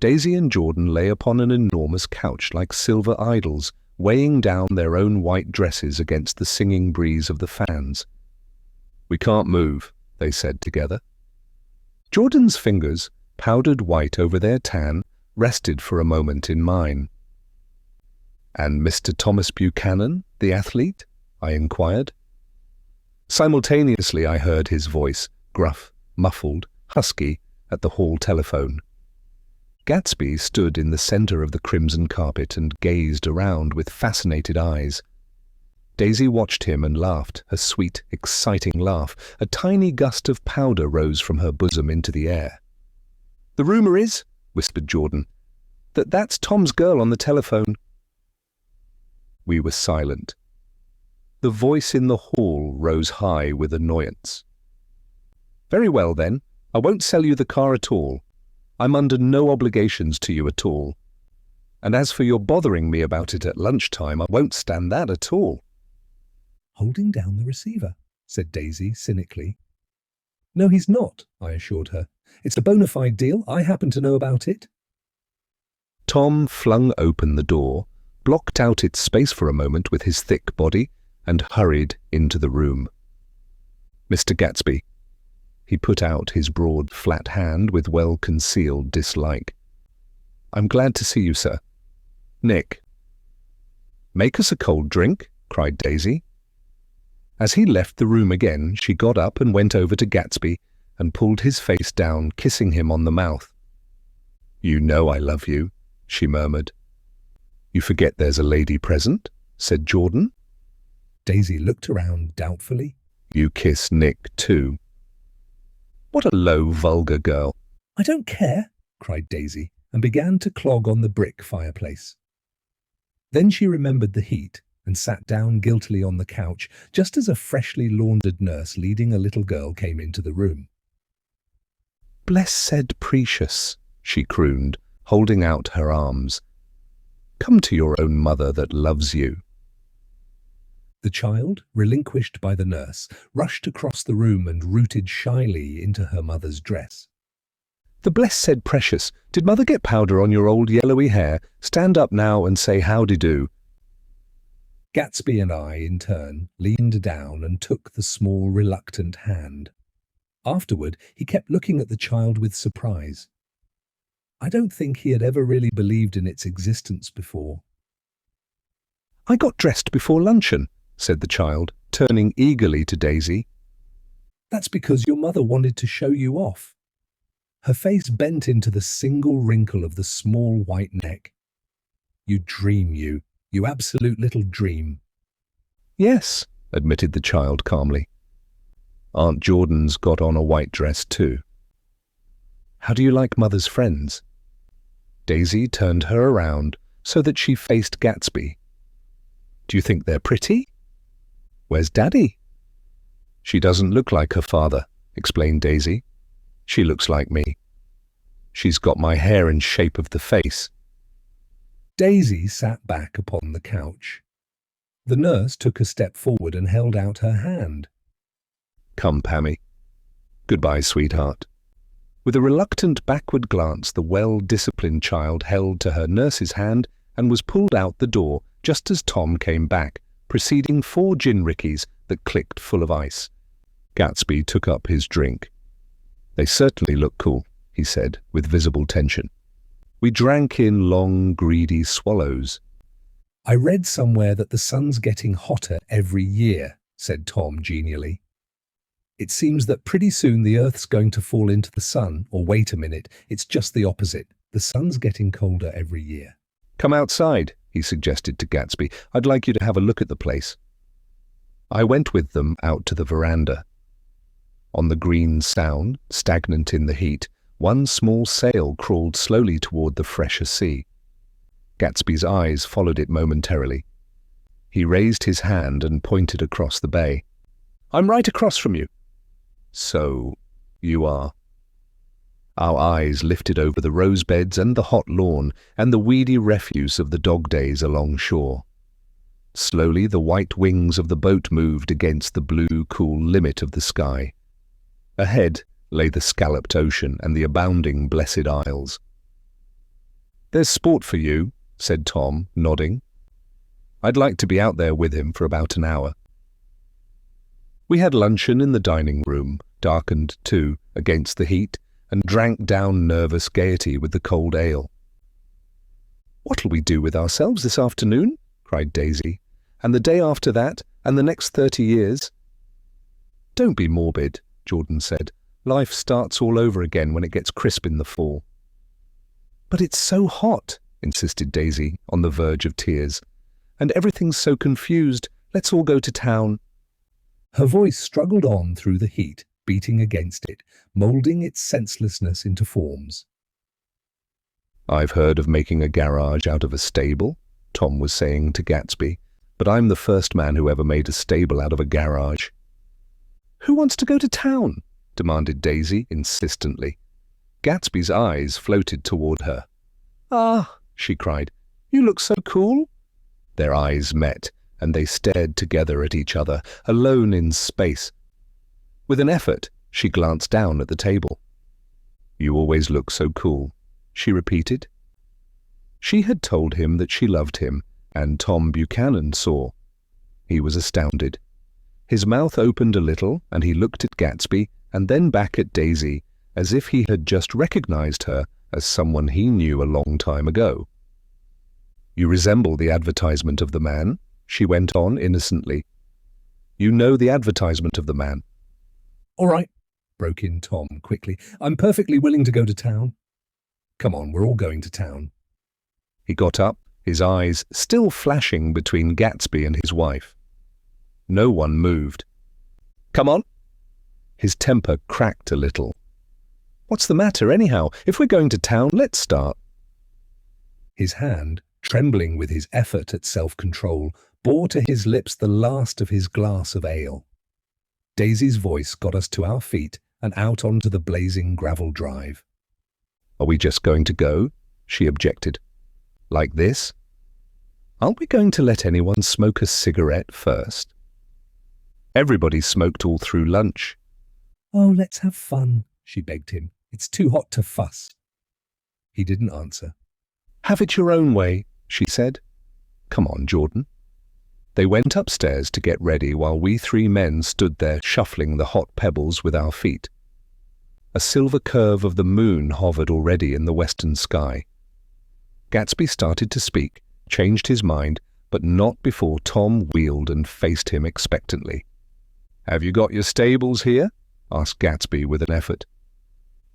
Daisy and Jordan lay upon an enormous couch like silver idols, weighing down their own white dresses against the singing breeze of the fans. "We can't move," they said together. Jordan's fingers, powdered white over their tan, rested for a moment in mine. "And Mr. Thomas Buchanan, the athlete?" I inquired. Simultaneously I heard his voice, gruff, muffled, husky, at the hall telephone. Gatsby stood in the center of the crimson carpet and gazed around with fascinated eyes. Daisy watched him and laughed, a sweet, exciting laugh. A tiny gust of powder rose from her bosom into the air. "The rumor is," whispered Jordan, "that's Tom's girl on the telephone." We were silent. The voice in the hall rose high with annoyance. "Very well, then. I won't sell you the car at all. I'm under no obligations to you at all. And as for your bothering me about it at lunchtime, I won't stand that at all." "Holding down the receiver," said Daisy cynically. "No, he's not," I assured her. "It's a bona fide deal. I happen to know about it." Tom flung open the door, blocked out its space for a moment with his thick body, and hurried into the room. "Mr. Gatsby." He put out his broad, flat hand with well-concealed dislike. "I'm glad to see you, sir. Nick." "Make us a cold drink," cried Daisy. As he left the room again, she got up and went over to Gatsby and pulled his face down, kissing him on the mouth. "You know I love you," she murmured. "You forget there's a lady present," said Jordan. Daisy looked around doubtfully. "You kiss Nick too." "What a low, vulgar girl." "I don't care," cried Daisy, and began to clog on the brick fireplace. Then she remembered the heat and sat down guiltily on the couch, just as a freshly laundered nurse leading a little girl came into the room. "Blessed Precious," she crooned, holding out her arms. "Come to your own mother that loves you." The child, relinquished by the nurse, rushed across the room and rooted shyly into her mother's dress. "The Blessed Precious, did mother get powder on your old yellowy hair? Stand up now and say howdy-do." Gatsby and I, in turn, leaned down and took the small, reluctant hand. Afterward, he kept looking at the child with surprise. I don't think he had ever really believed in its existence before. "I got dressed before luncheon," said the child, turning eagerly to Daisy. That's because your mother wanted to show you off. Her face bent into the single wrinkle of the small white neck. You dream, you absolute little dream. Yes, admitted the child calmly. Aunt Jordan's got on a white dress too. How do you like Mother's friends? Daisy turned her around so that she faced Gatsby. Do you think they're pretty? Where's Daddy? She doesn't look like her father, explained Daisy. She looks like me. She's got my hair in shape of the face. Daisy sat back upon the couch. The nurse took a step forward and held out her hand. Come, Pammy. Goodbye, sweetheart. With a reluctant backward glance, the well-disciplined child held to her nurse's hand and was pulled out the door just as Tom came back, preceding 4 gin rickeys that clicked full of ice. Gatsby took up his drink. They certainly look cool, he said, with visible tension. We drank in long, greedy swallows. I read somewhere that the sun's getting hotter every year, said Tom genially. It seems that pretty soon the Earth's going to fall into the sun, or wait a minute, it's just the opposite. The sun's getting colder every year. Come outside, he suggested to Gatsby. I'd like you to have a look at the place. I went with them out to the veranda. On the green sound, stagnant in the heat, one small sail crawled slowly toward the fresher sea. Gatsby's eyes followed it momentarily. He raised his hand and pointed across the bay. I'm right across from you. So, you are. Our eyes lifted over the rose beds and the hot lawn and the weedy refuse of the dog days along shore. Slowly the white wings of the boat moved against the blue, cool limit of the sky. Ahead lay the scalloped ocean and the abounding Blessed Isles. There's sport for you, said Tom, nodding. I'd like to be out there with him for about an hour. We had luncheon in the dining room, darkened too, against the heat, and drank down nervous gaiety with the cold ale. What'll we do with ourselves this afternoon? Cried Daisy. And the day after that, and the next 30 years? Don't be morbid, Jordan said. Life starts all over again when it gets crisp in the fall. But it's so hot, insisted Daisy, on the verge of tears. And everything's so confused. Let's all go to town. Her voice struggled on through the heat, beating against it, moulding its senselessness into forms. I've heard of making a garage out of a stable, Tom was saying to Gatsby, but I'm the first man who ever made a stable out of a garage. Who wants to go to town? Demanded Daisy insistently. Gatsby's eyes floated toward her. Ah, she cried, you look so cool. Their eyes met, and they stared together at each other, alone in space. With an effort, she glanced down at the table. You always look so cool, she repeated. She had told him that she loved him, and Tom Buchanan saw. He was astounded. His mouth opened a little, and he looked at Gatsby and then back at Daisy, as if he had just recognized her as someone he knew a long time ago. You resemble the advertisement of the man, she went on innocently. You know the advertisement of the man. All right, broke in Tom quickly. I'm perfectly willing to go to town. Come on, we're all going to town. He got up, his eyes still flashing between Gatsby and his wife. No one moved. Come on. His temper cracked a little. What's the matter anyhow? If we're going to town, let's start. His hand, trembling with his effort at self-control, bore to his lips the last of his glass of ale. Daisy's voice got us to our feet and out onto the blazing gravel drive. Are we just going to go? She objected. Like this? Aren't we going to let anyone smoke a cigarette first? Everybody smoked all through lunch. Oh, let's have fun, she begged him. It's too hot to fuss. He didn't answer. Have it your own way, she said. Come on, Jordan. They went upstairs to get ready while we 3 men stood there shuffling the hot pebbles with our feet. A silver curve of the moon hovered already in the western sky. Gatsby started to speak, changed his mind, but not before Tom wheeled and faced him expectantly. "Have you got your stables here?" asked Gatsby with an effort.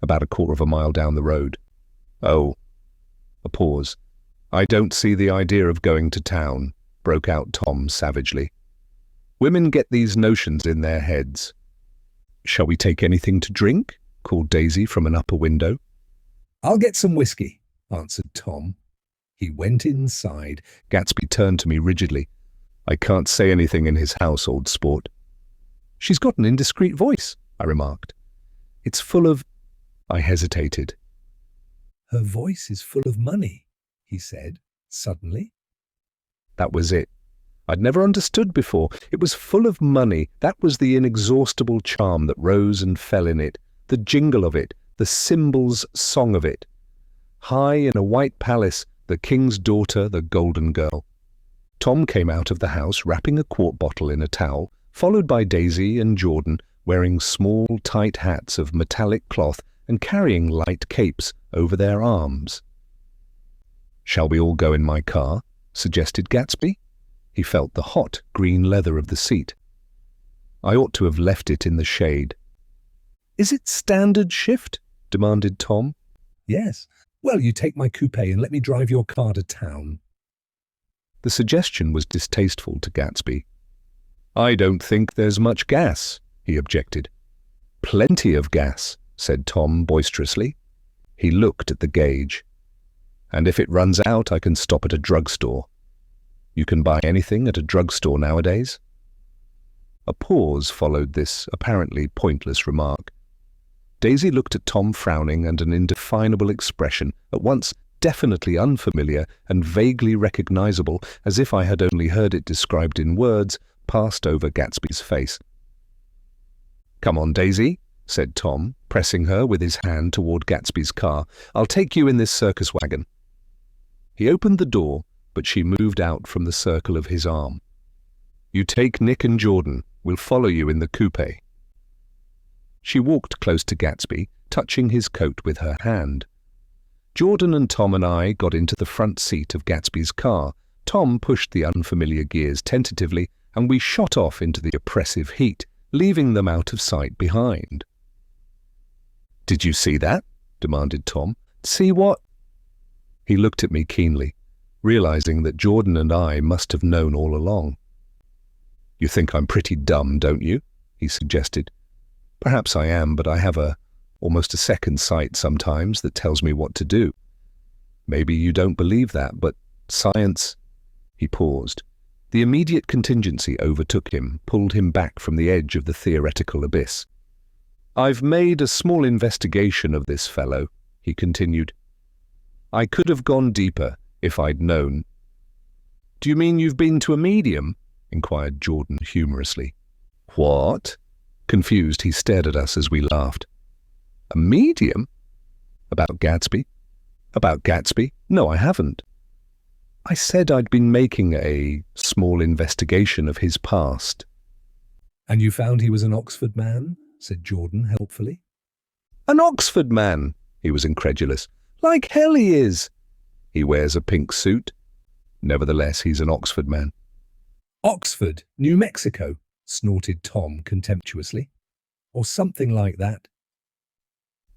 "About a quarter of a mile down the road." "Oh." A pause. "I don't see the idea of going to town," broke out Tom savagely. "Women get these notions in their heads." "Shall we take anything to drink?" called Daisy from an upper window. "I'll get some whiskey," answered Tom. He went inside. Gatsby turned to me rigidly. "I can't say anything in his house, old sport." "She's got an indiscreet voice," I remarked. "It's full of—" I hesitated. "Her voice is full of money," he said, suddenly. That was it. I'd never understood before. It was full of money. That was the inexhaustible charm that rose and fell in it, the jingle of it, the cymbal's song of it. High in a white palace, the king's daughter, the golden girl. Tom came out of the house wrapping a quart bottle in a towel, followed by Daisy and Jordan, wearing small, tight hats of metallic cloth and carrying light capes over their arms. "Shall we all go in my car?" suggested Gatsby. He felt the hot green leather of the seat. I ought to have left it in the shade. "Is it standard shift?" demanded Tom. "Yes. Well, you take my coupe and let me drive your car to town." The suggestion was distasteful to Gatsby. "I don't think there's much gas," he objected. "Plenty of gas," said Tom boisterously. He looked at the gauge. "And if it runs out, I can stop at a drugstore." "You can buy anything at a drugstore nowadays?" A pause followed this apparently pointless remark. Daisy looked at Tom frowning, and an indefinable expression, at once definitely unfamiliar and vaguely recognizable, as if I had only heard it described in words, passed over Gatsby's face. "Come on, Daisy," said Tom, pressing her with his hand toward Gatsby's car. "I'll take you in this circus wagon." He opened the door, but she moved out from the circle of his arm. "You take Nick and Jordan. We'll follow you in the coupe." She walked close to Gatsby, touching his coat with her hand. Jordan and Tom and I got into the front seat of Gatsby's car. Tom pushed the unfamiliar gears tentatively, and we shot off into the oppressive heat, leaving them out of sight behind. "Did you see that?" demanded Tom. "See what?" He looked at me keenly, realizing that Jordan and I must have known all along. "You think I'm pretty dumb, don't you?" he suggested. "Perhaps I am, but I have almost a second sight sometimes that tells me what to do. Maybe you don't believe that, but science—" He paused. The immediate contingency overtook him, pulled him back from the edge of the theoretical abyss. "I've made a small investigation of this fellow," he continued. "I could have gone deeper if I'd known." "Do you mean you've been to a medium?" inquired Jordan humorously. "What?" Confused, he stared at us as we laughed. "A medium? About Gatsby?" "About Gatsby? No, I haven't." "I said I'd been making a small investigation of his past." "And you found he was an Oxford man?" said Jordan helpfully. "An Oxford man?" He was incredulous. "Like hell he is." "He wears a pink suit." "Nevertheless, he's an Oxford man." "Oxford, New Mexico," snorted Tom contemptuously. "Or something like that."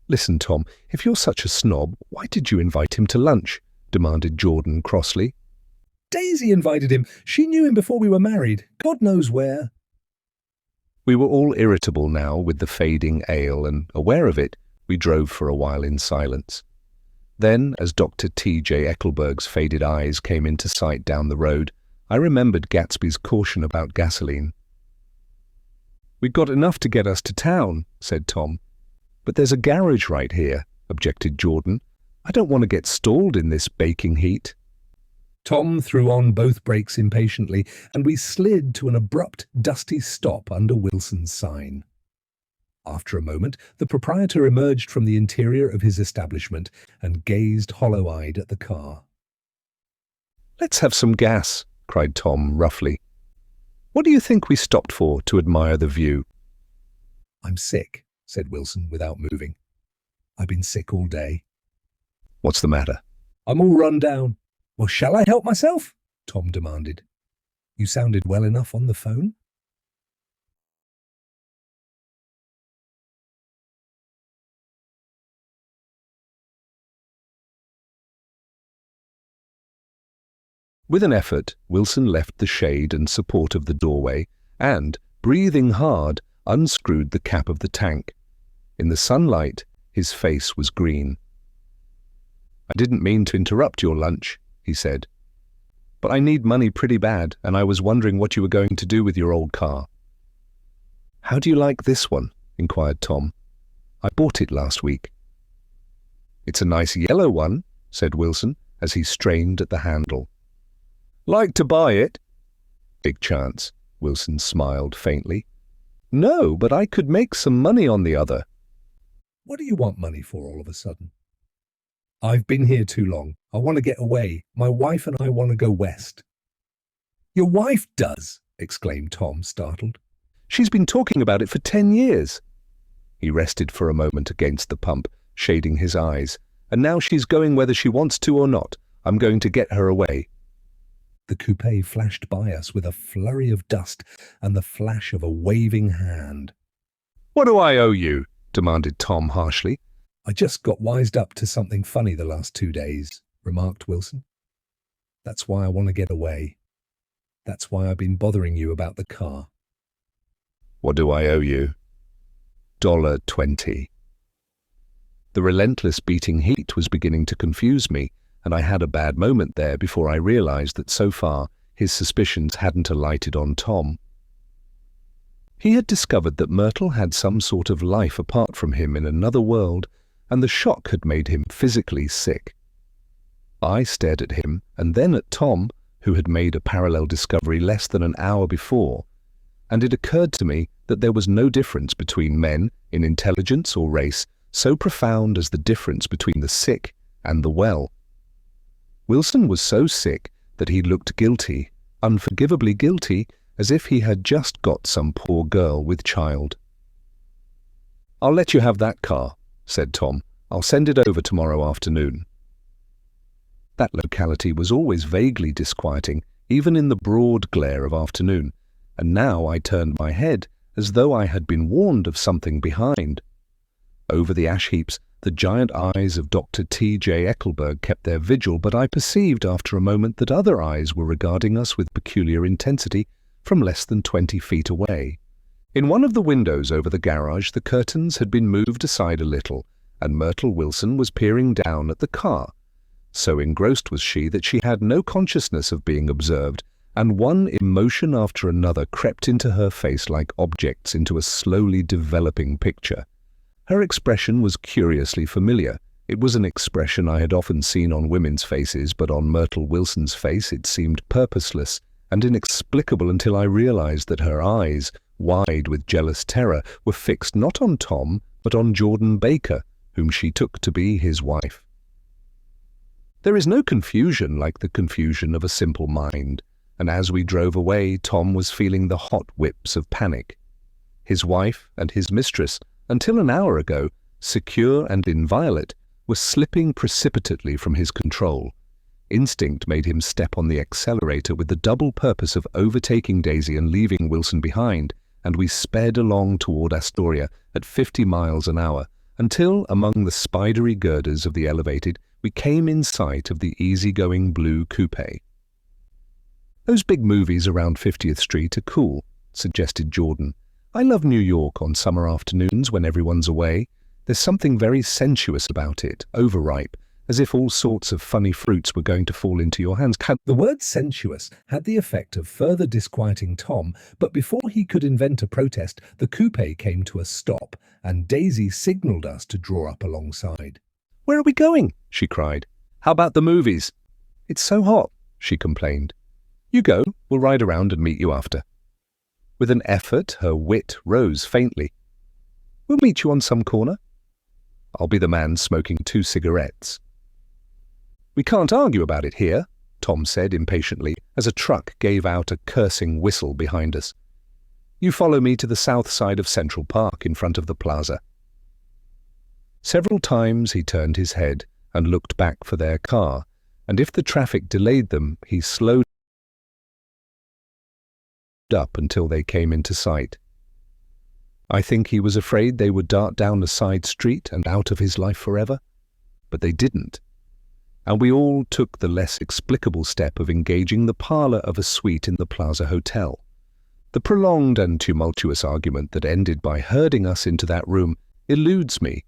"Listen, Tom, if you're such a snob, why did you invite him to lunch?" demanded Jordan crossly. "Daisy invited him. She knew him before we were married. God knows where." We were all irritable now with the fading ale, and, aware of it, we drove for a while in silence. Then, as Dr. T.J. Eckelberg's faded eyes came into sight down the road, I remembered Gatsby's caution about gasoline. "We've got enough to get us to town," said Tom. "But there's a garage right here," objected Jordan. "I don't want to get stalled in this baking heat." Tom threw on both brakes impatiently, and we slid to an abrupt, dusty stop under Wilson's sign. After a moment, the proprietor emerged from the interior of his establishment and gazed hollow-eyed at the car. "Let's have some gas," cried Tom roughly. "What do you think we stopped for, to admire the view?" "I'm sick," said Wilson without moving. "I've been sick all day." "What's the matter?" "I'm all run down." "Well, shall I help myself?" Tom demanded. You sounded well enough on the phone? With an effort, Wilson left the shade and support of the doorway and, breathing hard, unscrewed the cap of the tank. In the sunlight, his face was green. "I didn't mean to interrupt your lunch," he said. "But I need money pretty bad, and I was wondering what you were going to do with your old car." "How do you like this one?" inquired Tom. "I bought it last week." "It's a nice yellow one," said Wilson, as he strained at the handle. "Like to buy it?" "Big chance," Wilson smiled faintly. "No, but I could make some money on the other." What do you want money for all of a sudden? I've been here too long. I want to get away. My wife and I want to go west. Your wife does, exclaimed Tom, startled. "She's been talking about it for 10 years. He rested for a moment against the pump, shading his eyes. "And now she's going whether she wants to or not. I'm going to get her away." The coupe flashed by us with a flurry of dust and the flash of a waving hand. "What do I owe you?" demanded Tom harshly. I just got wised up to something funny the last 2 days, remarked Wilson. That's why I want to get away. That's why I've been bothering you about the car. "What do I owe you?" $1.20. The relentless beating heat was beginning to confuse me, and I had a bad moment there before I realized that so far his suspicions hadn't alighted on Tom. He had discovered that Myrtle had some sort of life apart from him in another world, and the shock had made him physically sick. I stared at him and then at Tom, who had made a parallel discovery less than an hour before, and it occurred to me that there was no difference between men in intelligence or race so profound as the difference between the sick and the well. Wilson was so sick that he looked guilty, unforgivably guilty, as if he had just got some poor girl with child. "I'll let you have that car," said Tom. "I'll send it over tomorrow afternoon." That locality was always vaguely disquieting, even in the broad glare of afternoon, and now I turned my head as though I had been warned of something behind. Over the ash heaps, the giant eyes of Dr. T.J. Eckelberg kept their vigil, but I perceived after a moment that other eyes were regarding us with peculiar intensity from less than 20 feet away. In one of the windows over the garage, the curtains had been moved aside a little, and Myrtle Wilson was peering down at the car. So engrossed was she that she had no consciousness of being observed, and one emotion after another crept into her face like objects into a slowly developing picture. Her expression was curiously familiar. It was an expression I had often seen on women's faces, but on Myrtle Wilson's face it seemed purposeless and inexplicable until I realized that her eyes, wide with jealous terror, were fixed not on Tom, but on Jordan Baker, whom she took to be his wife. There is no confusion like the confusion of a simple mind, and as we drove away, Tom was feeling the hot whips of panic. His wife and his mistress, until an hour ago, secure and inviolate, were slipping precipitately from his control. Instinct made him step on the accelerator with the double purpose of overtaking Daisy and leaving Wilson behind, and we sped along toward Astoria at 50 miles an hour, until, among the spidery girders of the elevated, we came in sight of the easygoing blue coupe. "Those big movies around 50th Street are cool," suggested Jordan. "I love New York on summer afternoons when everyone's away. There's something very sensuous about it, overripe, as if all sorts of funny fruits were going to fall into your hands." The word sensuous had the effect of further disquieting Tom, but before he could invent a protest, the coupe came to a stop, and Daisy signaled us to draw up alongside. "Where are we going?" she cried. "How about the movies?" "It's so hot," she complained. "You go, we'll ride around and meet you after." With an effort, her wit rose faintly. "We'll meet you on some corner." "I'll be the man smoking 2 cigarettes." "We can't argue about it here," Tom said impatiently, as a truck gave out a cursing whistle behind us. "You follow me to the south side of Central Park in front of the plaza." Several times he turned his head and looked back for their car, and if the traffic delayed them, he slowed pushed up until they came into sight. I think he was afraid they would dart down a side street and out of his life forever, but they didn't, and we all took the less explicable step of engaging the parlour of a suite in the Plaza Hotel. The prolonged and tumultuous argument that ended by herding us into that room eludes me,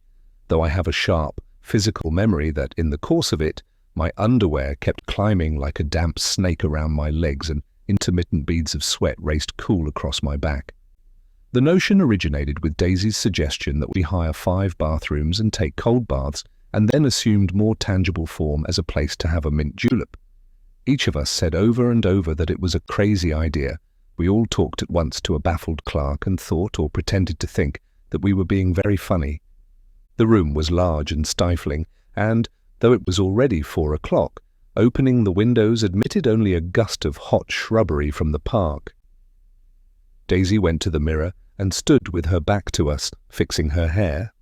though I have a sharp, physical memory that, in the course of it, my underwear kept climbing like a damp snake around my legs and intermittent beads of sweat raced cool across my back. The notion originated with Daisy's suggestion that we hire 5 bathrooms and take cold baths, and then assumed more tangible form as a place to have a mint julep. Each of us said over and over that it was a crazy idea. We all talked at once to a baffled clerk and thought, or pretended to think, that we were being very funny. The room was large and stifling, and, though it was already 4 o'clock, opening the windows admitted only a gust of hot shrubbery from the park. Daisy went to the mirror and stood with her back to us, fixing her hair.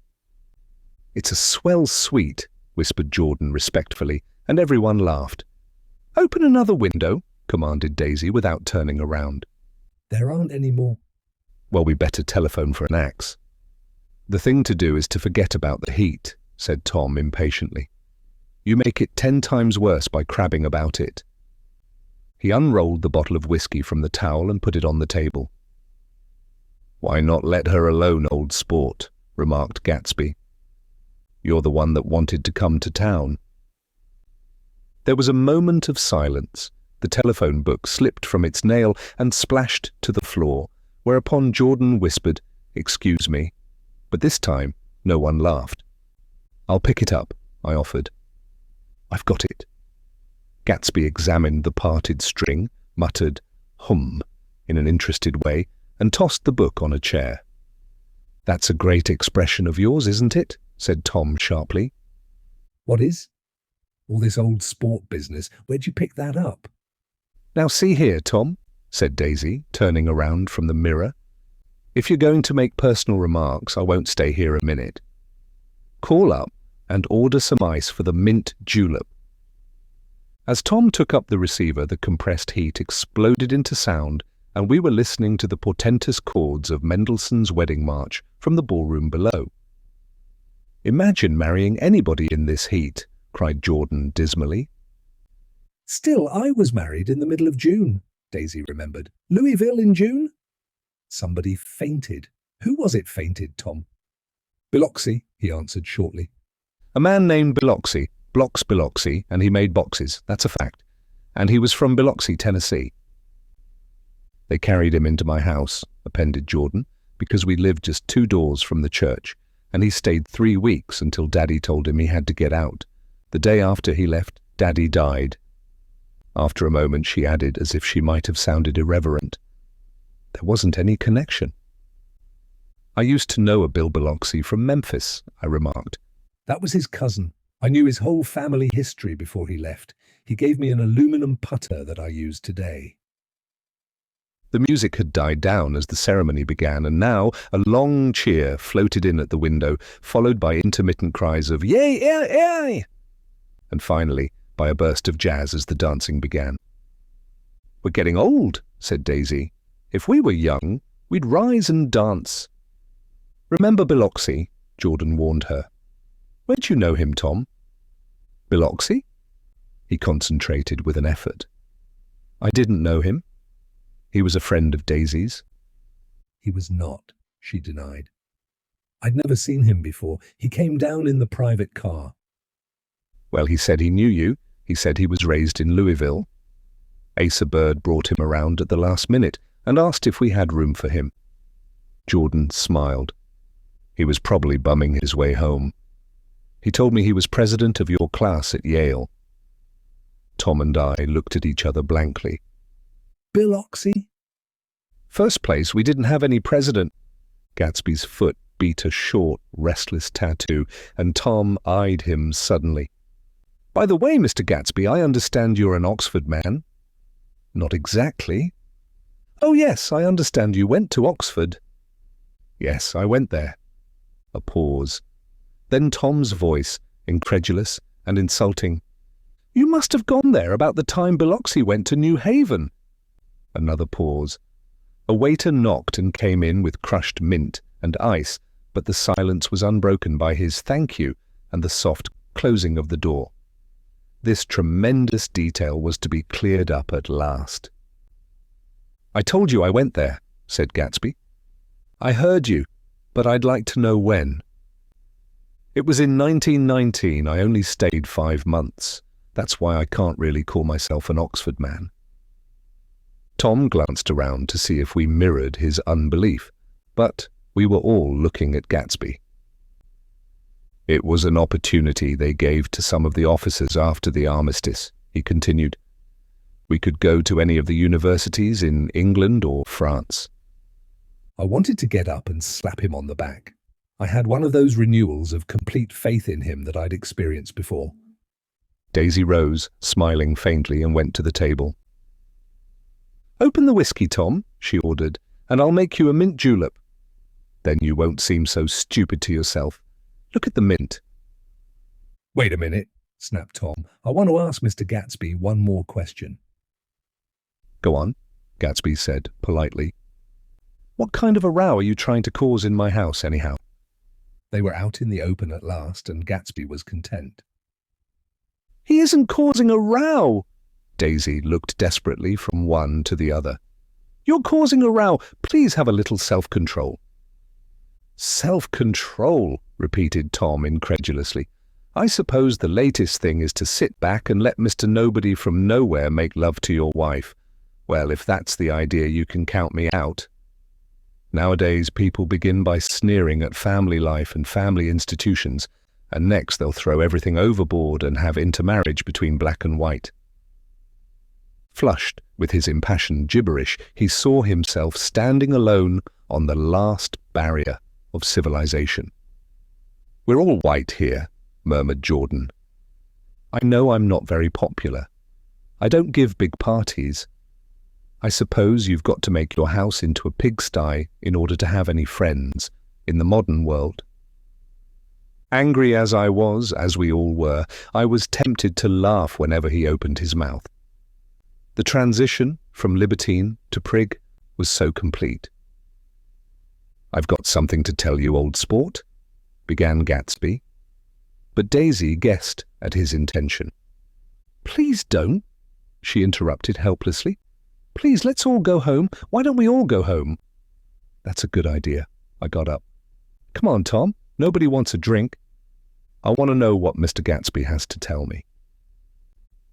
"It's a swell suite," whispered Jordan respectfully, and everyone laughed. "Open another window," commanded Daisy without turning around. There aren't any more. "Well, we better telephone for an axe." "The thing to do is to forget about the heat," said Tom impatiently. "You make it 10 times worse by crabbing about it." He unrolled the bottle of whiskey from the towel and put it on the table. "Why not let her alone, old sport?" remarked Gatsby. "You're the one that wanted to come to town." There was a moment of silence. The telephone book slipped from its nail and splashed to the floor, whereupon Jordan whispered, "Excuse me," but this time no one laughed. "I'll pick it up," I offered. "I've got it." Gatsby examined the parted string, muttered, "Hum," in an interested way, and tossed the book on a chair. "That's a great expression of yours, isn't it?" said Tom sharply. What is? All this old sport business. Where'd you pick that up? "Now see here, Tom," said Daisy, turning around from the mirror. "If you're going to make personal remarks, I won't stay here a minute. Call up and order some ice for the mint julep." As Tom took up the receiver, the compressed heat exploded into sound, and we were listening to the portentous chords of Mendelssohn's Wedding March from the ballroom below. "Imagine marrying anybody in this heat," cried Jordan dismally. Still, I was married in the middle of June, Daisy remembered. Louisville in June? Somebody fainted. Who was it fainted, Tom? Biloxi, he answered shortly. "A man named Biloxi, Blocks Biloxi, and he made boxes, that's a fact. And he was from Biloxi, Tennessee." "They carried him into my house," appended Jordan, "because we lived just 2 doors from the church, and he stayed 3 weeks until Daddy told him he had to get out. The day after he left, Daddy died." After a moment she added, as if she might have sounded irreverent, "There wasn't any connection." "I used to know a Bill Biloxi from Memphis," I remarked. That was his cousin. I knew his whole family history before he left. He gave me an aluminum putter that I use today. The music had died down as the ceremony began, and now a long cheer floated in at the window, followed by intermittent cries of "Yay, yay, yay!" and finally by a burst of jazz as the dancing began. "We're getting old," said Daisy. "If we were young, we'd rise and dance." "Remember Biloxi?" Jordan warned her. "Where'd you know him, Tom?" "Biloxi?" He concentrated with an effort. "I didn't know him. He was a friend of Daisy's." He was not, she denied. I'd never seen him before. He came down in the private car. "Well, he said he knew you. He said he was raised in Louisville. Asa Bird brought him around at the last minute and asked if we had room for him." Jordan smiled. "He was probably bumming his way home. He told me he was president of your class at Yale." Tom and I looked at each other blankly. Biloxi? "First place, we didn't have any president." Gatsby's foot beat a short, restless tattoo, and Tom eyed him suddenly. "By the way, Mr. Gatsby, I understand you're an Oxford man." "Not exactly." "Oh yes, I understand you went to Oxford." "Yes, I went there." A pause. Then Tom's voice, incredulous and insulting. "You must have gone there about the time Biloxi went to New Haven." Another pause. A waiter knocked and came in with crushed mint and ice, but the silence was unbroken by his thank you and the soft closing of the door. This tremendous detail was to be cleared up at last. "I told you I went there," said Gatsby. "I heard you, but I'd like to know when." "It was in 1919. I only stayed 5 months. That's why I can't really call myself an Oxford man." Tom glanced around to see if we mirrored his unbelief, but we were all looking at Gatsby. "It was an opportunity they gave to some of the officers after the armistice," he continued. "We could go to any of the universities in England or France." I wanted to get up and slap him on the back. I had one of those renewals of complete faith in him that I'd experienced before. Daisy rose, smiling faintly, and went to the table. "Open the whiskey, Tom," she ordered, "and I'll make you a mint julep. Then you won't seem so stupid to yourself. Look at the mint." "Wait a minute," snapped Tom. "I want to ask Mr. Gatsby one more question." "Go on," Gatsby said politely. "What kind of a row are you trying to cause in my house, anyhow?" They were out in the open at last, and Gatsby was content. "He isn't causing a row!" Daisy looked desperately from one to the other. "You're causing a row. Please have a little self-control." "Self-control," repeated Tom incredulously. "I suppose the latest thing is to sit back and let Mr. Nobody from Nowhere make love to your wife. Well, if that's the idea, you can count me out. Nowadays, people begin by sneering at family life and family institutions, and next they'll throw everything overboard and have intermarriage between black and white." Flushed with his impassioned gibberish, he saw himself standing alone on the last barrier of civilization. "We're all white here," murmured Jordan. "I know I'm not very popular. I don't give big parties. I suppose you've got to make your house into a pigsty in order to have any friends in the modern world." Angry as I was, as we all were, I was tempted to laugh whenever he opened his mouth. The transition from libertine to prig was so complete. "I've got something to tell you, old sport," began Gatsby. But Daisy guessed at his intention. "Please don't," she interrupted helplessly. "Please, let's all go home. Why don't we all go home?" "That's a good idea." I got up. "Come on, Tom. Nobody wants a drink. I want to know what Mr. Gatsby has to tell me."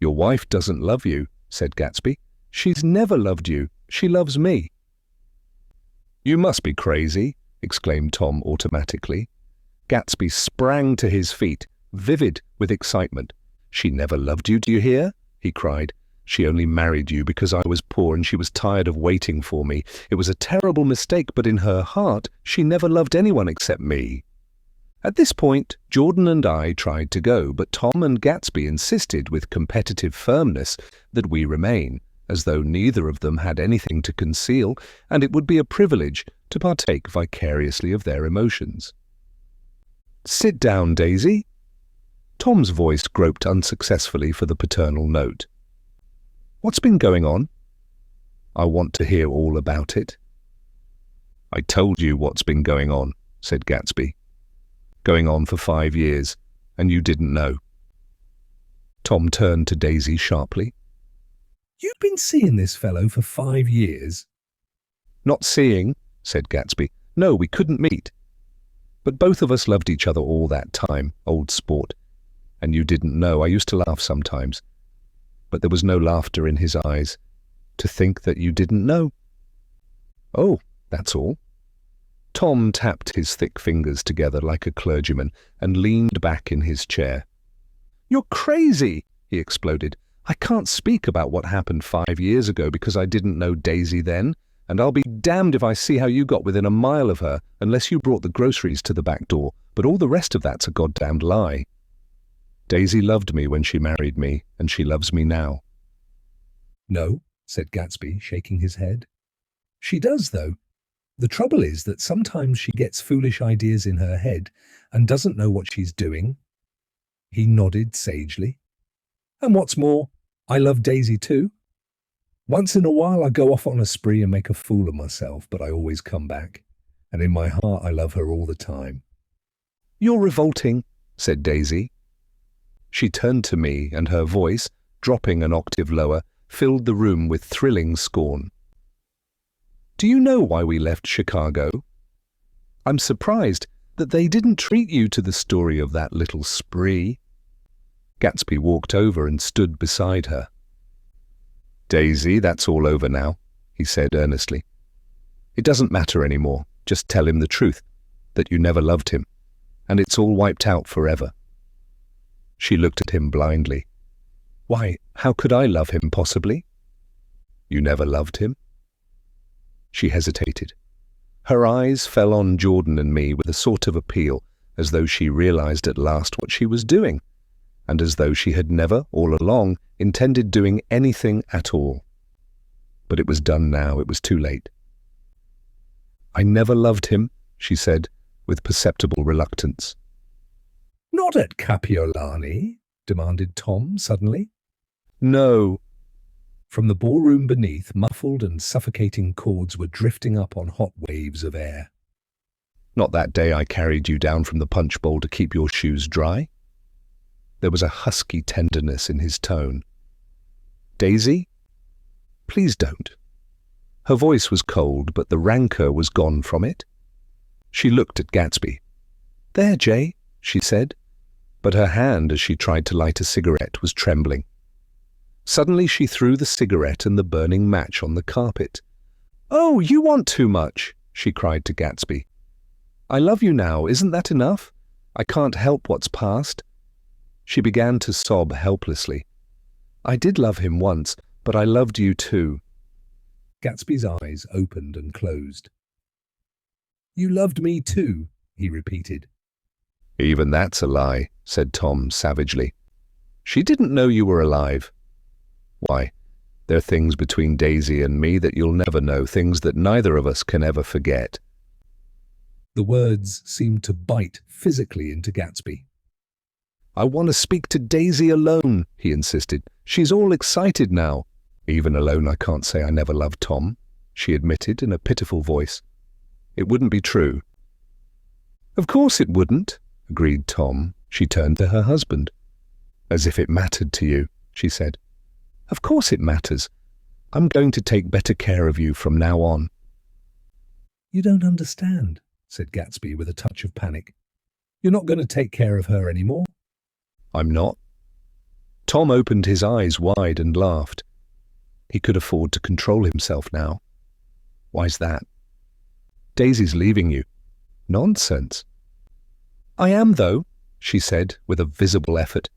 "Your wife doesn't love you," said Gatsby. "She's never loved you. She loves me." "You must be crazy," exclaimed Tom automatically. Gatsby sprang to his feet, vivid with excitement. "She never loved you, do you hear?" he cried. "She only married you because I was poor and she was tired of waiting for me. It was a terrible mistake, but in her heart, she never loved anyone except me." At this point, Jordan and I tried to go, but Tom and Gatsby insisted with competitive firmness that we remain, as though neither of them had anything to conceal, and it would be a privilege to partake vicariously of their emotions. "Sit down, Daisy." Tom's voice groped unsuccessfully for the paternal note. "What's been going on?" "I want to hear all about it." "I told you what's been going on," said Gatsby. "Going on for 5 years, and you didn't know." Tom turned to Daisy sharply. "You've been seeing this fellow for 5 years?" "Not seeing," said Gatsby. "No, we couldn't meet. But both of us loved each other all that time, old sport. And you didn't know. I used to laugh sometimes. But there was no laughter in his eyes. To think that you didn't know." "Oh, that's all." Tom tapped his thick fingers together like a clergyman and leaned back in his chair. "You're crazy!" he exploded. "I can't speak about what happened 5 years ago because I didn't know Daisy then, and I'll be damned if I see how you got within a mile of her unless you brought the groceries to the back door, but all the rest of that's a goddamned lie. Daisy loved me when she married me, and she loves me now." "No," said Gatsby, shaking his head. "She does, though. The trouble is that sometimes she gets foolish ideas in her head and doesn't know what she's doing." He nodded sagely. "And what's more, I love Daisy too." Once in a while I go off on a spree and make a fool of myself, but I always come back. And in my heart I love her all the time. You're revolting, said Daisy. She turned to me, and her voice, dropping an octave lower, filled the room with thrilling scorn. Do you know why we left Chicago? I'm surprised that they didn't treat you to the story of that little spree. Gatsby walked over and stood beside her. Daisy, that's all over now, he said earnestly. It doesn't matter anymore. Just tell him the truth, that you never loved him, and it's all wiped out forever. She looked at him blindly. Why, how could I love him, possibly? You never loved him? She hesitated. Her eyes fell on Jordan and me with a sort of appeal, as though she realized at last what she was doing, and as though she had never, all along, intended doing anything at all. But it was done now, it was too late. I never loved him, she said, with perceptible reluctance. Not at Capiolani? Demanded Tom suddenly. No. From the ballroom beneath, muffled and suffocating chords were drifting up on hot waves of air. Not that day I carried you down from the punch bowl to keep your shoes dry? There was a husky tenderness in his tone. Daisy? Please don't. Her voice was cold, but the rancour was gone from it. She looked at Gatsby. There, Jay, she said, but her hand, as she tried to light a cigarette, was trembling. Suddenly she threw the cigarette and the burning match on the carpet. Oh, you want too much, she cried to Gatsby. I love you now, isn't that enough? I can't help what's past. She began to sob helplessly. I did love him once, but I loved you too. Gatsby's eyes opened and closed. You loved me too, he repeated. Even that's a lie, said Tom savagely. She didn't know you were alive. Why, there are things between Daisy and me that you'll never know, things that neither of us can ever forget. The words seemed to bite physically into Gatsby. I want to speak to Daisy alone, he insisted. She's all excited now. Even alone I can't say I never loved Tom, she admitted in a pitiful voice. It wouldn't be true. Of course it wouldn't, agreed Tom. She turned to her husband. As if it mattered to you, she said. Of course it matters. I'm going to take better care of you from now on. You don't understand, said Gatsby with a touch of panic. You're not going to take care of her anymore? I'm not. Tom opened his eyes wide and laughed. He could afford to control himself now. Why's that? Daisy's leaving you. Nonsense. I am, though, she said with a visible effort.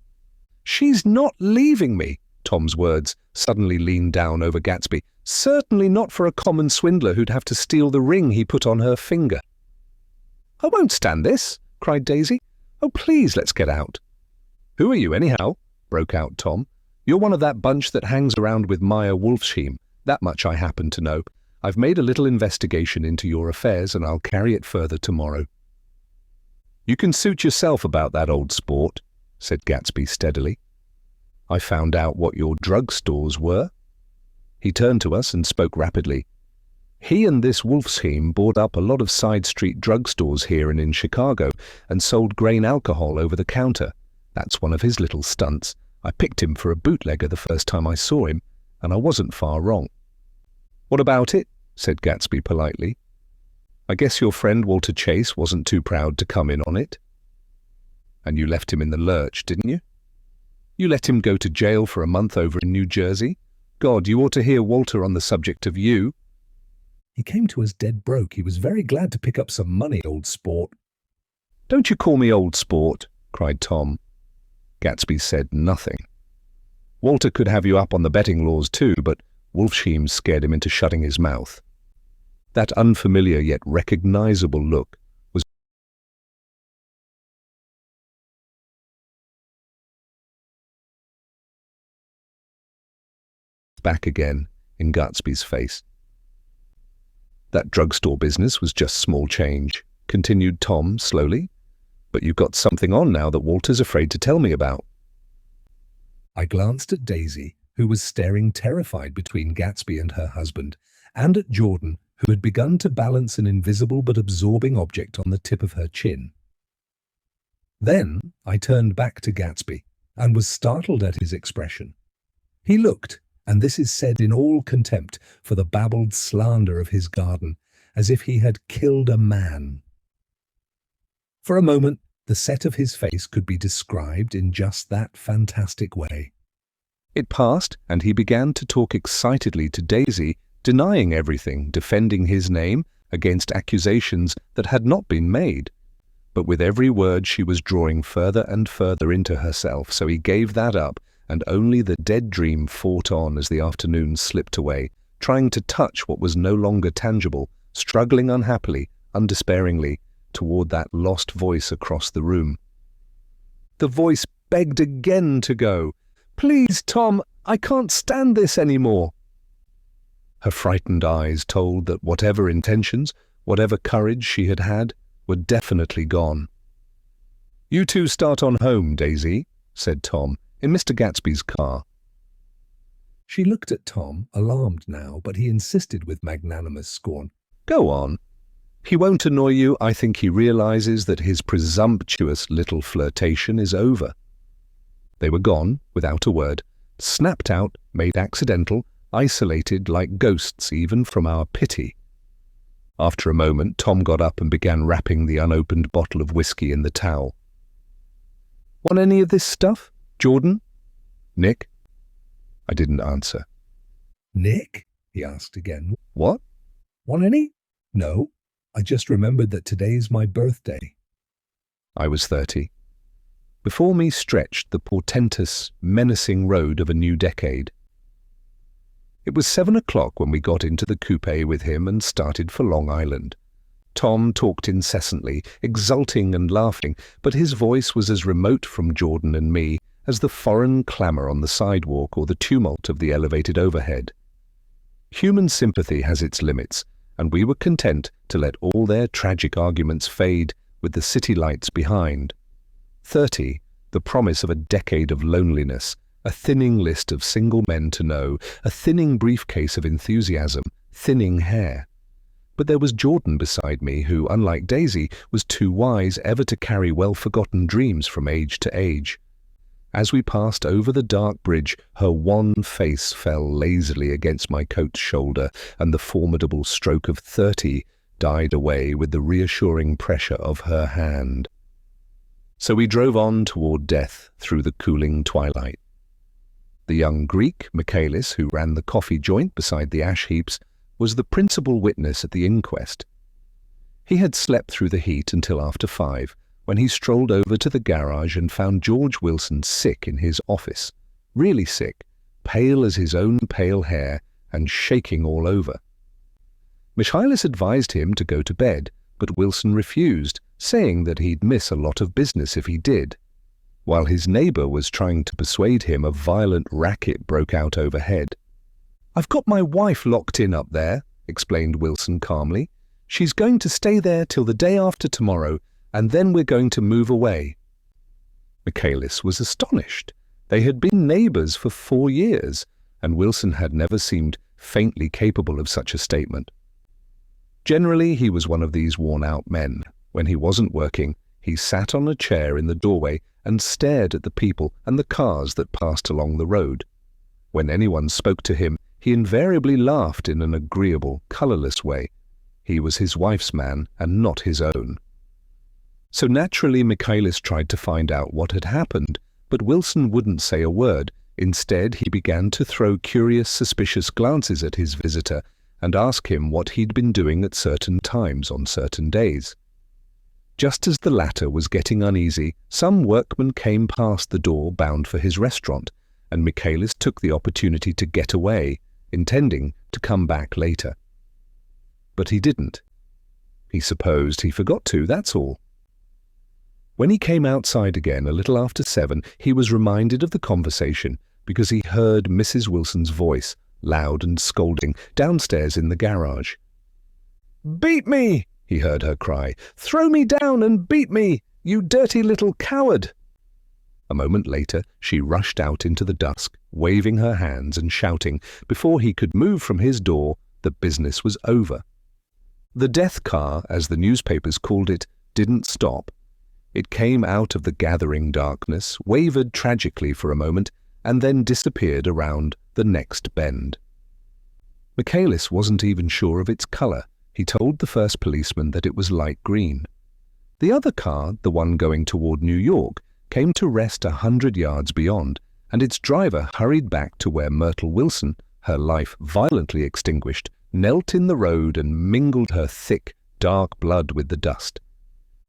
She's not leaving me, Tom's words suddenly leaned down over Gatsby. Certainly not for a common swindler who'd have to steal the ring he put on her finger. I won't stand this, cried Daisy. Oh, please, let's get out. Who are you, anyhow? Broke out Tom. You're one of that bunch that hangs around with Maya Wolfsheim. That much I happen to know. I've made a little investigation into your affairs, and I'll carry it further tomorrow. You can suit yourself about that old sport, said Gatsby steadily. I found out what your drug stores were. He turned to us and spoke rapidly. He and this Wolfsheim bought up a lot of side street drug stores here and in Chicago and sold grain alcohol over the counter. That's one of his little stunts. I picked him for a bootlegger the first time I saw him, and I wasn't far wrong. What about it? Said Gatsby politely. I guess your friend Walter Chase wasn't too proud to come in on it. And you left him in the lurch, didn't you? You let him go to jail for a month over in New Jersey? God, you ought to hear Walter on the subject of you. He came to us dead broke. He was very glad to pick up some money, old sport. Don't you call me old sport, cried Tom. Gatsby said nothing. Walter could have you up on the betting laws too, but Wolfsheim scared him into shutting his mouth. That unfamiliar yet recognizable look was back again in Gatsby's face. That drugstore business was just small change, continued Tom slowly. But you've got something on now that Walter's afraid to tell me about. I glanced at Daisy, who was staring terrified between Gatsby and her husband, and at Jordan, who had begun to balance an invisible but absorbing object on the tip of her chin. Then I turned back to Gatsby and was startled at his expression. He looked, and this is said in all contempt for the babbled slander of his garden, as if he had killed a man. For a moment, the set of his face could be described in just that fantastic way. It passed, and he began to talk excitedly to Daisy, denying everything, defending his name against accusations that had not been made. But with every word she was drawing further and further into herself, so he gave that up, and only the dead dream fought on as the afternoon slipped away, trying to touch what was no longer tangible, struggling unhappily, undespairingly, toward that lost voice across the room. The voice begged again to go. "Please, Tom, I can't stand this anymore." Her frightened eyes told that whatever intentions, whatever courage she had had, were definitely gone. "You two start on home, Daisy," said Tom, in Mr. Gatsby's car. She looked at Tom, alarmed now, but he insisted with magnanimous scorn. "Go on. He won't annoy you. I think he realizes that his presumptuous little flirtation is over." They were gone, without a word, snapped out, made accidental, isolated like ghosts even from our pity. After a moment, Tom got up and began wrapping the unopened bottle of whiskey in the towel. "Want any of this stuff, Jordan? Nick?" I didn't answer. "Nick?" he asked again. "What?" "Want any?" "No. I just remembered that today's my birthday." I was 30. Before me stretched the portentous, menacing road of a new decade. It was 7 o'clock when we got into the coupe with him and started for Long Island. Tom talked incessantly, exulting and laughing, but his voice was as remote from Jordan and me as the foreign clamour on the sidewalk or the tumult of the elevated overhead. Human sympathy has its limits, and we were content to let all their tragic arguments fade with the city lights behind. 30, the promise of a decade of loneliness, a thinning list of single men to know, a thinning briefcase of enthusiasm, thinning hair. But there was Jordan beside me who, unlike Daisy, was too wise ever to carry well-forgotten dreams from age to age. As we passed over the dark bridge, her wan face fell lazily against my coat's shoulder, and the formidable stroke of 30 died away with the reassuring pressure of her hand. So we drove on toward death through the cooling twilight. The young Greek, Michaelis, who ran the coffee joint beside the ash heaps, was the principal witness at the inquest. He had slept through the heat until after 5, when he strolled over to the garage and found George Wilson sick in his office, really sick, pale as his own pale hair and shaking all over. Michaelis advised him to go to bed, but Wilson refused, saying that he'd miss a lot of business if he did. While his neighbour was trying to persuade him, a violent racket broke out overhead. "I've got my wife locked in up there," explained Wilson calmly. "She's going to stay there till the day after tomorrow, and then we're going to move away." Michaelis was astonished. They had been neighbours for 4 years, and Wilson had never seemed faintly capable of such a statement. Generally, he was one of these worn-out men. When he wasn't working, he sat on a chair in the doorway and stared at the people and the cars that passed along the road. When anyone spoke to him, he invariably laughed in an agreeable, colourless way. He was his wife's man and not his own. So naturally Michaelis tried to find out what had happened, but Wilson wouldn't say a word. Instead, he began to throw curious, suspicious glances at his visitor and ask him what he'd been doing at certain times on certain days. Just as the latter was getting uneasy, some workman came past the door bound for his restaurant, and Michaelis took the opportunity to get away, intending to come back later. But he didn't. He supposed he forgot to, that's all. When he came outside again a little after 7, he was reminded of the conversation because he heard Mrs. Wilson's voice, loud and scolding, downstairs in the garage. "Beat me!" he heard her cry. "Throw me down and beat me, you dirty little coward!" A moment later, she rushed out into the dusk, waving her hands and shouting, before he could move from his door, that business was over. The death car, as the newspapers called it, didn't stop. It came out of the gathering darkness, wavered tragically for a moment, and then disappeared around the next bend. Michaelis wasn't even sure of its colour. He told the first policeman that it was light green. The other car, the one going toward New York, came to rest 100 yards beyond, and its driver hurried back to where Myrtle Wilson, her life violently extinguished, knelt in the road and mingled her thick, dark blood with the dust.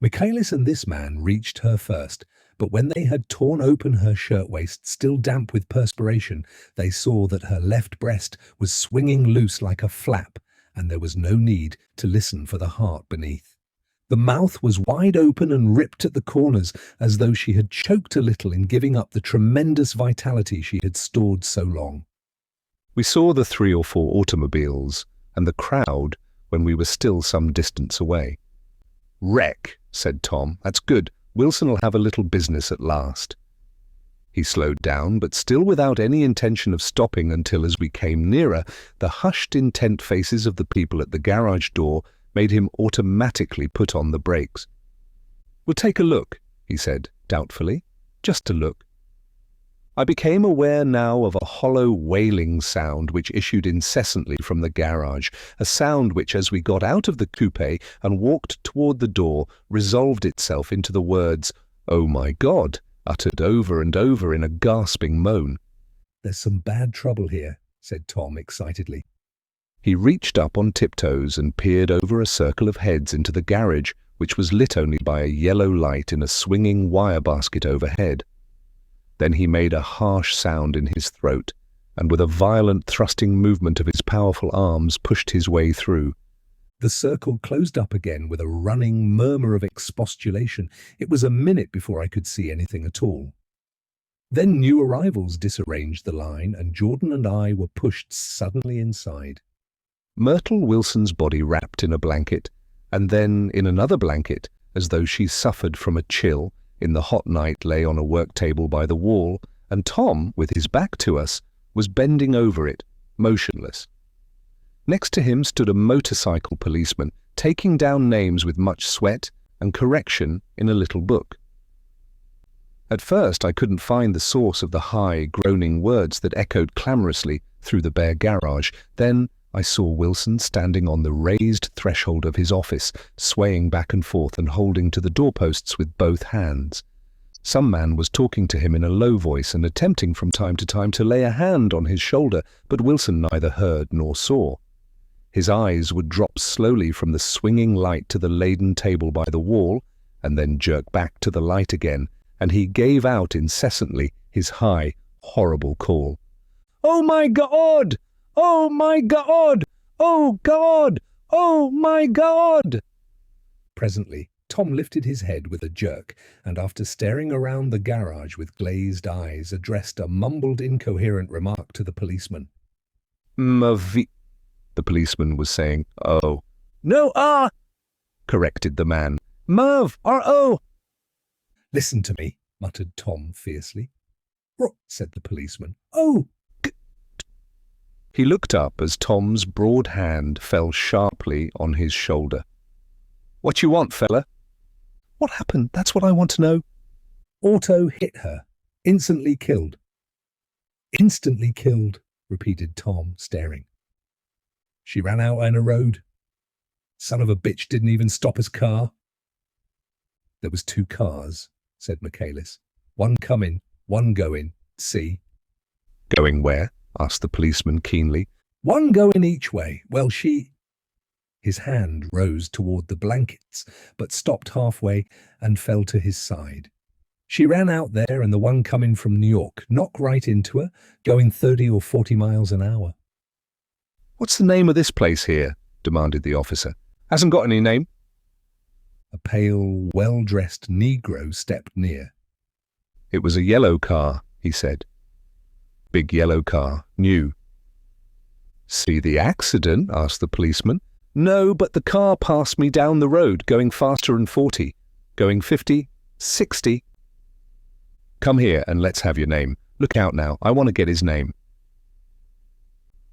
Michaelis and this man reached her first, but when they had torn open her shirtwaist, still damp with perspiration, they saw that her left breast was swinging loose like a flap, and there was no need to listen for the heart beneath. The mouth was wide open and ripped at the corners, as though she had choked a little in giving up the tremendous vitality she had stored so long. We saw the 3 or 4 automobiles and the crowd when we were still some distance away. "Wreck," said Tom. "That's good. Wilson'll have a little business at last." He slowed down, but still without any intention of stopping until, as we came nearer, the hushed, intent faces of the people at the garage door made him automatically put on the brakes. "We'll take a look," he said, doubtfully. "Just a look." I became aware now of a hollow wailing sound which issued incessantly from the garage, a sound which, as we got out of the coupe and walked toward the door, resolved itself into the words, "Oh my God," uttered over and over in a gasping moan. "There's some bad trouble here," said Tom excitedly. He reached up on tiptoes and peered over a circle of heads into the garage, which was lit only by a yellow light in a swinging wire basket overhead. Then he made a harsh sound in his throat, and with a violent thrusting movement of his powerful arms pushed his way through. The circle closed up again with a running murmur of expostulation. It was a minute before I could see anything at all. Then new arrivals disarranged the line, and Jordan and I were pushed suddenly inside. Myrtle Wilson's body wrapped in a blanket, and then in another blanket, as though she suffered from a chill, in the hot night lay on a work table by the wall, and Tom, with his back to us, was bending over it, motionless. Next to him stood a motorcycle policeman, taking down names with much sweat and correction in a little book. At first I couldn't find the source of the high, groaning words that echoed clamorously through the bare garage. Then I saw Wilson standing on the raised threshold of his office, swaying back and forth and holding to the doorposts with both hands. Some man was talking to him in a low voice and attempting from time to time to lay a hand on his shoulder, but Wilson neither heard nor saw. His eyes would drop slowly from the swinging light to the laden table by the wall, and then jerk back to the light again, and he gave out incessantly his high, horrible call. "Oh my God! Oh my God! Oh God! Oh my God!" Presently, Tom lifted his head with a jerk, and after staring around the garage with glazed eyes, addressed a mumbled, incoherent remark to the policeman. "Mavi," the policeman was saying. "Oh." "No, corrected the man. "Mav, R-O." "Listen to me," muttered Tom fiercely. "What?" said the policeman. "Oh." He looked up as Tom's broad hand fell sharply on his shoulder. "What you want, fella?" "What happened? That's what I want to know." "Auto hit her. Instantly killed." "Instantly killed," repeated Tom, staring. "She ran out on a road. Son of a bitch didn't even stop his car." "There was 2 cars," said Michaelis. "One coming, one going. See?" "Going where?" asked the policeman keenly. "One going each way. Well, she—" His hand rose toward the blankets, but stopped halfway and fell to his side. "She ran out there, and the one coming from New York knocked right into her, going 30 or 40 miles an hour." "What's the name of this place here?" demanded the officer. "Hasn't got any name." A pale, well-dressed Negro stepped near. "It was a yellow car," he said. "Big yellow car, new." "See the accident?" asked the policeman. "No, but the car passed me down the road, going faster than 40, going 50, 60. Come here and let's have your name. Look out now, I want to get his name.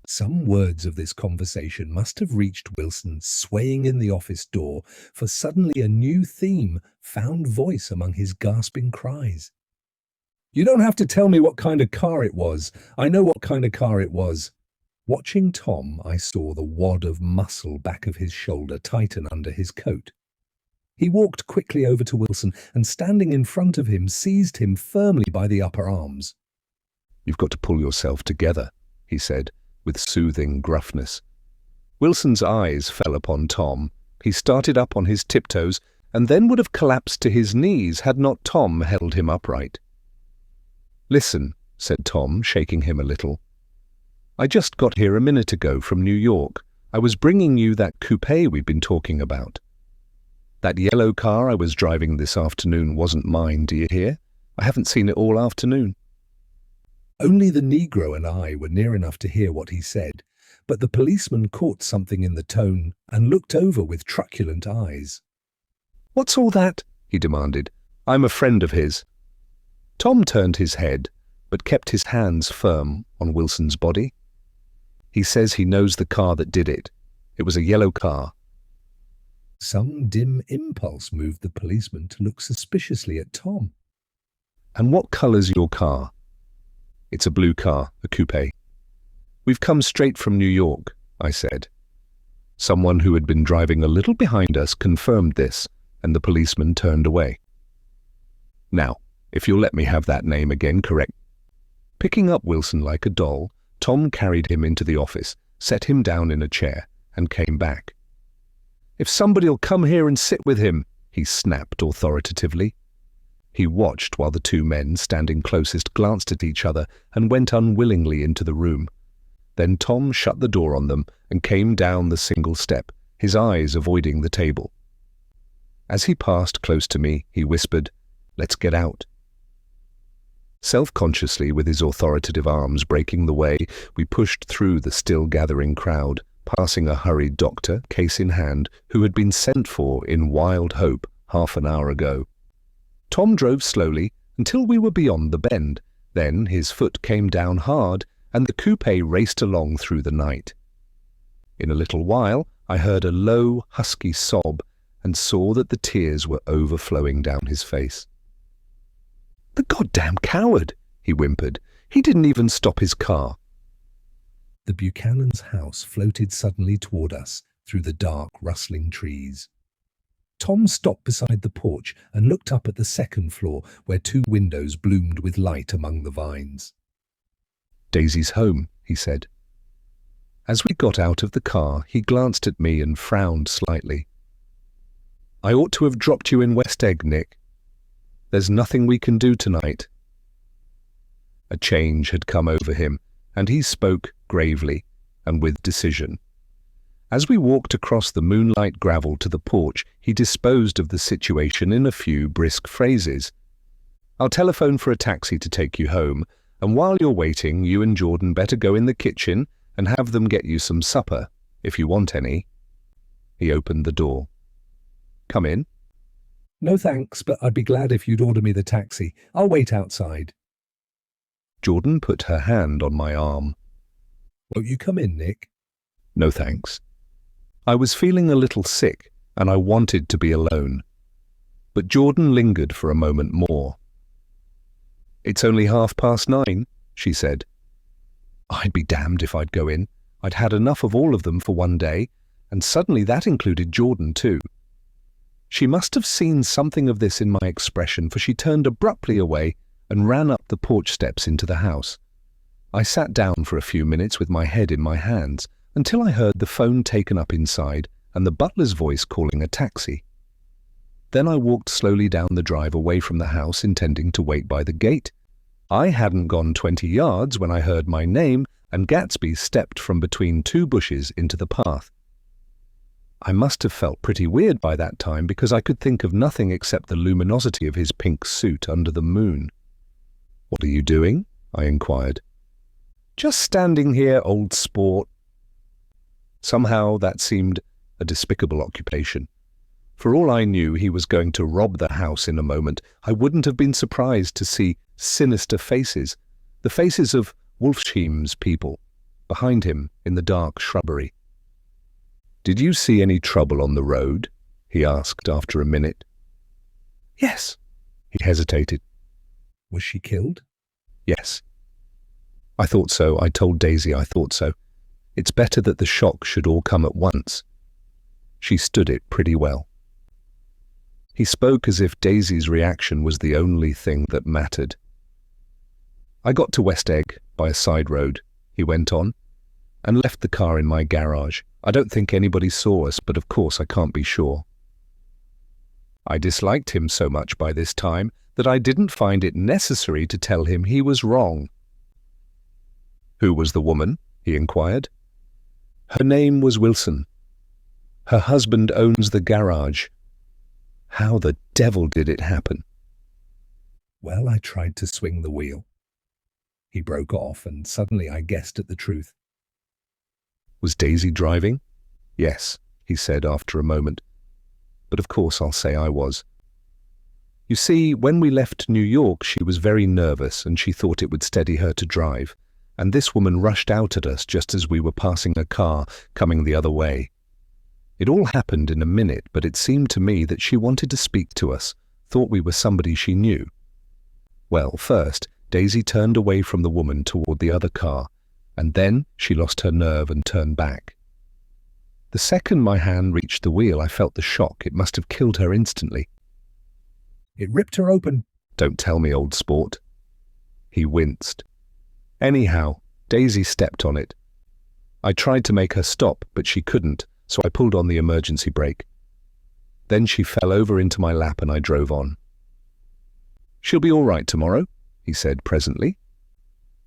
Some words of this conversation must have reached Wilson swaying in the office door, for suddenly a new theme found voice among his gasping cries. "You don't have to tell me what kind of car it was. I know what kind of car it was." Watching Tom, I saw the wad of muscle back of his shoulder tighten under his coat. He walked quickly over to Wilson and, standing in front of him, seized him firmly by the upper arms. "You've got to pull yourself together," he said, with soothing gruffness. Wilson's eyes fell upon Tom. He started up on his tiptoes and then would have collapsed to his knees had not Tom held him upright. "Listen," said Tom, shaking him a little. "I just got here a minute ago from New York. I was bringing you that coupe we've been talking about. That yellow car I was driving this afternoon wasn't mine, do you hear? I haven't seen it all afternoon." Only the Negro and I were near enough to hear what he said, but the policeman caught something in the tone and looked over with truculent eyes. "What's all that?" he demanded. "I'm a friend of his." Tom turned his head, but kept his hands firm on Wilson's body. "He says he knows the car that did it. It was a yellow car." Some dim impulse moved the policeman to look suspiciously at Tom. "And what colour's your car?" "It's a blue car, a coupe." "We've come straight from New York," I said. Someone who had been driving a little behind us confirmed this, and the policeman turned away. "Now, if you'll let me have that name again, correct?" Picking up Wilson like a doll, Tom carried him into the office, set him down in a chair, and came back. "If somebody'll come here and sit with him," he snapped authoritatively. He watched while the two men standing closest glanced at each other and went unwillingly into the room. Then Tom shut the door on them and came down the single step, his eyes avoiding the table. As he passed close to me, he whispered, "Let's get out." Self-consciously, with his authoritative arms breaking the way, we pushed through the still-gathering crowd, passing a hurried doctor, case in hand, who had been sent for in wild hope half an hour ago. Tom drove slowly until we were beyond the bend. Then his foot came down hard, and the coupe raced along through the night. In a little while, I heard a low, husky sob and saw that the tears were overflowing down his face. "The goddamn coward," he whimpered. "He didn't even stop his car." The Buchanan's house floated suddenly toward us through the dark, rustling trees. Tom stopped beside the porch and looked up at the second floor, where two windows bloomed with light among the vines. "Daisy's home," he said. As we got out of the car, he glanced at me and frowned slightly. "I ought to have dropped you in West Egg, Nick. There's nothing we can do tonight." A change had come over him, and he spoke gravely and with decision. As we walked across the moonlight gravel to the porch, he disposed of the situation in a few brisk phrases. "I'll telephone for a taxi to take you home, and while you're waiting, you and Jordan better go in the kitchen and have them get you some supper, if you want any." He opened the door. "Come in." "No thanks, but I'd be glad if you'd order me the taxi. I'll wait outside." Jordan put her hand on my arm. "Won't you come in, Nick?" "No thanks." I was feeling a little sick, and I wanted to be alone. But Jordan lingered for a moment more. "It's only 9:30, she said. I'd be damned if I'd go in. I'd had enough of all of them for one day, and suddenly that included Jordan too. She must have seen something of this in my expression, for she turned abruptly away and ran up the porch steps into the house. I sat down for a few minutes with my head in my hands, until I heard the phone taken up inside and the butler's voice calling a taxi. Then I walked slowly down the drive away from the house, intending to wait by the gate. I hadn't gone 20 yards when I heard my name, and Gatsby stepped from between two bushes into the path. I must have felt pretty weird by that time, because I could think of nothing except the luminosity of his pink suit under the moon. "What are you doing?" I inquired. "Just standing here, old sport." Somehow that seemed a despicable occupation. For all I knew he was going to rob the house in a moment, I wouldn't have been surprised to see sinister faces, the faces of Wolfsheim's people, behind him in the dark shrubbery. "Did you see any trouble on the road?" he asked after a minute. "Yes." He hesitated. Was she killed? "Yes." "I thought so. I told Daisy I thought so. It's better that the shock should all come at once. She stood it pretty well." He spoke as if Daisy's reaction was the only thing that mattered. "I got to West Egg by a side road," he went on, "and left the car in my garage. I don't think anybody saw us, but of course I can't be sure." I disliked him so much by this time that I didn't find it necessary to tell him he was wrong. "Who was the woman?" he inquired. "Her name was Wilson. Her husband owns the garage. How the devil did it happen?" Well, I tried to swing the wheel. He broke off, and suddenly I guessed at the truth. "Was Daisy driving?" "Yes," he said after a moment. "But of course I'll say I was. You see, when we left New York, she was very nervous and she thought it would steady her to drive, and this woman rushed out at us just as we were passing a car coming the other way. It all happened in a minute, but it seemed to me that she wanted to speak to us, thought we were somebody she knew. Well, first, Daisy turned away from the woman toward the other car, and then she lost her nerve and turned back. The second my hand reached the wheel, I felt the shock. It must have killed her instantly." It ripped her open. "Don't tell me, old sport." He winced. "Anyhow, Daisy stepped on it. I tried to make her stop, but she couldn't, so I pulled on the emergency brake. Then she fell over into my lap and I drove on." "She'll be all right tomorrow," he said presently.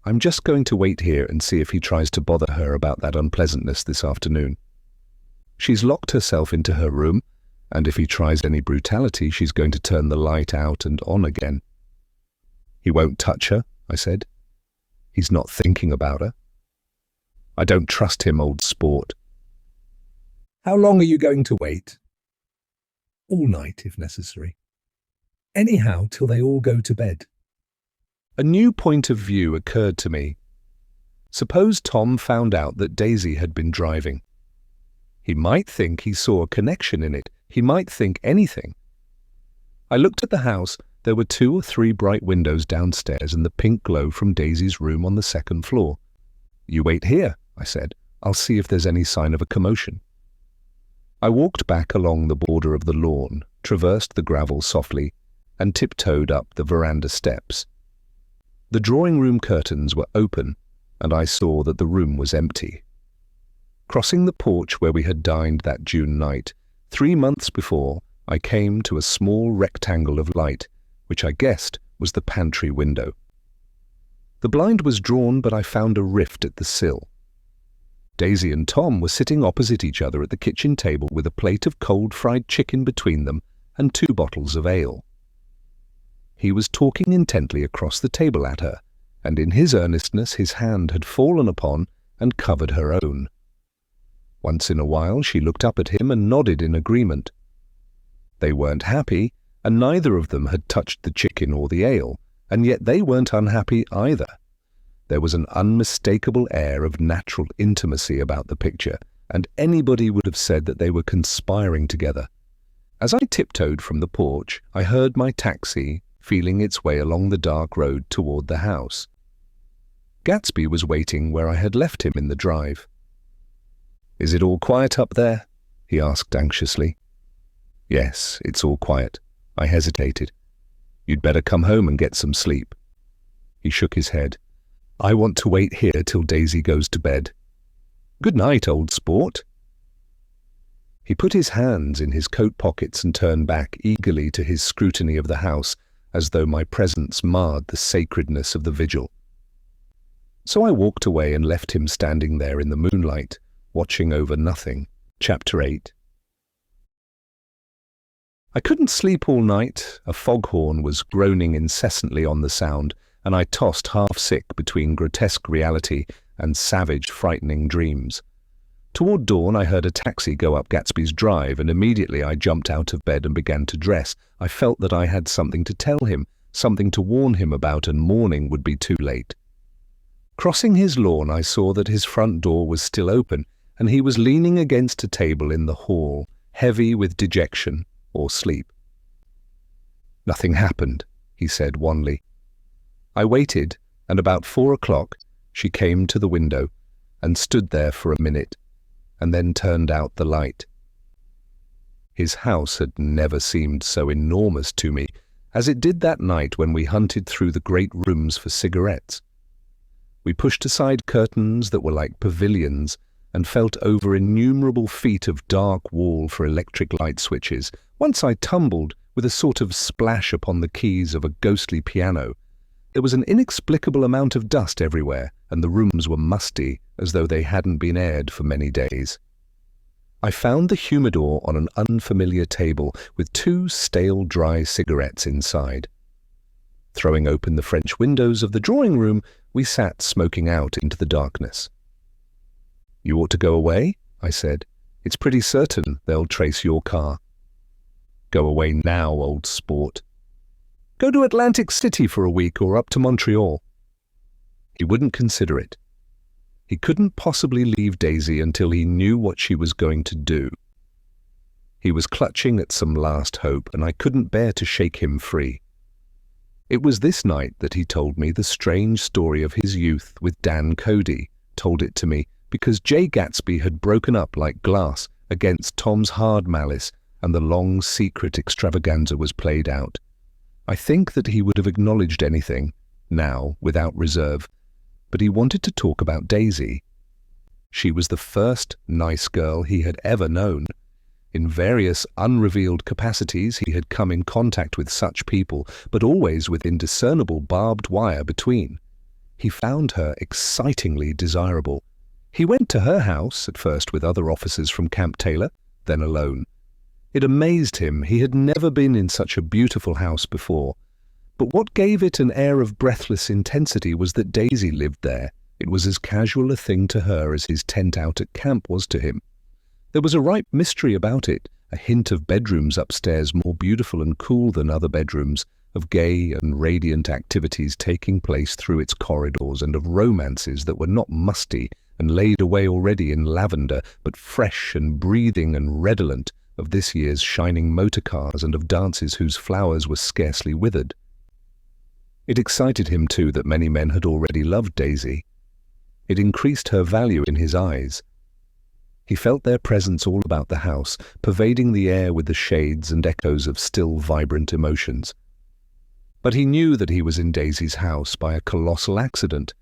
"I'm just going to wait here and see if he tries to bother her about that unpleasantness this afternoon. She's locked herself into her room, and if he tries any brutality, she's going to turn the light out and on again." "He won't touch her," I said. "He's not thinking about her." "I don't trust him, old sport." How long are you going to wait? All night, if necessary. Anyhow, till they all go to bed. A new point of view occurred to me. Suppose Tom found out that Daisy had been driving. He might think he saw a connection in it. He might think anything. I looked at the house. There were 2 or 3 bright windows downstairs and the pink glow from Daisy's room on the second floor. "You wait here," I said. "I'll see if there's any sign of a commotion." I walked back along the border of the lawn, traversed the gravel softly, and tiptoed up the veranda steps. The drawing-room curtains were open, and I saw that the room was empty. Crossing the porch where we had dined that June night, 3 months before, I came to a small rectangle of light, which I guessed was the pantry window. The blind was drawn, but I found a rift at the sill. Daisy and Tom were sitting opposite each other at the kitchen table with a plate of cold fried chicken between them and 2 bottles of ale. He was talking intently across the table at her, and in his earnestness his hand had fallen upon and covered her own. Once in a while she looked up at him and nodded in agreement. They weren't happy, and neither of them had touched the chicken or the ale, and yet they weren't unhappy either. There was an unmistakable air of natural intimacy about the picture, and anybody would have said that they were conspiring together. As I tiptoed from the porch, I heard my taxi feeling its way along the dark road toward the house. Gatsby was waiting where I had left him in the drive. "Is it all quiet up there?" he asked anxiously. "Yes, it's all quiet." I hesitated. "You'd better come home and get some sleep." He shook his head. "I want to wait here till Daisy goes to bed." "Good night, old sport." He put his hands in his coat pockets and turned back eagerly to his scrutiny of the house, as though my presence marred the sacredness of the vigil. So I walked away and left him standing there in the moonlight, watching over nothing. Chapter 8. I couldn't sleep all night. A foghorn was groaning incessantly on the sound, and I tossed half-sick between grotesque reality and savage, frightening dreams. Toward dawn, I heard a taxi go up Gatsby's drive, and immediately I jumped out of bed and began to dress. I felt that I had something to tell him, something to warn him about, and morning would be too late. Crossing his lawn, I saw that his front door was still open, and he was leaning against a table in the hall, heavy with dejection or sleep. "Nothing happened," he said wanly. I waited, and about 4 o'clock she came to the window and stood there for a minute, and then turned out the light. His house had never seemed so enormous to me as it did that night when we hunted through the great rooms for cigarettes. We pushed aside curtains that were like pavilions and felt over innumerable feet of dark wall for electric light switches. Once I tumbled with a sort of splash upon the keys of a ghostly piano. There was an inexplicable amount of dust everywhere, and the rooms were musty, as though they hadn't been aired for many days. I found the humidor on an unfamiliar table with 2 stale dry cigarettes inside. Throwing open the French windows of the drawing room, we sat smoking out into the darkness. "You ought to go away," I said. "It's pretty certain they'll trace your car." "Go away now, old sport." "Go to Atlantic City for a week or up to Montreal." He wouldn't consider it. He couldn't possibly leave Daisy until he knew what she was going to do. He was clutching at some last hope, and I couldn't bear to shake him free. It was this night that he told me the strange story of his youth with Dan Cody, told it to me because Jay Gatsby had broken up like glass against Tom's hard malice, and the long secret extravaganza was played out. I think that he would have acknowledged anything, now, without reserve, but he wanted to talk about Daisy. She was the first nice girl he had ever known. In various unrevealed capacities he had come in contact with such people, but always with indiscernible barbed wire between. He found her excitingly desirable. He went to her house, at first with other officers from Camp Taylor, then alone. It amazed him. He had never been in such a beautiful house before. But what gave it an air of breathless intensity was that Daisy lived there. It was as casual a thing to her as his tent out at camp was to him. There was a ripe mystery about it, a hint of bedrooms upstairs more beautiful and cool than other bedrooms, of gay and radiant activities taking place through its corridors, and of romances that were not musty and laid away already in lavender, but fresh and breathing and redolent of this year's shining motor cars, and of dances whose flowers were scarcely withered. It excited him, too, that many men had already loved Daisy. It increased her value in his eyes. He felt their presence all about the house, pervading the air with the shades and echoes of still vibrant emotions. But he knew that he was in Daisy's house by a colossal accident.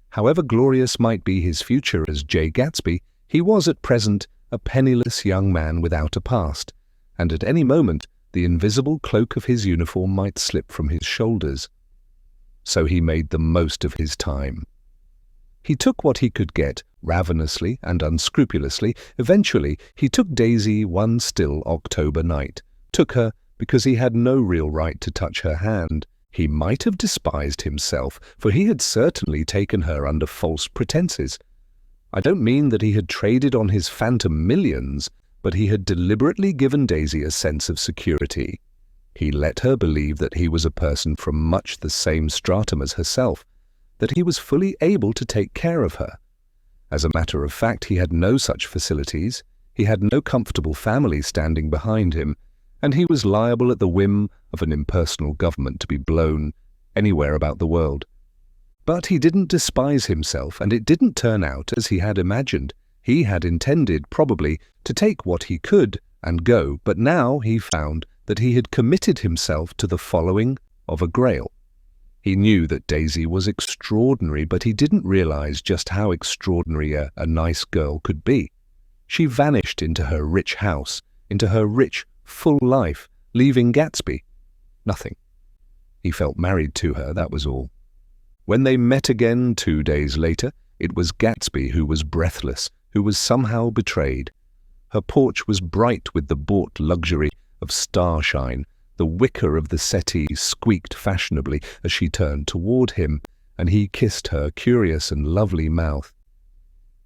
However glorious might be his future as Jay Gatsby, he was at present a penniless young man without a past, and at any moment the invisible cloak of his uniform might slip from his shoulders. So he made the most of his time. He took what he could get, ravenously and unscrupulously. Eventually, he took Daisy one still October night. Took her because he had no real right to touch her hand. He might have despised himself, for he had certainly taken her under false pretenses. I don't mean that he had traded on his phantom millions, but he had deliberately given Daisy a sense of security. He let her believe that he was a person from much the same stratum as herself, that he was fully able to take care of her. As a matter of fact, he had no such facilities, he had no comfortable family standing behind him, and he was liable at the whim of an impersonal government to be blown anywhere about the world. But he didn't despise himself, and it didn't turn out as he had imagined. He had intended, probably, to take what he could and go, but now he found that he had committed himself to the following of a grail. He knew that Daisy was extraordinary, but he didn't realize just how extraordinary a nice girl could be. She vanished into her rich house, into her rich, full life, leaving Gatsby. Nothing. He felt married to her, that was all. When they met again 2 days later, it was Gatsby who was breathless, who was somehow betrayed. Her porch was bright with the bought luxury of starshine. The wicker of the settee squeaked fashionably as she turned toward him, and he kissed her curious and lovely mouth.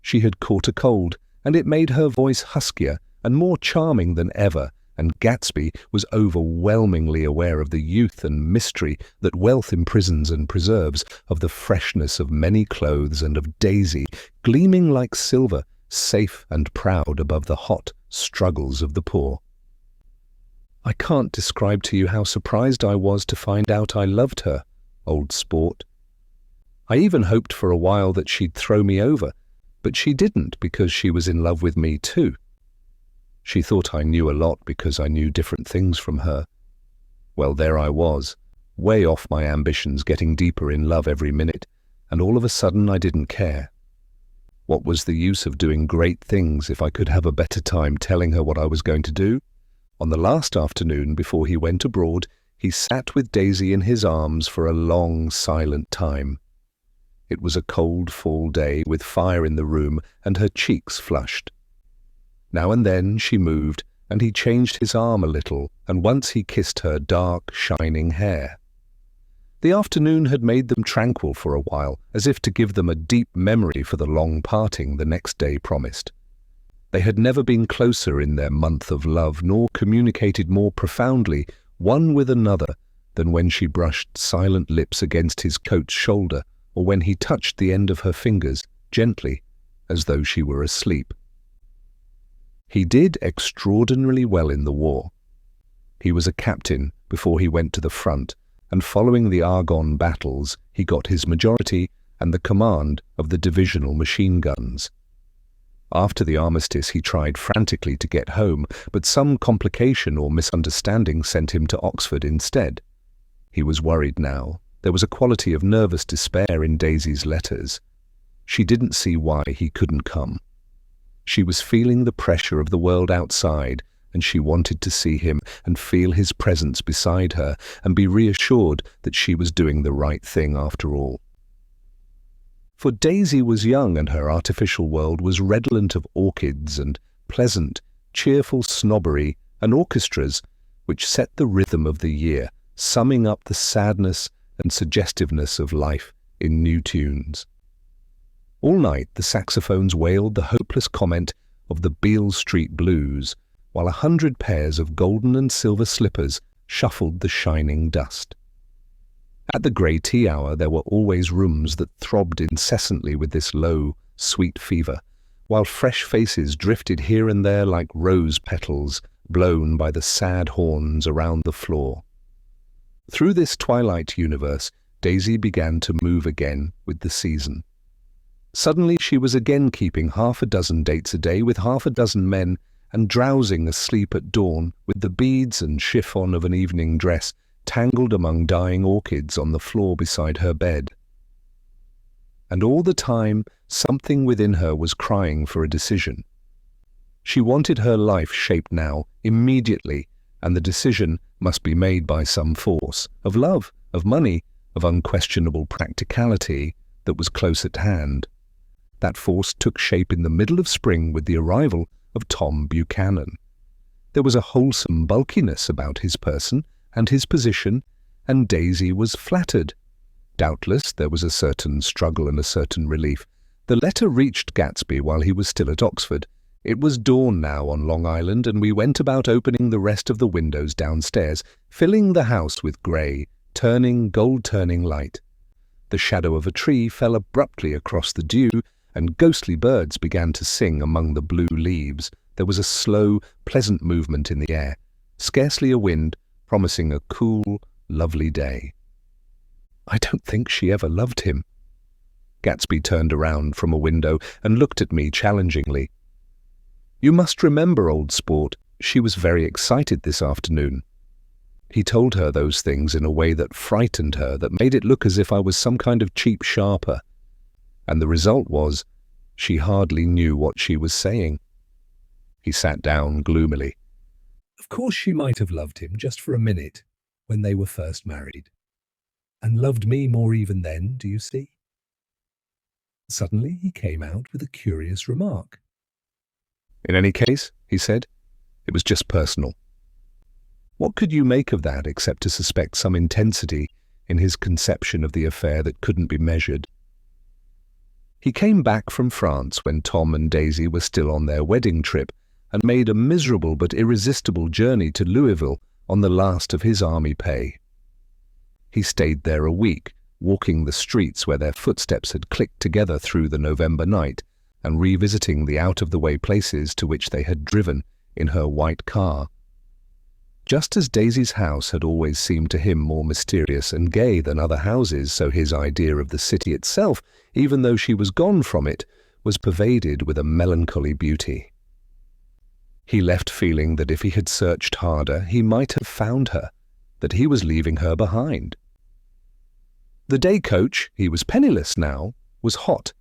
She had caught a cold, and it made her voice huskier and more charming than ever, and Gatsby was overwhelmingly aware of the youth and mystery that wealth imprisons and preserves, of the freshness of many clothes, and of Daisy, gleaming like silver, safe and proud above the hot struggles of the poor. I can't describe to you how surprised I was to find out I loved her, old sport. I even hoped for a while that she'd throw me over, but she didn't, because she was in love with me too. She thought I knew a lot because I knew different things from her. Well, there I was, way off my ambitions, getting deeper in love every minute, and all of a sudden I didn't care. What was the use of doing great things if I could have a better time telling her what I was going to do? On the last afternoon before he went abroad, he sat with Daisy in his arms for a long, silent time. It was a cold fall day with fire in the room, and her cheeks flushed. Now and then she moved, and he changed his arm a little, and once he kissed her dark, shining hair. The afternoon had made them tranquil for a while, as if to give them a deep memory for the long parting the next day promised. They had never been closer in their month of love, nor communicated more profoundly one with another than when she brushed silent lips against his coat's shoulder, or when he touched the end of her fingers gently, as though she were asleep. He did extraordinarily well in the war. He was a captain before he went to the front, and following the Argonne battles, he got his majority and the command of the divisional machine guns. After the armistice, he tried frantically to get home, but some complication or misunderstanding sent him to Oxford instead. He was worried now. There was a quality of nervous despair in Daisy's letters. She didn't see why he couldn't come. She was feeling the pressure of the world outside, and she wanted to see him and feel his presence beside her and be reassured that she was doing the right thing after all. For Daisy was young, and her artificial world was redolent of orchids and pleasant, cheerful snobbery and orchestras which set the rhythm of the year, summing up the sadness and suggestiveness of life in new tunes. All night the saxophones wailed the hopeless comment of the Beale Street Blues, while 100 pairs of golden and silver slippers shuffled the shining dust. At the grey tea hour there were always rooms that throbbed incessantly with this low, sweet fever, while fresh faces drifted here and there like rose petals blown by the sad horns around the floor. Through this twilight universe, Daisy began to move again with the season. Suddenly she was again keeping 6 dates a day with 6 men, and drowsing asleep at dawn with the beads and chiffon of an evening dress tangled among dying orchids on the floor beside her bed. And all the time, something within her was crying for a decision. She wanted her life shaped now, immediately, and the decision must be made by some force, of love, of money, of unquestionable practicality that was close at hand. That force took shape in the middle of spring with the arrival of Tom Buchanan. There was a wholesome bulkiness about his person and his position, and Daisy was flattered. Doubtless there was a certain struggle and a certain relief. The letter reached Gatsby while he was still at Oxford. It was dawn now on Long Island, and we went about opening the rest of the windows downstairs, filling the house with grey, gold-turning light. The shadow of a tree fell abruptly across the dew, and ghostly birds began to sing among the blue leaves. There was a slow, pleasant movement in the air, scarcely a wind, promising a cool, lovely day. I don't think she ever loved him. Gatsby turned around from a window and looked at me challengingly. You must remember, old sport, she was very excited this afternoon. He told her those things in a way that frightened her, that made it look as if I was some kind of cheap sharper. And the result was, she hardly knew what she was saying. He sat down gloomily. Of course she might have loved him just for a minute, when they were first married. And loved me more even then, do you see? Suddenly he came out with a curious remark. In any case, he said, it was just personal. What could you make of that except to suspect some intensity in his conception of the affair that couldn't be measured? He came back from France when Tom and Daisy were still on their wedding trip, and made a miserable but irresistible journey to Louisville on the last of his army pay. He stayed there a week, walking the streets where their footsteps had clicked together through the November night and revisiting the out-of-the-way places to which they had driven in her white car. Just as Daisy's house had always seemed to him more mysterious and gay than other houses, so his idea of the city itself, even though she was gone from it, was pervaded with a melancholy beauty. He left feeling that if he had searched harder, he might have found her, that he was leaving her behind. The day coach, he was penniless now, was hot.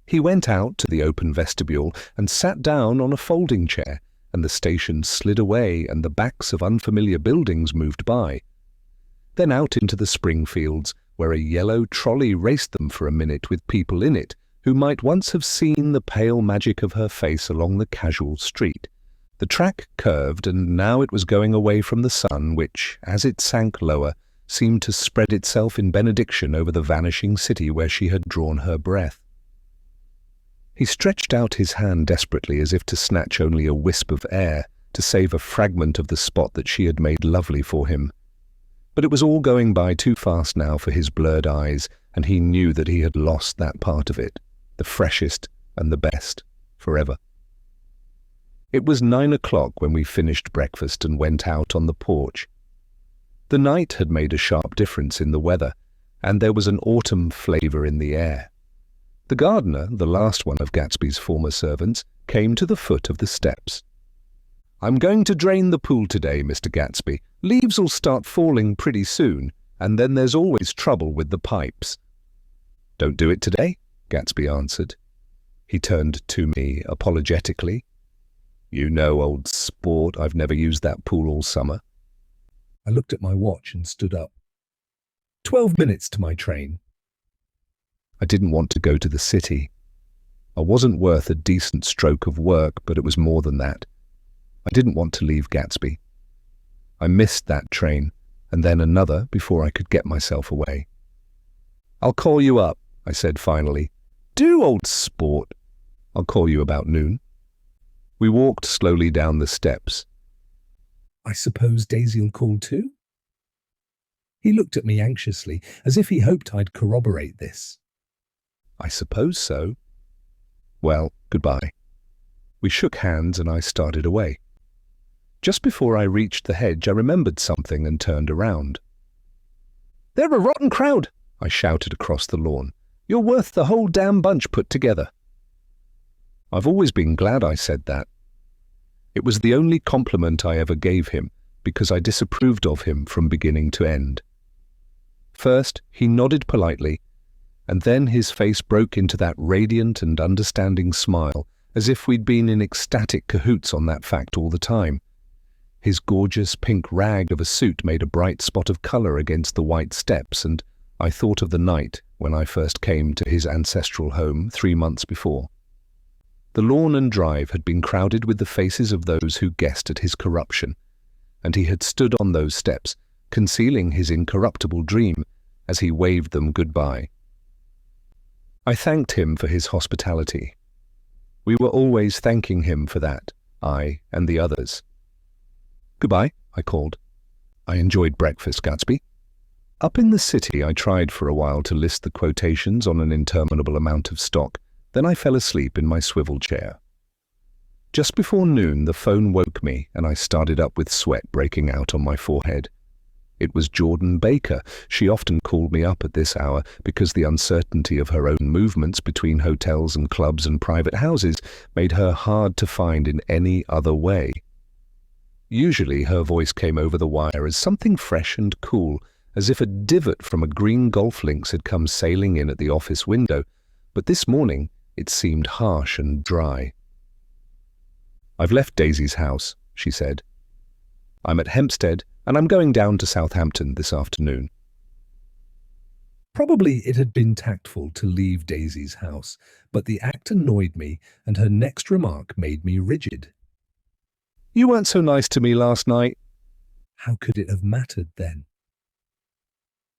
He went out to the open vestibule and sat down on a folding chair, and the station slid away and the backs of unfamiliar buildings moved by. Then out into the spring fields, where a yellow trolley raced them for a minute with people in it, who might once have seen the pale magic of her face along the casual street. The track curved, and now it was going away from the sun, which, as it sank lower, seemed to spread itself in benediction over the vanishing city where she had drawn her breath. He stretched out his hand desperately as if to snatch only a wisp of air, to save a fragment of the spot that she had made lovely for him. But it was all going by too fast now for his blurred eyes, and he knew that he had lost that part of it, the freshest and the best, forever. It was 9 o'clock when we finished breakfast and went out on the porch. The night had made a sharp difference in the weather, and there was an autumn flavour in the air. The gardener, the last one of Gatsby's former servants, came to the foot of the steps. "I'm going to drain the pool today, Mr. Gatsby. Leaves'll start falling pretty soon, and then there's always trouble with the pipes." "Don't do it today," Gatsby answered. He turned to me apologetically. "You know, old sport, I've never used that pool all summer." I looked at my watch and stood up. 12 minutes to my train. I didn't want to go to the city. I wasn't worth a decent stroke of work, but it was more than that. I didn't want to leave Gatsby. I missed that train, and then another before I could get myself away. "I'll call you up," I said finally. "Do, old sport. I'll call you about noon." We walked slowly down the steps. "I suppose Daisy'll call too?" He looked at me anxiously, as if he hoped I'd corroborate this. "I suppose so." "Well, goodbye." We shook hands and I started away. Just before I reached the hedge, I remembered something and turned around. "They're a rotten crowd," I shouted across the lawn. "You're worth the whole damn bunch put together." I've always been glad I said that. It was the only compliment I ever gave him, because I disapproved of him from beginning to end. First, he nodded politely, and then his face broke into that radiant and understanding smile, as if we'd been in ecstatic cahoots on that fact all the time. His gorgeous pink rag of a suit made a bright spot of colour against the white steps, and I thought of the night when I first came to his ancestral home 3 months before. The lawn and drive had been crowded with the faces of those who guessed at his corruption, and he had stood on those steps, concealing his incorruptible dream as he waved them goodbye. I thanked him for his hospitality. We were always thanking him for that, I and the others. "Goodbye," I called. "I enjoyed breakfast, Gatsby." Up in the city, I tried for a while to list the quotations on an interminable amount of stock. Then I fell asleep in my swivel chair. Just before noon, the phone woke me, and I started up with sweat breaking out on my forehead. It was Jordan Baker. She often called me up at this hour because the uncertainty of her own movements between hotels and clubs and private houses made her hard to find in any other way. Usually her voice came over the wire as something fresh and cool, as if a divot from a green golf links had come sailing in at the office window, but this morning it seemed harsh and dry. "I've left Daisy's house," she said. "I'm at Hempstead, and I'm going down to Southampton this afternoon." Probably it had been tactful to leave Daisy's house, but the act annoyed me, and her next remark made me rigid. "You weren't so nice to me last night." How could it have mattered then?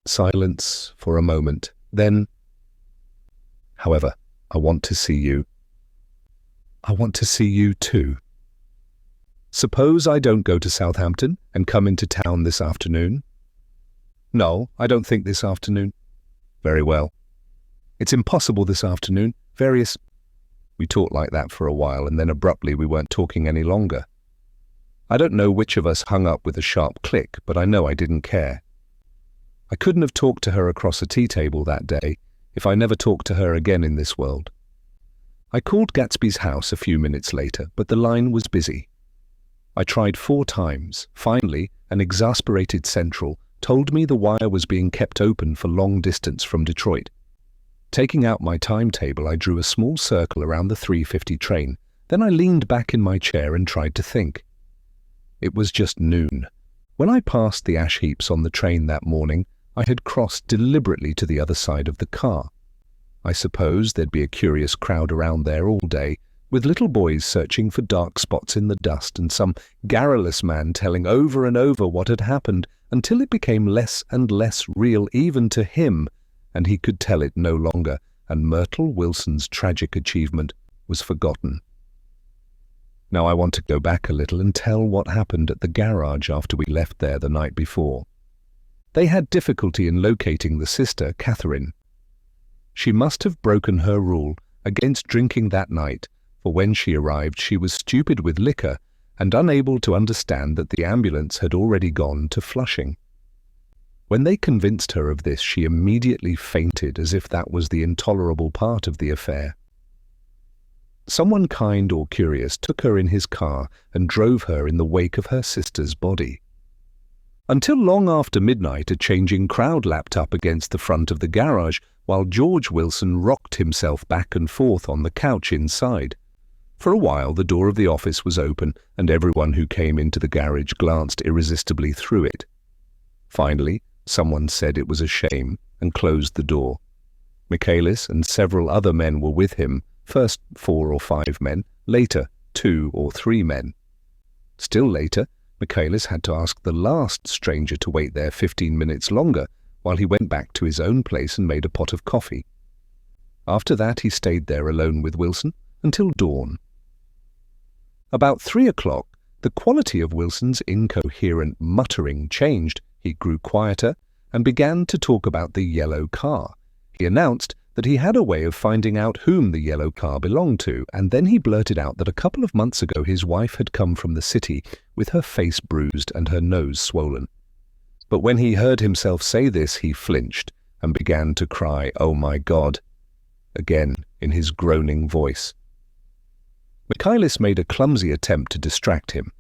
Silence for a moment. Then, "However, I want to see you." "I want to see you too." Suppose I don't go to Southampton and come into town this afternoon? No, I don't think this afternoon. Very well. It's impossible this afternoon. We talked like that for a while, and then abruptly we weren't talking any longer. I don't know which of us hung up with a sharp click, but I know I didn't care. I couldn't have talked to her across a tea table that day if I never talked to her again in this world. I called Gatsby's house a few minutes later, but the line was busy. I tried 4 times. Finally, an exasperated central told me the wire was being kept open for long distance from Detroit. Taking out my timetable, I drew a small circle around the 3:50 train. Then I leaned back in my chair and tried to think. It was just noon. When I passed the ash heaps on the train that morning, I had crossed deliberately to the other side of the car. I suppose there'd be a curious crowd around there all day, with little boys searching for dark spots in the dust and some garrulous man telling over and over what had happened until it became less and less real even to him, and he could tell it no longer, and Myrtle Wilson's tragic achievement was forgotten. Now I want to go back a little and tell what happened at the garage after we left there the night before. They had difficulty in locating the sister, Catherine. She must have broken her rule against drinking that night, for when she arrived she was stupid with liquor and unable to understand that the ambulance had already gone to Flushing. When they convinced her of this, she immediately fainted as if that was the intolerable part of the affair. Someone kind or curious took her in his car and drove her in the wake of her sister's body. Until long after midnight, a changing crowd lapped up against the front of the garage while George Wilson rocked himself back and forth on the couch inside. For a while the door of the office was open and everyone who came into the garage glanced irresistibly through it. Finally, someone said it was a shame and closed the door. Michaelis and several other men were with him, first 4 or 5 men, later 2 or 3 men. Still later, Michaelis had to ask the last stranger to wait there 15 minutes longer while he went back to his own place and made a pot of coffee. After that he stayed there alone with Wilson until dawn. About 3 o'clock, the quality of Wilson's incoherent muttering changed. He grew quieter and began to talk about the yellow car. He announced that he had a way of finding out whom the yellow car belonged to, and then he blurted out that a couple of months ago his wife had come from the city with her face bruised and her nose swollen. But when he heard himself say this, he flinched and began to cry, "Oh my God," again in his groaning voice. Michaelis made a clumsy attempt to distract him.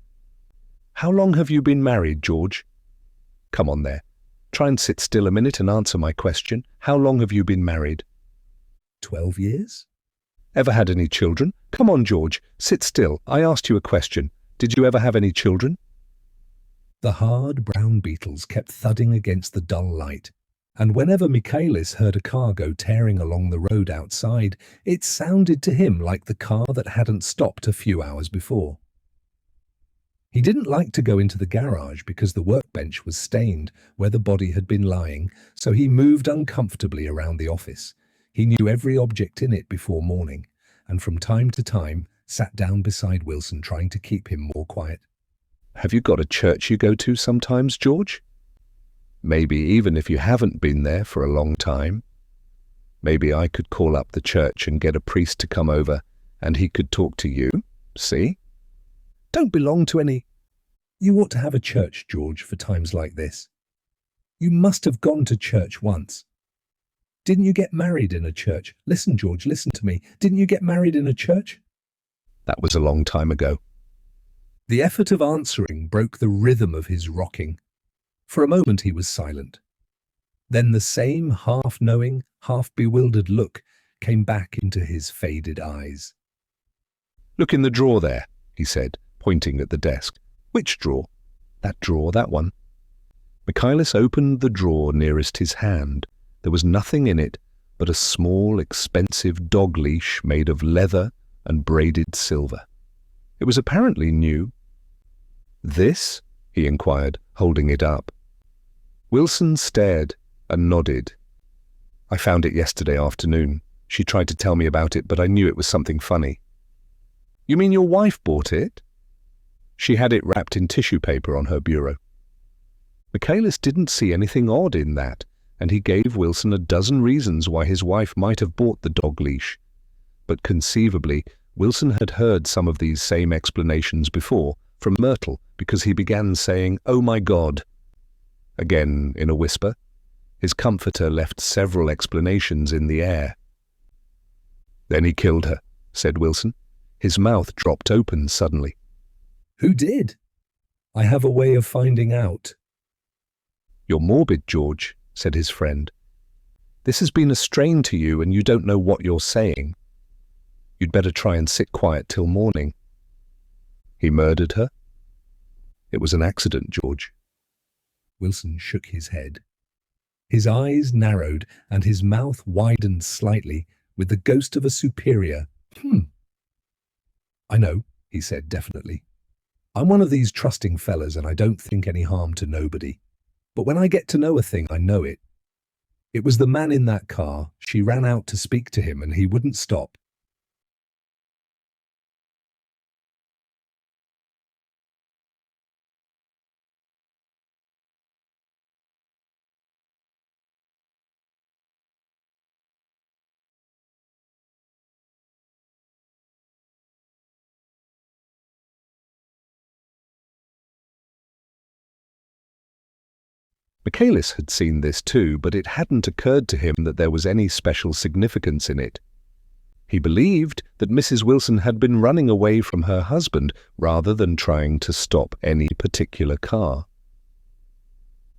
"How long have you been married, George? Come on there. Try and sit still a minute and answer my question. How long have you been married?" 12 years? Ever had any children? Come on, George, sit still. I asked you a question. Did you ever have any children? The hard brown beetles kept thudding against the dull light, and whenever Michaelis heard a car go tearing along the road outside, it sounded to him like the car that hadn't stopped a few hours before. He didn't like to go into the garage because the workbench was stained where the body had been lying, so he moved uncomfortably around the office. He knew every object in it before morning, and from time to time sat down beside Wilson trying to keep him more quiet. Have you got a church you go to sometimes, George? Maybe even if you haven't been there for a long time. Maybe I could call up the church and get a priest to come over, and he could talk to you, see? Don't belong to any. You ought to have a church, George, for times like this. You must have gone to church once. Didn't you get married in a church? Listen, George, listen to me. Didn't you get married in a church? That was a long time ago. The effort of answering broke the rhythm of his rocking. For a moment he was silent. Then the same half-knowing, half-bewildered look came back into his faded eyes. Look in the drawer there, he said, pointing at the desk. Which drawer? That drawer, that one. Michaelis opened the drawer nearest his hand. There was nothing in it but a small, expensive dog leash made of leather and braided silver. It was apparently new. This? He inquired, holding it up. Wilson stared and nodded. I found it yesterday afternoon. She tried to tell me about it, but I knew it was something funny. You mean your wife bought it? She had it wrapped in tissue paper on her bureau. Michaelis didn't see anything odd in that, and he gave Wilson a dozen reasons why his wife might have bought the dog leash. But conceivably, Wilson had heard some of these same explanations before from Myrtle, because he began saying, "Oh my God," again in a whisper. His comforter left several explanations in the air. "Then he killed her," said Wilson. His mouth dropped open suddenly. "Who did? I have a way of finding out." "You're morbid, George," said his friend. "This has been a strain to you and you don't know what you're saying. You'd better try and sit quiet till morning." "He murdered her?" "It was an accident, George." Wilson shook his head. His eyes narrowed and his mouth widened slightly with the ghost of a superior. "I know," he said definitely. "I'm one of these trusting fellas and I don't think any harm to nobody. But when I get to know a thing, I know it. It was the man in that car. She ran out to speak to him and he wouldn't stop. Michaelis had seen this too, but it hadn't occurred to him that there was any special significance in it. He believed that Mrs. Wilson had been running away from her husband rather than trying to stop any particular car.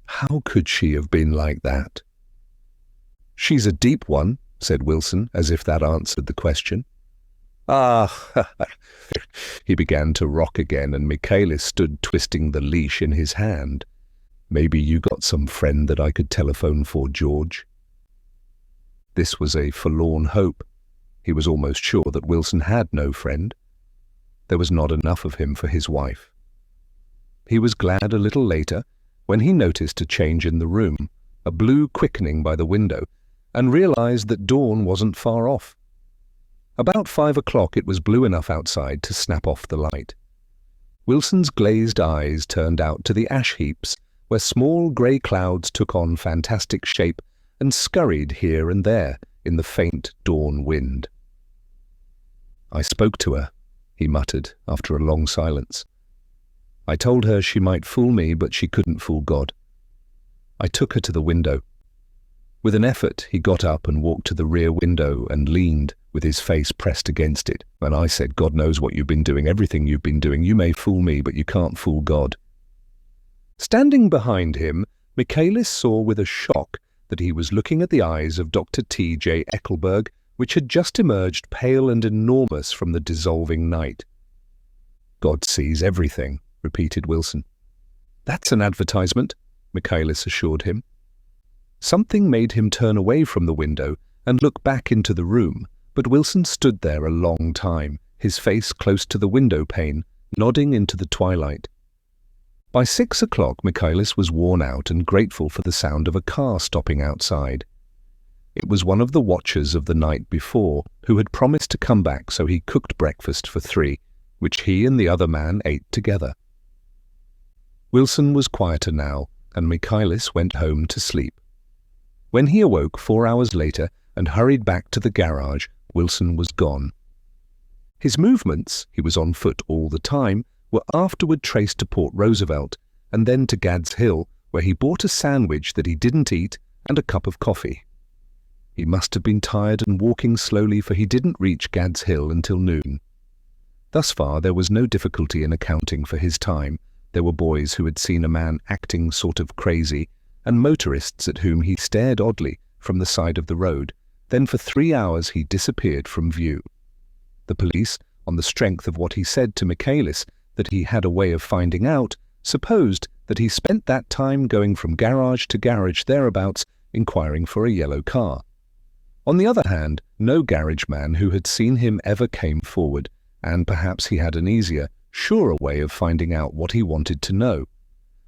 How could she have been like that? "She's a deep one," said Wilson, as if that answered the question. "Ah," he began to rock again, and Michaelis stood twisting the leash in his hand. "Maybe you got some friend that I could telephone for, George." This was a forlorn hope. He was almost sure that Wilson had no friend. There was not enough of him for his wife. He was glad a little later when he noticed a change in the room, a blue quickening by the window, and realized that dawn wasn't far off. About 5 o'clock it was blue enough outside to snap off the light. Wilson's glazed eyes turned out to the ash heaps, where small grey clouds took on fantastic shape and scurried here and there in the faint dawn wind. "I spoke to her," he muttered after a long silence. "I told her she might fool me, but she couldn't fool God. I took her to the window." With an effort, he got up and walked to the rear window and leaned with his face pressed against it. "And I said, God knows what you've been doing, everything you've been doing. You may fool me, but you can't fool God." Standing behind him, Michaelis saw with a shock that he was looking at the eyes of Dr. T.J. Eckelberg, which had just emerged pale and enormous from the dissolving night. "God sees everything," repeated Wilson. "That's an advertisement," Michaelis assured him. Something made him turn away from the window and look back into the room, but Wilson stood there a long time, his face close to the window pane, nodding into the twilight. By 6 o'clock, Michaelis was worn out and grateful for the sound of a car stopping outside. It was one of the watchers of the night before who had promised to come back, so he cooked breakfast for 3, which he and the other man ate together. Wilson was quieter now, and Michaelis went home to sleep. When he awoke 4 hours later and hurried back to the garage, Wilson was gone. His movements, he was on foot all the time, were afterward traced to Port Roosevelt and then to Gad's Hill, where he bought a sandwich that he didn't eat and a cup of coffee. He must have been tired and walking slowly, for he didn't reach Gad's Hill until noon. Thus far there was no difficulty in accounting for his time. There were boys who had seen a man acting sort of crazy, and motorists at whom he stared oddly from the side of the road. Then for 3 hours he disappeared from view. The police, on the strength of what he said to Michaelis, that he had a way of finding out, supposed that he spent that time going from garage to garage thereabouts, inquiring for a yellow car. On the other hand, no garage man who had seen him ever came forward, and perhaps he had an easier, surer way of finding out what he wanted to know.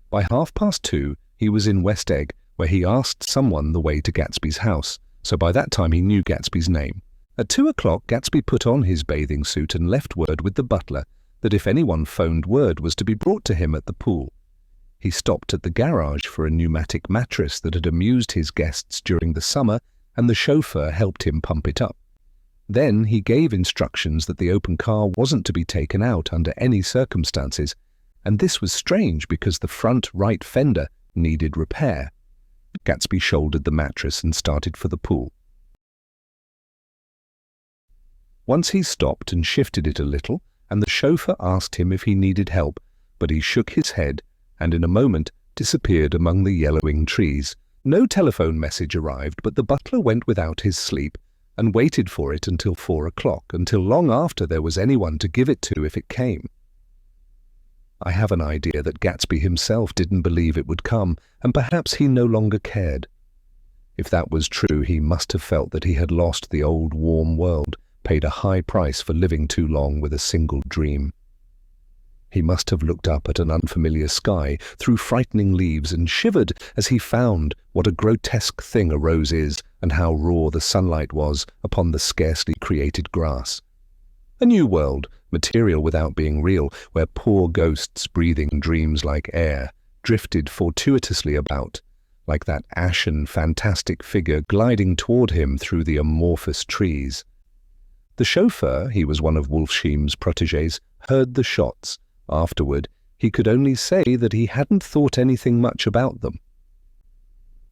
By 2:30, he was in West Egg, where he asked someone the way to Gatsby's house, so by that time he knew Gatsby's name. At 2 o'clock, Gatsby put on his bathing suit and left word with the butler that if anyone phoned, word was to be brought to him at the pool. He stopped at the garage for a pneumatic mattress that had amused his guests during the summer, and the chauffeur helped him pump it up. Then he gave instructions that the open car wasn't to be taken out under any circumstances, and this was strange because the front right fender needed repair. Gatsby shouldered the mattress and started for the pool. Once he stopped and shifted it a little, and the chauffeur asked him if he needed help, but he shook his head and in a moment disappeared among the yellowing trees. No telephone message arrived, but the butler went without his sleep and waited for it until 4 o'clock, until long after there was anyone to give it to if it came. I have an idea that Gatsby himself didn't believe it would come, and perhaps he no longer cared. If that was true, he must have felt that he had lost the old warm world, paid a high price for living too long with a single dream. He must have looked up at an unfamiliar sky through frightening leaves and shivered as he found what a grotesque thing a rose is and how raw the sunlight was upon the scarcely created grass. A new world, material without being real, where poor ghosts breathing dreams like air drifted fortuitously about, like that ashen, fantastic figure gliding toward him through the amorphous trees. The chauffeur, he was one of Wolfsheim's protégés, heard the shots. Afterward, he could only say that he hadn't thought anything much about them.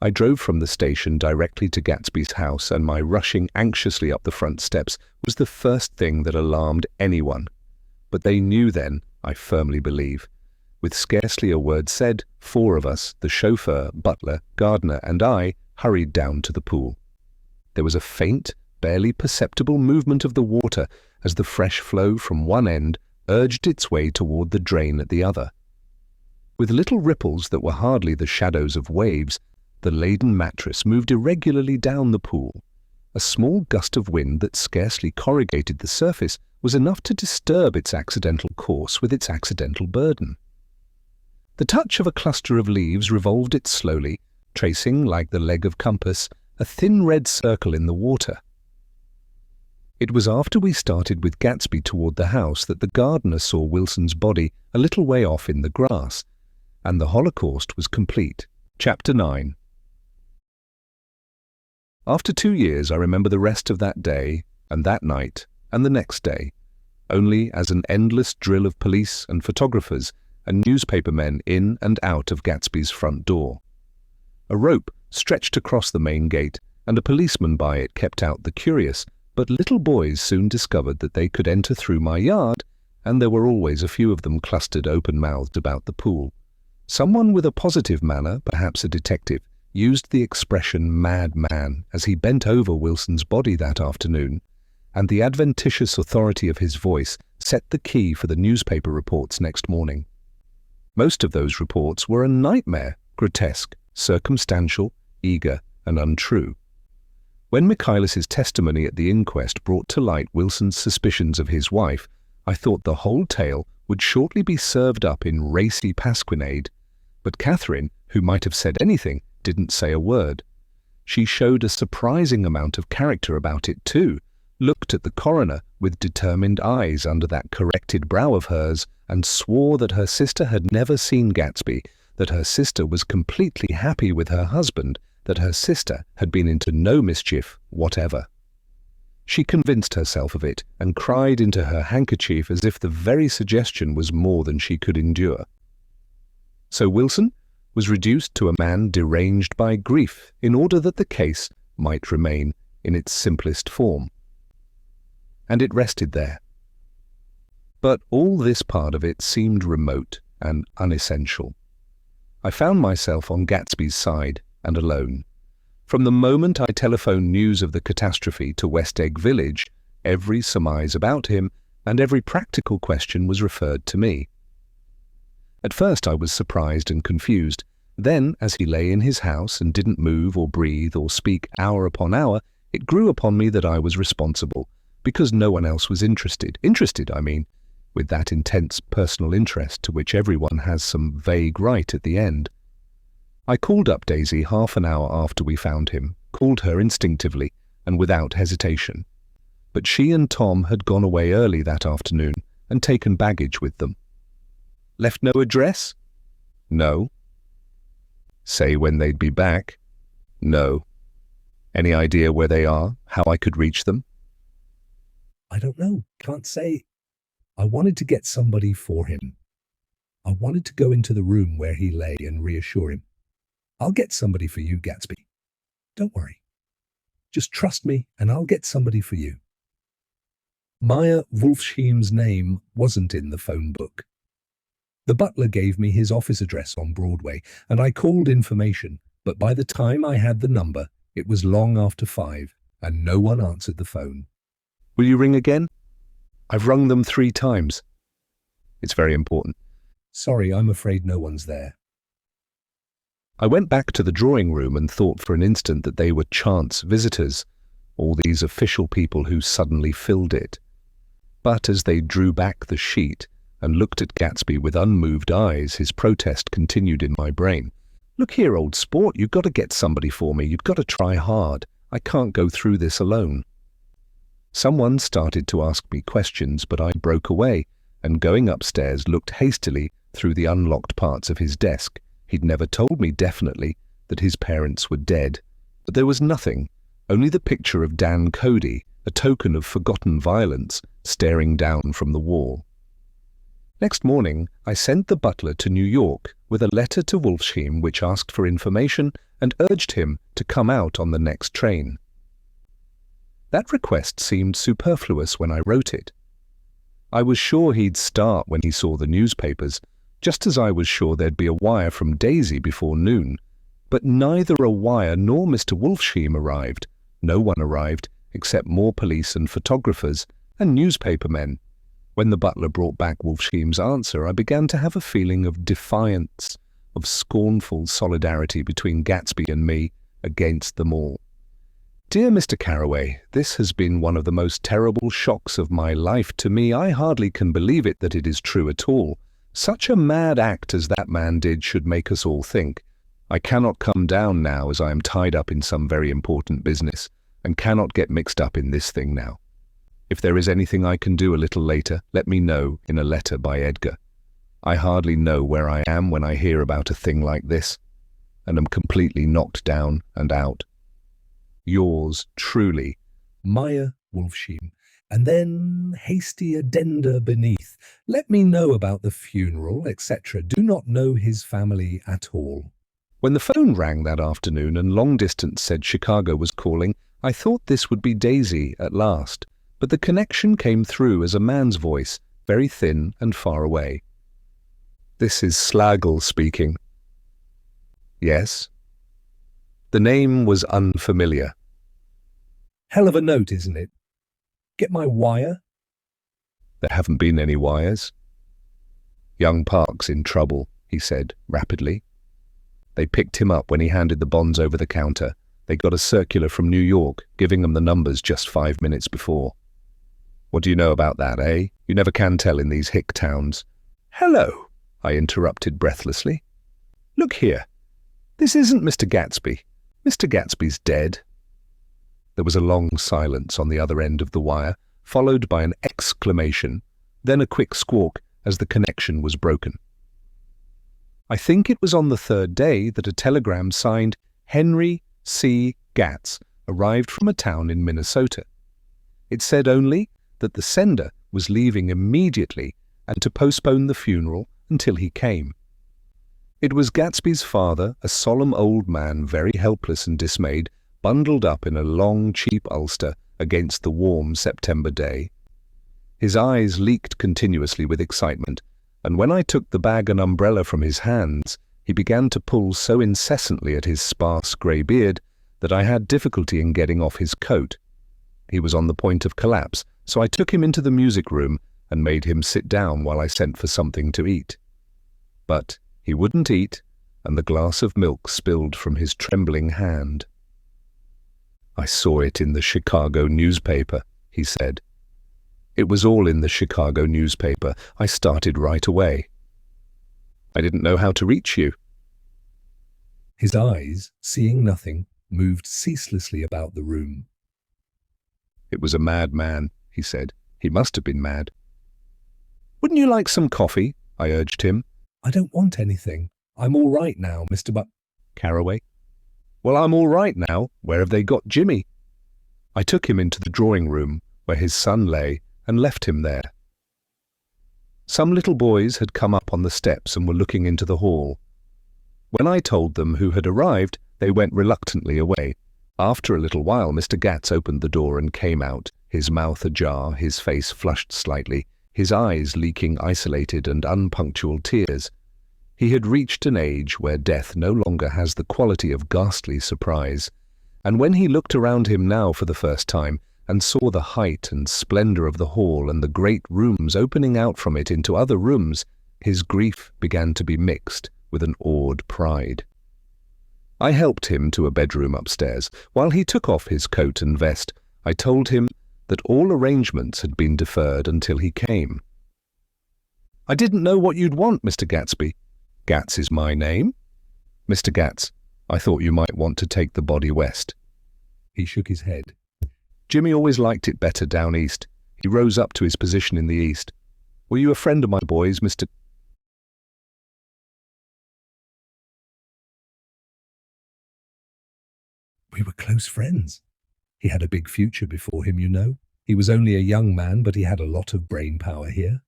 I drove from the station directly to Gatsby's house, and my rushing anxiously up the front steps was the first thing that alarmed anyone. But they knew then, I firmly believe. With scarcely a word said, 4 of us, the chauffeur, butler, gardener, and I, hurried down to the pool. There was a faint, barely perceptible movement of the water as the fresh flow from one end urged its way toward the drain at the other. With little ripples that were hardly the shadows of waves, the laden mattress moved irregularly down the pool. A small gust of wind that scarcely corrugated the surface was enough to disturb its accidental course with its accidental burden. The touch of a cluster of leaves revolved it slowly, tracing, like the leg of compass, a thin red circle in the water. It was after we started with Gatsby toward the house that the gardener saw Wilson's body a little way off in the grass, and the Holocaust was complete. Chapter 9. After 2 years, I remember the rest of that day, and that night, and the next day, only as an endless drill of police and photographers and newspapermen in and out of Gatsby's front door. A rope stretched across the main gate, and a policeman by it kept out the curious, but little boys soon discovered that they could enter through my yard, and there were always a few of them clustered open-mouthed about the pool. Someone with a positive manner, perhaps a detective, used the expression madman as he bent over Wilson's body that afternoon, and the adventitious authority of his voice set the key for the newspaper reports next morning. Most of those reports were a nightmare, grotesque, circumstantial, eager, and untrue. When Michaelis's testimony at the inquest brought to light Wilson's suspicions of his wife, I thought the whole tale would shortly be served up in racy pasquinade. But Catherine, who might have said anything, didn't say a word. She showed a surprising amount of character about it too, looked at the coroner with determined eyes under that corrected brow of hers, and swore that her sister had never seen Gatsby, that her sister was completely happy with her husband, that her sister had been into no mischief whatever. She convinced herself of it and cried into her handkerchief as if the very suggestion was more than she could endure. So Wilson was reduced to a man deranged by grief in order that the case might remain in its simplest form. And it rested there. But all this part of it seemed remote and unessential. I found myself on Gatsby's side and alone. From the moment I telephoned news of the catastrophe to West Egg Village, every surmise about him and every practical question was referred to me. At first I was surprised and confused. Then, as he lay in his house and didn't move or breathe or speak hour upon hour, it grew upon me that I was responsible, because no one else was interested, with that intense personal interest to which everyone has some vague right at the end. I called up Daisy half an hour after we found him, called her instinctively and without hesitation. But she and Tom had gone away early that afternoon, and taken baggage with them. Left no address? No. Say when they'd be back? No. Any idea where they are, how I could reach them? I don't know, can't say. I wanted to get somebody for him. I wanted to go into the room where he lay and reassure him. I'll get somebody for you, Gatsby. Don't worry. Just trust me and I'll get somebody for you. Maya Wolfsheim's name wasn't in the phone book. The butler gave me his office address on Broadway, and I called information, but by the time I had the number, it was long after 5, and no one answered the phone. Will you ring again? I've rung them 3 times. It's very important. Sorry, I'm afraid no one's there. I went back to the drawing room and thought for an instant that they were chance visitors, all these official people who suddenly filled it. But as they drew back the sheet and looked at Gatsby with unmoved eyes, his protest continued in my brain. Look here, old sport, you've got to get somebody for me. You've got to try hard. I can't go through this alone. Someone started to ask me questions, but I broke away and going upstairs looked hastily through the unlocked parts of his desk. He'd never told me definitely that his parents were dead, but there was nothing, only the picture of Dan Cody, a token of forgotten violence, staring down from the wall. Next morning, I sent the butler to New York with a letter to Wolfsheim which asked for information and urged him to come out on the next train. That request seemed superfluous when I wrote it. I was sure he'd start when he saw the newspapers, just as I was sure there'd be a wire from Daisy before noon. But neither a wire nor Mr. Wolfsheim arrived. No one arrived, except more police and photographers and newspapermen. When the butler brought back Wolfsheim's answer, I began to have a feeling of defiance, of scornful solidarity between Gatsby and me against them all. Dear Mr. Carraway, this has been one of the most terrible shocks of my life to me. I hardly can believe it that it is true at all. Such a mad act as that man did should make us all think. I cannot come down now as I am tied up in some very important business and cannot get mixed up in this thing now. If there is anything I can do a little later, let me know in a letter by Edgar. I hardly know where I am when I hear about a thing like this, and am completely knocked down and out. Yours truly, Maya Wolfsheim. And then hasty addenda beneath. Let me know about the funeral, etc. Do not know his family at all. When the phone rang that afternoon and long distance said Chicago was calling, I thought this would be Daisy at last. But the connection came through as a man's voice, very thin and far away. This is Slagle speaking. Yes. The name was unfamiliar. Hell of a note, isn't it? Get my wire? There haven't been any wires. Young Park's in trouble, he said rapidly. They picked him up when he handed the bonds over the counter. They got a circular from New York, giving them the numbers just 5 minutes before. What do you know about that, eh? You never can tell in these hick towns. Hello, I interrupted breathlessly. Look here. This isn't Mr. Gatsby. Mr. Gatsby's dead. There was a long silence on the other end of the wire, followed by an exclamation, then a quick squawk as the connection was broken. I think it was on the 3rd day that a telegram signed Henry C. Gatz arrived from a town in Minnesota. It said only that the sender was leaving immediately and to postpone the funeral until he came. It was Gatsby's father, a solemn old man, very helpless and dismayed, bundled up in a long, cheap ulster against the warm September day. His eyes leaked continuously with excitement, and when I took the bag and umbrella from his hands, he began to pull so incessantly at his sparse grey beard that I had difficulty in getting off his coat. He was on the point of collapse, so I took him into the music room and made him sit down while I sent for something to eat. But he wouldn't eat, and the glass of milk spilled from his trembling hand. I saw it in the Chicago newspaper, he said. It was all in the Chicago newspaper. I started right away. I didn't know how to reach you. His eyes, seeing nothing, moved ceaselessly about the room. It was a mad man, he said. He must have been mad. Wouldn't you like some coffee? I urged him. I don't want anything. I'm all right now, Mr. Carraway. Well, I'm all right now. Where have they got Jimmy? I took him into the drawing room where his son lay and left him there. Some little boys had come up on the steps and were looking into the hall. When I told them who had arrived, they went reluctantly away. After a little while, Mr. Gatz opened the door and came out, his mouth ajar, his face flushed slightly, his eyes leaking isolated and unpunctual tears. He had reached an age where death no longer has the quality of ghastly surprise, and when he looked around him now for the first time and saw the height and splendor of the hall and the great rooms opening out from it into other rooms, his grief began to be mixed with an awed pride. I helped him to a bedroom upstairs. While he took off his coat and vest, I told him that all arrangements had been deferred until he came. I didn't know what you'd want, Mr. Gatsby. Gatz is my name. Mr. Gatz, I thought you might want to take the body west. He shook his head. Jimmy always liked it better down east. He rose up to his position in the east. Were you a friend of my boys, Mr. We were close friends. He had a big future before him, you know. He was only a young man, but he had a lot of brain power here.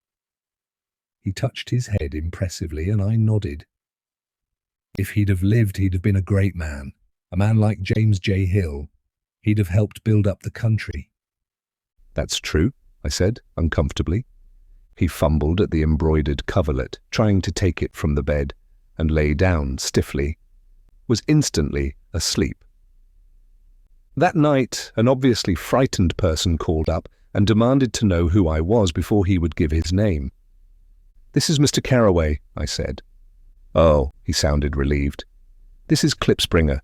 He touched his head impressively, and I nodded. If he'd have lived, he'd have been a great man. A man like James J. Hill. He'd have helped build up the country. That's true, I said, uncomfortably. He fumbled at the embroidered coverlet, trying to take it from the bed, and lay down stiffly. Was instantly asleep. That night, an obviously frightened person called up and demanded to know who I was before he would give his name. This is Mr. Carraway, I said. Oh, he sounded relieved. This is Klipspringer.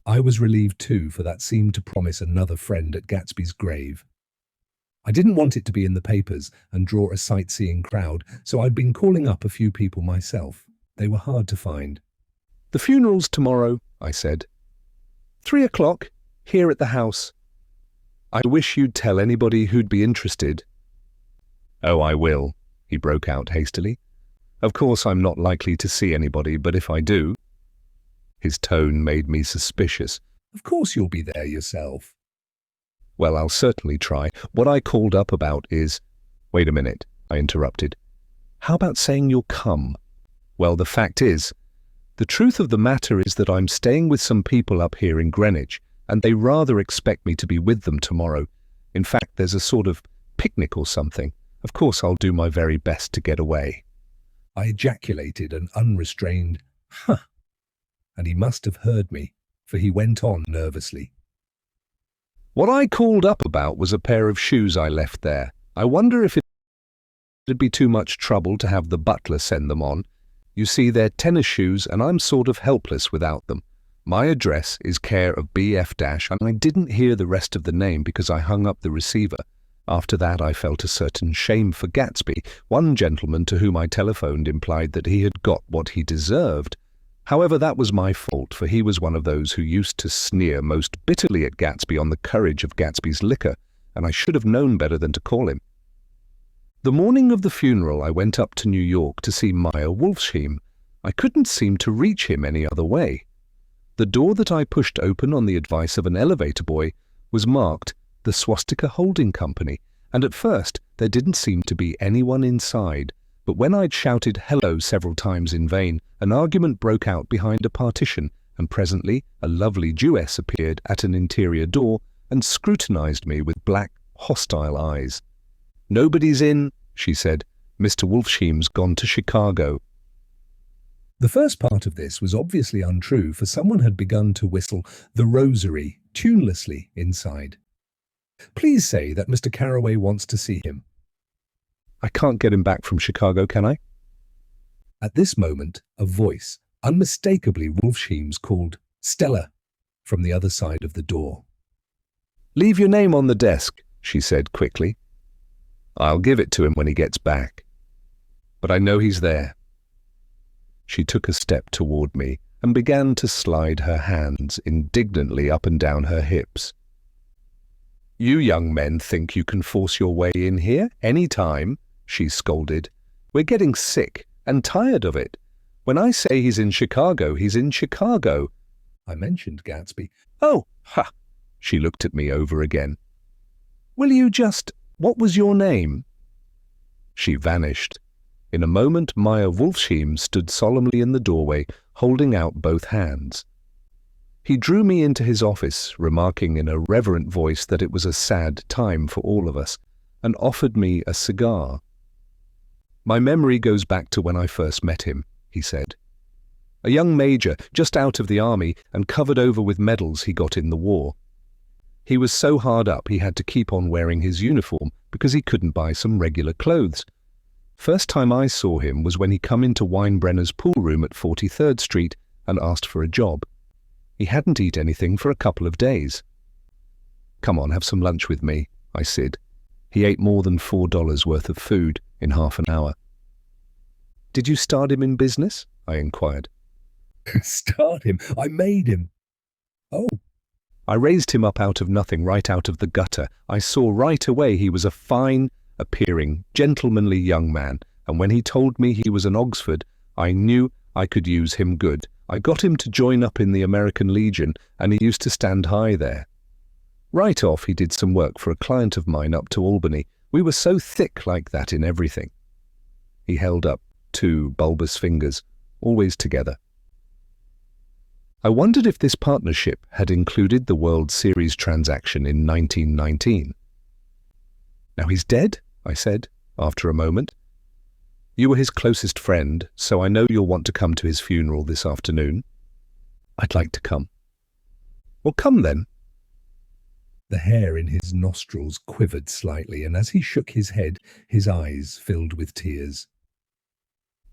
I was relieved too, for that seemed to promise another friend at Gatsby's grave. I didn't want it to be in the papers and draw a sightseeing crowd, so I'd been calling up a few people myself. They were hard to find. The funeral's tomorrow, I said. 3 o'clock, here at the house. I wish you'd tell anybody who'd be interested. Oh, I will, he broke out hastily. Of course I'm not likely to see anybody, but if I do... His tone made me suspicious. Of course you'll be there yourself. Well, I'll certainly try. What I called up about is... Wait a minute, I interrupted. How about saying you'll come? Well, the fact is, the truth of the matter is that I'm staying with some people up here in Greenwich, and they rather expect me to be with them tomorrow. In fact, there's a sort of picnic or something. Of course, I'll do my very best to get away. I ejaculated an unrestrained, huh, and he must have heard me, for he went on nervously. What I called up about was a pair of shoes I left there. I wonder if it'd be too much trouble to have the butler send them on. You see, they're tennis shoes, and I'm sort of helpless without them. My address is care of BF-, and I didn't hear the rest of the name because I hung up the receiver. After that, I felt a certain shame for Gatsby. One gentleman to whom I telephoned implied that he had got what he deserved. However, that was my fault, for he was one of those who used to sneer most bitterly at Gatsby on the courage of Gatsby's liquor, and I should have known better than to call him. The morning of the funeral, I went up to New York to see Meyer Wolfsheim. I couldn't seem to reach him any other way. The door that I pushed open on the advice of an elevator boy was marked the Swastika Holding Company, and at first there didn't seem to be anyone inside. But when I'd shouted hello several times in vain, an argument broke out behind a partition, and presently a lovely Jewess appeared at an interior door and scrutinized me with black, hostile eyes. "Nobody's in," she said. "Mr. Wolfsheim's gone to Chicago." The first part of this was obviously untrue, for someone had begun to whistle The Rosary tunelessly inside. "Please say that Mr. Carraway wants to see him." "I can't get him back from Chicago, can I?" At this moment, a voice, unmistakably Wolfsheim's, called "Stella" from the other side of the door. "Leave your name on the desk," she said quickly. "I'll give it to him when he gets back. But I know he's there." She took a step toward me and began to slide her hands indignantly up and down her hips. "You young men think you can force your way in here any time. she scolded. "We're getting sick and tired of it. When I say he's in Chicago, he's in Chicago." I mentioned Gatsby. "Oh, ha!" She looked at me over again. "Will you just... What was your name?" She vanished. In a moment, Meyer Wolfsheim stood solemnly in the doorway, holding out both hands. He drew me into his office, remarking in a reverent voice that it was a sad time for all of us, and offered me a cigar. "My memory goes back to when I first met him," he said. "A young major, just out of the army and covered over with medals he got in the war. He was so hard up he had to keep on wearing his uniform because he couldn't buy some regular clothes. First time I saw him was when he come into Weinbrenner's pool room at 43rd Street and asked for a job. He hadn't eat anything for a couple of days. 'Come on, have some lunch with me,' I said. He ate more than $4 worth of food in half an hour." "Did you start him in business?" I inquired. Start him. I made him. Oh. "I raised him up out of nothing, right out of the gutter. I saw right away he was a fine-appearing, gentlemanly young man, and when he told me he was an Oxford, I knew I could use him good. I got him to join up in the American Legion, and he used to stand high there. Right off, he did some work for a client of mine up to Albany. We were so thick like that in everything." He held up 2 bulbous fingers, always together. I wondered if this partnership had included the World Series transaction in 1919. "Now he's dead," I said, after a moment. "You were his closest friend, so I know you'll want to come to his funeral this afternoon." "I'd like to come." "Well, come then." The hair in his nostrils quivered slightly, and as he shook his head, his eyes filled with tears.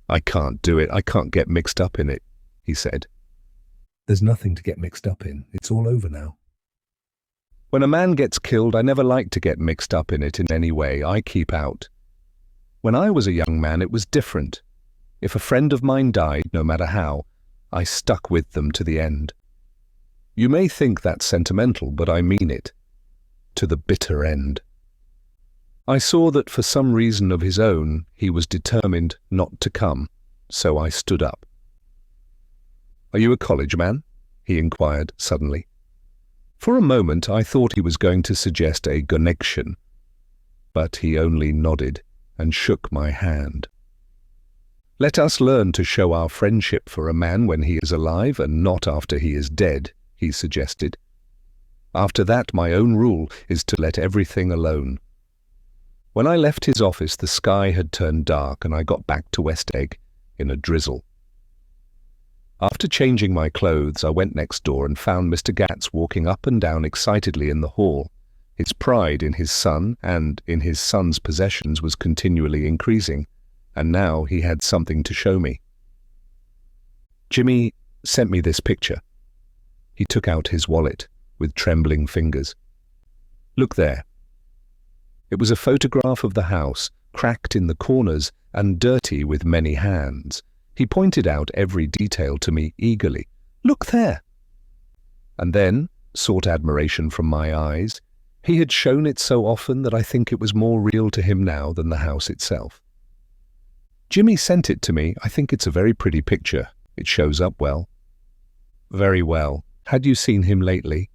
"I can't do it. I can't get mixed up in it," he said. "There's nothing to get mixed up in. It's all over now." "When a man gets killed, I never like to get mixed up in it in any way. I keep out. When I was a young man, it was different. If a friend of mine died, no matter how, I stuck with them to the end. You may think that's sentimental, but I mean it. To the bitter end. I saw that for some reason of his own, he was determined not to come, so I stood up." "Are you a college man?" he inquired suddenly. For a moment I thought he was going to suggest a connection, but he only nodded and shook my hand. "Let us learn to show our friendship for a man when he is alive and not after he is dead," he suggested. "After that, my own rule is to let everything alone." When I left his office, the sky had turned dark and I got back to West Egg in a drizzle. After changing my clothes, I went next door and found Mr. Gatz walking up and down excitedly in the hall. His pride in his son and in his son's possessions was continually increasing, and now he had something to show me. "Jimmy sent me this picture." He took out his wallet with trembling fingers. "Look there." It was a photograph of the house, cracked in the corners and dirty with many hands. He pointed out every detail to me eagerly. "Look there!" And then sought admiration from my eyes. He had shown it so often that I think it was more real to him now than the house itself. "Jimmy sent it to me. I think it's a very pretty picture. It shows up well." "Very well. Had you seen him lately?"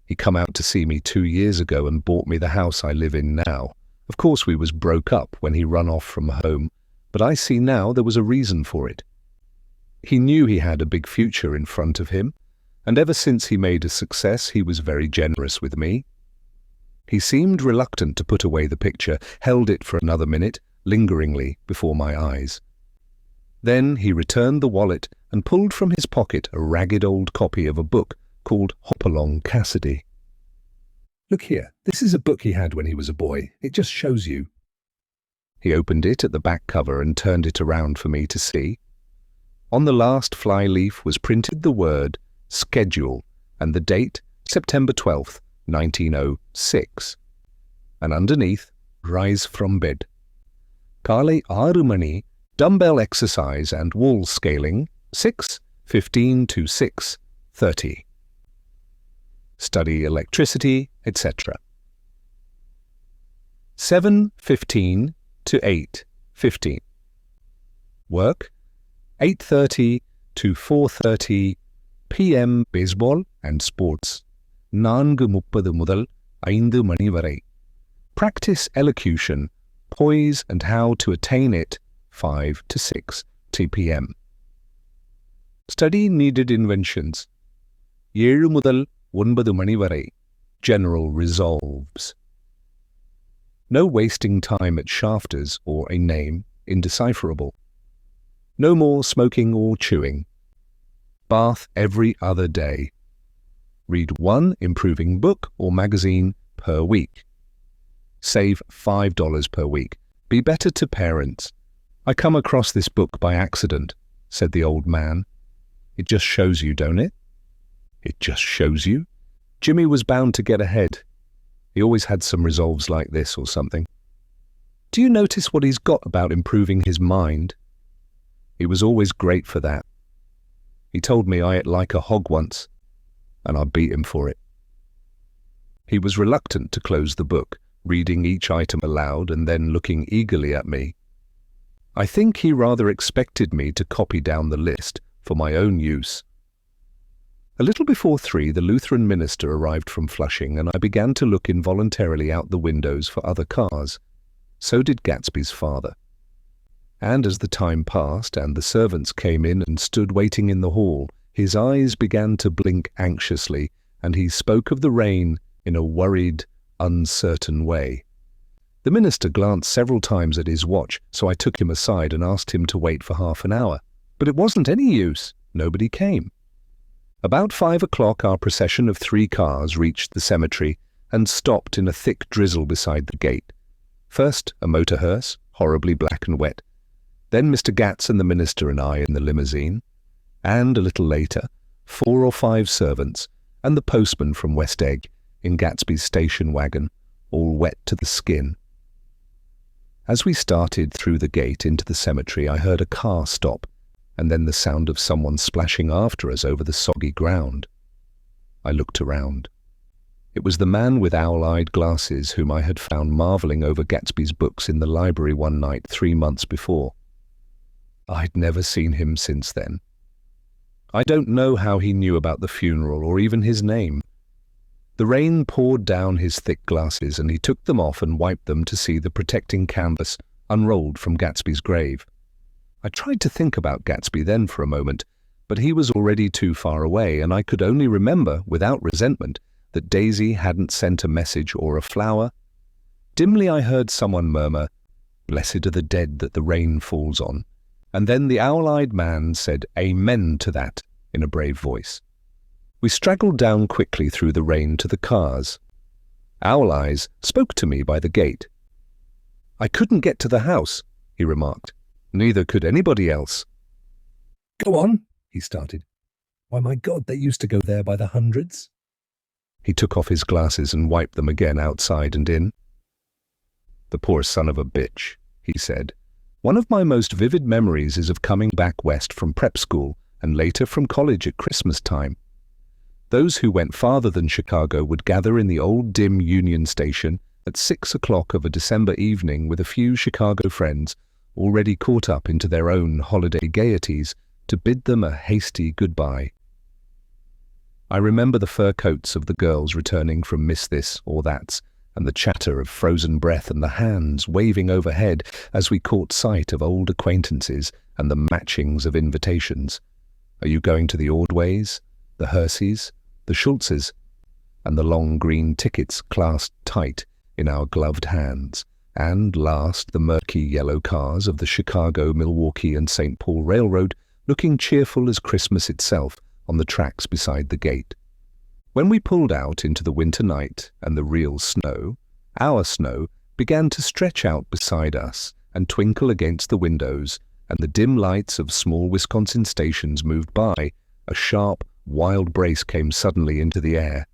"He come out to see me 2 years ago and bought me the house I live in now. Of course we was broke up when he run off from home, but I see now there was a reason for it. He knew he had a big future in front of him, and ever since he made a success he was very generous with me." He seemed reluctant to put away the picture, held it for another minute, lingeringly before my eyes. Then he returned the wallet and pulled from his pocket a ragged old copy of a book called Hopalong Cassidy. "Look here, this is a book he had when he was a boy. It just shows you." He opened it at the back cover and turned it around for me to see. On the last fly leaf was printed the word schedule and the date September 12th, 1906. And underneath, rise from bed. Kale 6 mani, dumbbell exercise and wall scaling, 6:15 to 6:30. Study electricity, etc. 7:15 to 8:15. Work 8:30 to 4:30 p.m. baseball and sports 4:30 முதல் 5 மணி வரை. Practice elocution, poise and how to attain it 5 to 6 p.m. Study needed inventions 7 முதல் 9 மணி வரை. General resolves. No wasting time at shafters or a name indecipherable. No more smoking or chewing. Bath every other day. Read one improving book or magazine per week. Save $5 per week. Be better to parents. I come across this book by accident, said the old man. It just shows you, don't it? It just shows you? Jimmy was bound to get ahead. He always had some resolves like this or something. Do you notice what he's got about improving his mind? He was always great for that. He told me I ate like a hog once, and I beat him for it. He was reluctant to close the book, reading each item aloud and then looking eagerly at me. I think he rather expected me to copy down the list for my own use. A little before 3, the Lutheran minister arrived from Flushing, and I began to look involuntarily out the windows for other cars. So did Gatsby's father. And as the time passed and the servants came in and stood waiting in the hall, his eyes began to blink anxiously, and he spoke of the rain in a worried, uncertain way. The minister glanced several times at his watch, so I took him aside and asked him to wait for half an hour. But it wasn't any use. Nobody came. About 5 o'clock, our procession of 3 cars reached the cemetery and stopped in a thick drizzle beside the gate. First, a motor hearse, horribly black and wet. Then Mr. Gatz and the minister and I in the limousine. And a little later, 4 or 5 servants and the postman from West Egg in Gatsby's station wagon, all wet to the skin. As we started through the gate into the cemetery, I heard a car stop, and then the sound of someone splashing after us over the soggy ground. I looked around. It was the man with owl-eyed glasses whom I had found marvelling over Gatsby's books in the library one night 3 months before. I'd never seen him since then. I don't know how he knew about the funeral or even his name. The rain poured down his thick glasses, and he took them off and wiped them to see the protecting canvas unrolled from Gatsby's grave. I tried to think about Gatsby then for a moment, but he was already too far away, and I could only remember, without resentment, that Daisy hadn't sent a message or a flower. Dimly I heard someone murmur, "Blessed are the dead that the rain falls on," and then the owl-eyed man said "Amen" to that in a brave voice. We straggled down quickly through the rain to the cars. Owl Eyes spoke to me by the gate. "I couldn't get to the house," he remarked. "Neither could anybody else." Go on, he started. Why, my God, they used to go there by the hundreds. He took off his glasses and wiped them again outside and in. "The poor son of a bitch," he said. "One of my most vivid memories is of coming back west from prep school and later from college at Christmas time. Those who went farther than Chicago would gather in the old dim Union Station at 6 o'clock of a December evening with a few Chicago friends already caught up into their own holiday gaieties to bid them a hasty goodbye. I remember the fur coats of the girls returning from Miss This or That's, and the chatter of frozen breath and the hands waving overhead as we caught sight of old acquaintances and the matchings of invitations. Are you going to the Ordways, the Herseys, the Schultzes, and the long green tickets clasped tight in our gloved hands, and last the murky yellow cars of the Chicago, Milwaukee and St. Paul Railroad looking cheerful as Christmas itself on the tracks beside the gate. When we pulled out into the winter night and the real snow, our snow began to stretch out beside us and twinkle against the windows, and the dim lights of small Wisconsin stations moved by, a sharp, wild brace came suddenly into the air.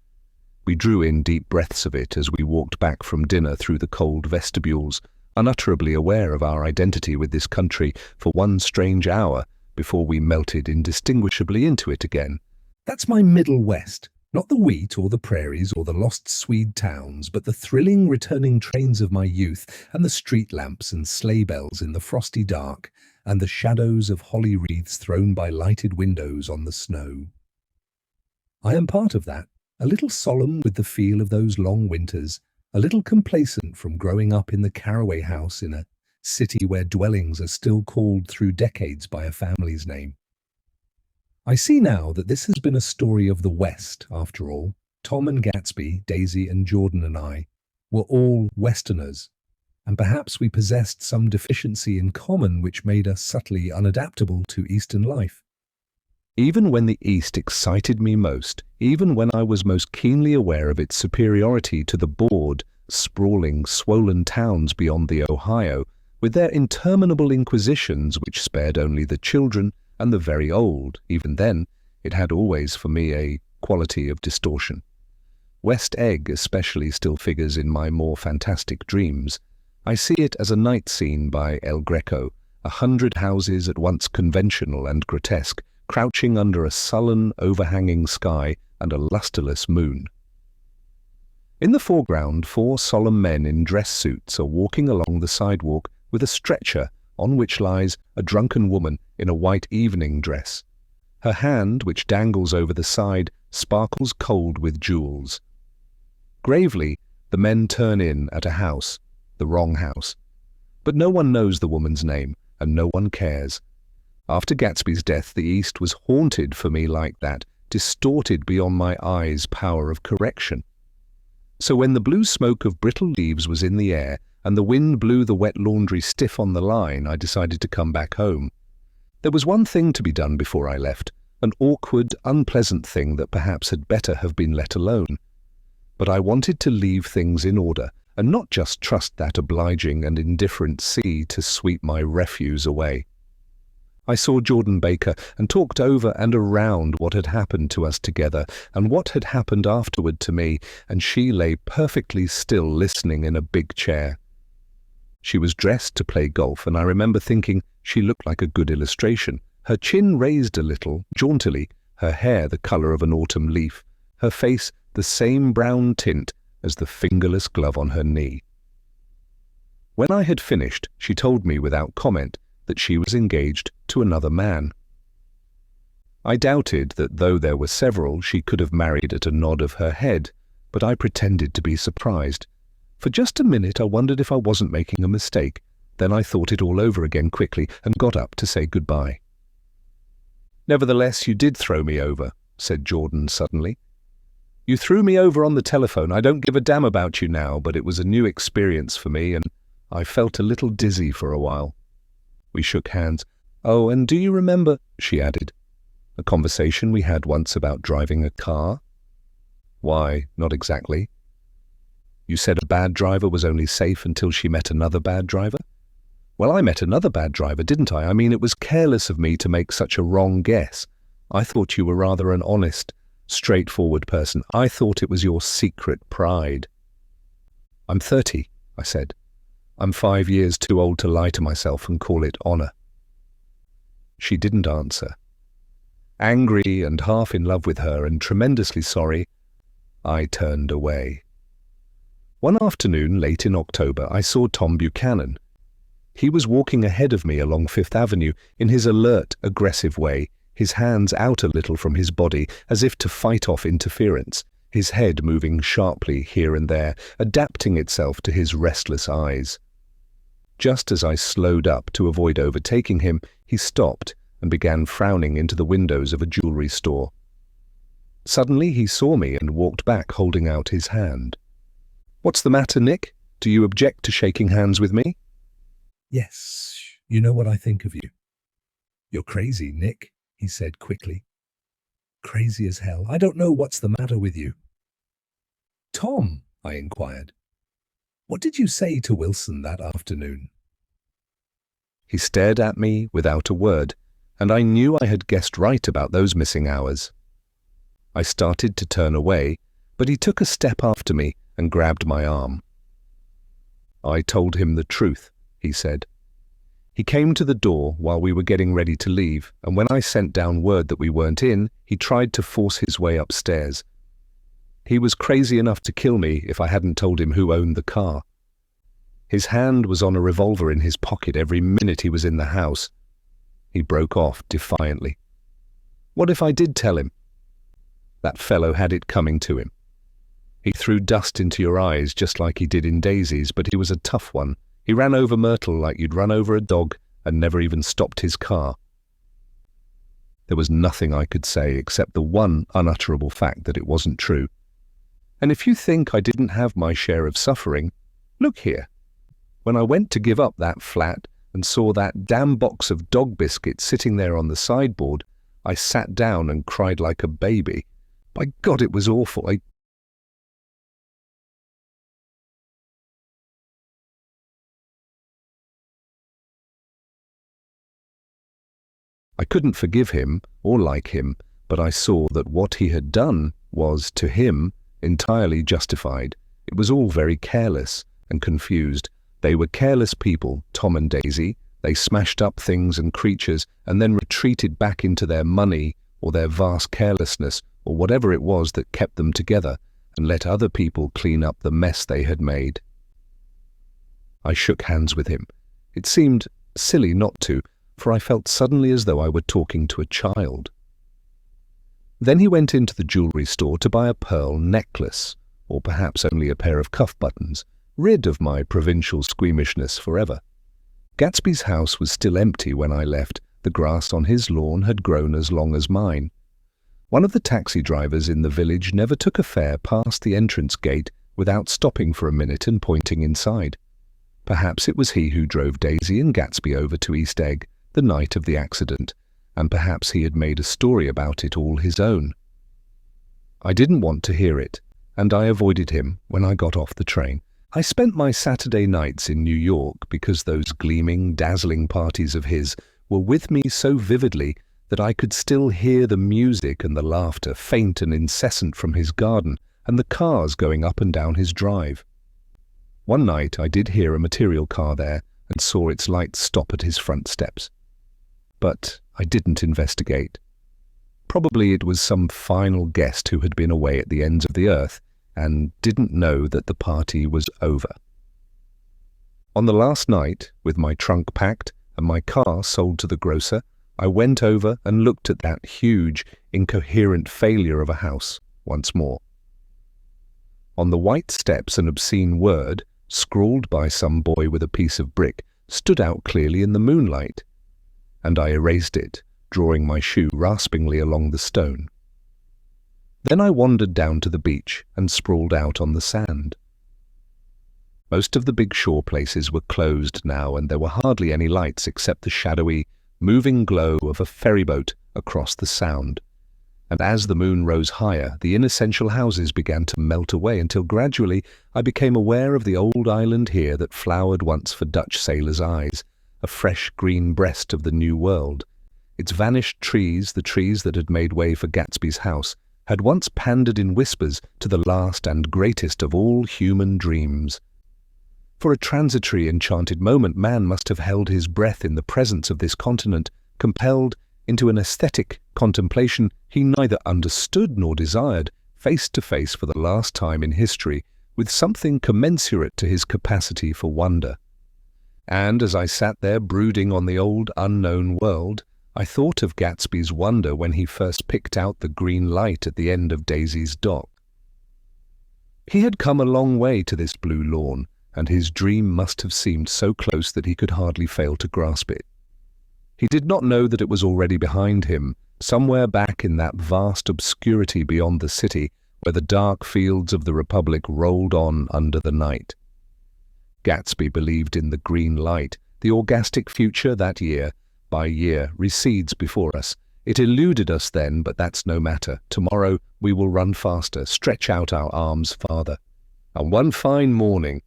We drew in deep breaths of it as we walked back from dinner through the cold vestibules, unutterably aware of our identity with this country for one strange hour before we melted indistinguishably into it again. That's my Middle West, Not the wheat or the prairies or the lost Swede towns, but the thrilling returning trains of my youth and the street lamps and sleigh bells in the frosty dark and the shadows of holly wreaths thrown by lighted windows on the snow. I am part of that, a little solemn with the feel of those long winters, a little complacent from growing up in the Carraway house in a city where dwellings are still called through decades by a family's name. I see now that this has been a story of the West, after all. Tom and Gatsby, Daisy and Jordan and I were all Westerners, and perhaps we possessed some deficiency in common which made us subtly unadaptable to Eastern life. Even when the East excited me most, even when I was most keenly aware of its superiority to the bored, sprawling, swollen towns beyond the Ohio, with their interminable inquisitions which spared only the children and the very old, even then, it had always for me a quality of distortion. West Egg especially still figures in my more fantastic dreams. I see it as a night scene by El Greco, 100 houses at once conventional and grotesque, crouching under a sullen, overhanging sky and a lustreless moon. In the foreground, 4 solemn men in dress suits are walking along the sidewalk with a stretcher on which lies a drunken woman in a white evening dress. Her hand, which dangles over the side, sparkles cold with jewels. Gravely, the men turn in at a house, the wrong house. But no one knows the woman's name, and no one cares. After Gatsby's death, the East was haunted for me like that, distorted beyond my eyes' power of correction. So when the blue smoke of brittle leaves was in the air, and the wind blew the wet laundry stiff on the line, I decided to come back home. There was one thing to be done before I left, an awkward, unpleasant thing that perhaps had better have been let alone. But I wanted to leave things in order, and not just trust that obliging and indifferent sea to sweep my refuse away. I saw Jordan Baker and talked over and around what had happened to us together and what had happened afterward to me, and she lay perfectly still listening in a big chair. She was dressed to play golf, and I remember thinking she looked like a good illustration, her chin raised a little, jauntily, her hair the colour of an autumn leaf, her face the same brown tint as the fingerless glove on her knee. When I had finished, she told me without comment that she was engaged to another man. I doubted that though there were several, she could have married at a nod of her head, but I pretended to be surprised. For just a minute I wondered if I wasn't making a mistake. Then I thought it all over again quickly and got up to say goodbye. "Nevertheless, you did throw me over," said Jordan suddenly. "You threw me over on the telephone. I don't give a damn about you now, but it was a new experience for me, and I felt a little dizzy for a while." We shook hands. "Oh, and do you remember," she added, "a conversation we had once about driving a car?" "Why, not exactly." "You said a bad driver was only safe until she met another bad driver?" "Well, I met another bad driver, didn't I? I mean, it was careless of me to make such a wrong guess. I thought you were rather an honest, straightforward person. I thought it was your secret pride." "I'm 30, I said. "I'm 5 years too old to lie to myself and call it honor." She didn't answer. Angry and half in love with her and tremendously sorry, I turned away. One afternoon, late in October, I saw Tom Buchanan. He was walking ahead of me along Fifth Avenue in his alert, aggressive way, his hands out a little from his body as if to fight off interference, his head moving sharply here and there, adapting itself to his restless eyes. Just as I slowed up to avoid overtaking him, he stopped and began frowning into the windows of a jewelry store. Suddenly he saw me and walked back holding out his hand. "What's the matter, Nick? Do you object to shaking hands with me?" "Yes, you know what I think of you." "You're crazy, Nick," he said quickly. "Crazy as hell. I don't know what's the matter with you." "Tom," I inquired, "what did you say to Wilson that afternoon?" He stared at me without a word, and I knew I had guessed right about those missing hours. I started to turn away, but he took a step after me and grabbed my arm. "I told him the truth," he said. He came to the door while we were getting ready to leave, and when I sent down word that we weren't in, he tried to force his way upstairs. He was crazy enough to kill me if I hadn't told him who owned the car. His hand was on a revolver in his pocket every minute he was in the house. He broke off defiantly. What if I did tell him? That fellow had it coming to him. He threw dust into your eyes just like he did in Daisy's, but he was a tough one. He ran over Myrtle like you'd run over a dog and never even stopped his car. There was nothing I could say except the one unutterable fact that it wasn't true. And if you think I didn't have my share of suffering, look here. When I went to give up that flat and saw that damn box of dog biscuits sitting there on the sideboard, I sat down and cried like a baby. By God, it was awful. I couldn't forgive him or like him, but I saw that what he had done was, to him, entirely justified. It was all very careless and confused. They were careless people, Tom and Daisy. They smashed up things and creatures and then retreated back into their money or their vast carelessness or whatever it was that kept them together and let other people clean up the mess they had made. I shook hands with him. It seemed silly not to, for I felt suddenly as though I were talking to a child. Then he went into the jewelry store to buy a pearl necklace, or perhaps only a pair of cuff buttons, rid of my provincial squeamishness forever. Gatsby's house was still empty when I left. The grass on his lawn had grown as long as mine. One of the taxi drivers in the village never took a fare past the entrance gate without stopping for a minute and pointing inside. Perhaps it was he who drove Daisy and Gatsby over to East Egg the night of the accident, and perhaps he had made a story about it all his own. I didn't want to hear it, and I avoided him when I got off the train. I spent my Saturday nights in New York because those gleaming, dazzling parties of his were with me so vividly that I could still hear the music and the laughter, faint and incessant, from his garden and the cars going up and down his drive. One night I did hear a material car there and saw its lights stop at his front steps. But I didn't investigate. Probably it was some final guest who had been away at the ends of the earth and didn't know that the party was over. On the last night, with my trunk packed and my car sold to the grocer, I went over and looked at that huge, incoherent failure of a house once more. On the white steps an obscene word, scrawled by some boy with a piece of brick, stood out clearly in the moonlight, and I erased it, drawing my shoe raspingly along the stone. Then I wandered down to the beach and sprawled out on the sand. Most of the big shore places were closed now, and there were hardly any lights except the shadowy, moving glow of a ferryboat across the Sound. And as the moon rose higher, the inessential houses began to melt away until gradually I became aware of the old island here that flowered once for Dutch sailors' eyes, a fresh green breast of the New World. Its vanished trees, the trees that had made way for Gatsby's house, had once pandered in whispers to the last and greatest of all human dreams. For a transitory, enchanted moment, man must have held his breath in the presence of this continent, compelled into an aesthetic contemplation he neither understood nor desired, face to face for the last time in history with something commensurate to his capacity for wonder. And as I sat there brooding on the old unknown world, I thought of Gatsby's wonder when he first picked out the green light at the end of Daisy's dock. He had come a long way to this blue lawn, and his dream must have seemed so close that he could hardly fail to grasp it. He did not know that it was already behind him, somewhere back in that vast obscurity beyond the city, where the dark fields of the Republic rolled on under the night. Gatsby believed in the green light. The orgastic future that year by year recedes before us. It eluded us then, but that's no matter. Tomorrow we will run faster, stretch out our arms farther. And one fine morning,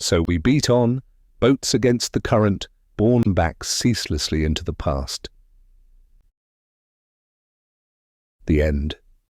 so we beat on, boats against the current, borne back ceaselessly into the past. The end.